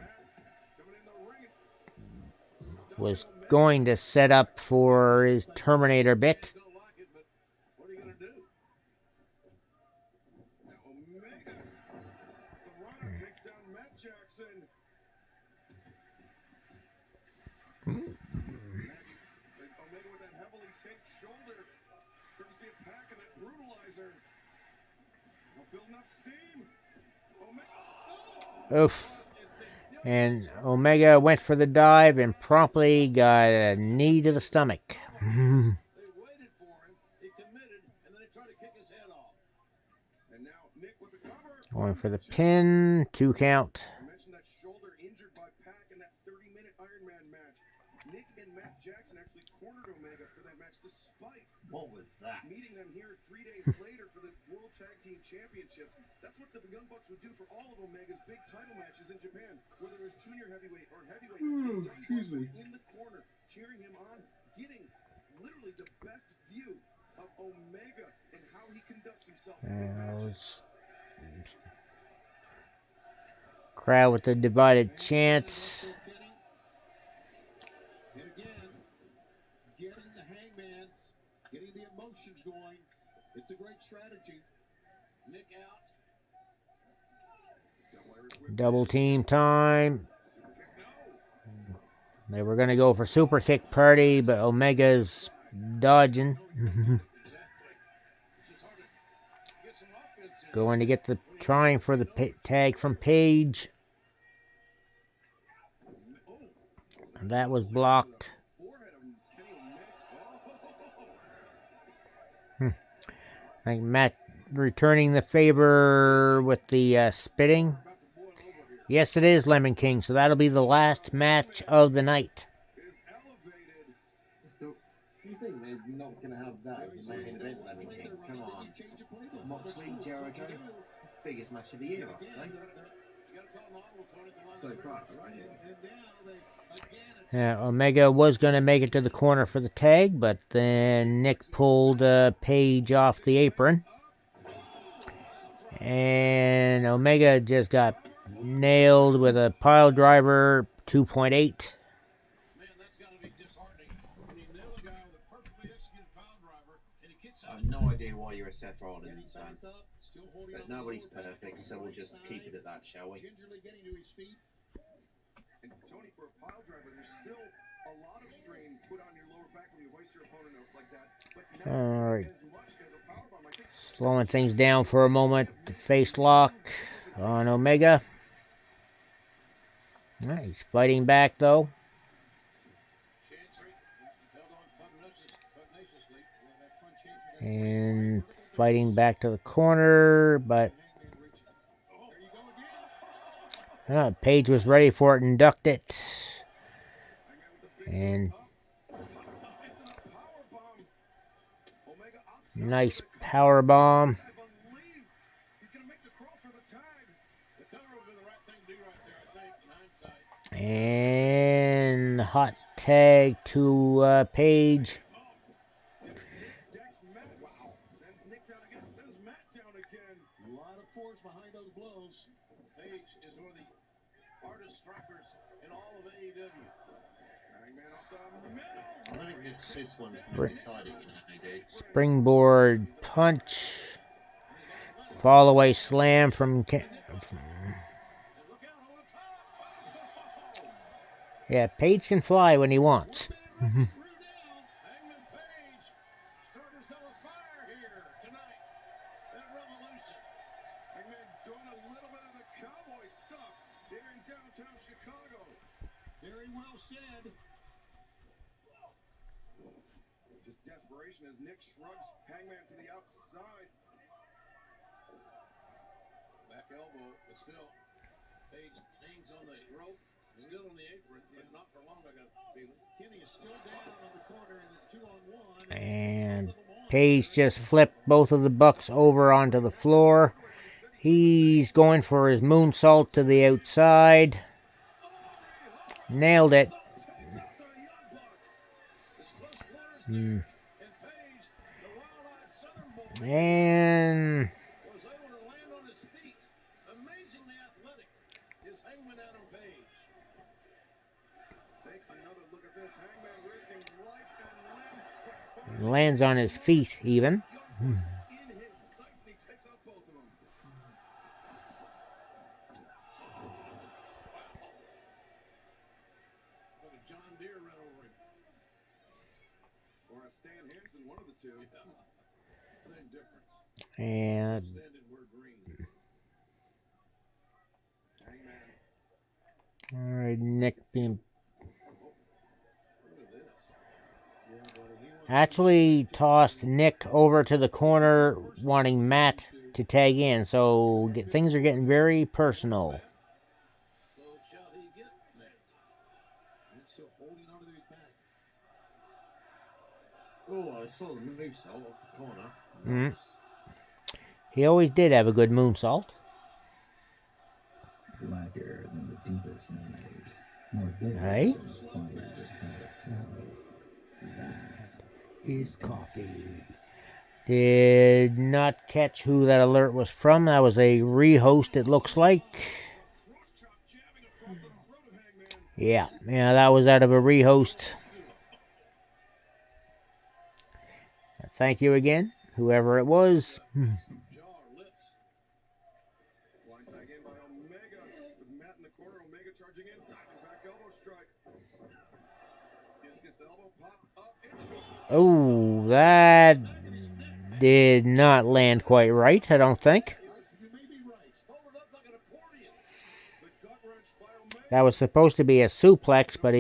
was going to set up for his Terminator bit. What are you going to do? Now Omega, the runner, takes down Matt Jackson. Omega with that heavily taped shoulder. Courtesy of Pac and that brutalizer. Now building up steam. Omega. Oof. And Omega went for the dive and promptly got a knee to the stomach. They waited for him. He committed, and then they tried to kick his head off. And now Nick with the cover. Going for the pin. 2 count. I mentioned that shoulder injured by Pac in that 30-minute Iron Man match. Nick and Matt Jackson actually cornered Omega for that match despite What was that? meeting them here 3 days later for the World Tag Team Championships. That's what the Young Bucks would do for all of Omega's big title matches in Japan, whether it was junior heavyweight or heavyweight. Excuse me. In the corner, cheering him on, getting literally the best view of Omega and how he conducts himself in big matches. Crowd with the divided chant. And again, getting the hangmans, getting the emotions going. It's a great strategy. Nick out. Double team time. They were going to go for super kick party, but Omega's dodging. Going to get trying for the tag from Page. That was blocked. I think Matt returning the favor with the spitting. Yes, it is Lemon King, so that'll be the last match of the night. You think they're not going to have that as the main event, Lemon King? Come on. Moxley, Jericho, it's the biggest match of the year, I'd say. So far, right? Yeah, Omega was going to make it to the corner for the tag, but then Nick pulled Page off the apron. And Omega just got nailed with a pile driver 2.8. Man, that's got to be disheartening. When you nail a guy with a perfectly executed pile driver and he kicks out. I have no idea why you're a Seth Rollins fan. But nobody's perfect, so we'll just keep it at that, shall we? Gingerly getting to his feet. And Tony, for a pile driver, there's still a lot of strain put on your lower back when you hoist your opponent up like that. But All right. Slowing things down for a moment. The face lock on Omega. He's fighting back, though. And fighting back to the corner, but Page was ready for it and ducked it. And nice power bomb. And hot tag to Page. Sends Nick down again, sends Matt down again. A lot of force behind those blows. Page is one of the hardest strikers in all of AEW. Hangman off the middle. I think this one's pretty decided, dude. Springboard punch. Fall away slam from... Yeah, Page can fly when he wants. Hangman doing a little bit of the cowboy stuff here in downtown Chicago. Very well said. Just desperation as Nick shrugs Hangman to the outside. Back elbow, but still, Page hangs on the rope, still on the apron, but not for long, I got a feeling. Kenny is still down on the corner, and it's 2-on-1. And Page just flipped both of the Bucks over onto the floor. He's going for his moonsault to the outside. Nailed it. And Was able to land on his feet. Amazingly athletic is Hangman Adam Page. Take another look at this. Hangman risking life and limb. lands on his feet even. In his sights, and he takes out both of them. But a John Deere ran over him. Or a Stan Hansen, one of the two. Same difference. And Standard word green. Hangman. all right, Nick being Look at this. actually tossed Nick over to the corner, wanting Matt to tag in. So things are getting very personal. So shall he get Matt? And still holding onto his back. Oh, I saw the moonsault off the corner. Mm. He always did have a good moonsault. Blacker than the deepest night, more bitter Hey? than the fires of hell itself. That Is copy. Did not catch who that alert was from. That was a rehost, it looks like. Yeah, that was out of a rehost. Thank you again, whoever it was. Jaw lips. Blind tag in by Omega. With Matt in the corner, Omega charging in. Diving back elbow strike. Discus elbow pop up. It's Oh, that did not land quite right, I don't think. you may be right. Hold it up like an accordion. The gut wrench by Omega. That was supposed to be a suplex, but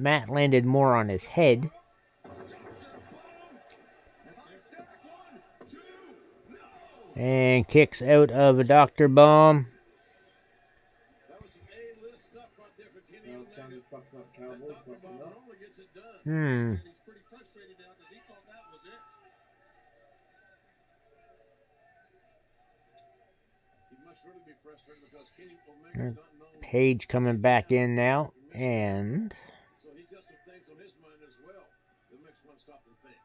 Matt landed more on his head. And kicks out of a Dr. Bomb. That was some A-list stuff right there for Kenny Omega. Somebody fucked up Cowboys, Dr. fucked him Bob up. normally gets it done. Hmm. And he's pretty frustrated now because he thought that was it. He must really be frustrated because Kenny Omega's not known. Page coming back in now. And So he's got some things on his mind as well that makes one stop and think.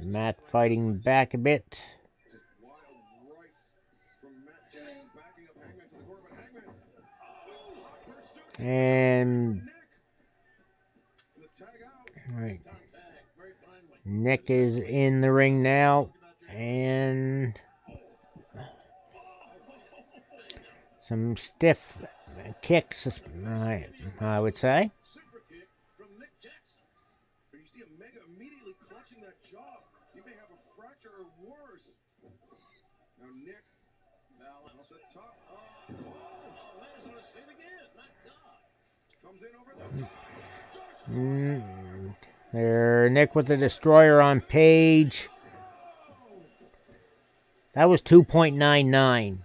Matt fighting back a bit. Just wild rights from Matt Jackson backing up Hangman to the corner, but Hangman. Oh, pursuit. And The tag out. all right. Tag, very timely. Nick is in the ring now. And some stiff kicks, I would say. Super kick from Nick Jackson. But you see Omega immediately clutching that jaw. He may have a fracture or worse. Now Nick, Balance. off the top. Oh, lands on his feet again. My God. Comes in over the top. There, Nick with the destroyer on Page. That was 2.99.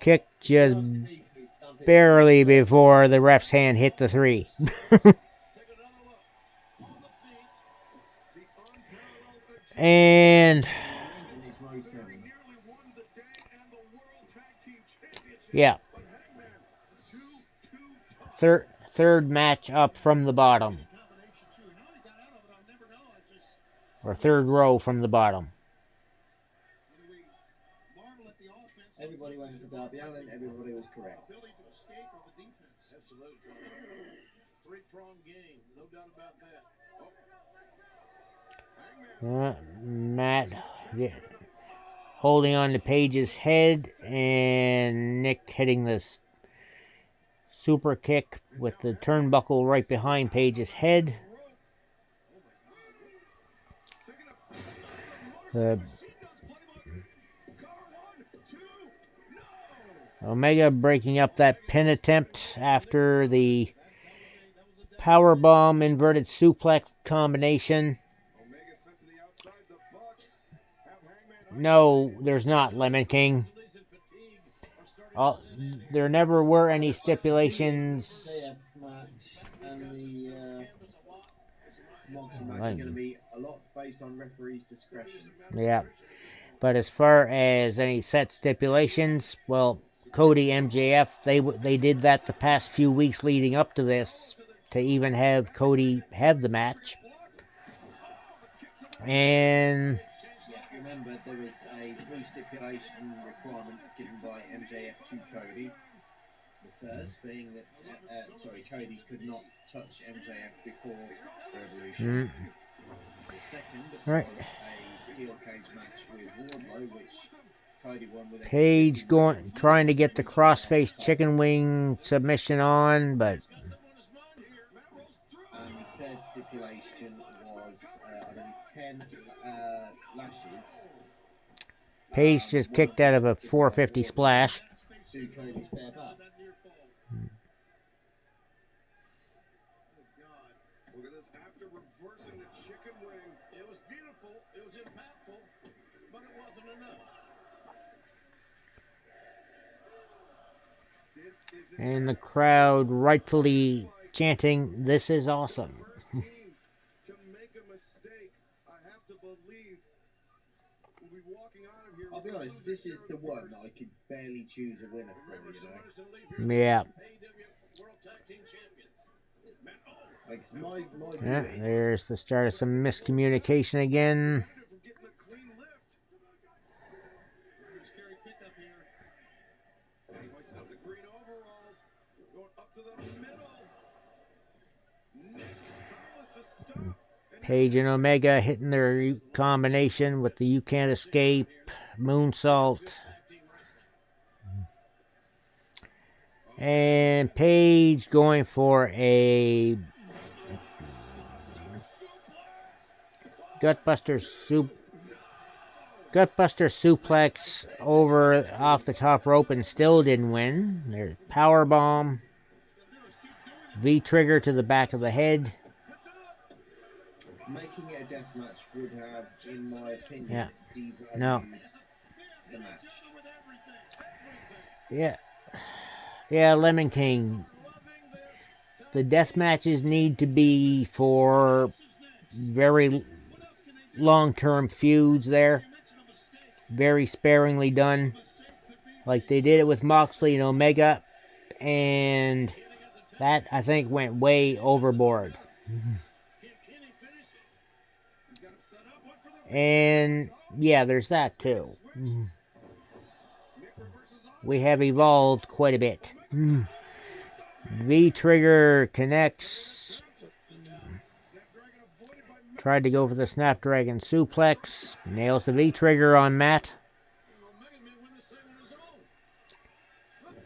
Kick just barely before the ref's hand hit the 3. And yeah, third match up from the bottom, or third row from the bottom. Everybody went for Darby Allin, everybody was correct. Ability to escape or the defense. Absolutely. Three-pronged game. No doubt about that. Matt holding on to Page's head, and Nick hitting this super kick with the turnbuckle right behind Page's head. Omega breaking up that pin attempt after the powerbomb inverted suplex combination. No, there's not, Lemon King. There never were any stipulations. Match and the Moxie match are going to be a lot based on referee's discretion. Yeah. But as far as any set stipulations, well, Cody, MJF, they did that the past few weeks leading up to this to even have Cody have the match. And remember, there was a 3 stipulation requirement given by MJF to Cody. The first being that Cody could not touch MJF before Revolution. The second was a steel cage match with Wardlow, which Cody won with Page trying to get the crossface chicken wing submission on, but the third stipulation was I believe 10 lashes. Page just kicked out of a 450 splash. To Cody's bare back. It was beautiful, it was impactful, but it wasn't enough. And the crowd rightfully chanting, "This is awesome." To make a mistake, I have to believe we'll be walking out of here. I'll be honest, this is the one that I could barely choose a winner from, you know. Yeah. Like, my Yeah, there's the start of some miscommunication again. Page and Omega hitting their combination with the "You Can't Escape" moonsault. And Page going for a gutbuster suplex over off the top rope and still didn't win. There's power bomb. V-trigger to the back of the head. Making it a death match would have, in my opinion, devalued the match. Yeah, Lemon King. The death matches need to be for very long-term feuds there. Very sparingly done. Like they did it with Moxley and Omega. And that, I think, went way overboard. And, yeah, there's that, too. We have evolved quite a bit. V-trigger connects. Tried to go for the Snapdragon suplex. Nails the V-trigger on Matt.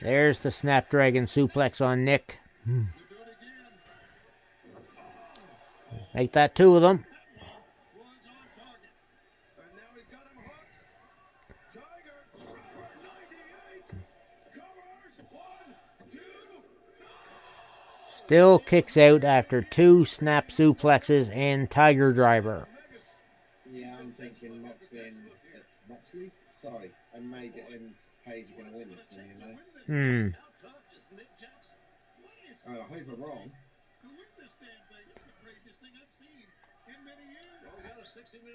There's the Snapdragon suplex on Nick. Make that 2 of them. Still kicks out after 2 snap suplexes and Tiger Driver. Yeah, I'm thinking Moxley? Sorry, Omega and Page are going to win this one, you know? I hope I'm wrong.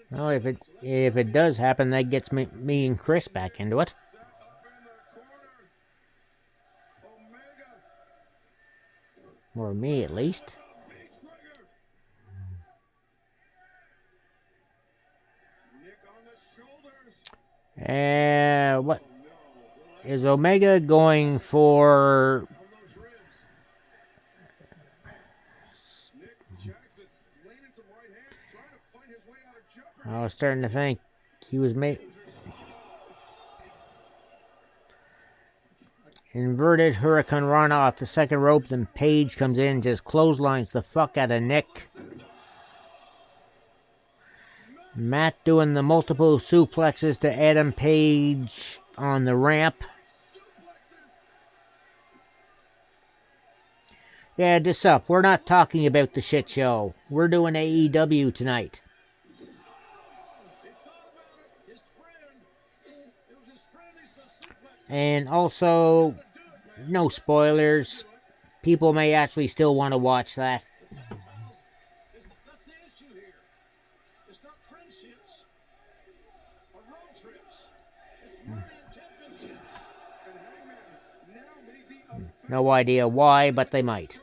Well, if it does happen, that gets me and Chris back into it. Or me, at least. And what is Omega going for? I was starting to think he was inverted Hurricane Rana off the second rope, then Page comes in, just clotheslines the fuck out of Nick. Matt doing the multiple suplexes to Adam Page on the ramp. Yeah, this up. We're not talking about the shit show. We're doing AEW tonight. And also, no spoilers. People may actually still want to watch that. No idea why, but they might.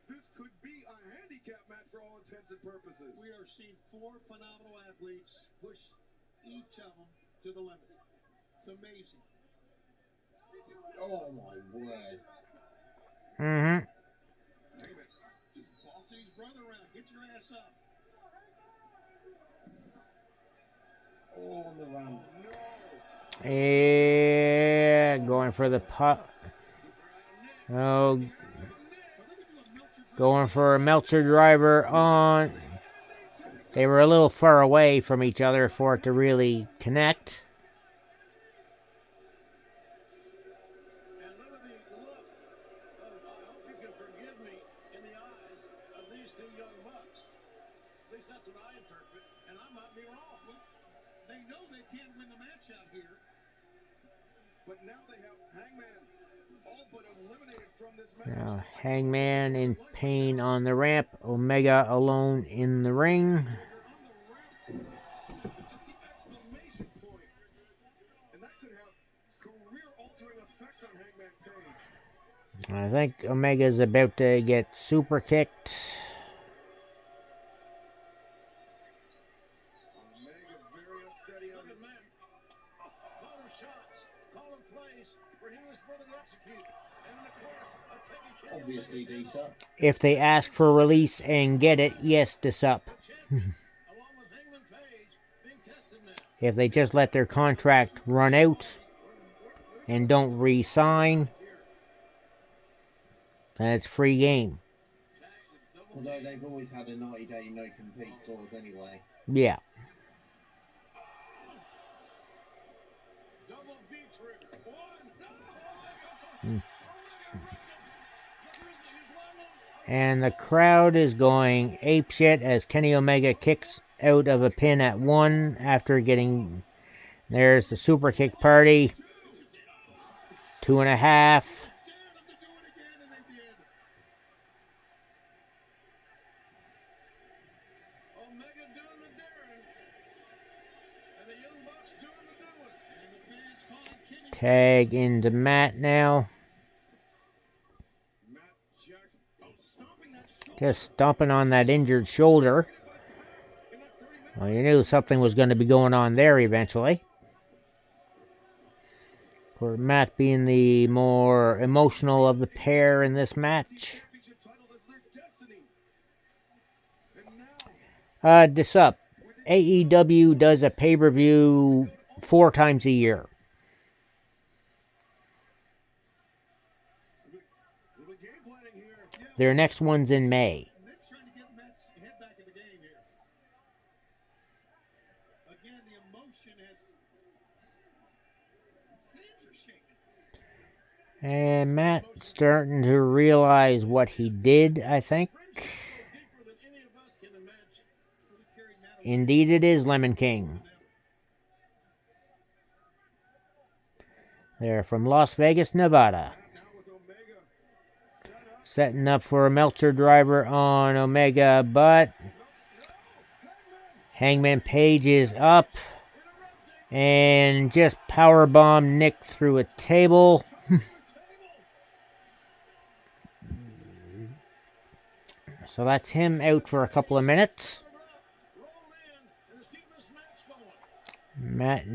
This could be a handicap match for all intents and purposes. We are seeing 4 phenomenal athletes push each of them to the limit. It's amazing. Oh my word. Mm-hmm. Just bossing his brother around. Get your ass up. Oh, on the ramp. And going for the putt. Oh, going for a Meltzer driver on. They were a little far away from each other for it to really connect. And look at the look of, I hope you can forgive me, in the eyes of these 2 young bucks. At least that's what I interpret, and I might be wrong. Well, they know they can't win the match out here. But now they have Hangman all but eliminated from this match. Now, Hangman in pain on the ramp. Omega alone in the ring. It's just the exclamation point. And that could have career-altering effects on Hangman Page. I think Omega's about to get super kicked. Omega very unsteady on his Man, call him shots, call him plays for him and his brother to execute. And of course, I'm taking care of Obviously, D-Sup. If they ask for release and get it, yes, this up. If they just let their contract run out and don't re-sign, then it's free game. Although they've always had a 90-day no-compete clause anyway. Yeah. And the crowd is going apeshit as Kenny Omega kicks out of a pin at 1 after getting... There's the super kick party. 2.5. Tag into Matt now. Just stomping on that injured shoulder. Well, you knew something was going to be going on there eventually. For Matt being the more emotional of the pair in this match. This up. AEW does a pay-per-view 4 times a year. Their next one's in May. Nick's trying to get Matt's head back in the game here. Again, the emotion has... Hands are shaking. And Matt starting to realize what he did, I think. Indeed it is, Lemon King. They're from Las Vegas, Nevada. Setting up for a Meltzer driver on Omega, but Hangman Page is up and just powerbomb Nick through a table. So that's him out for a couple of minutes. Matt,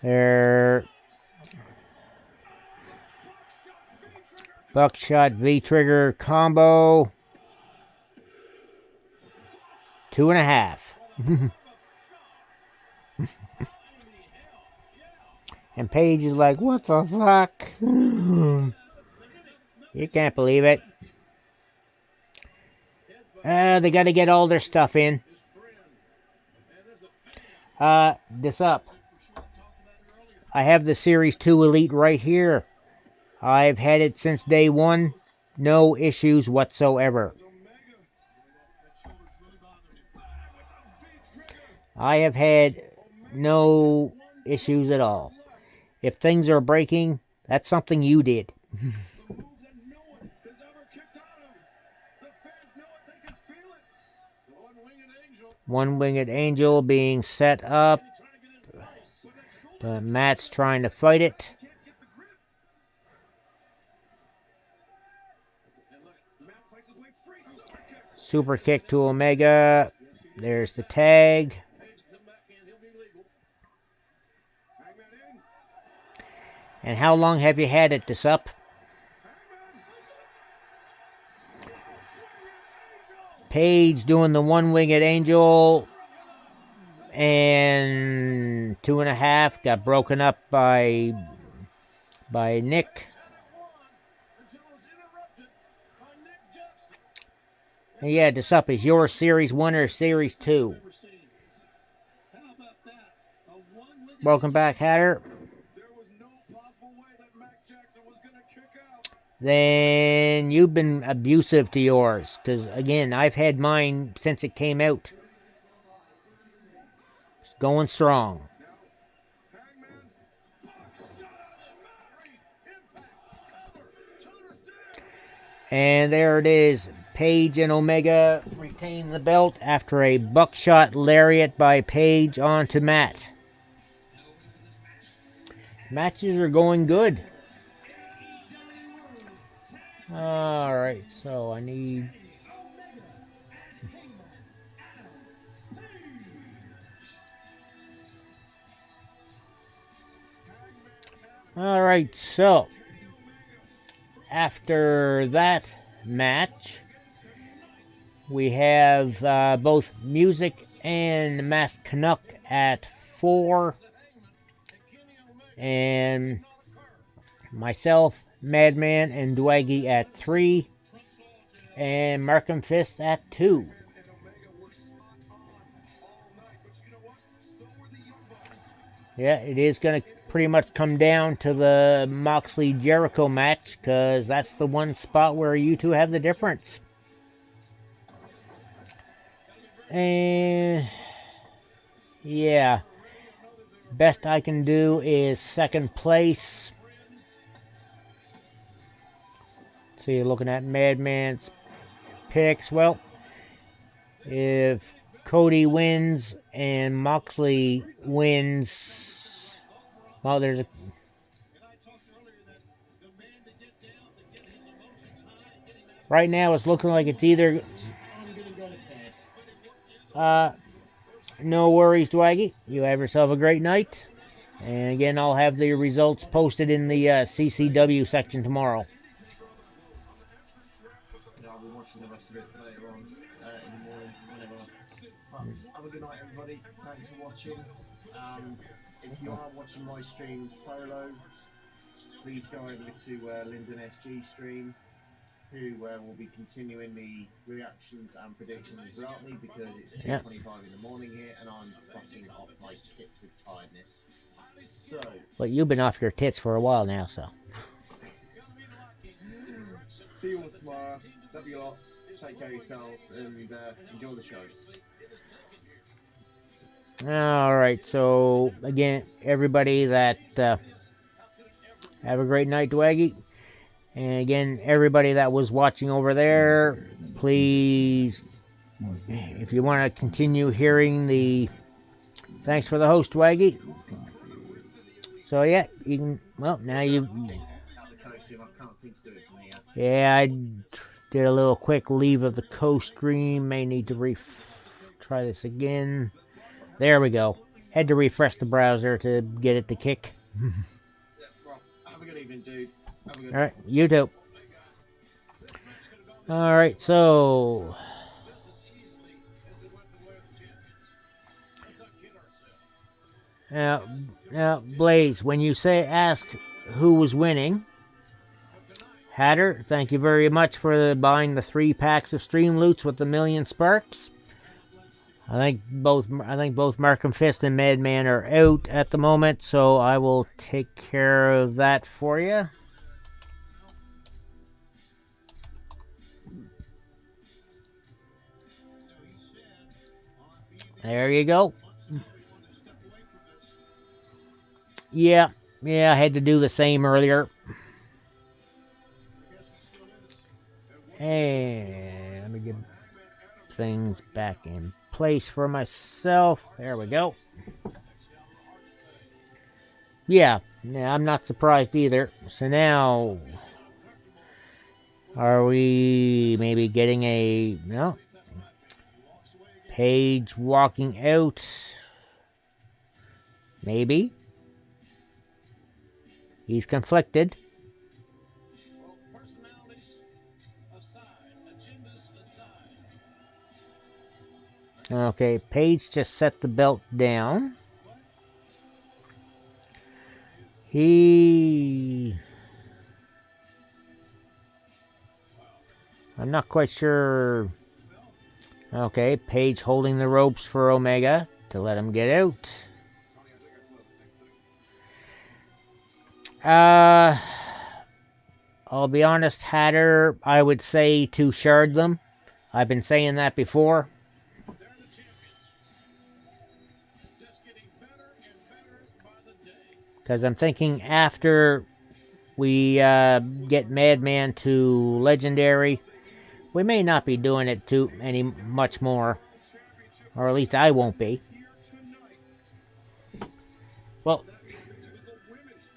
they're Buckshot V-trigger combo. 2.5. And Paige is like, what the fuck? You can't believe it. They got to get all their stuff in. This up. I have the Series 2 Elite right here. I've had it since day one. No issues whatsoever. I have had no issues at all. If things are breaking, that's something you did. One-winged angel being set up. But Matt's trying to fight it. Super kick to Omega. There's the tag. And how long have you had it this up? Paige doing the one-winged angel. And 2.5 got broken up by Nick. And yeah, this up is your Series 1 or Series 2. Welcome back, Hatter. Then you've been abusive to yours. Because, again, I've had mine since it came out. It's going strong. And there it is. Paige and Omega retain the belt after a buckshot lariat by Paige onto Matt. Matches are going good. Alright, so I need... Alright, so... After that match, we have both Music and Masked Canuck at 4. And myself, Madman, and Dwaggy at 3. And Markham Fist at 2. Yeah, it is going to pretty much come down to the Moxley-Jericho match, because that's the one spot where you two have the difference. And yeah, best I can do is second place. So you're looking at Madman's picks. Well, if Cody wins and Moxley wins, well, there's a... Right now, it's looking like it's either... no worries, Dwaggy. You have yourself a great night. And again, I'll have the results posted in the CCW section tomorrow. Yeah, I'll be watching the rest of it later on in the morning, whenever. But have a good night, everybody. Thanks for watching. If you are watching my stream solo, please go over to Lyndon SG stream, who will be continuing the reactions and predictions without me, because it's 2:25 in the morning here and I'm fucking off my tits with tiredness. So, Well, you've been off your tits for a while now, so. see you all tomorrow. Love you lots. Take care of yourselves and enjoy the show. Alright, so again, everybody that have a great night, Dwaggy. And again, everybody that was watching over there, please, if you want to continue hearing the thanks for the host, Dwaggy. So yeah, you can, well, now you... Yeah, I did a little quick leave of the co-stream. May need to try this again. There we go. Had to refresh the browser to get it to kick. Have a good evening, dude. Alright, you too. Alright, so... Now, Blaze, when you say ask who was winning, Hatter, thank you very much for buying the 3 packs of Stream Loots with the 1,000,000 sparks. I think both Markham Fist and Madman are out at the moment, so I will take care of that for you. There you go. Yeah, I had to do the same earlier. And let me get things back in place for myself. There we go. Yeah, I'm not surprised either. So now, are we maybe getting a... No. Page walking out. Maybe. He's conflicted. Okay, Page just set the belt down. I'm not quite sure. Okay, Page holding the ropes for Omega to let him get out. I'll be honest, Hatter, I would say to shard them. I've been saying that before. Because I'm thinking after we get Madman to Legendary, we may not be doing it any much more. Or at least I won't be. Well,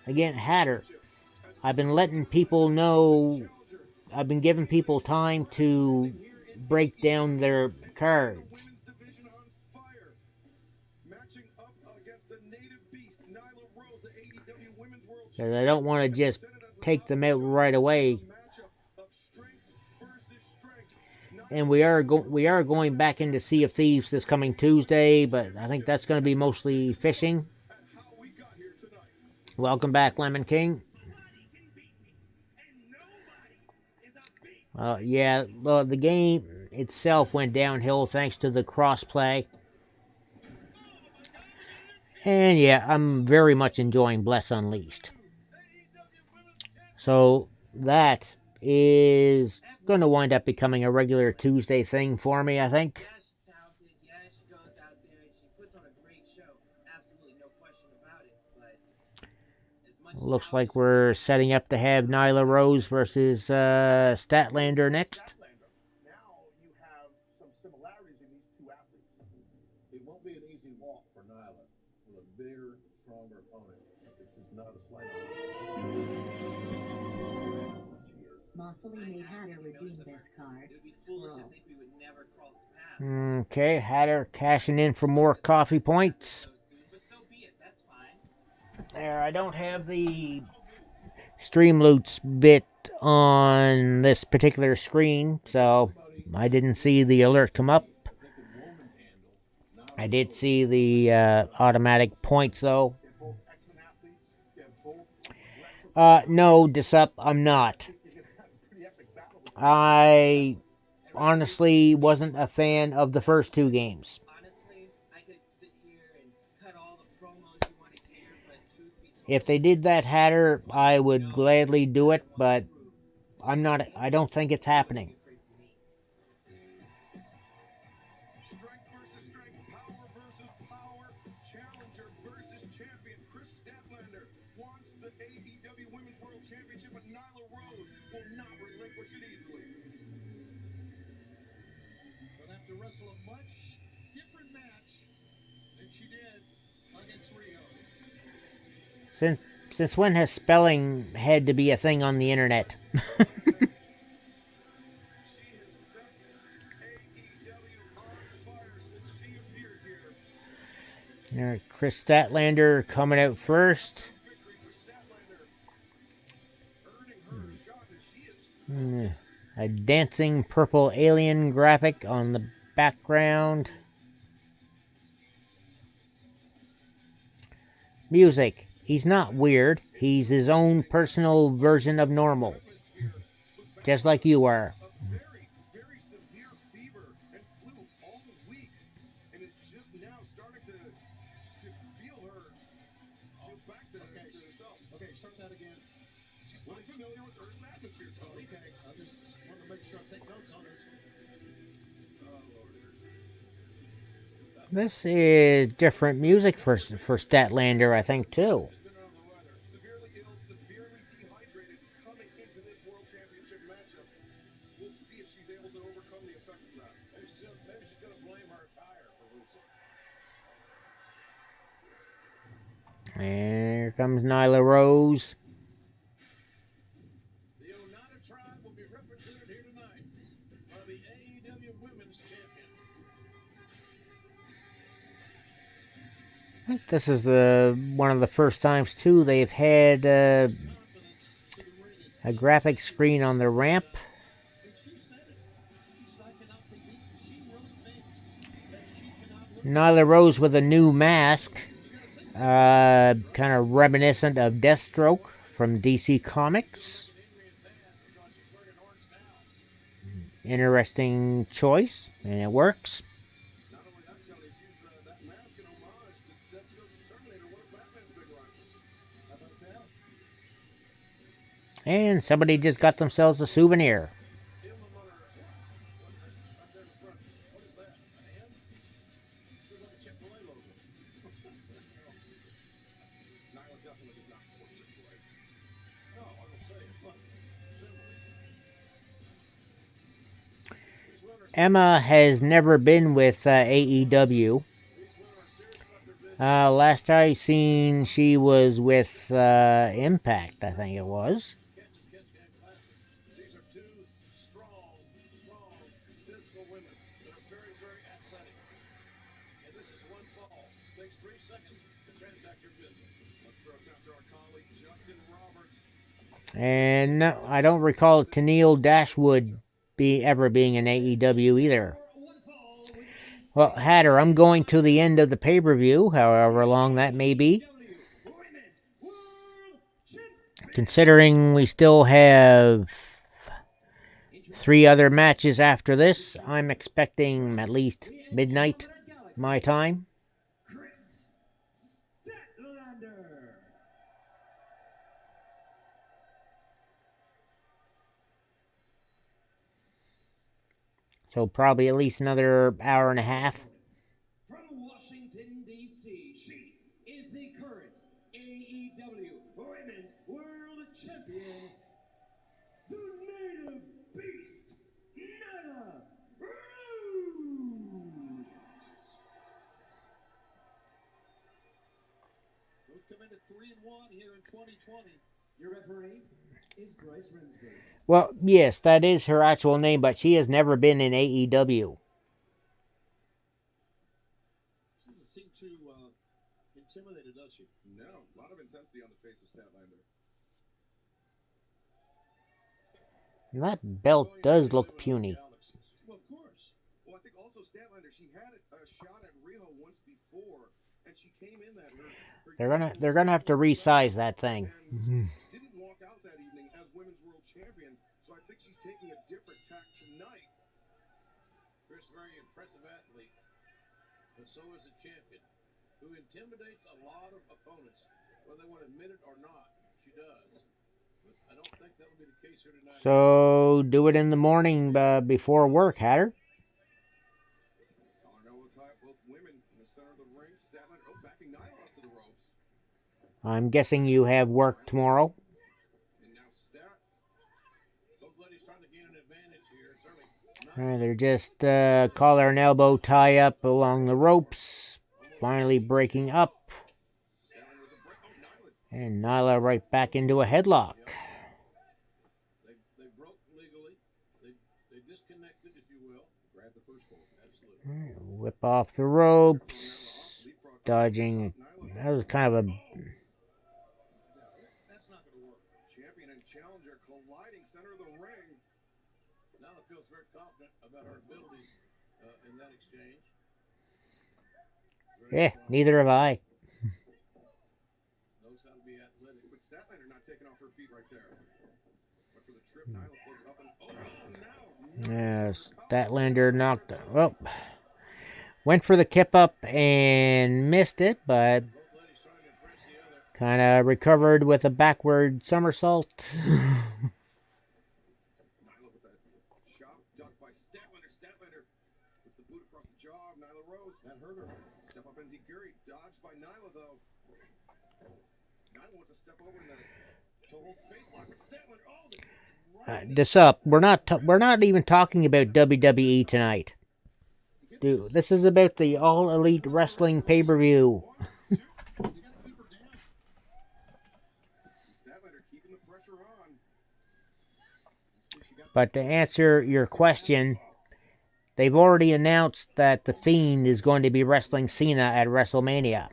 again, Hatter, I've been letting people know, I've been giving people time to break down their cards. Because I don't want to just take them out right away. And we are going back into Sea of Thieves this coming Tuesday, but I think that's going to be mostly fishing. Welcome back, Lemon King. Yeah, well, the game itself went downhill thanks to the crossplay. And yeah, I'm very much enjoying Bless Unleashed. So that is going to wind up becoming a regular Tuesday thing for me, I think. Looks like we're setting up to have Nyla Rose versus Statlander next. Now you have some similarities in these two athletes. It won't be an easy walk for Nyla with a bigger, stronger opponent. This is not a slight Mosley made Hatter redeem this card. Scroll. Okay, Hatter cashing in for more coffee points. There, I don't have the Streamloots bit on this particular screen, so I didn't see the alert come up. I did see the automatic points, though. No, Disup, I'm not. I honestly wasn't a fan of the first two games. If they did that, Hatter, I would gladly do it, but I don't think it's happening. Strength versus strength, power versus power, challenger versus champion. Chris Statlander wants the AEW Women's World Championship, but Nyla Rose will not relinquish it easily. But have to wrestle a much different match than she did against Rio. Since when has spelling had to be a thing on the internet? Chris Statlander coming out first. A dancing purple alien graphic on the background. Music. He's not weird. He's his own personal version of normal. Just like you are. Very severe fever and flu all week. And starting to feel her back to herself. Okay, start that again. She's unfamiliar with Earth's atmosphere, Tony. Okay, I just want to make sure I take notes on this. Oh, Lord. This is different music for Statlander, I think, too. Severely ill, severely dehydrated, coming into this World Championship matchup. We'll see if she's able to overcome the effects of that. Maybe she's going to blame her attire for losing. And here comes Nyla Rose. The Oneida tribe will be represented here tonight by the AEW Women's Champion. I think this is one of the first times, too, they've had a graphic screen on the ramp. Nyla Rose with a new mask, kind of reminiscent of Deathstroke from DC Comics. Interesting choice, and it works. And somebody just got themselves a souvenir. Emma has never been with AEW. Last I seen, she was with Impact, I think it was. These are two strong, physical women that are very, very athletic. And this is one fall. Takes 3 seconds to transact your business. Let's throw it out to our colleague, Justin Roberts. And no, I don't recall Tennille Dashwood ever being in AEW either. Well, Hatter, I'm going to the end of the pay-per-view, however long that may be. Considering we still have 3 other matches after this, I'm expecting at least midnight my time. So probably at least another hour and a half. From Washington, D.C., she is the current AEW Women's World Champion, the native beast, Nyla Rose. Both come in at 3-1 here in 2020. Your referee is Bryce Rinsberg. Well, yes, that is her actual name, but she has never been in AEW. She doesn't seem too intimidated, does she? No, a lot of intensity on the face of Statlander. And that belt does look puny. Well, of course. Well, I think also Statlander, she had a shot at Riho once before, and she came in that They're gonna have to resize that thing. Didn't walk out that evening as Women's World Champion, so I think she's taking a different tack tonight. Chris, very impressive athlete, but so is a champion who intimidates a lot of opponents, whether they want to admit it or not. She does. But I don't think that will be the case here tonight. So do it in the morning before work, Hatter. Both women in the center of the ring. Statlander, backing Nyla up to the ropes. I'm guessing you have work tomorrow. And now Stat. Both ladies trying to gain an advantage here. They're just collar and elbow tie up along the ropes. Finally breaking up. And Nyla right back into a headlock. They broke legally. They disconnected, if you will. Grab the first hold. Absolutely. Whip off the ropes. Dodging. That was kind of a... That's not going to work. Champion and challenger colliding center of the ring. Nyla feels very confident about her abilities in that exchange. Neither have I. Knows how to be athletic. But Statlander not taking off her feet right there. But for the trip, Nyla floats up and now. Statlander knocked... Well, Went for the kip up and missed it, but kind of recovered with a backward somersault. Nyla with that chop duck by Statlander. Statlander with the boot across the jaw of Nyla Rose. That hurt her. Step up Enziguri. Dodged by Nyla, though. Nyla wants to step over in the total face lock, but Statlander. Oh, This up. We're not even talking about WWE tonight. Dude, this is about the All Elite Wrestling pay-per-view. But to answer your question, they've already announced that The Fiend is going to be wrestling Cena at WrestleMania.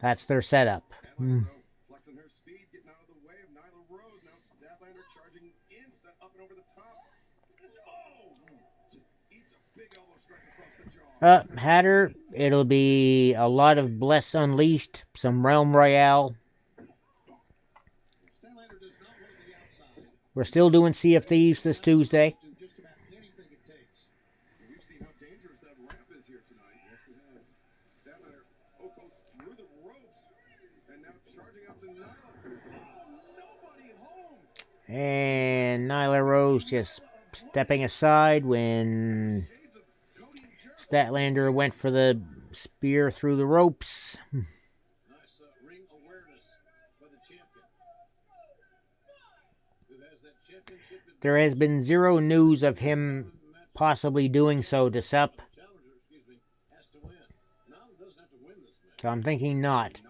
That's their setup. Flexing her speed, getting out of the way of Nyla Rose. Now Statlander charging in, set up and over the top. Oh! Just eats a big elbow strike across the jaw. Hatter, it'll be a lot of Bless Unleashed, some Realm Royale. We're still doing Sea of Thieves this Tuesday. We've seen how dangerous that ramp is here tonight. Yes, we have. Statlander goes through the ropes and now charging out to Nyla. Oh, nobody home. And Nyla Rose just stepping aside when Statlander went for the spear through the ropes. Nice ring awareness by the champion. Who has that championship? There has been zero news of him possibly doing so to Sup. Has to win. Nyla doesn't have to win this match. So I'm thinking not.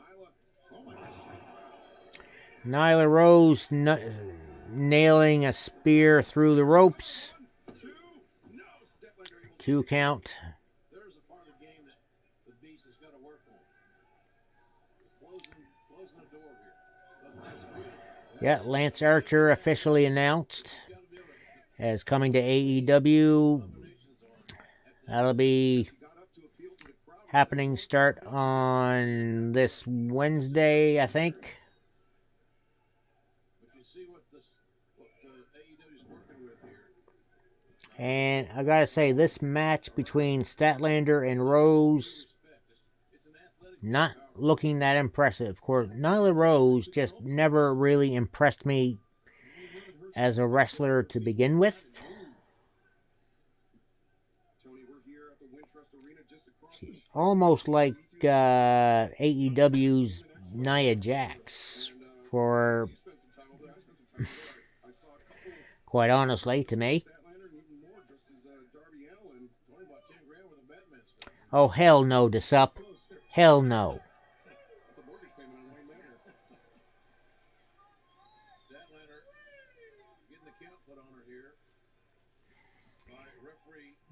Nyla Rose nailing a spear through the ropes. 2 count. There's a part of the game that the Beast has got to work on. Closing the door here. Yeah, Lance Archer officially announced as coming to AEW. That'll be happening start on this Wednesday, I think. And I gotta say, this match between Statlander and Rose, not looking that impressive. Of course, Nyla Rose just never really impressed me as a wrestler to begin with. She's almost like AEW's Nia Jax, for quite honestly, to me. Oh, hell no, Desup. Hell no.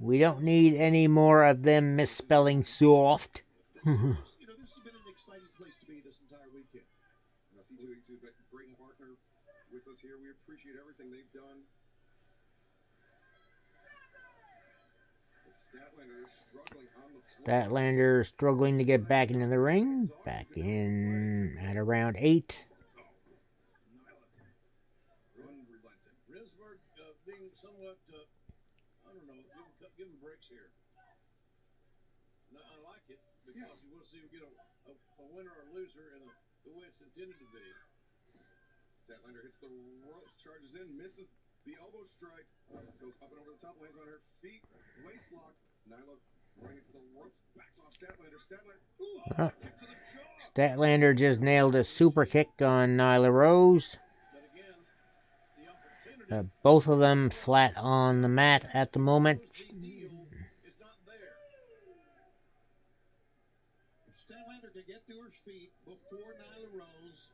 We don't need any more of them misspelling soft. This has been an exciting place to be this entire weekend. CCW got a great partner with us here. We appreciate everything they've done. Statlander struggling to get back into the ring. Back in at around 8. Risberg being somewhat, I don't know, give him breaks here. No, I like it because you want to see him get a winner or loser in the way it's intended to be. Statlander hits the ropes, charges in, misses the elbow strike, goes up and over the top, lands on her feet, waist lock. Nyla running into the ropes, backs off Statlander. Kick to the jaw. Statlander just nailed a super kick on Nyla Rose. Both of them flat on the mat at the moment. If Statlander can get to her feet before Nyla Rose,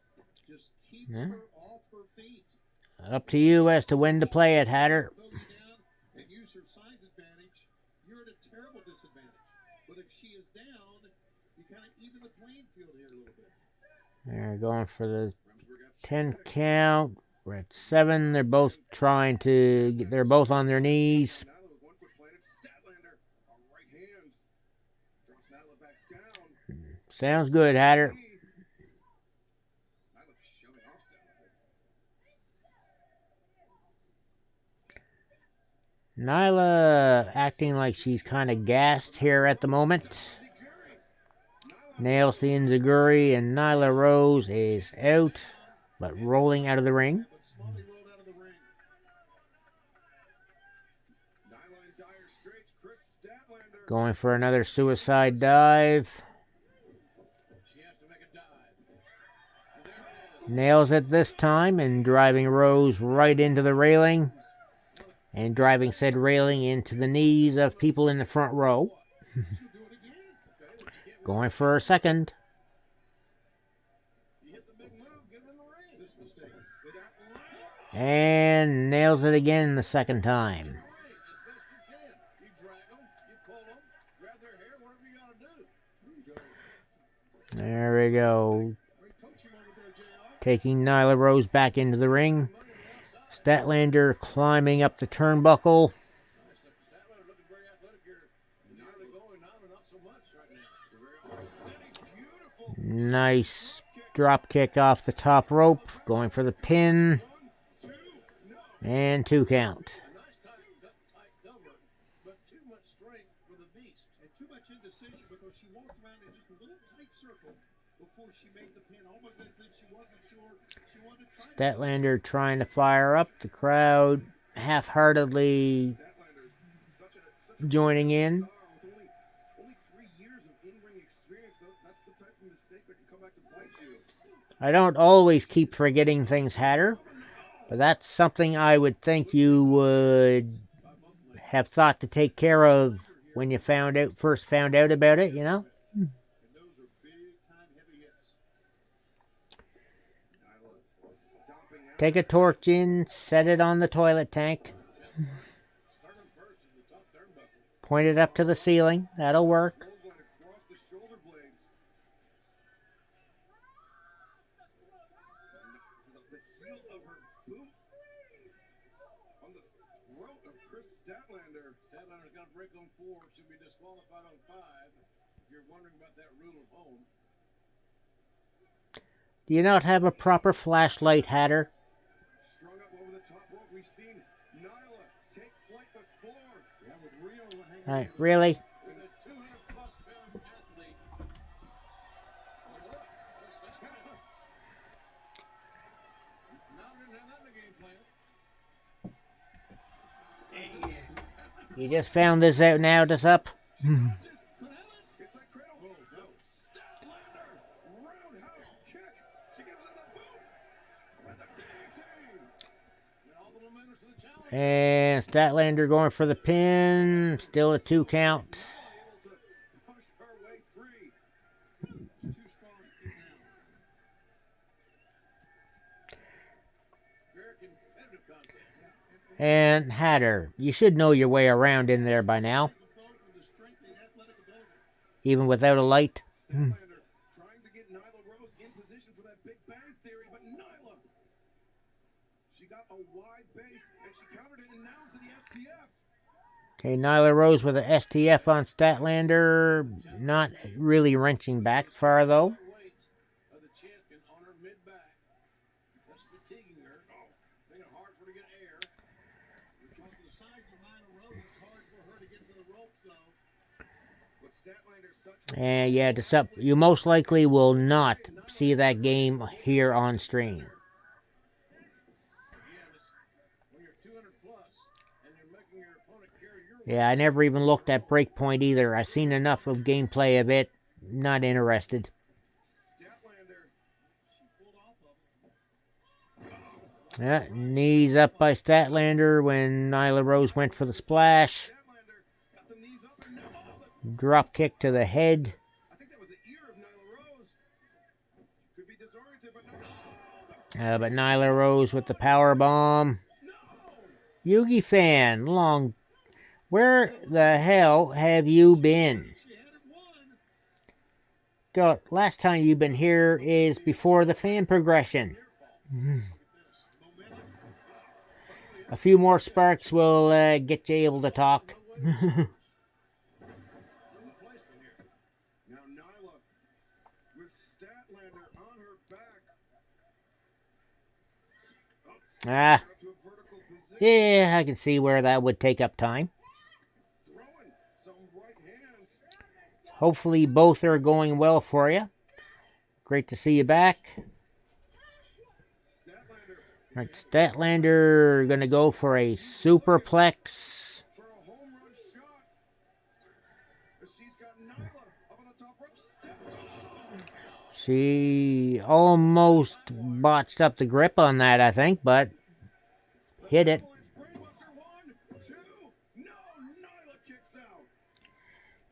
just keep her off her feet. Up to you as to when to play it, Hatter. And use her size advantage, you're at a terrible disadvantage. But if she is down, you kind of even the playing field here a little bit. They're going for the 10 count. We're at 7. They're both trying to get, they're both on their knees. Sounds good, Hatter. Nyla acting like she's kind of gassed here at the moment. Nails the Enziguri, and Nyla Rose is out, but rolling out of the ring. Going for another suicide dive. Nails it this time and driving Rose right into the railing. And driving said railing into the knees of people in the front row. Going for a second. And nails it again the second time. There we go. Taking Nyla Rose back into the ring. Statlander climbing up the turnbuckle. Nice drop kick off the top rope. Going for the pin. And 2 count. Statlander trying to fire up. The crowd half-heartedly joining in. I don't always keep forgetting things, Hatter, but that's something I would think you would have thought to take care of when you first found out about it, you know? Take a torch in, set it on the toilet tank. Point it up to the ceiling. That'll work. Statlander's got a break on 4, should be disqualified on 5. If you're wondering about that rule at home. Do you not have a proper flashlight, Hatter? Strung up over the top rope, we've seen Nyla take flight before. Yeah, with Rio hanging Really? with a 200-plus pound athlete. Now didn't have that in the game plan. You just found this out now, this up? And Statlander going for the pin. Still a 2 count. And Hatter, you should know your way around in there by now. Even without a light. Trying to get Nyla Rose in position for that Big Bang Theory, but Nyla, she got a wide base and she countered it, and now to the STF. Okay, Nyla Rose with a STF on Statlander. Not really wrenching back far, though. The champion on her mid-back. That's fatiguing her. Making it hard for her to get air. Because of the size of Nyla Rose, it's hard for her to get to the ropes, though. But Statlander's such And yeah, you most likely will not see that game here on stream. Yeah, I never even looked at Breakpoint either. I seen enough of gameplay of it. Not interested. Yeah, knees up by Statlander when Nyla Rose went for the splash. Drop kick to the head. But Nyla Rose with the power bomb. Yugi fan, where the hell have you been? God, last time you've been here is before the fan progression. A few more sparks will get you able to talk. Yeah, I can see where that would take up time. Hopefully both are going well for you. Great to see you back. All right, Statlander going to go for a superplex. She almost botched up the grip on that, I think, but hit it.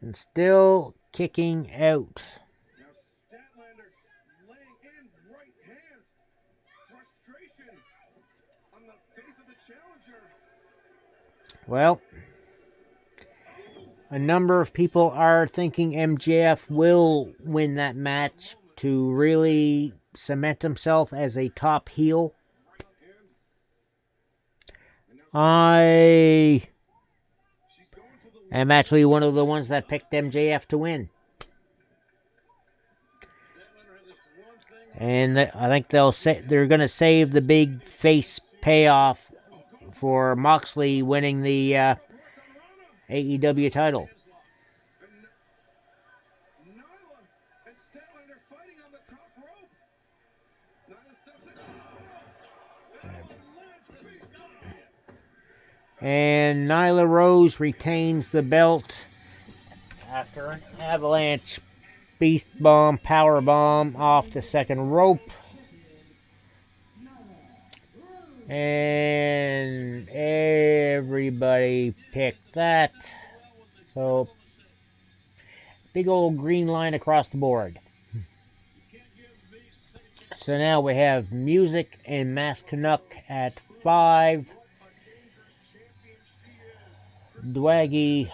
And still kicking out. Well, a number of people are thinking MJF will win that match to really cement himself as a top heel. I am actually one of the ones that picked MJF to win. And I think they're going to save the big face payoff for Moxley winning the AEW title. And Nyla Rose retains the belt after an avalanche beast bomb, power bomb off the second rope. And everybody picked that. So, big old green line across the board. So now we have Music and Mass Canuck at 5. Dwaggy,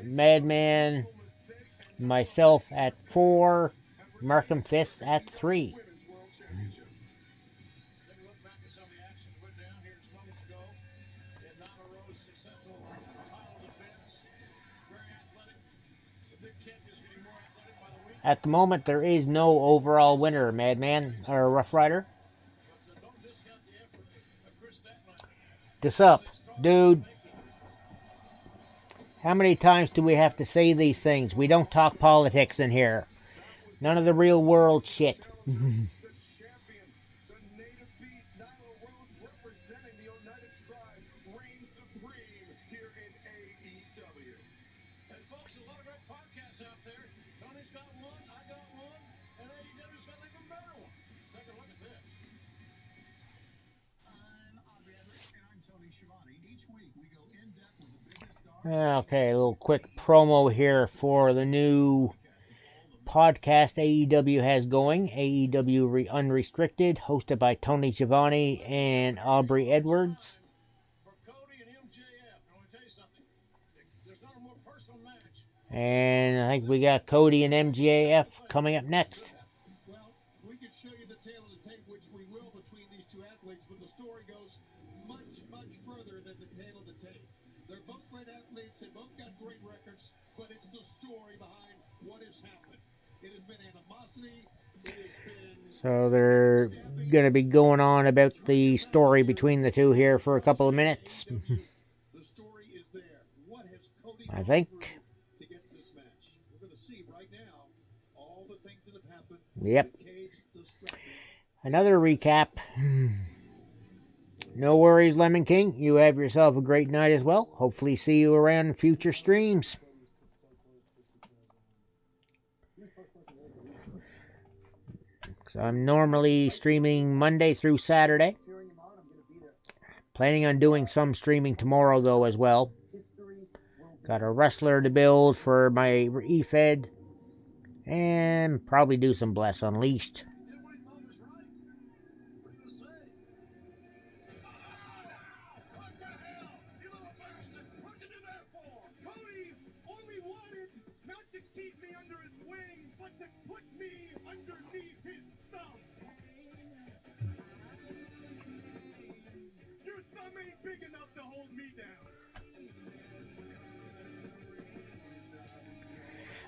Madman, myself at 4. Markham Fist at 3. At the moment, there is no overall winner, Madman, or Rough Rider. This up, dude. How many times do we have to say these things? We don't talk politics in here. None of the real world shit. Okay, a little quick promo here for the new podcast AEW has going. AEW Unrestricted, hosted by Tony Schiavone and Aubrey Edwards. And I think we got Cody and MJF coming up next. Well, we could show you the tail of the tape, which we will between these two athletes, but the story goes much, much further than the tail of the tape. They're both great athletes, they both got great records, but it's the story behind what has happened. It has been animosity, it has been... So they're going to be going on about the story between the two here for a couple of minutes. The story is there. What has Cody I think. to get this match? We're going to see right now all the things that have happened. Yep. Another recap. No worries, Lemon King. You have yourself a great night as well. Hopefully see you around in future streams. So I'm normally streaming Monday through Saturday. Planning on doing some streaming tomorrow, though, as well. Got a wrestler to build for my eFed. And probably do some Bless Unleashed.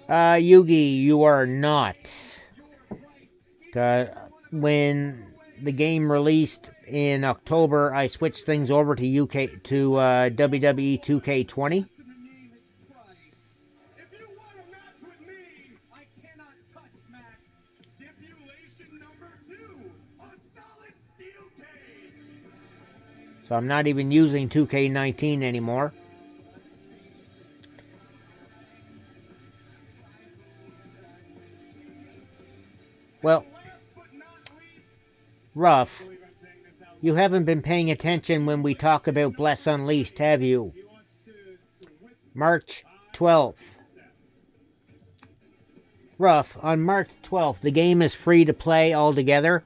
Yugi, you are not. When the game released in October, I switched things over to WWE 2K20. If you want a match with me, I cannot touch Max. Stipulation number 2, a solid steel cage. So I'm not even using 2K19 anymore. Well, Ruff, you haven't been paying attention when we talk about Bless Unleashed, have you? March 12th. Ruff, on March 12th, the game is free to play altogether.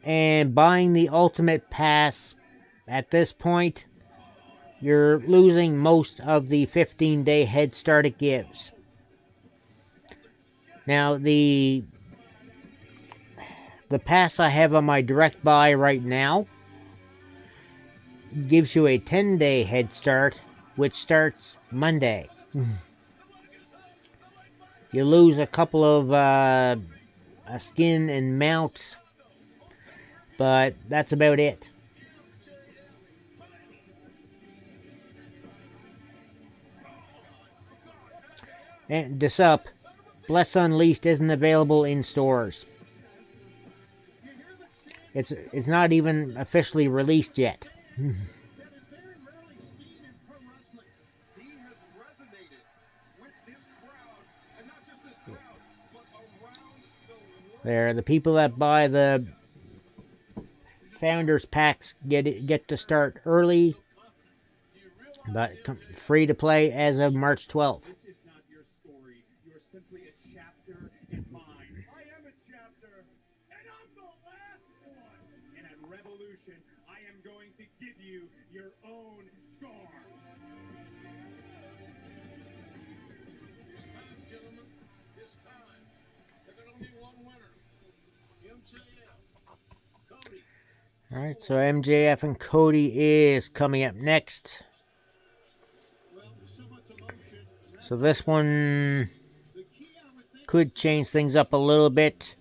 And buying the Ultimate Pass at this point, you're losing most of the 15-day head start it gives. Now, the pass I have on my direct buy right now gives you a 10-day head start, which starts Monday. You lose a couple of a skin and mount, but that's about it. And this up, Bless Unleashed isn't available in stores. It's not even officially released yet. There, the people that buy the Founders Packs get to start early, but free to play as of March 12th. This is not your story. You're simply a chapter in mine. I am a chapter, and I'm the last one. And at Revolution, I am going to give you your own scar. It's time, gentlemen. It's time. There's only one winner. MJF. Cody. Alright, so MJF and Cody is coming up next. So this one could change things up a little bit.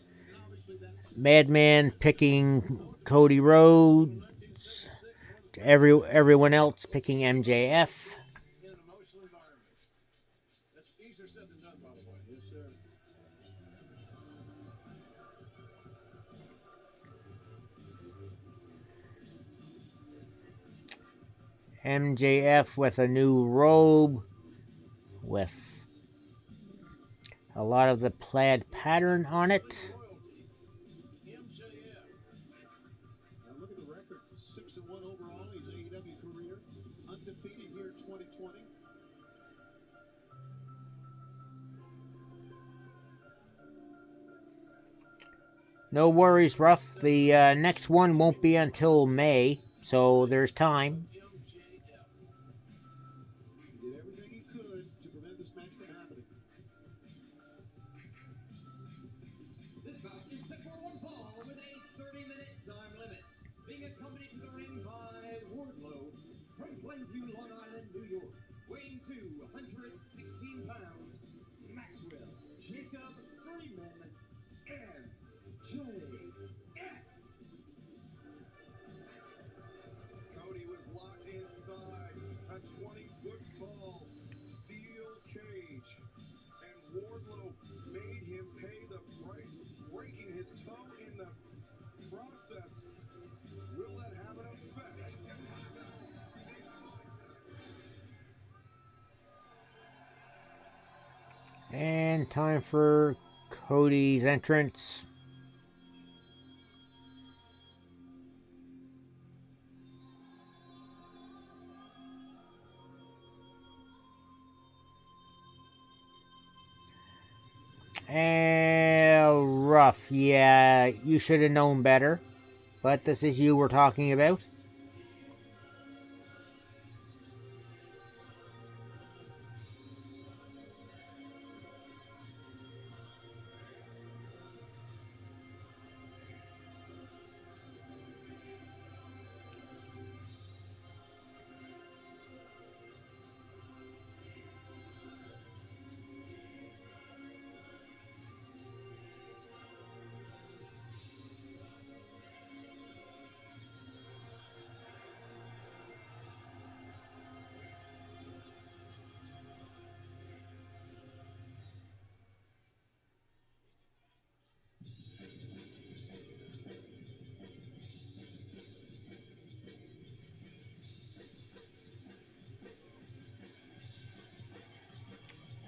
Madman picking Cody Rhodes. Everyone else picking MJF. In an emotional environment. That's easier said than done, by the way. Yes, sir. MJF with a new robe with a lot of the plaid pattern on it. Now look at the record. 6-1 overall. His AEW career. Undefeated here in 2020. No worries, Ruff. The next one won't be until May, so there's time. He did everything he could to prevent this match from happening. This bout is set for one fall with a 30-minute time limit. Being accompanied to the ring by Wardlow from Glenview, Long Island, New York. Weighing 216 pounds, Maxwell Jacob Freeman, MJF. Cody was locked inside a 20-foot tall steel cage, and Wardlow made him pay the price, breaking his toe in the process. Will that have an effect? And time for Cody's entrance. Rough. Yeah, you should have known better. But this is you we're talking about.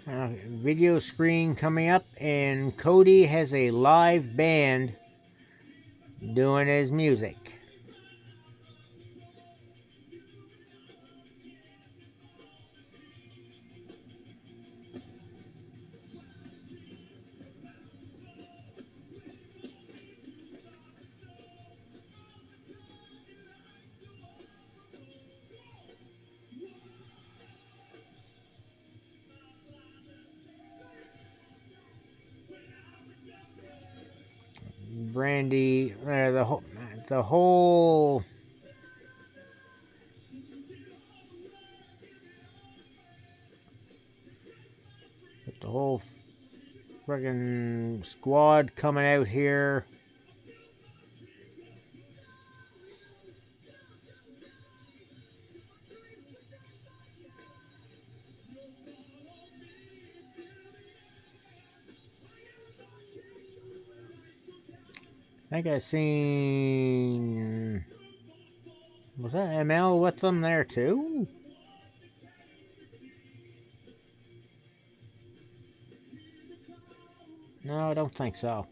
Video screen coming up, and Cody has a live band doing his music. Brandy, the whole friggin' squad coming out here. I think I seen, was that ML with them there too? No, I don't think so.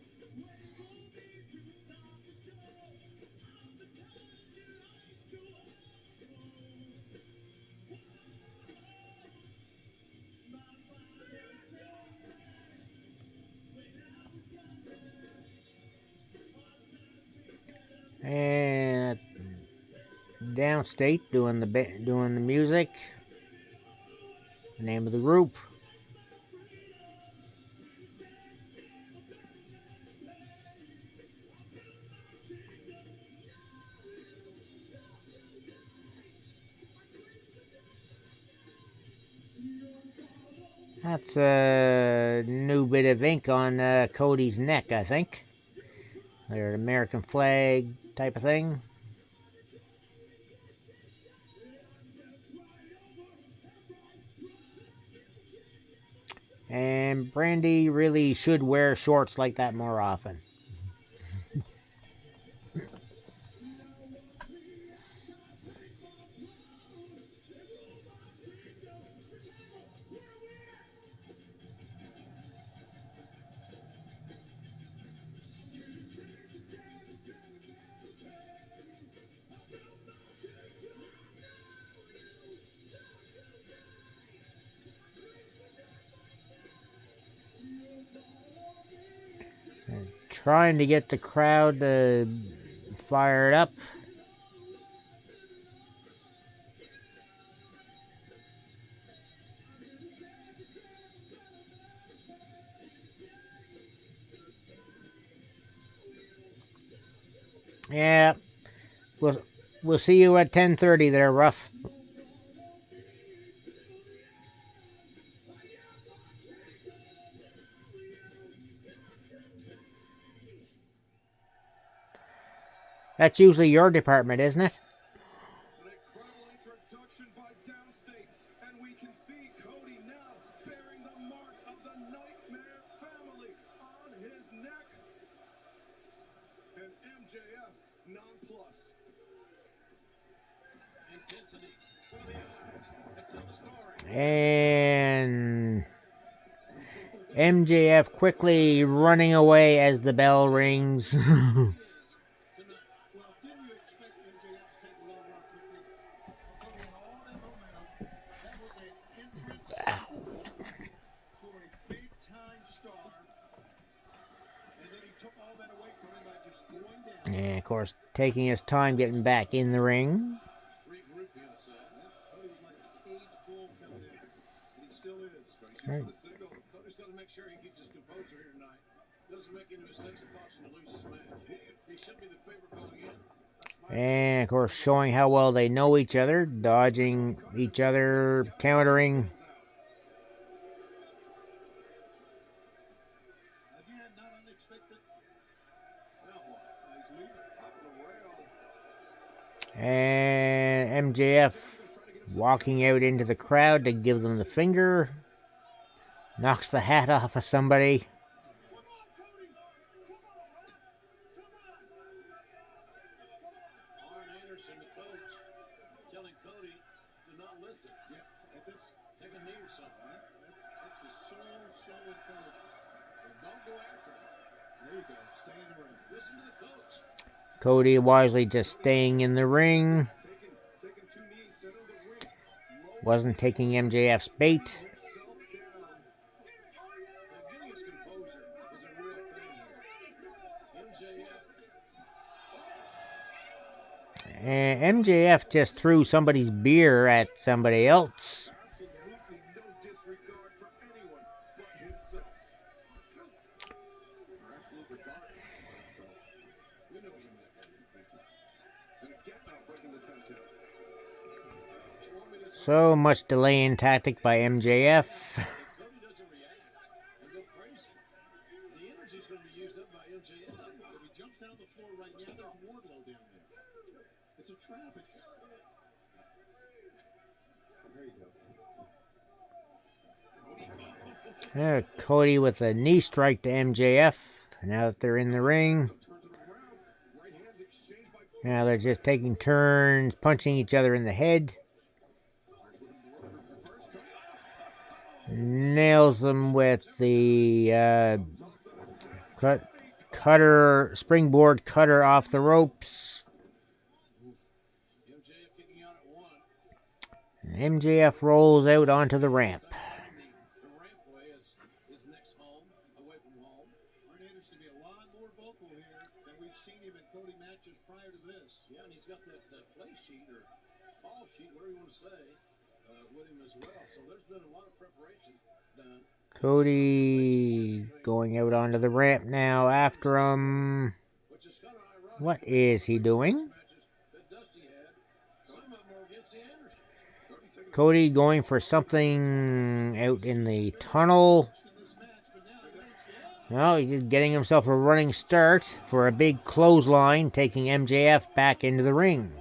And downstate doing the music. The name of the group. That's a new bit of ink on Cody's neck, I think. They're an American flag type of thing. And Brandy really should wear shorts like that more often. Trying to get the crowd to fire it up. Yeah, we'll see you at 10:30 there, Ruff. That's usually your department, isn't it? An incredible introduction by Downstate, and we can see Cody now bearing the mark of the Nightmare family on his neck. And MJF nonplussed. Intensity for the eyes that tell the story. And MJF quickly running away as the bell rings. Well, didn't you expect MJF to take a little run quickly? Tony had all that momentum. That was an entrance for a big-time star. And then he took all that away from him by just going down. And, of course, taking his time getting back in the ring. Regroup, he ought to say. Cody was like a cage bull coming in. And he still is. Right. For the signal. Cody's got to make sure he keeps his composure here tonight. Doesn't make any mistakes that cause him to lose this match. He should be the favorite going in. And, of course, showing how well they know each other, dodging each other, countering. Again, not unexpected. Now what? He's leaving. Up the rail. And MJF walking out into the crowd to give them the finger. Knocks the hat off of somebody. Arn Anderson, the coach, telling Cody to not listen. Yeah, that's Take a knee or something. That's just so show intelligence. Don't go after him. There you go. Stay in the ring. Listen to the coach. Cody wisely just staying in the ring. Taking 2 knees, center of the ring. Wasn't taking MJF's bait. Getting his composure is a real thing here. MJF. And MJF just threw somebody's beer at somebody else. Absolutely no disregard for anyone but himself. Or absolute regard for himself. We know what you meant. Thank you. And again, now breaking the 10 count. So much delaying tactic by MJF. Cody doesn't react and go crazy. The energy's going to be used up by MJF. If he jumps down the floor right now, there's Wardlow down there. It's a trap. It's... There you go. Cody with a knee strike to MJF. Now that they're in the ring. Now they're just taking turns, punching each other in the head. Nails them with the cutter, springboard cutter off the ropes. And MJF rolls out onto the ramp. The rampway is next home, away from home. Arn Anderson to be a lot more vocal here than we've seen him in Cody matches prior to this. Yeah, and he's got that play sheet or call sheet, whatever you want to say, with him as well. So there's been a lot of preparation done. Cody going out onto the ramp now after him. What is he doing? Cody going for something out in the tunnel. No, he's just getting himself a running start for a big clothesline, taking MJF back into the ring.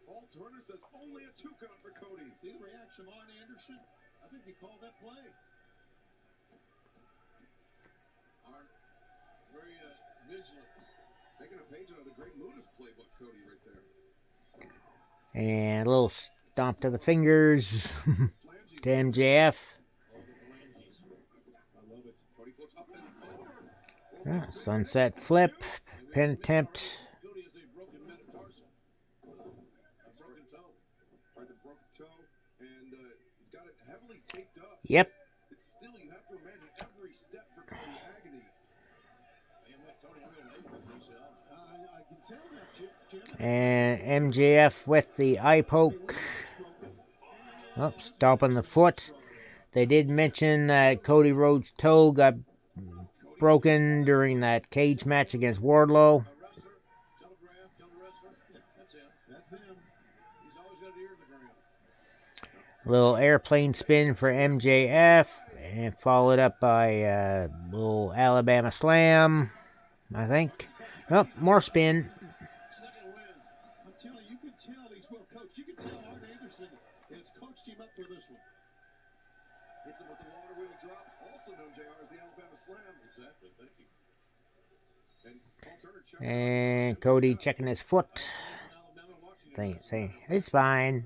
Paul Turner says only a 2 count for Cody. See the reaction on Anderson? I think he called that play. Arn, very vigilant. Taking a page out of the Great Muda's playbook, Cody, right there. And a little stomp to the fingers to MJF. Sunset flip, pin attempt. Cody has a broken metatarsal. A broken toe. Right, the broken toe, and he's got it heavily taped up. Yep. It's still, you have to imagine every step for Cody agony. I can tell that, Jim. And MJF with the eye poke. Oh, stomping the foot. They did mention that Cody Rhodes' toe got broken during that cage match against Wardlow. That's him. He's always got an ear to the ground. Little airplane spin for MJF. And followed up by a little Alabama slam, I think. Oh, more spin. Second win. I'm telling you, you can tell he's well coached. You can tell Arn Anderson has coached him up for this one. Hits him with the water wheel drop, also known, JR, as the Alabama slam. Exactly, thank you. And Paul Turner checking. And Cody checking his foot. Saying, it's fine.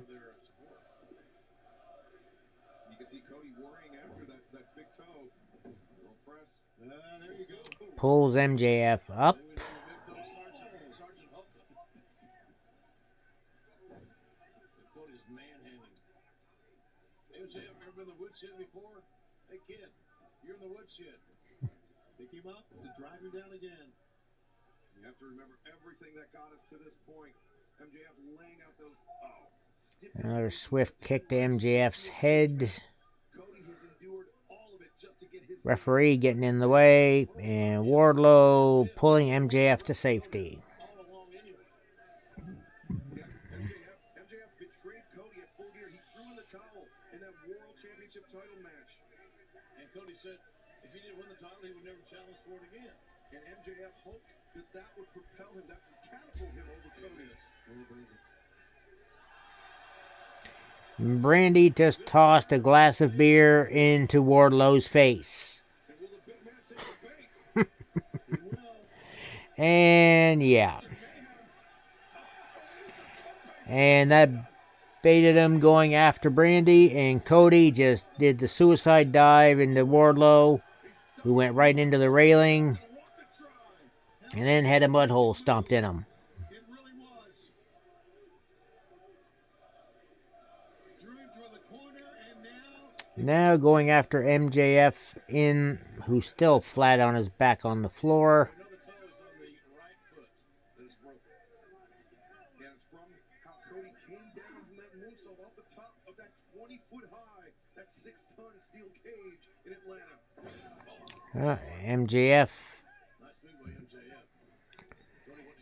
You can see Cody worrying after that big toe. Little press. There you go. Pulls MJF up. Cody's manhandling. MJF ever been in the woodshed before? Hey kid, you're in the woodshed. Pick him up to drive him down again. You have to remember everything that got us to this point. MJF laying out those. Another swift kick to MJF's head. Cody has endured all of it just to get his. Referee getting in the way. And Wardlow pulling MJF to safety. All along anyway. MJF betrayed Cody at Full Gear. He threw in the towel in that World Championship title match. And Cody said if he didn't win the title, he would never challenge for it again. And MJF hoped that would propel him, that would catapult him over Cody. Brandy just tossed a glass of beer into Wardlow's face. And yeah. And that baited him going after Brandy, and Cody just did the suicide dive into Wardlow, who went right into the railing, and then had a mud hole stomped in him. It really was. Drew into the corner, and now Now going after MJF, who's still flat on his back on the floor. Another toe is on the right foot that is broken. And it's from how Cody came down from that moonsault off the top of that 20-foot high, that 6-ton steel cage in Atlanta. MJF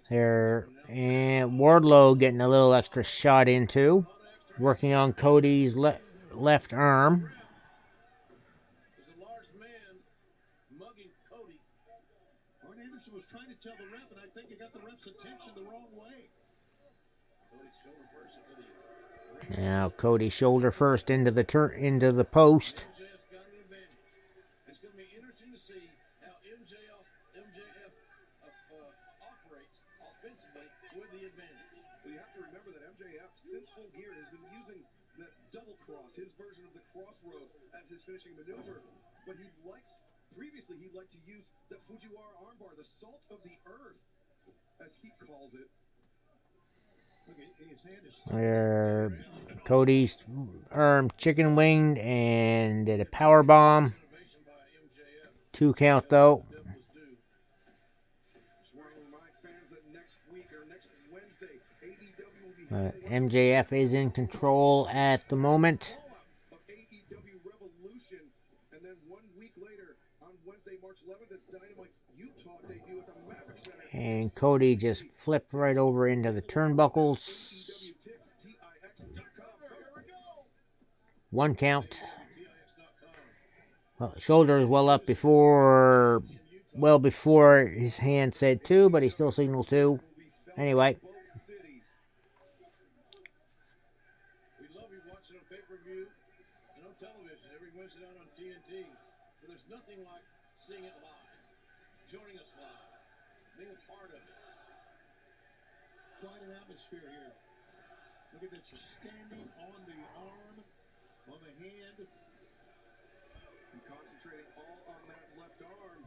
there, and Wardlow getting a little extra shot into, working on Cody's left arm. There's a large man mugging Cody. Arn Anderson was trying to tell the ref, and I think he got the ref's attention the wrong way. Cody's shoulder first into the Now Cody shoulder first into the post. MJF's got an advantage. It's going to be interesting to see how MJF operates offensively with the advantage. Well, you have to remember that MJF, since Full Gear, has been using that double cross, his version of the crossroads, as his finishing maneuver. But previously he liked to use the Fujiwara armbar, the salt of the earth, as he calls it. Look, his hand is Where Cody's arm chicken winged and did a power bomb. 2 count though. MJF is in control at the moment. Of AEW Revolution, and then 1 week later, on Wednesday, March 11th, it's Dynamite's Utah debut at the Maverick Center. And Cody just flipped right over into the turnbuckles. 1 count. Well, shoulder is well up before his hand said 2, but he still signaled 2. Anyway. We love you watching on pay-per-view and on television every Wednesday night on TNT. But there's nothing like seeing it live, joining us live, being a part of it. Quite an atmosphere here. Look at that, just standing on the arm, on the hand, and concentrating all on that left arm.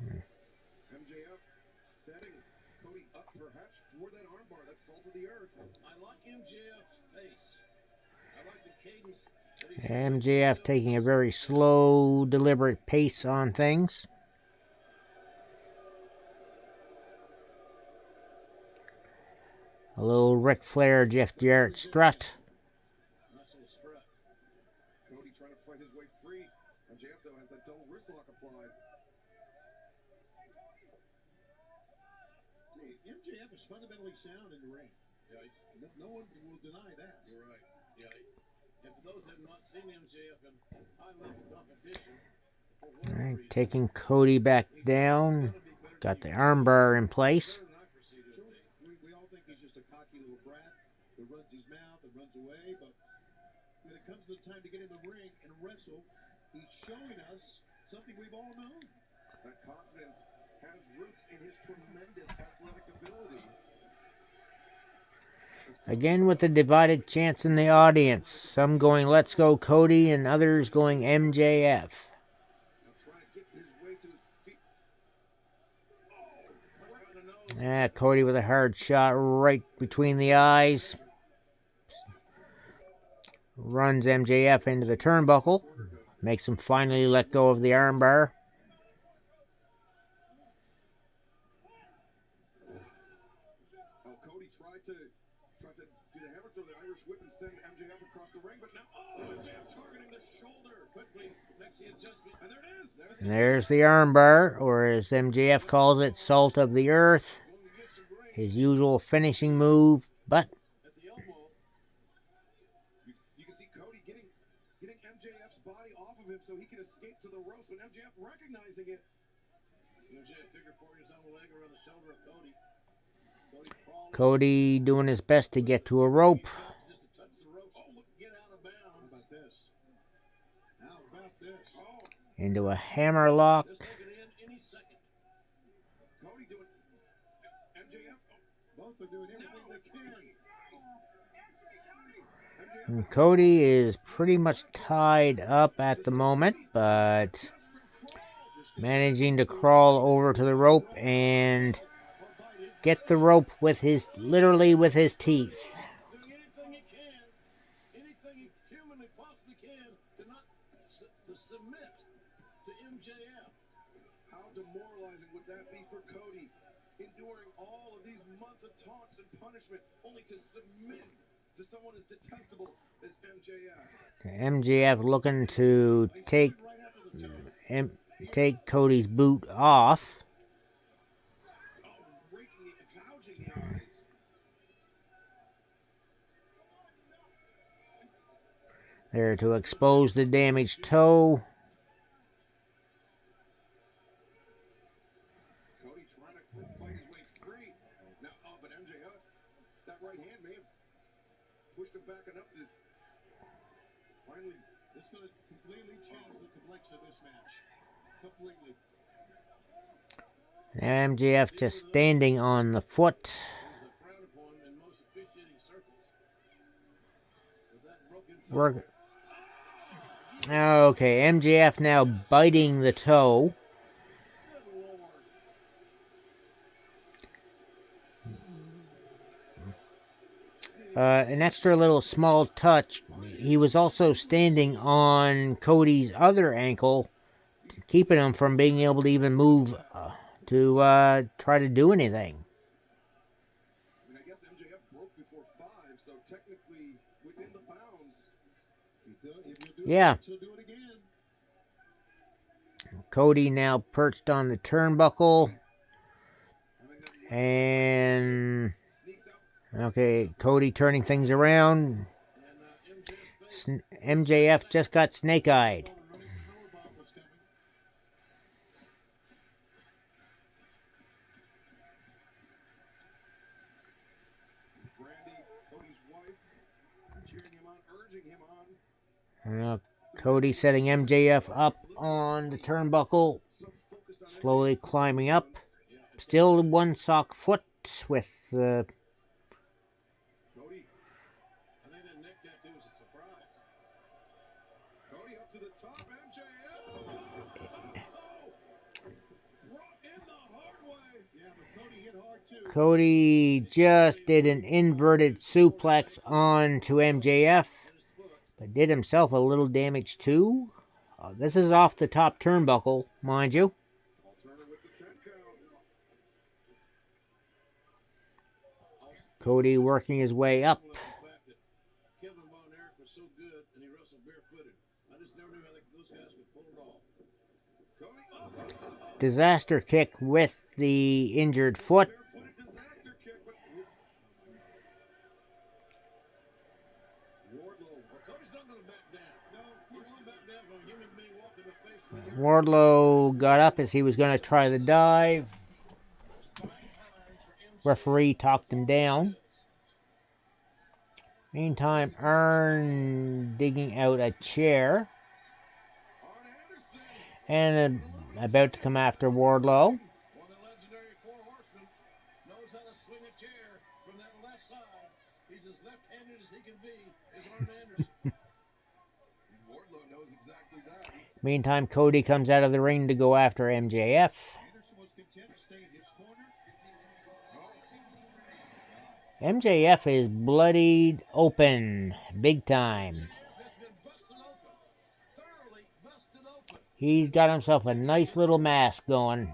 MJF setting Cody up perhaps for that armbar, that salt of the earth. I like MJF's pace. I like the cadence. MJF taking a very slow, deliberate pace on things. A little Ric Flair, Jeff Jarrett strut. Cody trying to fight his way free. MJF, though, has that double wrist lock applied. Hey, MJF is fundamentally sound in the ring. Yeah, no one will deny that. You're right. Yeah. And for those that have not seen MJF in high-level competition, All right, taking Cody back down. Got the armbar in place. We all think he's just a cocky little brat who runs his mouth and runs away, but when it comes to the time to get in the ring and wrestle, he's showing us something we've all known. That confidence has roots in his tremendous athletic ability. Again with the divided chants in the audience. Some going, "Let's go Cody," and others going, MJF. Cody with a hard shot right between the eyes. Runs MJF into the turnbuckle. Makes him finally let go of the armbar. Cody tried to do the hammer throw, the Irish whip, and send MJF across the ring, but now, MJF targeting the shoulder. Quickly makes the adjustment, and there it is. And there's the armbar, or as MJF calls it, salt of the earth. His usual finishing move, but At the elbow, you can see Cody getting MJF's body off of him so he can escape to the ropes, and MJF recognizing it. MJF figure 4 years on the leg around the shoulder of Cody. Cody doing his best to get to a rope. Just to touch the rope. Oh, look, get out of bounds. How about this? How about this? Oh. Into a hammer lock. This thing could end any second. Cody doing MJF. Both are doing everything they can. And Cody is pretty much tied up at the moment, but managing to crawl over to the rope and get the rope with literally with his teeth. Doing anything he can, anything he humanly possibly can to not to submit to MJF. How demoralizing would that be for Cody? Enduring all of these months of taunts and punishment only to submit to someone as detestable as MJF. MJF looking to take Cody's boot off. There to expose the damaged toe. Cody trying to fight his way free. Now, but MJF, that right hand may have pushed him back enough to finally. It's going to completely change the complexion of this match. Completely. Now MJF just standing on the foot. Work. Okay, MJF now biting the toe. An extra little small touch. He was also standing on Cody's other ankle, keeping him from being able to even move to try to do anything. I mean, I guess MJF broke before 5, so technically within the bounds. Yeah. Cody now perched on the turnbuckle. And okay, Cody turning things around. MJF just got snake-eyed. Cody setting MJF up on the turnbuckle, slowly climbing up. Still one sock foot with the. Cody, I think that neck tattoo was a surprise. Cody up to the top, MJF. Brought in the hard way. Yeah, but Cody hit hard too. Cody just did an inverted suplex onto MJF, but did himself a little damage too. This is off the top turnbuckle, mind you. Cody working his way up. Disaster kick with the injured foot. Wardlow got up as he was going to try the dive. Referee talked him down. Meantime, Arn digging out a chair. And about to come after Wardlow. Meantime, Cody comes out of the ring to go after MJF. MJF is bloodied open, big time. He's got himself a nice little mask going.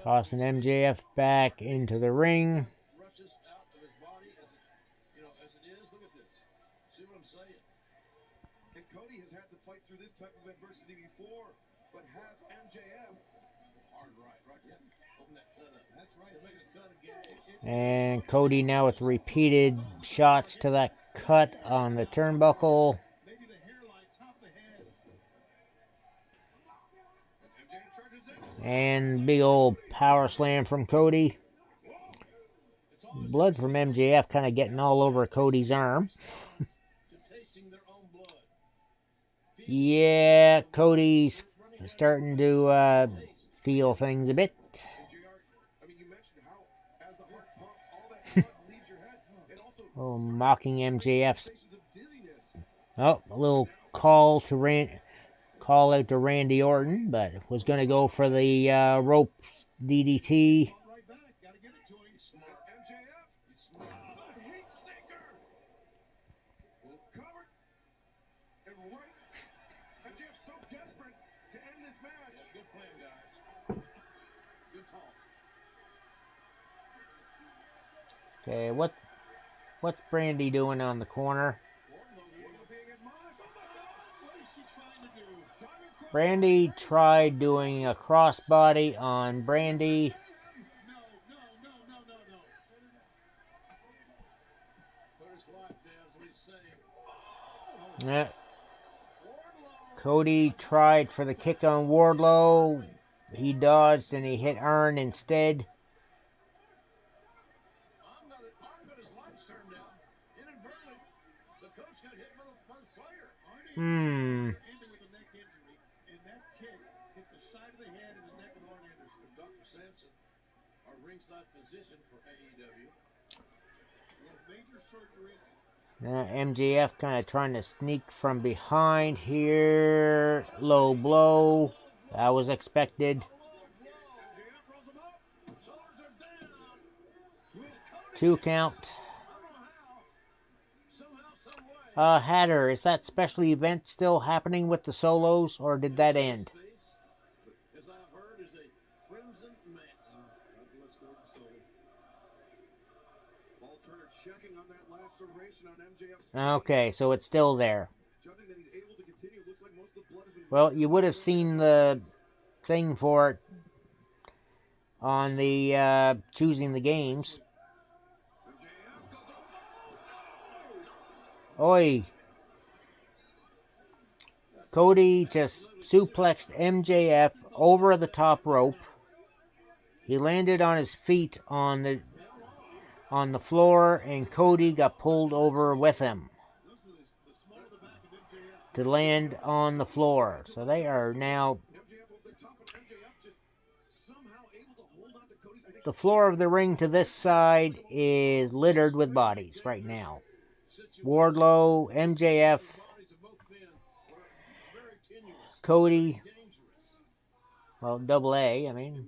Tossing MJF back into the ring. And Cody has had to fight through this type of adversity before, but has MJF hard right? Yeah. Open that cut up. That's right. Make a cut again. And Cody now with repeated shots to that cut on the turnbuckle. And big old power slam from Cody. Blood from MJF kind of getting all over Cody's arm. Yeah, Cody's starting to feel things a bit. Oh, mocking MJF's. Oh, a little call out to Randy Orton, but was going to go for the rope DDT. Okay, what's Brandy doing on the corner? Brandy tried doing a crossbody on Brandy. Yeah. Cody tried for the kick on Wardlow. He dodged and he hit Arn instead. MJF kind of trying to sneak from behind here. Low blow. That was expected. 2 count. Hatter, is that special event still happening with the solos, or did that end? Okay, so it's still there. Well, you would have seen the thing for it on the choosing the games. Oi. Cody just suplexed MJF over the top rope. He landed on his feet on the floor, and Cody got pulled over with him to land on the floor. So they are now... The floor of the ring to this side is littered with bodies right now. Wardlow, MJF, Cody, well, Double A, I mean.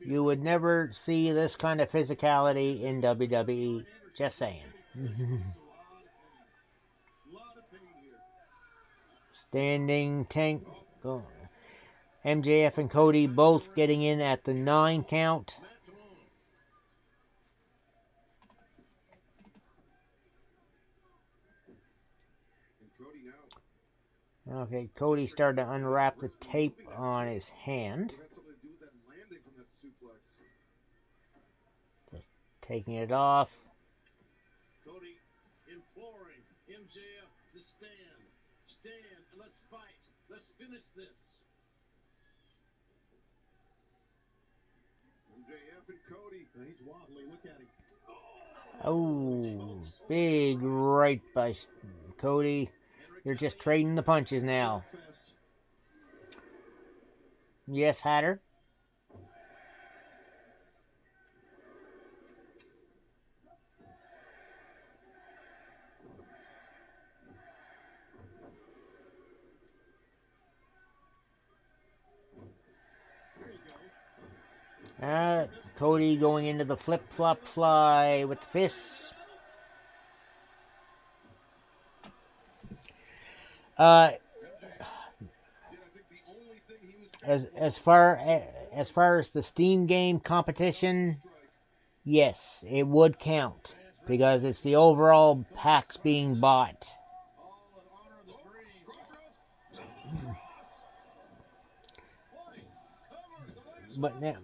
You would never see this kind of physicality in WWE. Just saying. Standing tank. Oh. MJF and Cody both getting in at the 9 count. Okay, Cody started to unwrap the tape on his hand. Just taking it off. Cody imploring MJF to stand. Stand and let's fight. Let's finish this. MJF and Cody. He's wobbly. Look at him. Oh, big right by Cody. You're just trading the punches now. Yes, Hatter? Cody going into the flip-flop fly with the fists. As far as the Steam game competition, yes, it would count because it's the overall packs being bought. But now,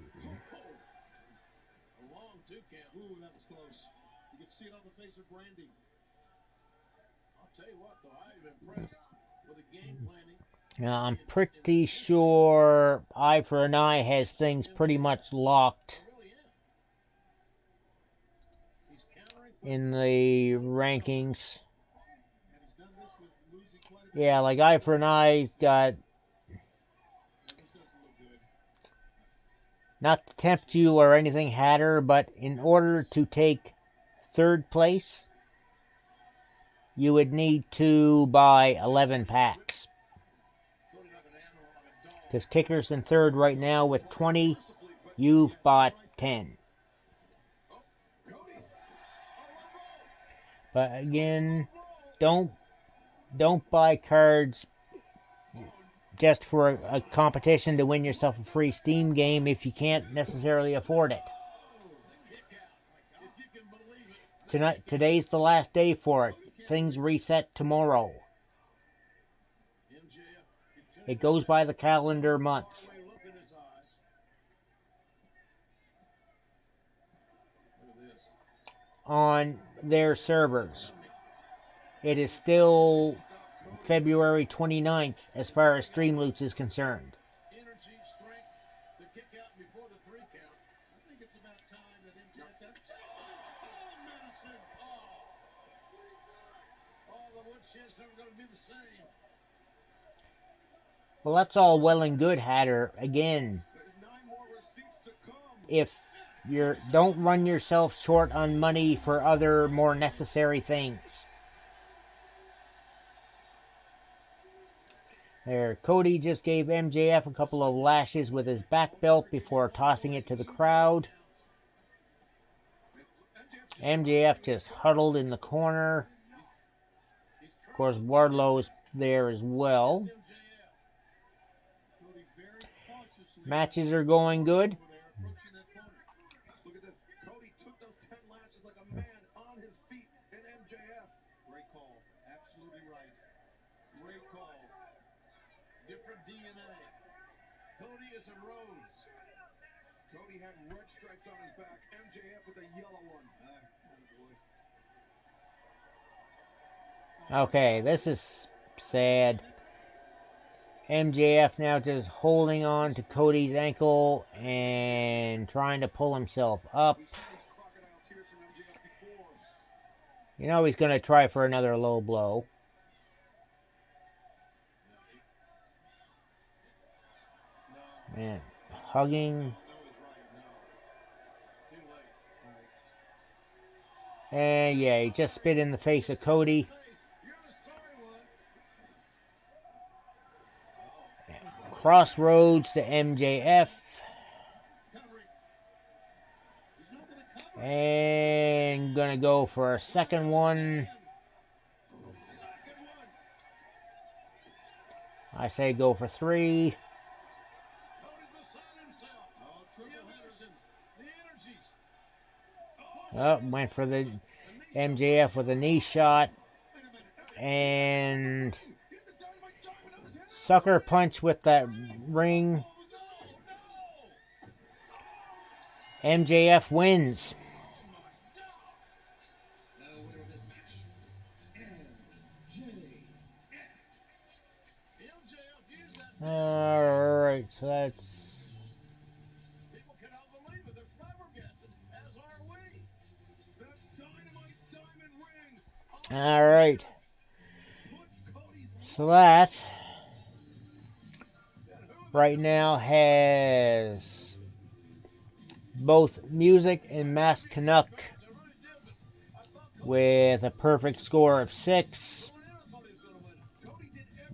Ooh, that was close. You can see it on the face of Brandy. I'll tell you what, though, I'm impressed with the game planning. now I'm pretty sure Eye for an Eye has things pretty much locked in the rankings. Yeah, like Eye for an Eye's got... Not to tempt you or anything, Hatter, but in order to take third place, you would need to buy 11 packs. Because Kicker's in third right now with 20. You've bought 10. But again, don't buy cards just for a competition to win yourself a free Steam game if you can't necessarily afford it. Today's the last day for it. Things reset tomorrow. It goes by the calendar month on their servers. It is still February 29th as far as Streamloots is concerned. Well, that's all well and good, Hatter. Again, if don't run yourself short on money for other more necessary things. There, Cody just gave MJF a couple of lashes with his back belt before tossing it to the crowd. MJF just huddled in the corner. Of course, Wardlow's there as well. Matches are going good. Look at this. Cody took those 10 lashes like a man on his feet in MJF. Great call. Absolutely right. Great call. Different DNA. Cody is a rose. Cody had red stripes on his back. MJF with a yellow one. Okay, this is sad. MJF now just holding on to Cody's ankle and trying to pull himself up. You know he's going to try for another low blow. Man, hugging. And yeah, he just spit in the face of Cody. Crossroads to MJF. And gonna go for a second one. I say go for 3. Oh, went for the MJF with a knee shot. And sucker punch with that ring. MJF wins. Alright, so that's... Alright. So that right now has both Music and Masked Canuck with a perfect score of 6.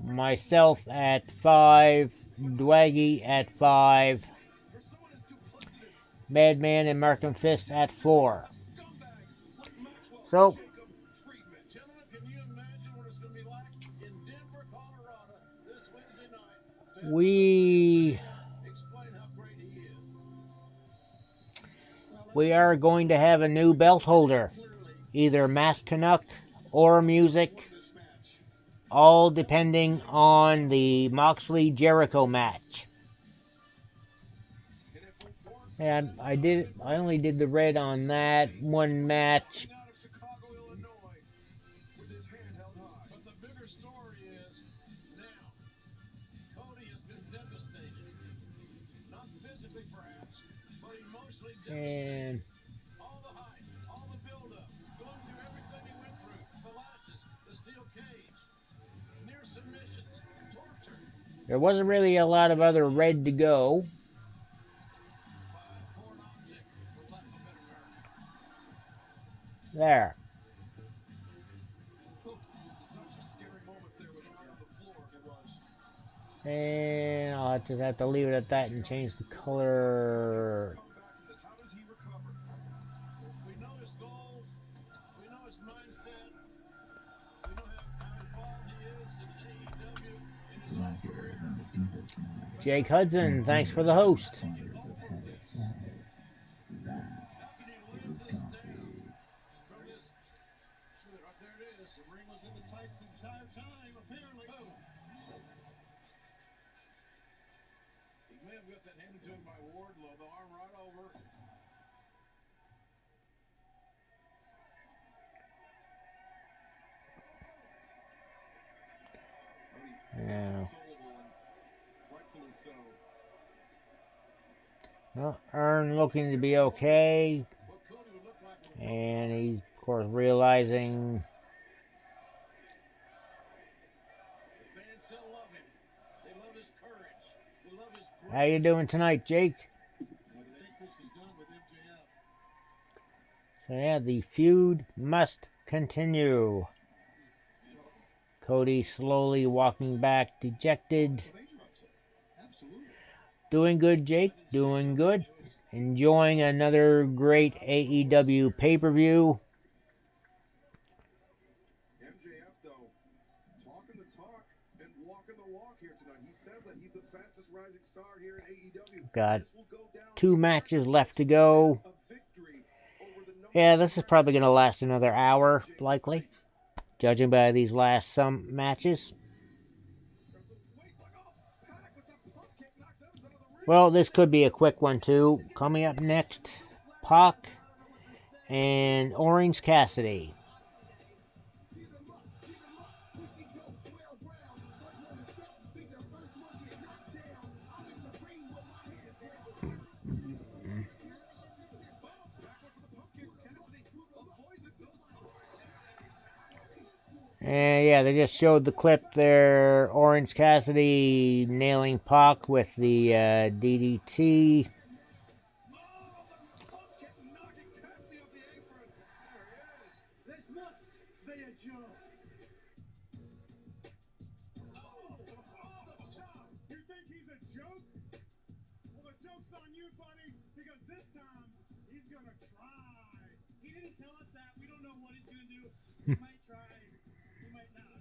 Myself at 5. Dwaggy at 5. Madman and Markham Fist at 4. So, we are going to have a new belt holder. Either Masked Canuck or Music. All depending on the Moxley-Jericho match. And I only did the red on that one match. And There wasn't really a lot of other red to go. There. And I'll just have to leave it at that and change the color. We know his goals. We know his mindset. We know how involved he is in AEW in his own career. Jake Hudson, thanks for the host. Fires of hell itself. That is coffee. From this, up there it is. The ring was in the tights the entire time, apparently. Oh. He may have got that handed to him by Wardlow, the arm right over. Yeah. Well, Earn looking to be okay. And he's, of course, realizing. How you doing tonight, Jake? So yeah, the feud must continue. Cody slowly walking back, dejected. Doing good, Jake. Doing good. Enjoying another great AEW pay-per-view. MJF, though, talking the talk and walking the walk here tonight. He says that he's the fastest rising star here in AEW. Got 2 matches left to go. Yeah, this is probably going to last another hour, likely. Judging by these last some matches. Well, this could be a quick one, too. Coming up next, Pac and Orange Cassidy. And yeah, they just showed the clip there. Orange Cassidy nailing Pac with the DDT. This must be a joke. You think he's a joke? Well, the joke's on you, buddy, because this time he's gonna try. He didn't tell us that. We don't know what he's gonna do. He might try. He might not.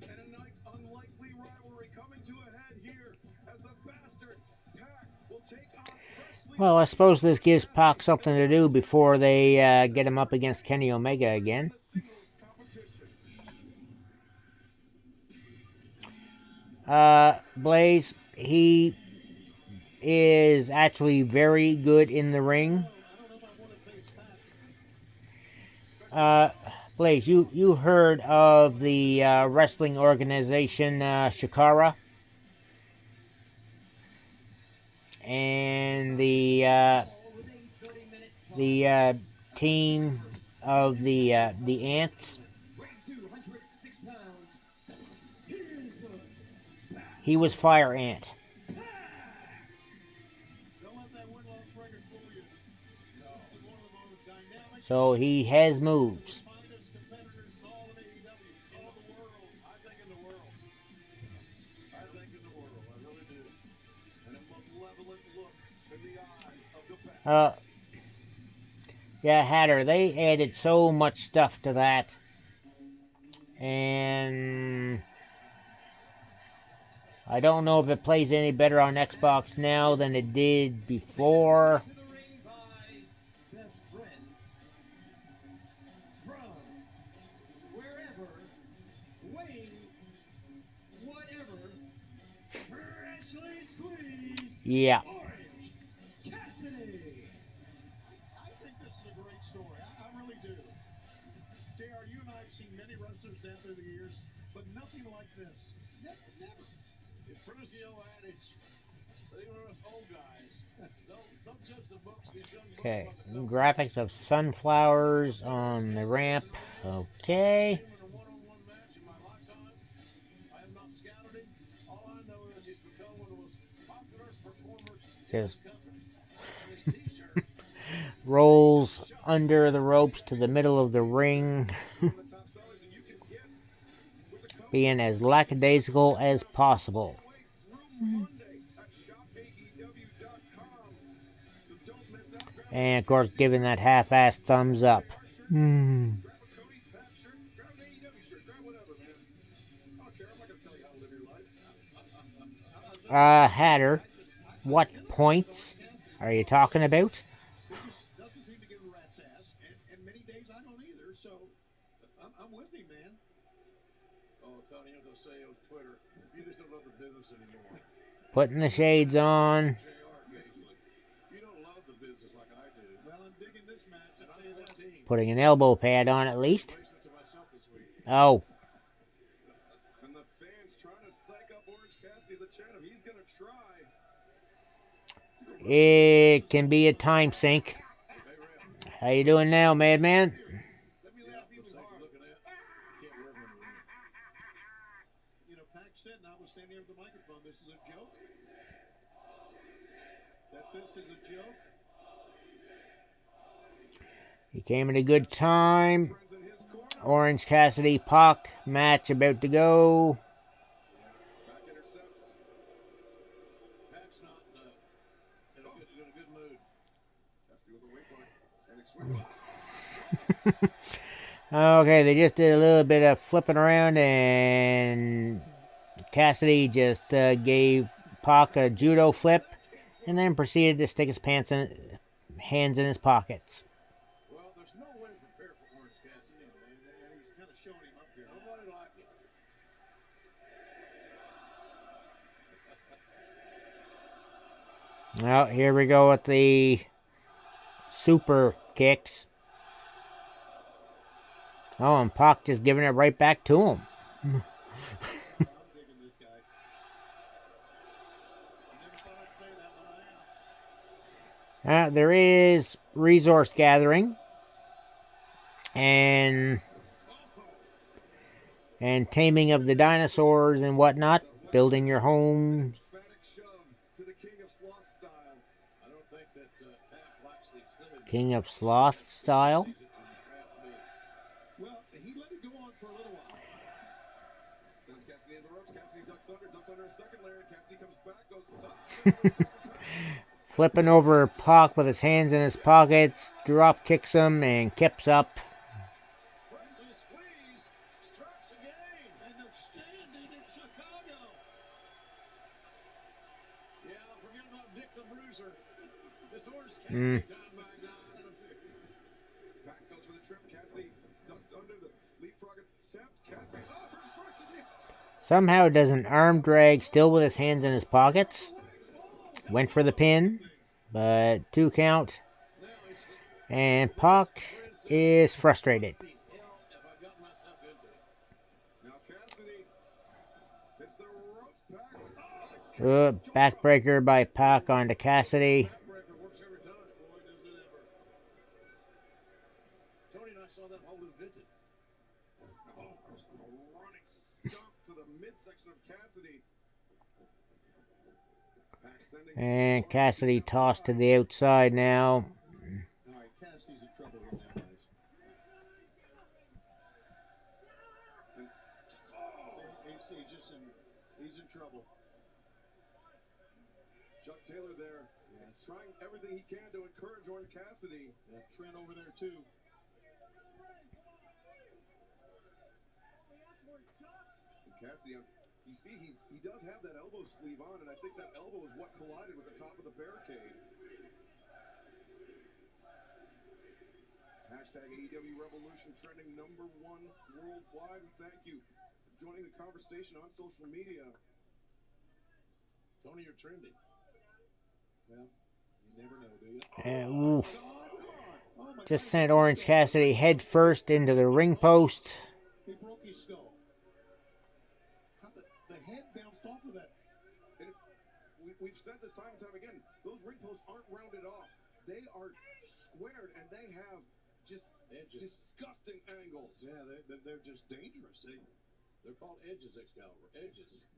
And a night unlikely rivalry coming to a head here as the bastard Pac will take on freshly. Well, I suppose this gives Pac something to do before they get him up against Kenny Omega again. Blaze, he is actually very good in the ring. Blaze, you heard of the wrestling organization Shikara? And the team of the Ants. He was Fire Ant. So he has moves. Yeah, Hatter, they added so much stuff to that. And I don't know if it plays any better on Xbox now than it did before. Best friends from wherever, weighing whatever, freshly squeezed. Yeah. Orange Cassidy. I think this is a great story. I really do. JR, you and I have seen many wrestlers down through the years, but nothing like this. Never. It's Bruce the old adage. They were us old guys. Don't judge the books. These young books. Okay, graphics of sunflowers on the ramp. Okay. I have not scouted him. All Just rolls under the ropes to the middle of the ring, being as lackadaisical as possible. And of course, giving that half-assed thumbs up. Hatter, what points are you talking about? Doesn't seem to give a rat's ass, and many days I don't either, so I'm with him, man. Oh, Tony, you have to say on Twitter, you just don't love the business anymore. Putting the shades on. You don't love the business like I do. Well, I'm digging this match, and I'll tell you that. Putting an elbow pad on at least. Oh. And the fans trying to psych up Orange Cassidy, the champ. He's going to try. It can be a time sink. How you doing now, Madman? You know, Pac said, notwithstanding of the microphone, this is a joke. That this is a joke. He came at a good time. Orange Cassidy, Pac match about to go. Okay, they just did a little bit of flipping around, and Cassidy just gave Pac a judo flip, and then proceeded to stick his hands in his pockets. Well, there's no way to prepare for Orange Cassidy, and he's kind of showing him up here. Nobody like it. Well, here we go with the super kicks. Oh, and Pac just giving it right back to him. I'm digging this, guys. I never thought I'd say that, but I am. There is resource gathering and taming of the dinosaurs and whatnot, building your homes. King of Sloth style. Well, he let it go on for a little while. Sends Cassidy in the ropes. Cassidy ducks under a second layer. Cassidy comes back, goes Flipping over Pac with his hands in his pockets, drop kicks him and kips up. And they're standing in Chicago. Yeah, forget about Dick the Bruiser. This Orange Cassidy time by God. Back goes for the trip. Cassidy ducks under the leapfrog attempt. Cassidy unfortunately. Somehow does an arm drag still with his hands in his pockets. Went for the pin, but 2 count. And Pac is frustrated. Backbreaker by Pac onto Cassidy. Tony and I saw that all invented. Running stomp to the midsection of Cassidy. And Cassidy tossed to the outside now. All right, Cassidy's in trouble right now, guys. He's in trouble. Chuck Taylor there, trying everything he can to encourage Orange Cassidy. Trent over there too. And Cassidy, you see, he does have that elbow sleeve on, and I think that elbow is what collided with the top of the barricade. Hashtag AEW Revolution trending #1 worldwide. We thank you for joining the conversation on social media. Tony, you're trending. Well, you never know, do you? Just sent Orange Cassidy head first into the ring post. He broke his skull. The head bounced off of that. And we've said this time and time again, those ring posts aren't rounded off. They are squared, and they have just disgusting angles. Yeah, they're just dangerous. They're called edges, Excalibur. Edges.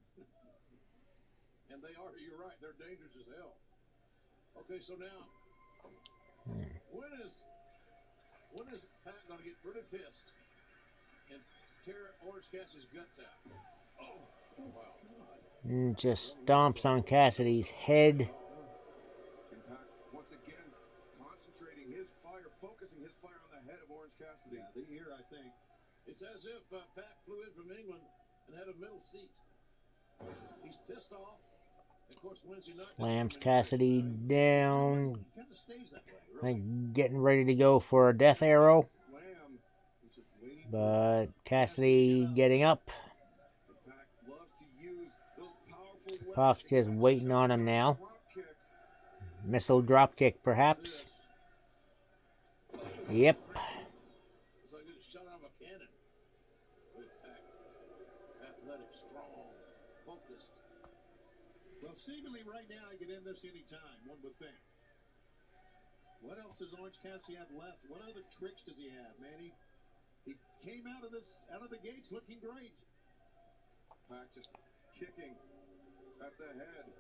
And And they are, you're right, they're dangerous as hell. Okay, so now, when is Pat going to get rid of Fist and tear Orange Cassidy's guts out? Oh, wow. Just stomps on Cassidy's head. And Pac, once again, concentrating his fire, focusing his fire on the head of Orange Cassidy. Yeah, the ear, I think. It's as if Pat flew in from England and had a middle seat. He's pissed off. Of course, Wednesday night, Slams Cassidy down. He kind of stays that way, I really. think getting ready to go for a death arrow. Slam. He's just waiting But Cassidy getting up. Pac loves to use those powerful Pac's just waiting on him now. Missile dropkick, perhaps. Yep. it's like it's shot out of a cannon. Look at Pac. Athletic, strong, focused. Well, seemingly right now I could end this any time, one would think. What else does Orange Cassidy have left? What other tricks does he have, man? He came out of the gates looking great. Pac just kicking at the head.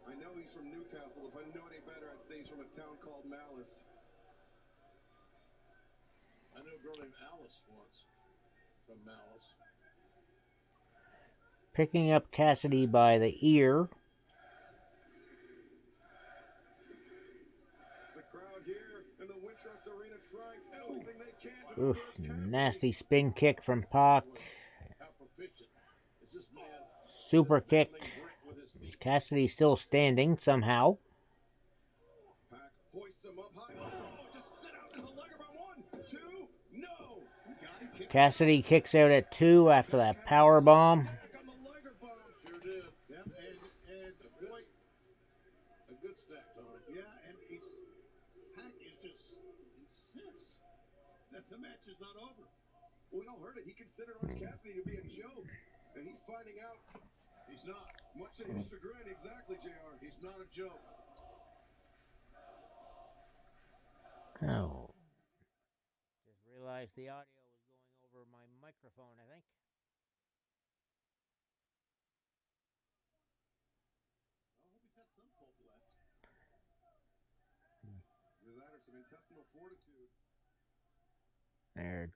I know he's from Newcastle. If I knew any better, I'd say he's from a town called Malice. I knew a girl named Alice once from Malice. Picking up Cassidy by the ear. The crowd here in the Wintrust Arena trying everything they can to Oof, nasty spin kick from Pac. How proficient is this man? Super kick. Cassidy still standing somehow. Pac hoists him up high. Oh, just sit out in the leg by 1, 2, no. Cassidy kicks out at 2 after that power bomb. Sure did. Yep, and boy, a good stack, Tony. yeah, and Pac is just incensed that the match is not over. We all heard it. He considered Orange Cassidy to be a joke, and he's finding out He's not. much to his chagrin. Exactly, JR. He's not a joke. Oh. Just realized the audio was going over my microphone, I think. I hope he's got some pulp left. Either that or some intestinal fortitude. There.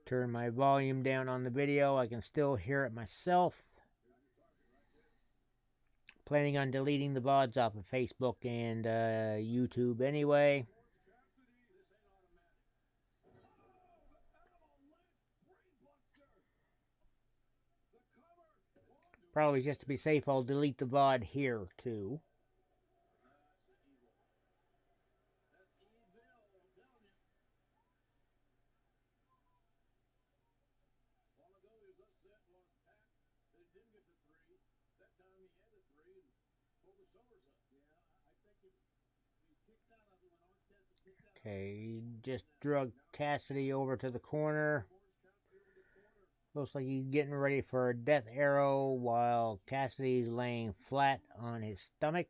Turn my volume down on the video. I can still hear it myself. Planning on deleting the VODs off of Facebook and YouTube anyway. Probably just to be safe, I'll delete the VOD here too. Okay, just drug Cassidy over to the corner. Looks like he's getting ready for a death arrow while Cassidy's laying flat on his stomach.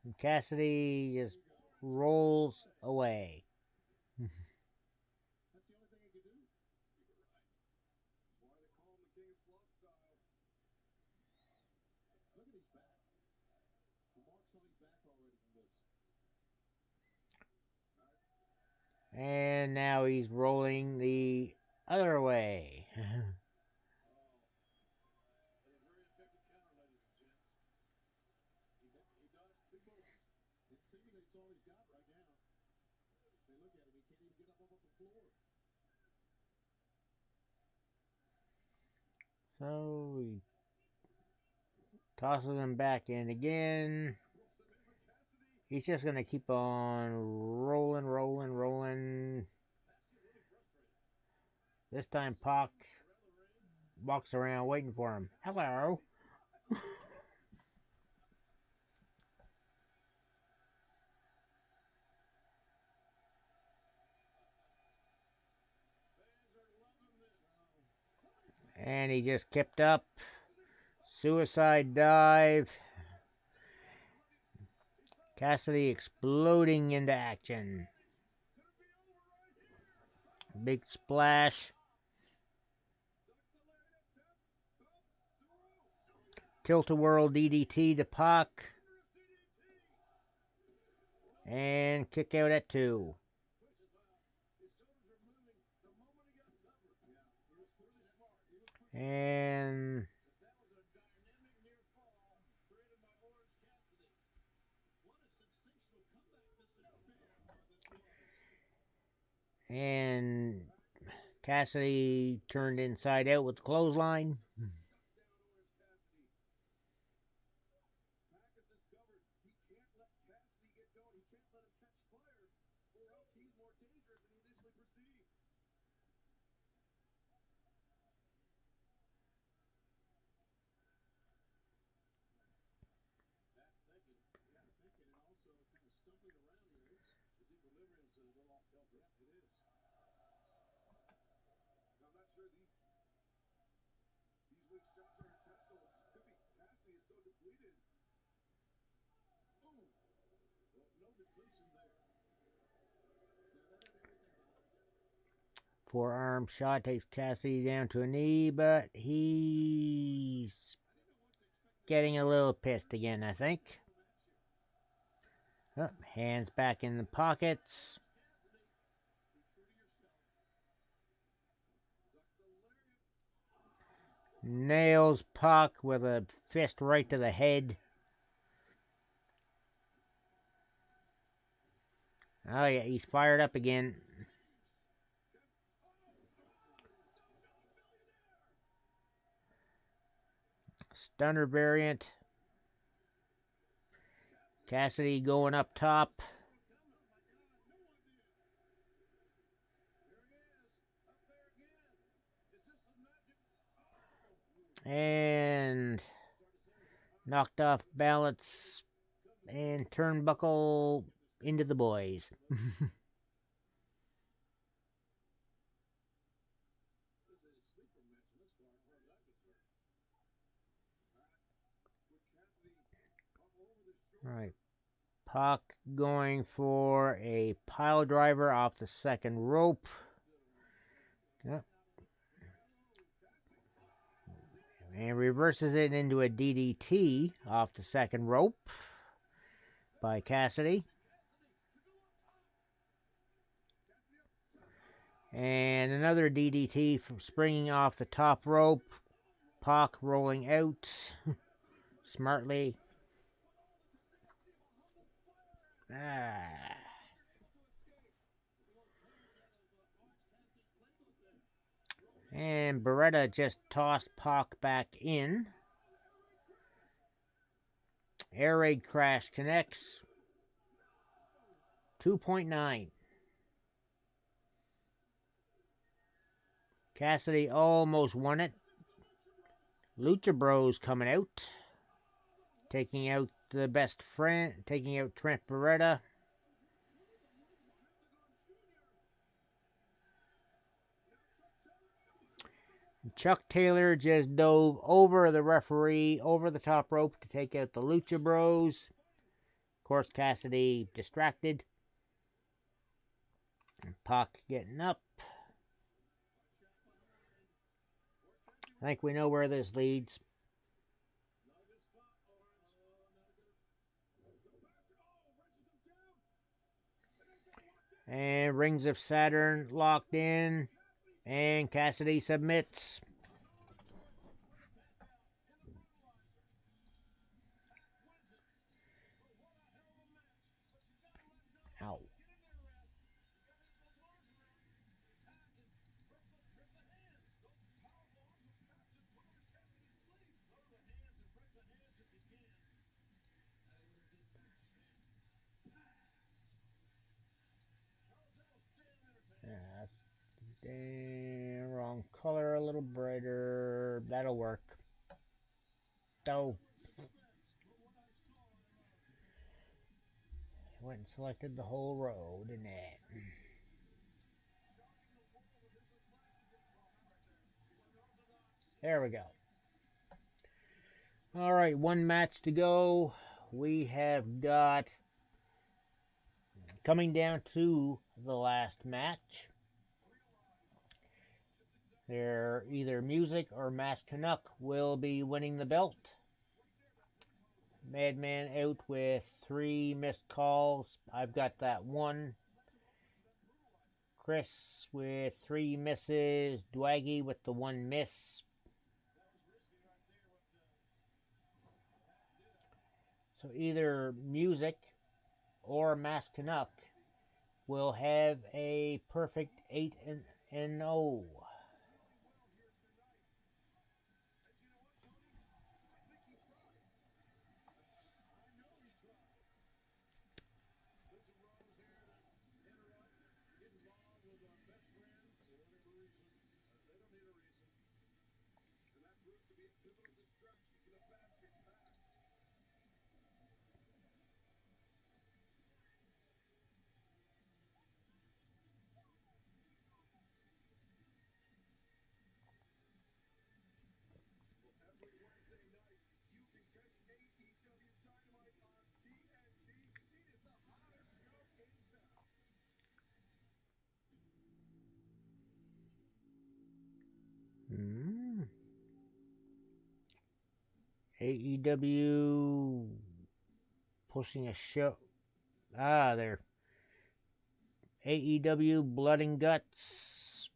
And Cassidy just rolls away. That's the only thing he could do. You're right. That's why they call him the King of Sloth Style. Look at his back. The marks on his back already from this. And now he's rolling the other way. It's seemingly it's all he's got right now. They look at him, he can't even get up off the floor. So he tosses him back in again. He's just going to keep on rolling. This time Pac walks around waiting for him. Hello. And he just kept up. Suicide dive. Cassidy exploding into action. Big splash. Tilt-a-whirl DDT to Pac. And kick out at 2. And Cassidy turned inside out with the clothesline. Forearm shot takes Cassidy down to a knee, but he's getting a little pissed again, I think. Oh, hands back in the pockets. Nails Pac with a fist right to the head. Oh yeah, he's fired up again. Stunner variant. Cassidy going up top. And knocked off balance and turnbuckle into the boys. All right. Pac going for a pile driver off the second rope. Yep. And reverses it into a DDT off the second rope by Cassidy. And another DDT from springing off the top rope. Pac rolling out smartly. And Beretta just tossed Pac back in. Air raid crash connects. 2.9. Cassidy almost won it. Lucha Bros coming out. Taking out the best friend. Taking out Trent Beretta. Chuck Taylor just dove over the referee, over the top rope to take out the Lucha Bros. Of course, Cassidy distracted. And Pac getting up. I think we know where this leads. And Rings of Saturn locked in. And Cassidy submits. Ow. That's the wrong color, a little brighter. That'll work. Oh. Went and selected the whole row, didn't it? There we go. All right, one match to go. We have got, coming down to the last match, They're either Music or Mass Canuck will be winning the belt. Madman out with 3 missed calls. I've got that one. Chris with 3 misses. Dwaggy with the 1 miss. So either Music or Mass Canuck will have a perfect 8-0. Every Wednesday night, you can catch AEW Dynamite on TNT. It is the hottest show in town. AEW pushing a show. There. AEW Blood and Guts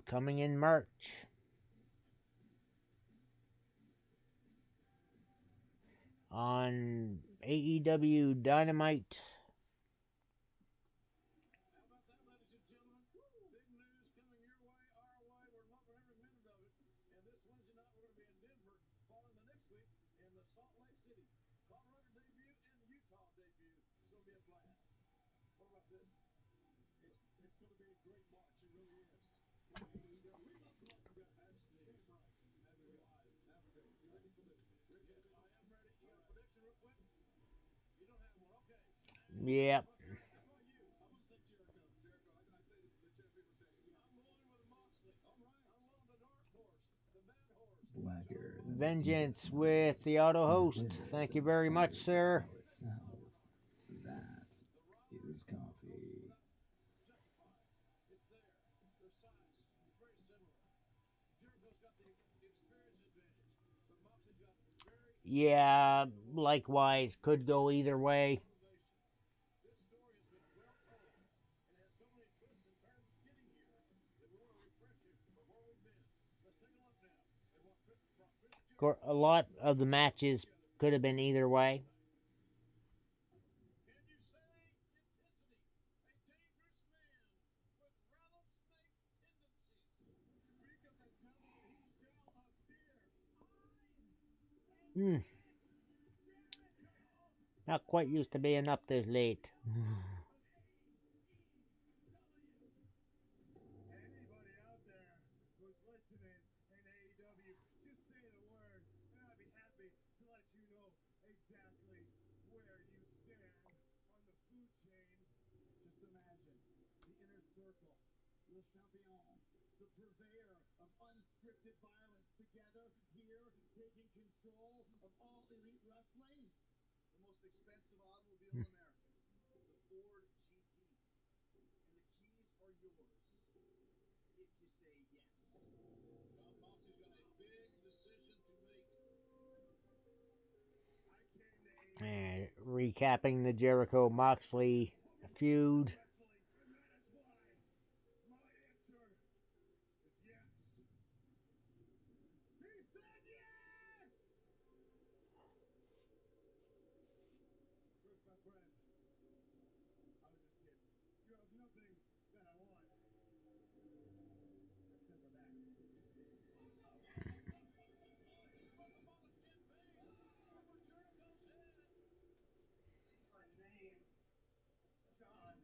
coming in March. On AEW Dynamite. Salt Lake City, Colorado debut, and Utah debut. It's going to be a blast. What about this? It's going to be a great March. It really is. We love blood and guts. Absolutely. Right. Have it live. Have faith. You ready for this? Rick, I am ready. You got a prediction real quick? You don't have one. Okay. Yep. I'm going to say Jericho. I say the champion retains. I'm going with Moxley. All right. I'm going with the dark horse, the bad horse. Blacker than Vengeance with the auto host. Thank you very much, sir. itself. That is coffee. It's there. Their size is very similar. Jericho's got the experience advantage, but Moxley's got very. Yeah, likewise. Could go either way. This story has been well told and has so many twists and turns getting here that we want to refresh it from where we've been. Let's take a look now at what Chris brought. A lot of the matches could have been either way. Can you say intensity? A dangerous man with rattlesnake tendencies. Speak of the devil, he shall appear. Not quite used to being up this late. Anybody out there who's listening in AEW, just say the word, and I'd be happy to let you know exactly where you stand on the food chain. Just imagine the inner circle, Le Champion, the purveyor of unscripted violence, together here, taking control of all elite wrestling. The most expensive automobile in America, the Ford GT. And the keys are yours if you say yes. John Moxley's got a big decision to make. Recapping the Jericho Moxley feud. Nothing that I want. Except for that. My name, John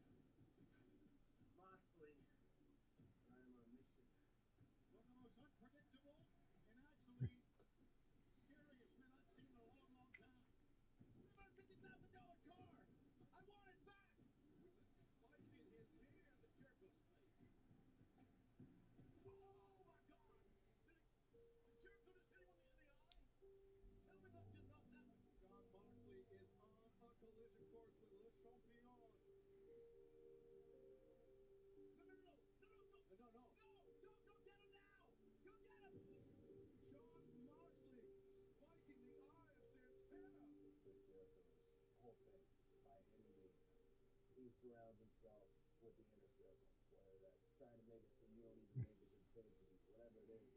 surrounds himself with the inner circle, whether that's trying to make it so you don't even make it to the pay-per-view, whatever it is,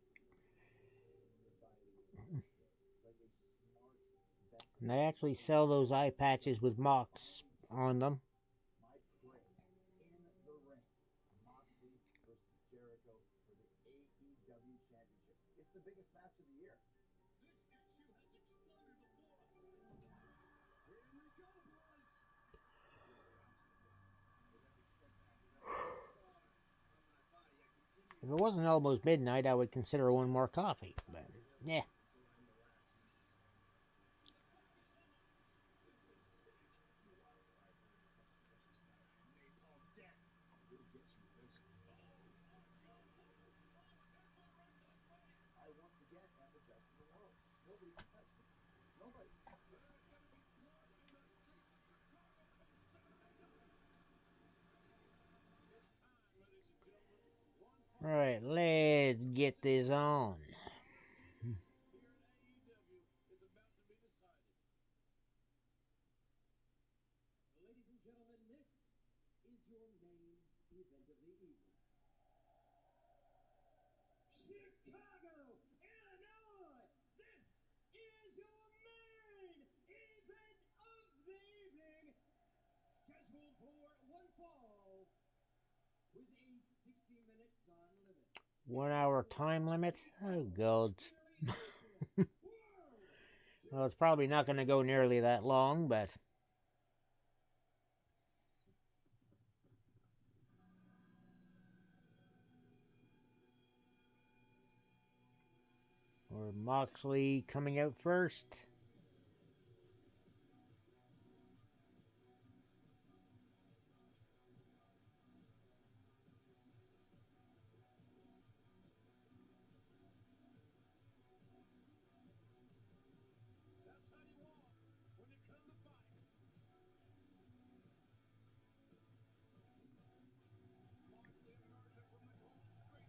inviting you. It's like a smart veteran. And they actually sell those eye patches with Mox on them. My prayer in the ring, Moxley versus Jericho for the AEW Championship. It's the biggest match of the year. This issue has exploded before us. Here we go, boys. If it wasn't almost midnight, I would consider one more coffee. But, yeah. I once again am the best in the world. Nobody can touch me. Nobody. Alright, let's get this on. Ladies and gentlemen, this is your main event of the evening. Chicago, Illinois, this is your main event of the evening. Scheduled for one fall with a 60-minute time limit. 1 hour time limit? Oh, God. Well, it's probably not going to go nearly that long, but... Or Moxley coming out first. That's how you walk when you come to fight. Moxley emerging from the cold streets of Chicago,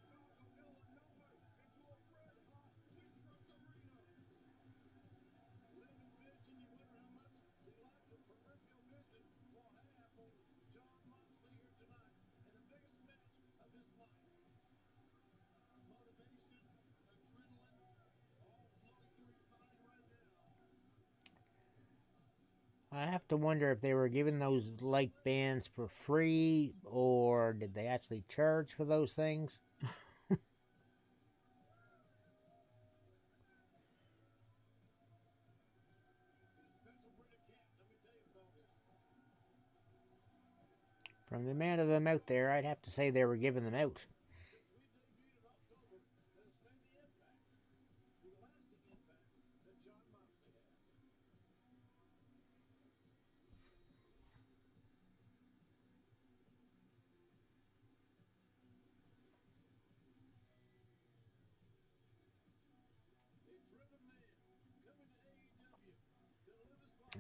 Illinois, into a red-hot We Trust arena. Living vision, you wonder how much he lacked of peripheral vision. Well, hey, Apple, John Moxley here tonight in the biggest match of his life. Motivation, adrenaline, all flowing through his body right now. I have to wonder if they were giving those light bands for free, or did they actually charge for those things? From the amount of them out there, I'd have to say they were giving them out.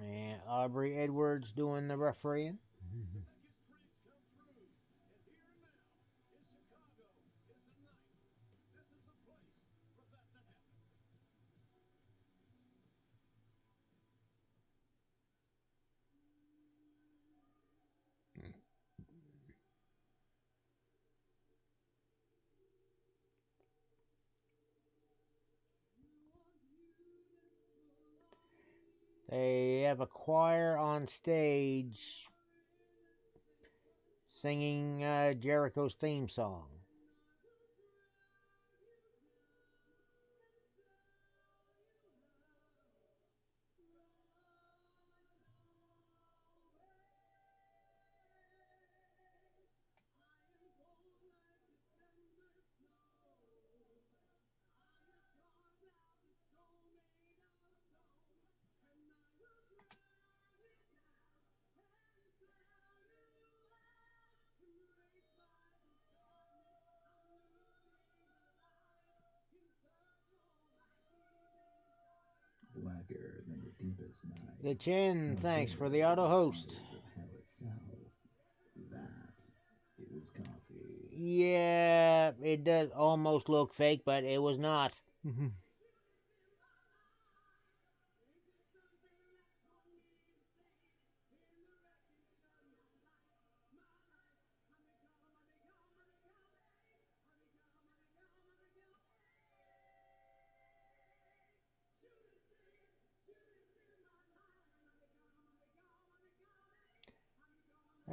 And Aubrey Edwards doing the refereeing. They have a choir on stage singing Jericho's theme song. Blacker than the deepest night. The Chin, More thanks bitter for the than auto host. fires of hell itself. That is coffee. Yeah, it does almost look fake, but it was not.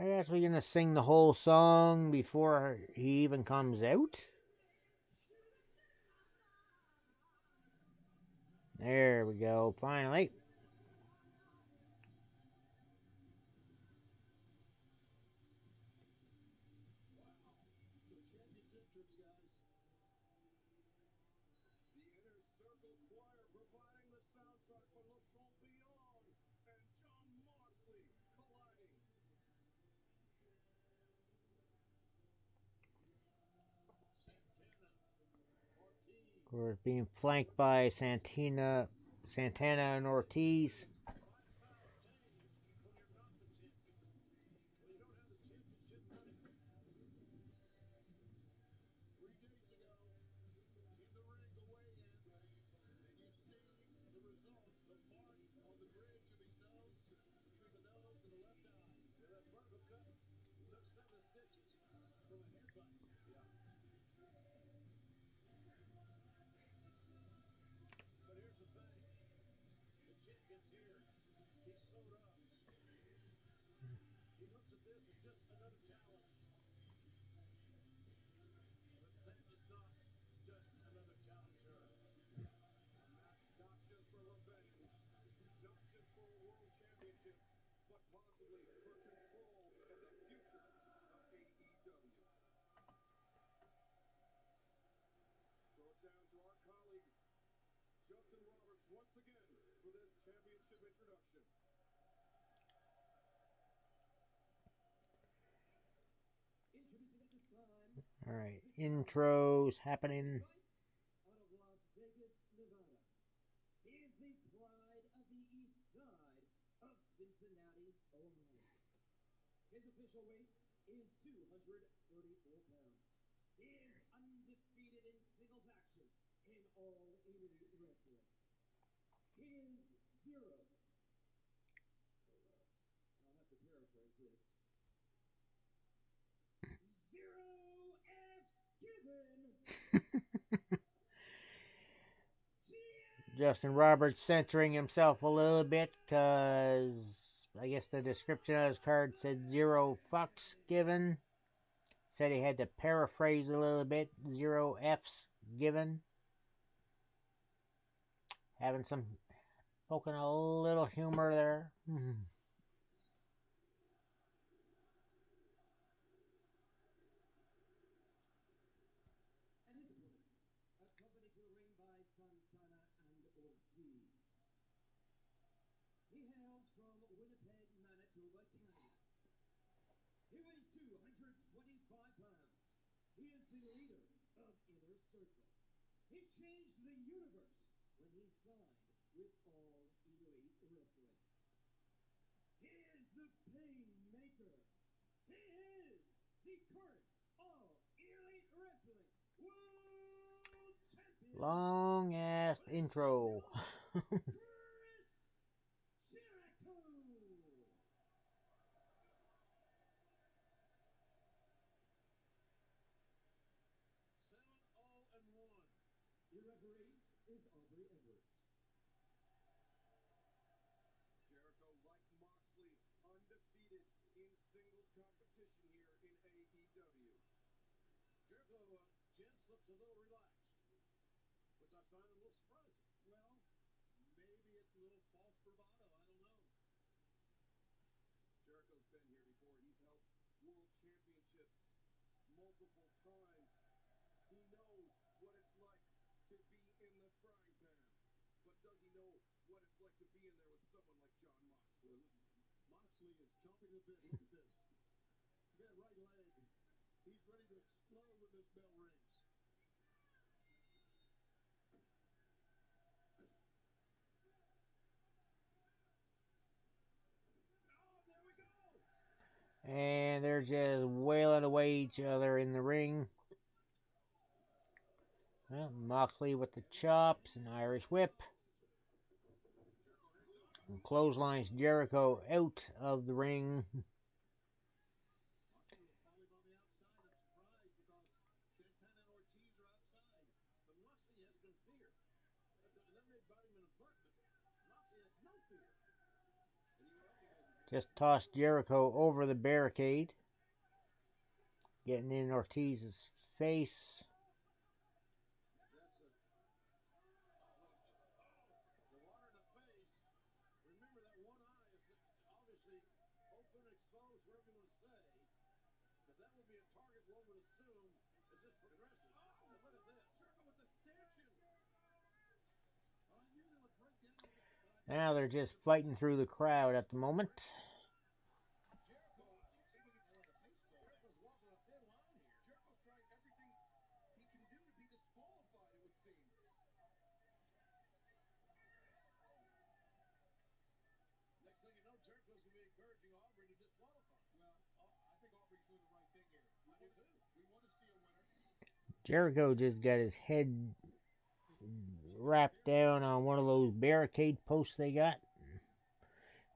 Are you actually gonna sing the whole song before he even comes out? There we go, finally. Championship trips, guys. The Inner Circle Choir providing the soundtrack for Le Champion and John Moxley colliding. Of course, being flanked by Santana and Ortiz. But possibly for control of the future of AEW. Throw it down to our colleague, Justin Roberts, once again for this championship introduction. Introducing at this time, Alright, intros happening. out of Las Vegas, Nevada. He is the pride of the east side of Cincinnati, Ohio. His official weight is 234 pounds. He is undefeated in singles action in all elite wrestling. He is zero. I'll have to paraphrase this. Zero F's given. Justin Roberts centering himself a little bit because I guess the description of his card said 0 fucks given. Said he had to paraphrase a little bit. 0 F's given. Having some poking a little humor there. And his opponent, accompanied to the ring by Santana and Ortiz. He hails from Winnipeg, Manitoba, Canada. He weighs 225 pounds. He is the leader of Inner Circle. He changed the universe when he signed with All Elite Wrestling. He is the Painmaker. He is the current All Elite Wrestling World Champion. Long ass intro. Jericho. 7-0-1. Your referee is Aubrey Edwards. Jericho, like Moxley, undefeated in singles competition here in AEW. Jericho, Jens looks a little relaxed, which I find a little surprising. Well, maybe it's a little false bravado. I don't know. Jericho's been here before. He's held world championships multiple times. He knows what it's like to be in the frying pan. But does he know what it's like to be in there with someone like John Moxley? Moxley is chomping a bit. Look at this. That right leg. He's ready to explode when this bell rings. Oh, there we go. And they're just wailing away each other in the ring. Well, Moxley with the chops and Irish whip. And clotheslines Jericho out of the ring. Moxley will follow him on the outside. I'm surprised because Santana and Ortiz are outside. But Moxley has no fear. And that may bite him in the butt, but Moxley has no fear. And you know what else he knows Just tossed Jericho over the barricade. Getting in Ortiz's face. Remember that one eye is obviously open, exposed, whatever you want to say. But that would be a target one would assume is just progressive. And look at this. Jericho with the stanchion. I knew they would break down. Now they're just fighting through the crowd at the moment. Jericho's walking a thin line here. Jericho's trying everything he can do to be disqualified, it would seem. Next thing you know, Jericho's going to be encouraging Aubrey to disqualify. Well, I think Aubrey's doing the right thing here. I do too. We want to see a winner. Jericho just got his head wrapped down on one of those barricade posts they got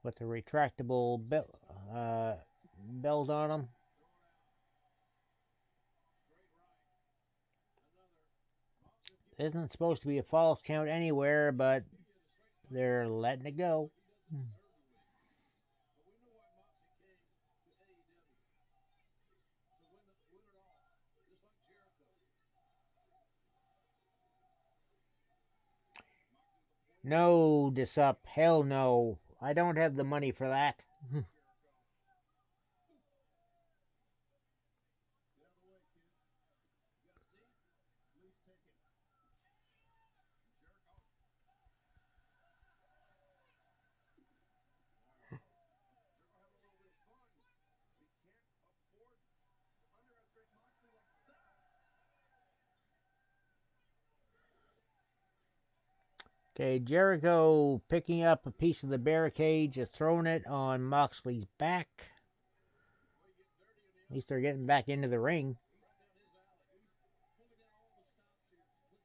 with the retractable belt on them. Isn't supposed to be a false count anywhere, but they're letting it go. But we know why Moxley came to AEW. To win it all. Just like Jericho. No, Disup. Hell no. I don't have the money for that. Get out of the way, kids. You got to see? Please take it. Jericho. Jericho having a little bit of fun. We can't afford to underestimate Moxley like that. Okay, Jericho picking up a piece of the barricade, just throwing it on Moxley's back. At least they're getting back into the ring. Pulling down all the stops here.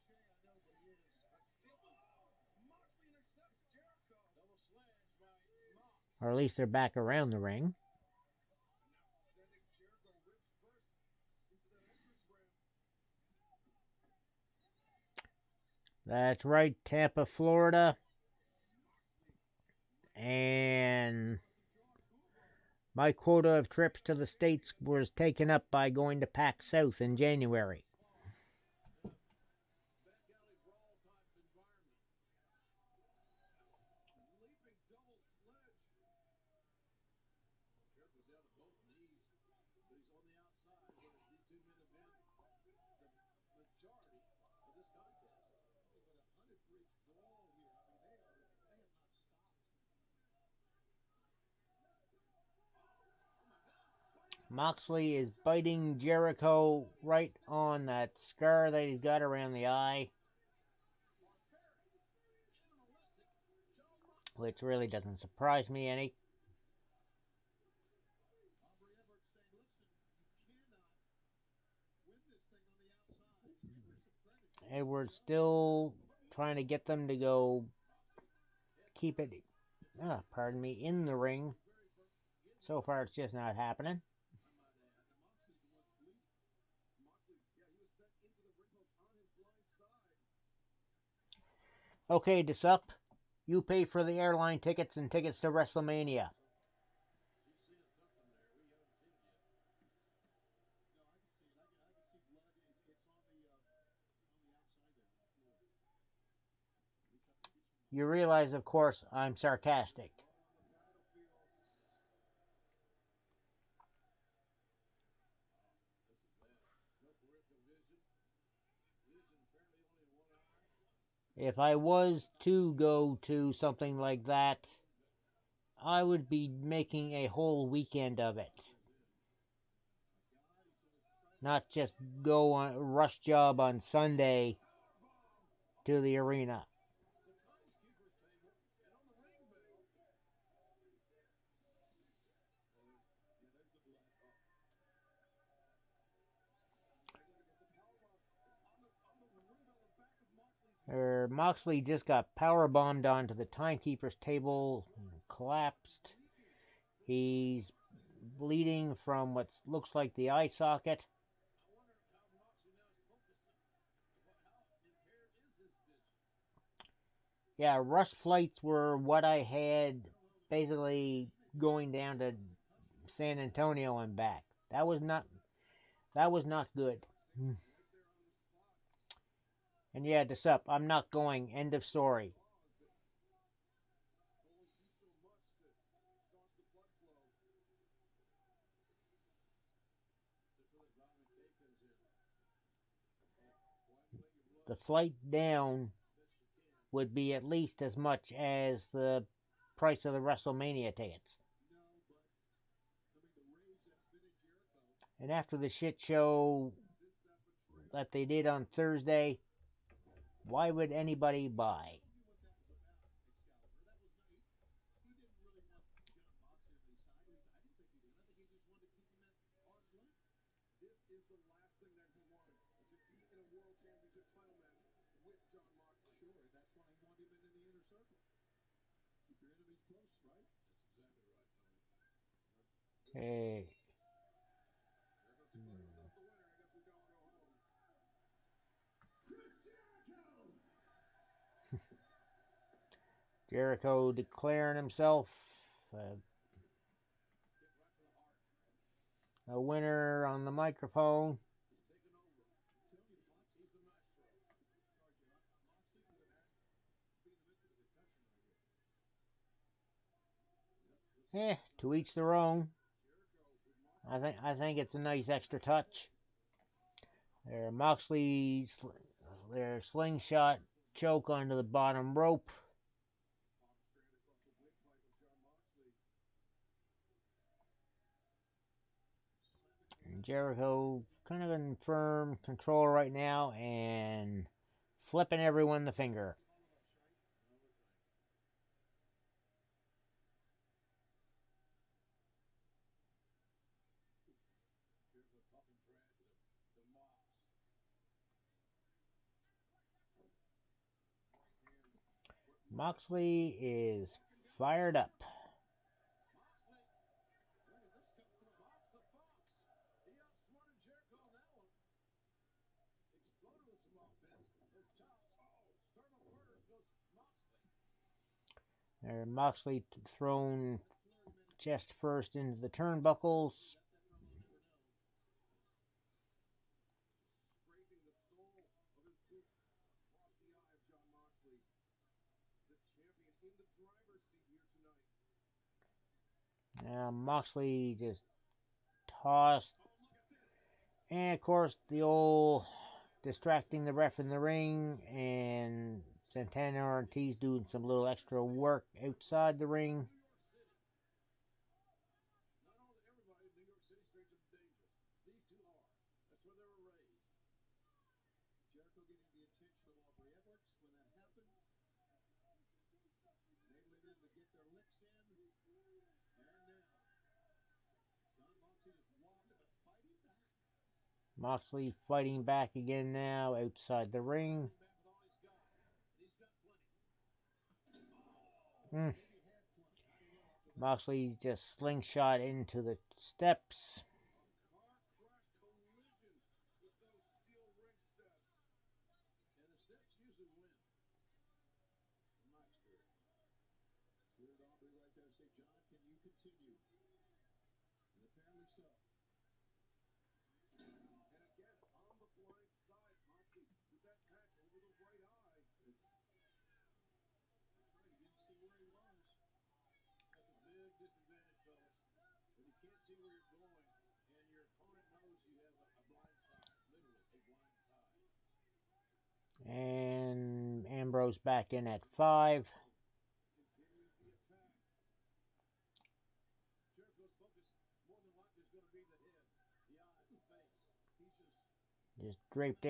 Cliche, I know, but he is. Moxley intercepts Jericho. Double sledge by Mox. Or at least they're back around the ring. And now sending Jericho ribs first into the entrance ramp. That's right, Tampa, Florida. And my quota of trips to the States was taken up by going to PAX South in January. Back alley brawl type environment. Leaping double sledge. Jericho's down to both knees, but he's on the outside where these two men have been the majority of this contest. But an unabridged brawl here. I mean, they have not stopped. Moxley is biting Jericho right on that scar that he's got around the eye. Which really doesn't surprise me any. Aubrey Everett saying, listen, you cannot win this thing on the outside. You can't risk it. Edward's still trying to get them to go keep it, in the ring. So far it's just not happening. Moxley's the one bleeding. Moxley, yeah, he was sent into the ring post on his blind side. Okay, Disup, you pay for the airline tickets and tickets to WrestleMania. He's seeing something there. We haven't seen it yet. No, I can see it. I can see blood. It's on the outside there, on the floor. At least I think it's You realize, of course, I'm sarcastic. on the battlefield. This is bad. No peripheral vision. Vision apparently only in one eye. If I was to go to something like that, I would be making a whole weekend of it. Not just go on rush job on Sunday to the arena. The timekeeper's table and on the ring bell. Yeah, there's the blood. On the ring bell, the back of Moxley's Moxley just got powerbombed onto the timekeeper's table and collapsed. He's bleeding from what looks like the eye socket. I wonder how Moxley now is focusing. How impaired is his vision? Yeah, rush flights were what I had basically going down to San Antonio and back. That was not good. And yeah, to sup, I'm not going. End of story. The flight down would be at least as much as the price of the WrestleMania tickets. And after the shit show that they did on Thursday, why would anybody buy? This is the last thing that he wanted, to be in a world championship title match with John Moxley. Sure, and that's why he wanted him in the inner circle. Keep your enemies close, right? That's exactly right, Tony. Hey. There goes declaring himself the winner. I guess we can all go home. Chris Jericho! Jericho declaring himself a winner on the microphone. To each their own. I think it's a nice extra touch. There, Moxley's their slingshot choke onto the bottom rope. And Jericho kind of in firm control right now and flipping everyone the finger. Moxley is fired up. There, Moxley thrown chest first into the turnbuckles. Moxley just tossed. And of course, the old distracting the ref in the ring, and Santana Ortiz doing some little extra work outside the ring. Jericho getting the attention of Aubrey Edwards when that happened. Enabling them to get their licks in. And now, John Moxley is wobbed but fighting back. Moxley fighting back again now outside the ring. Moxley just slingshot into the steps. Say, John, can you continue? And apparently so. And again, on the blind side, Moxley with that patch over the right eye. That's right, he didn't see where he was. That's a big disadvantage, fellas. When you can't see where you're going, and your opponent knows you have a blind side, literally a blind side. And Ambrose back in at 5. Continues the attack. Jericho's focus more than likely is going to be the head, the eyes, the face. Just draped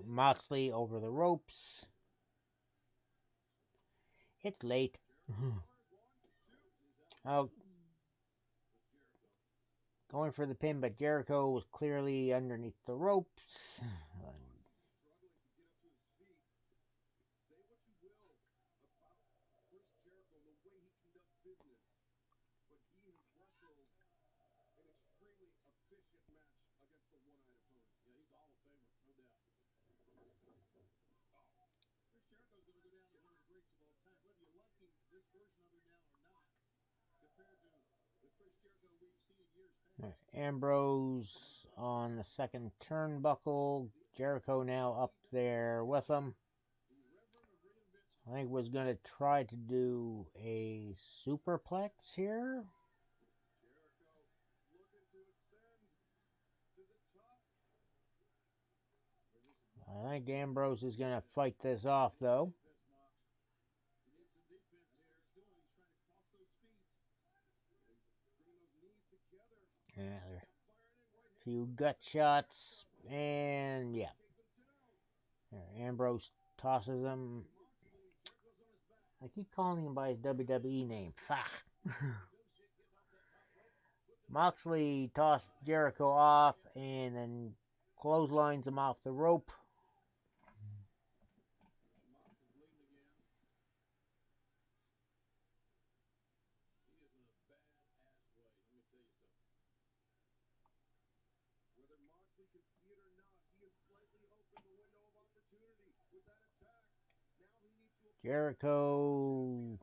Moxley over the ropes. It's late. Going for the pin, but Jericho was clearly underneath the ropes. Efficient match against a one-eyed opponent. Yeah, he's a Hall of Famer, no doubt. Chris Jericho's going to go down as one of the greats of all time. Whether you like him, this version of him now or not, Ambrose on the second turnbuckle. Jericho now up there with him. I think was going to try to do a superplex here. I think Ambrose is going to fight this off, though. Yeah, there. A few gut shots, and yeah. There, Ambrose tosses him. I keep calling him by his WWE name. Fuck. Moxley tossed Jericho off and then clotheslines him off the rope. Whether Moxley can see it or not, he has slightly opened the window of opportunity with that attack. Now he needs to Jericho.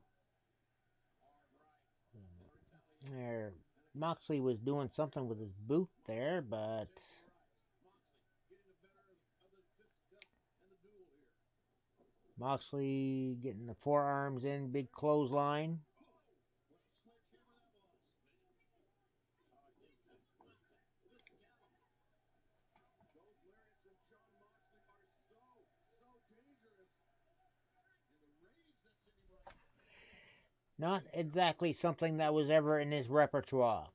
There. Moxley was doing something with his boot there, but Moxley getting the forearms in, big clothesline. Not exactly something that was ever in his repertoire.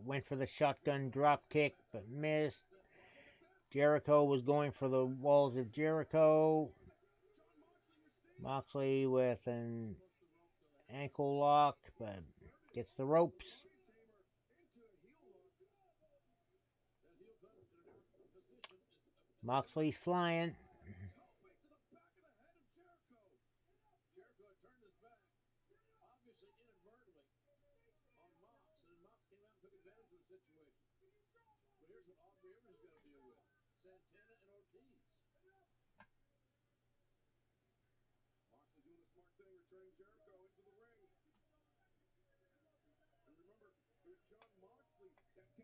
Went for the shotgun drop kick, but missed. Jericho was going for the walls of Jericho. Moxley with an ankle lock, but gets the ropes. Moxley's flying. Santana and Ortiz. Moxley doing the smart thing, returning Jericho into the ring. And remember, there's John Moxley.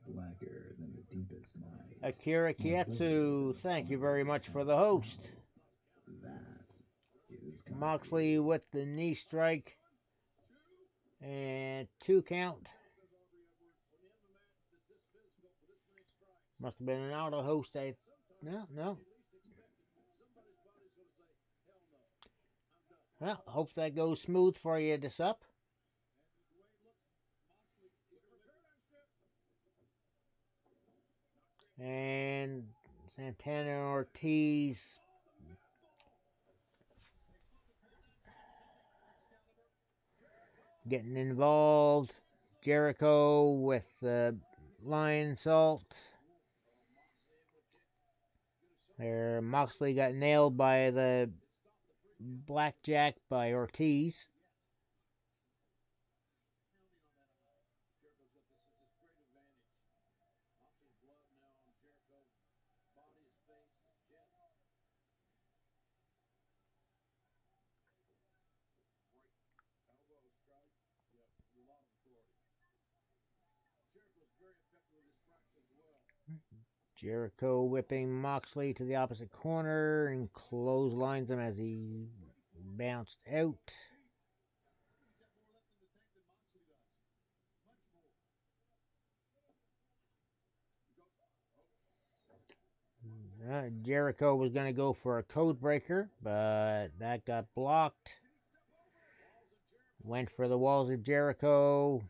Blacker than the deepest night. Akira Kietsu, thank you very much for the host. That is Moxley with the knee strike. And 2 count. Must have been an auto host. No. Well, hope that goes smooth for you this up. And Santana and Ortiz getting involved. Jericho with the lion salt. There, Moxley got nailed by the blackjack by Ortiz. Jericho whipping Moxley to the opposite corner and clotheslines him as he bounced out. Jericho was going to go for a code breaker, but that got blocked. Went for the walls of Jericho.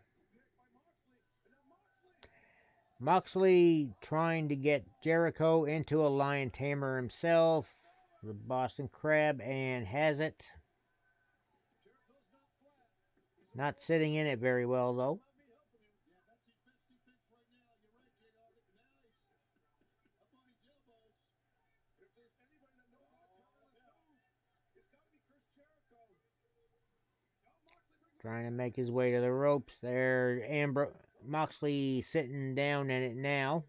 Moxley trying to get Jericho into a lion tamer himself, the Boston Crab, and has it. Not sitting in it very well, though. Trying to make his way to the ropes there. Moxley sitting down in it now.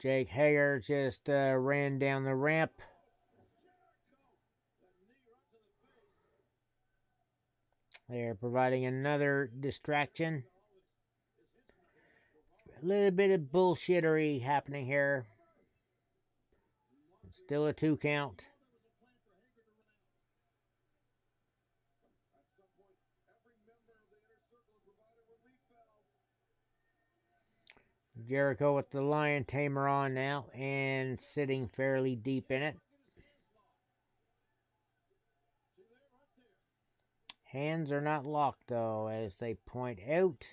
Jake Hager just ran down the ramp. They're providing another distraction. A little bit of bullshittery happening here. Still a 2 count. Jericho with the Lion Tamer on now and sitting fairly deep in it. Hands are not locked though, as they point out.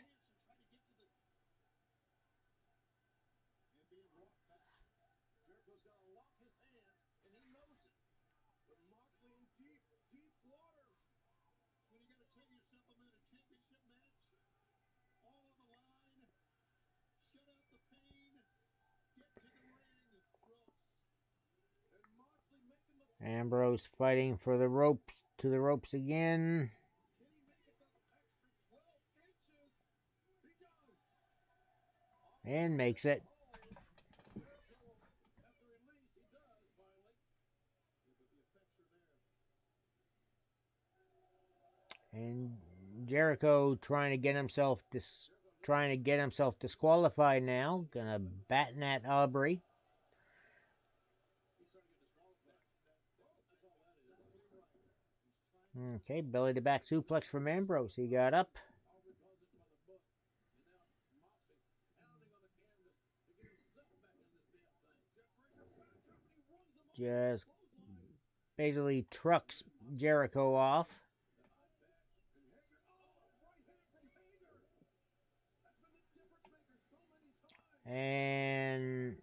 Ambrose fighting for the ropes, to the ropes again. And makes it. And Jericho trying to get himself disqualified now. Gonna batten at Aubrey. Okay, belly to back suplex from Ambrose. He got up. Just basically trucks Jericho off. And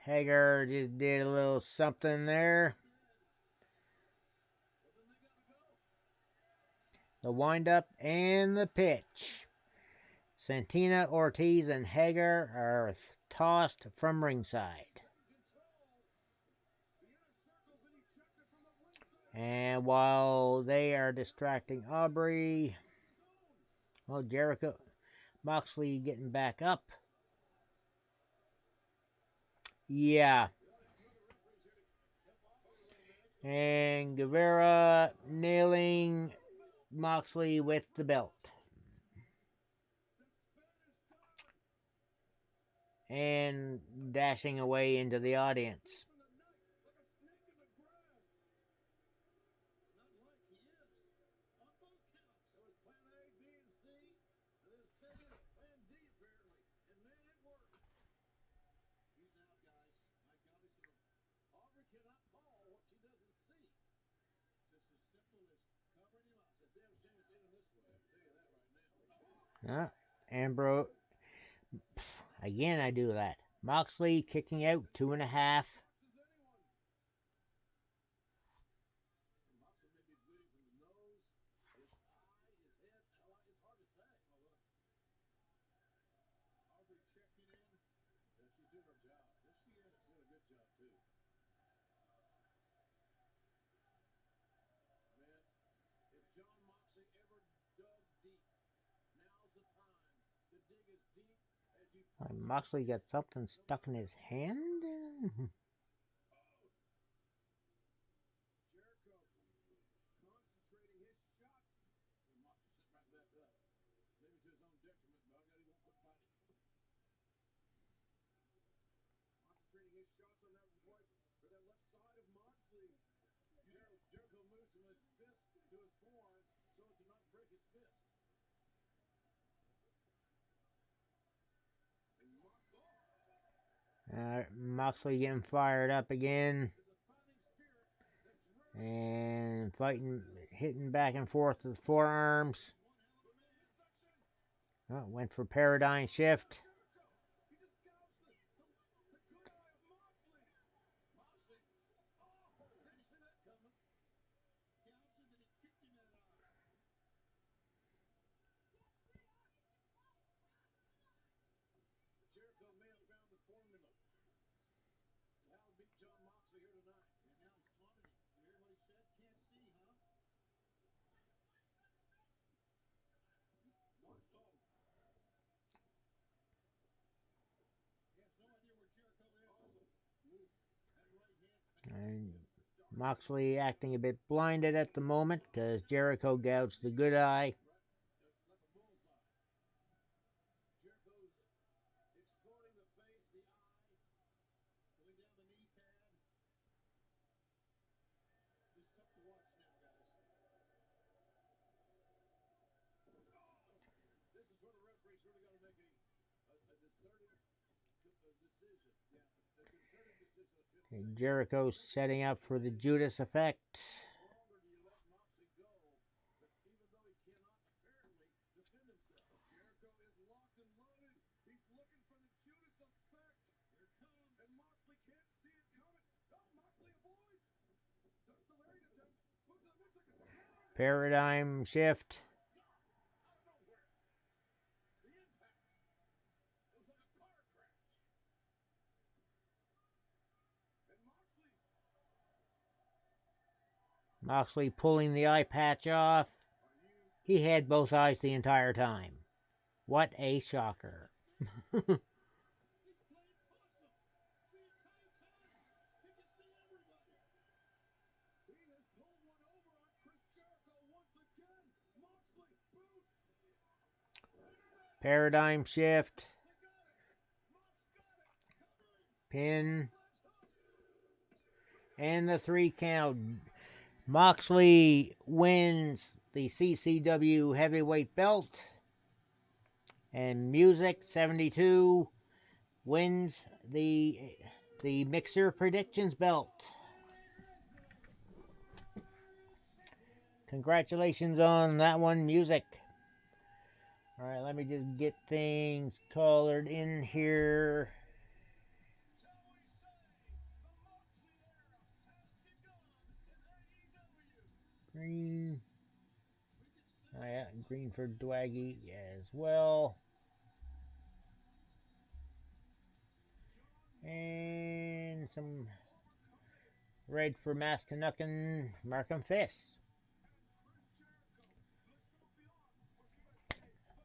Hager just did a little something there. The wind-up and the pitch. Santina, Ortiz, and Hager are tossed from ringside. And while they are distracting Aubrey, well, Jericho, Moxley getting back up. Yeah. And Guevara nailing Moxley with the belt. And dashing away into the audience. Ambrose. Again, I do that. Moxley kicking out 2.5. Moxley got something stuck in his hand. Moxley getting fired up again. And fighting, hitting back and forth with forearms. Oh, went for paradigm shift. Moxley acting a bit blinded at the moment because Jericho gouged the good eye. And Jericho setting up for the Judas effect. Paradigm shift. Moxley pulling the eye patch off. He had both eyes the entire time. What a shocker. Paradigm shift. Pin. And the 3 count. Moxley wins the CCW heavyweight belt. And Music 72 wins the Mixer Predictions belt. Congratulations on that one, Music. All right, let me just get things colored in here. Green. Oh yeah, green for Dwaggy as well. And some red for Mascanucken, Markham Fist.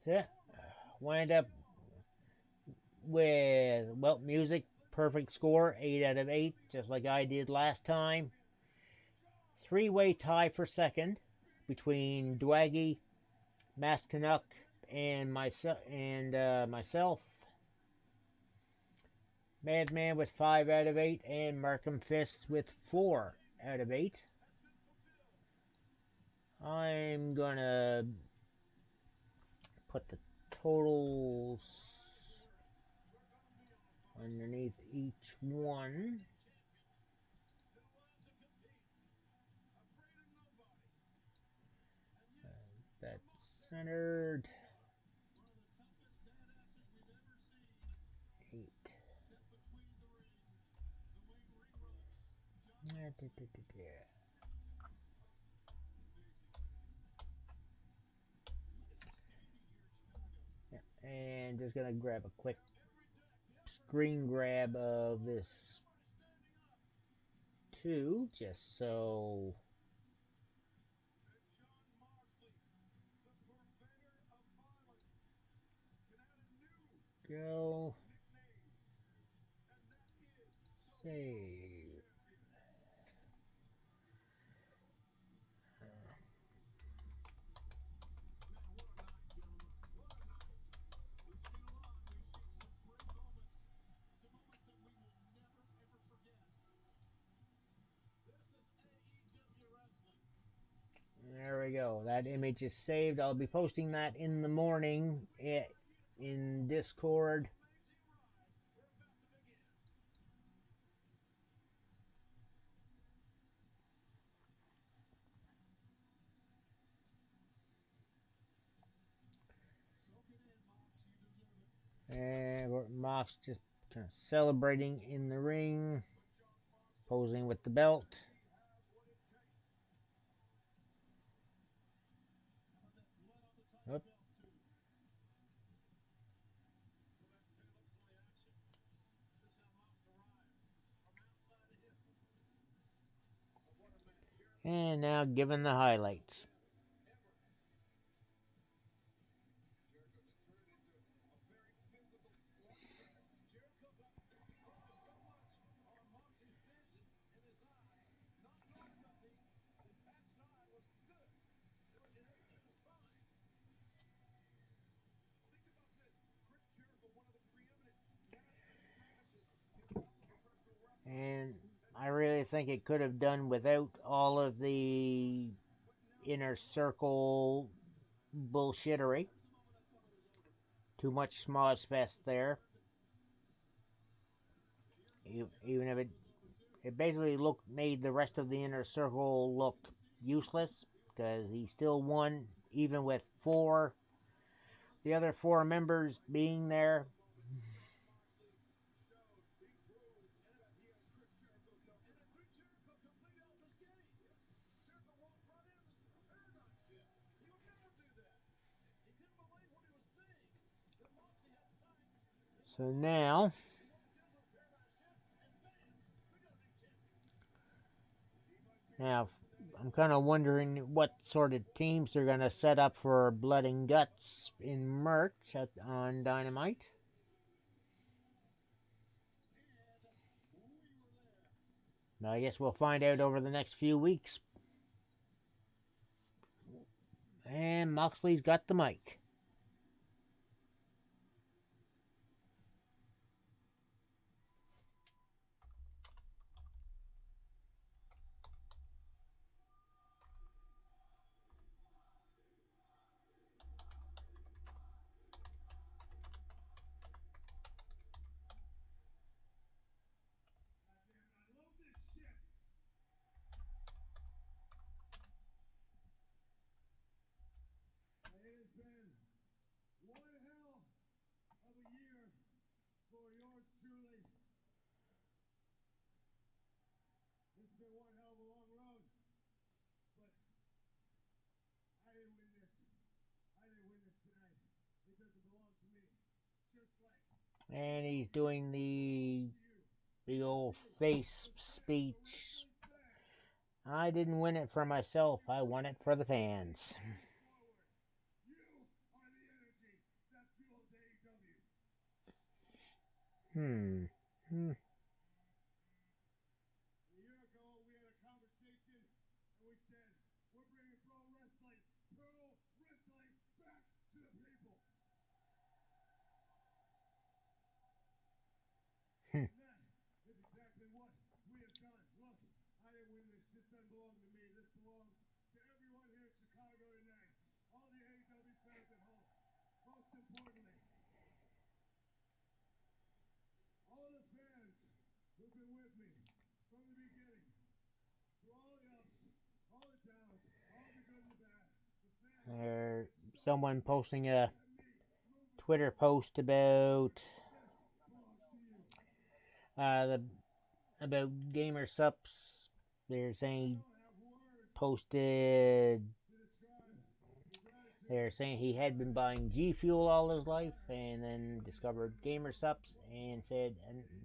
Yeah. Wind up with, well, Music, perfect score, 8 out of 8, just like I did last time. 3-way tie for second between Dwaggy, Mascanuck, and myself. Madman with 5 out of 8, and Markham Fists with 4 out of 8. I'm gonna put the totals underneath each one. That's centered. 8. And just gonna grab a quick screen grab of this too, just so go save. There we go. That image is saved. I'll be posting that in the morning in Discord. And Mox just kind of celebrating in the ring, posing with the belt. Oop. And now given the highlights. think it could have done without all of the inner circle bullshittery. Too much schmoz fest there. Even if it basically made the rest of the inner circle look useless, because he still won even with the other four members being there. So now I'm kind of wondering what sort of teams they're going to set up for Blood and Guts in merch on Dynamite. Now, I guess we'll find out over the next few weeks. And Moxley's got the mic. It has been one hell of a year for yours truly. This has been one hell of a long road, but I didn't win this. I didn't win this tonight. It doesn't belong to me. Just like. And he's doing the old face speech. I didn't win it for myself. I won it for the fans. A year ago, we had a conversation, and we said, we're bringing pro wrestling back to the people. And that is exactly what we have done. Look, I didn't win this. This doesn't belong to me. This belongs to everyone here in Chicago tonight. All the AEW fans at home. Most importantly, all the fans who've been with me from the beginning, through all the ups, all the downs, all the good and the bad. Or someone posting a Twitter post about about Gamer Sups. They're saying they're saying he had been buying G Fuel all his life and then discovered Gamer Sups and said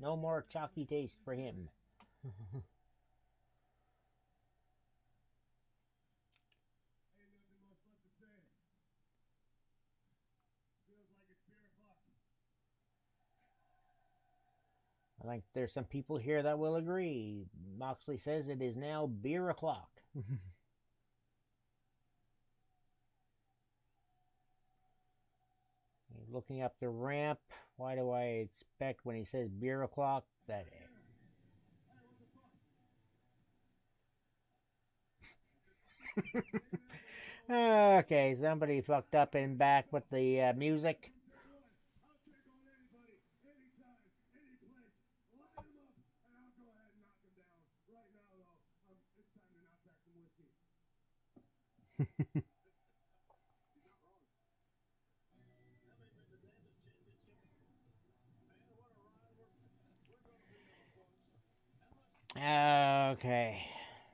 no more chalky taste for him. I think there's some people here that will agree. Moxley says it is now beer o'clock. He's looking up the ramp. Why do I expect when he says beer o'clock that... Okay, somebody fucked up in back with the music. Okay,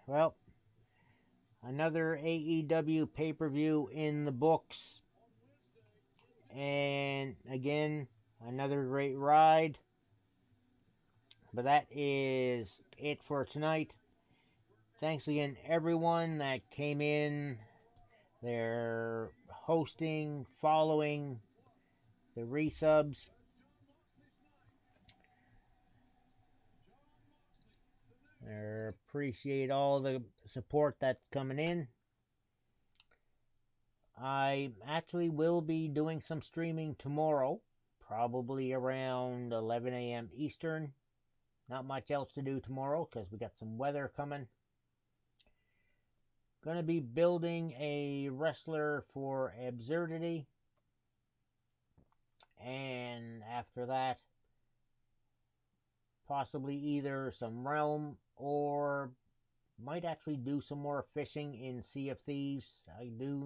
well, another AEW pay-per-view in the books, and again, another great ride, but that is it for tonight. Thanks again, everyone that came in. They're hosting, following, the resubs. I appreciate all the support that's coming in. I actually will be doing some streaming tomorrow, probably around 11 a.m. Eastern. Not much else to do tomorrow because we got some weather coming. Gonna be building a wrestler for Absurdity. And after that, possibly either some Realm or might actually do some more fishing in Sea of Thieves. I do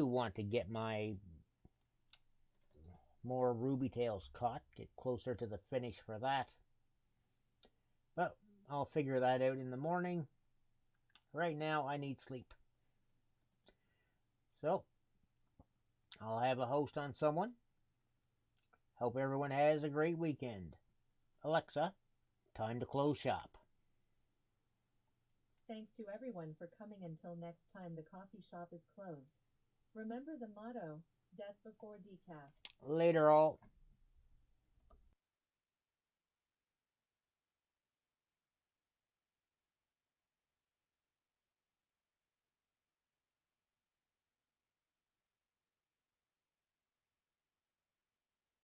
want to get my more Ruby Tails caught, get closer to the finish for that. But I'll figure that out in the morning. Right now, I need sleep. So, I'll have a host on someone. Hope everyone has a great weekend. Alexa, time to close shop. Thanks to everyone for coming. Until next time, the coffee shop is closed. Remember the motto, death before decaf. Later, all.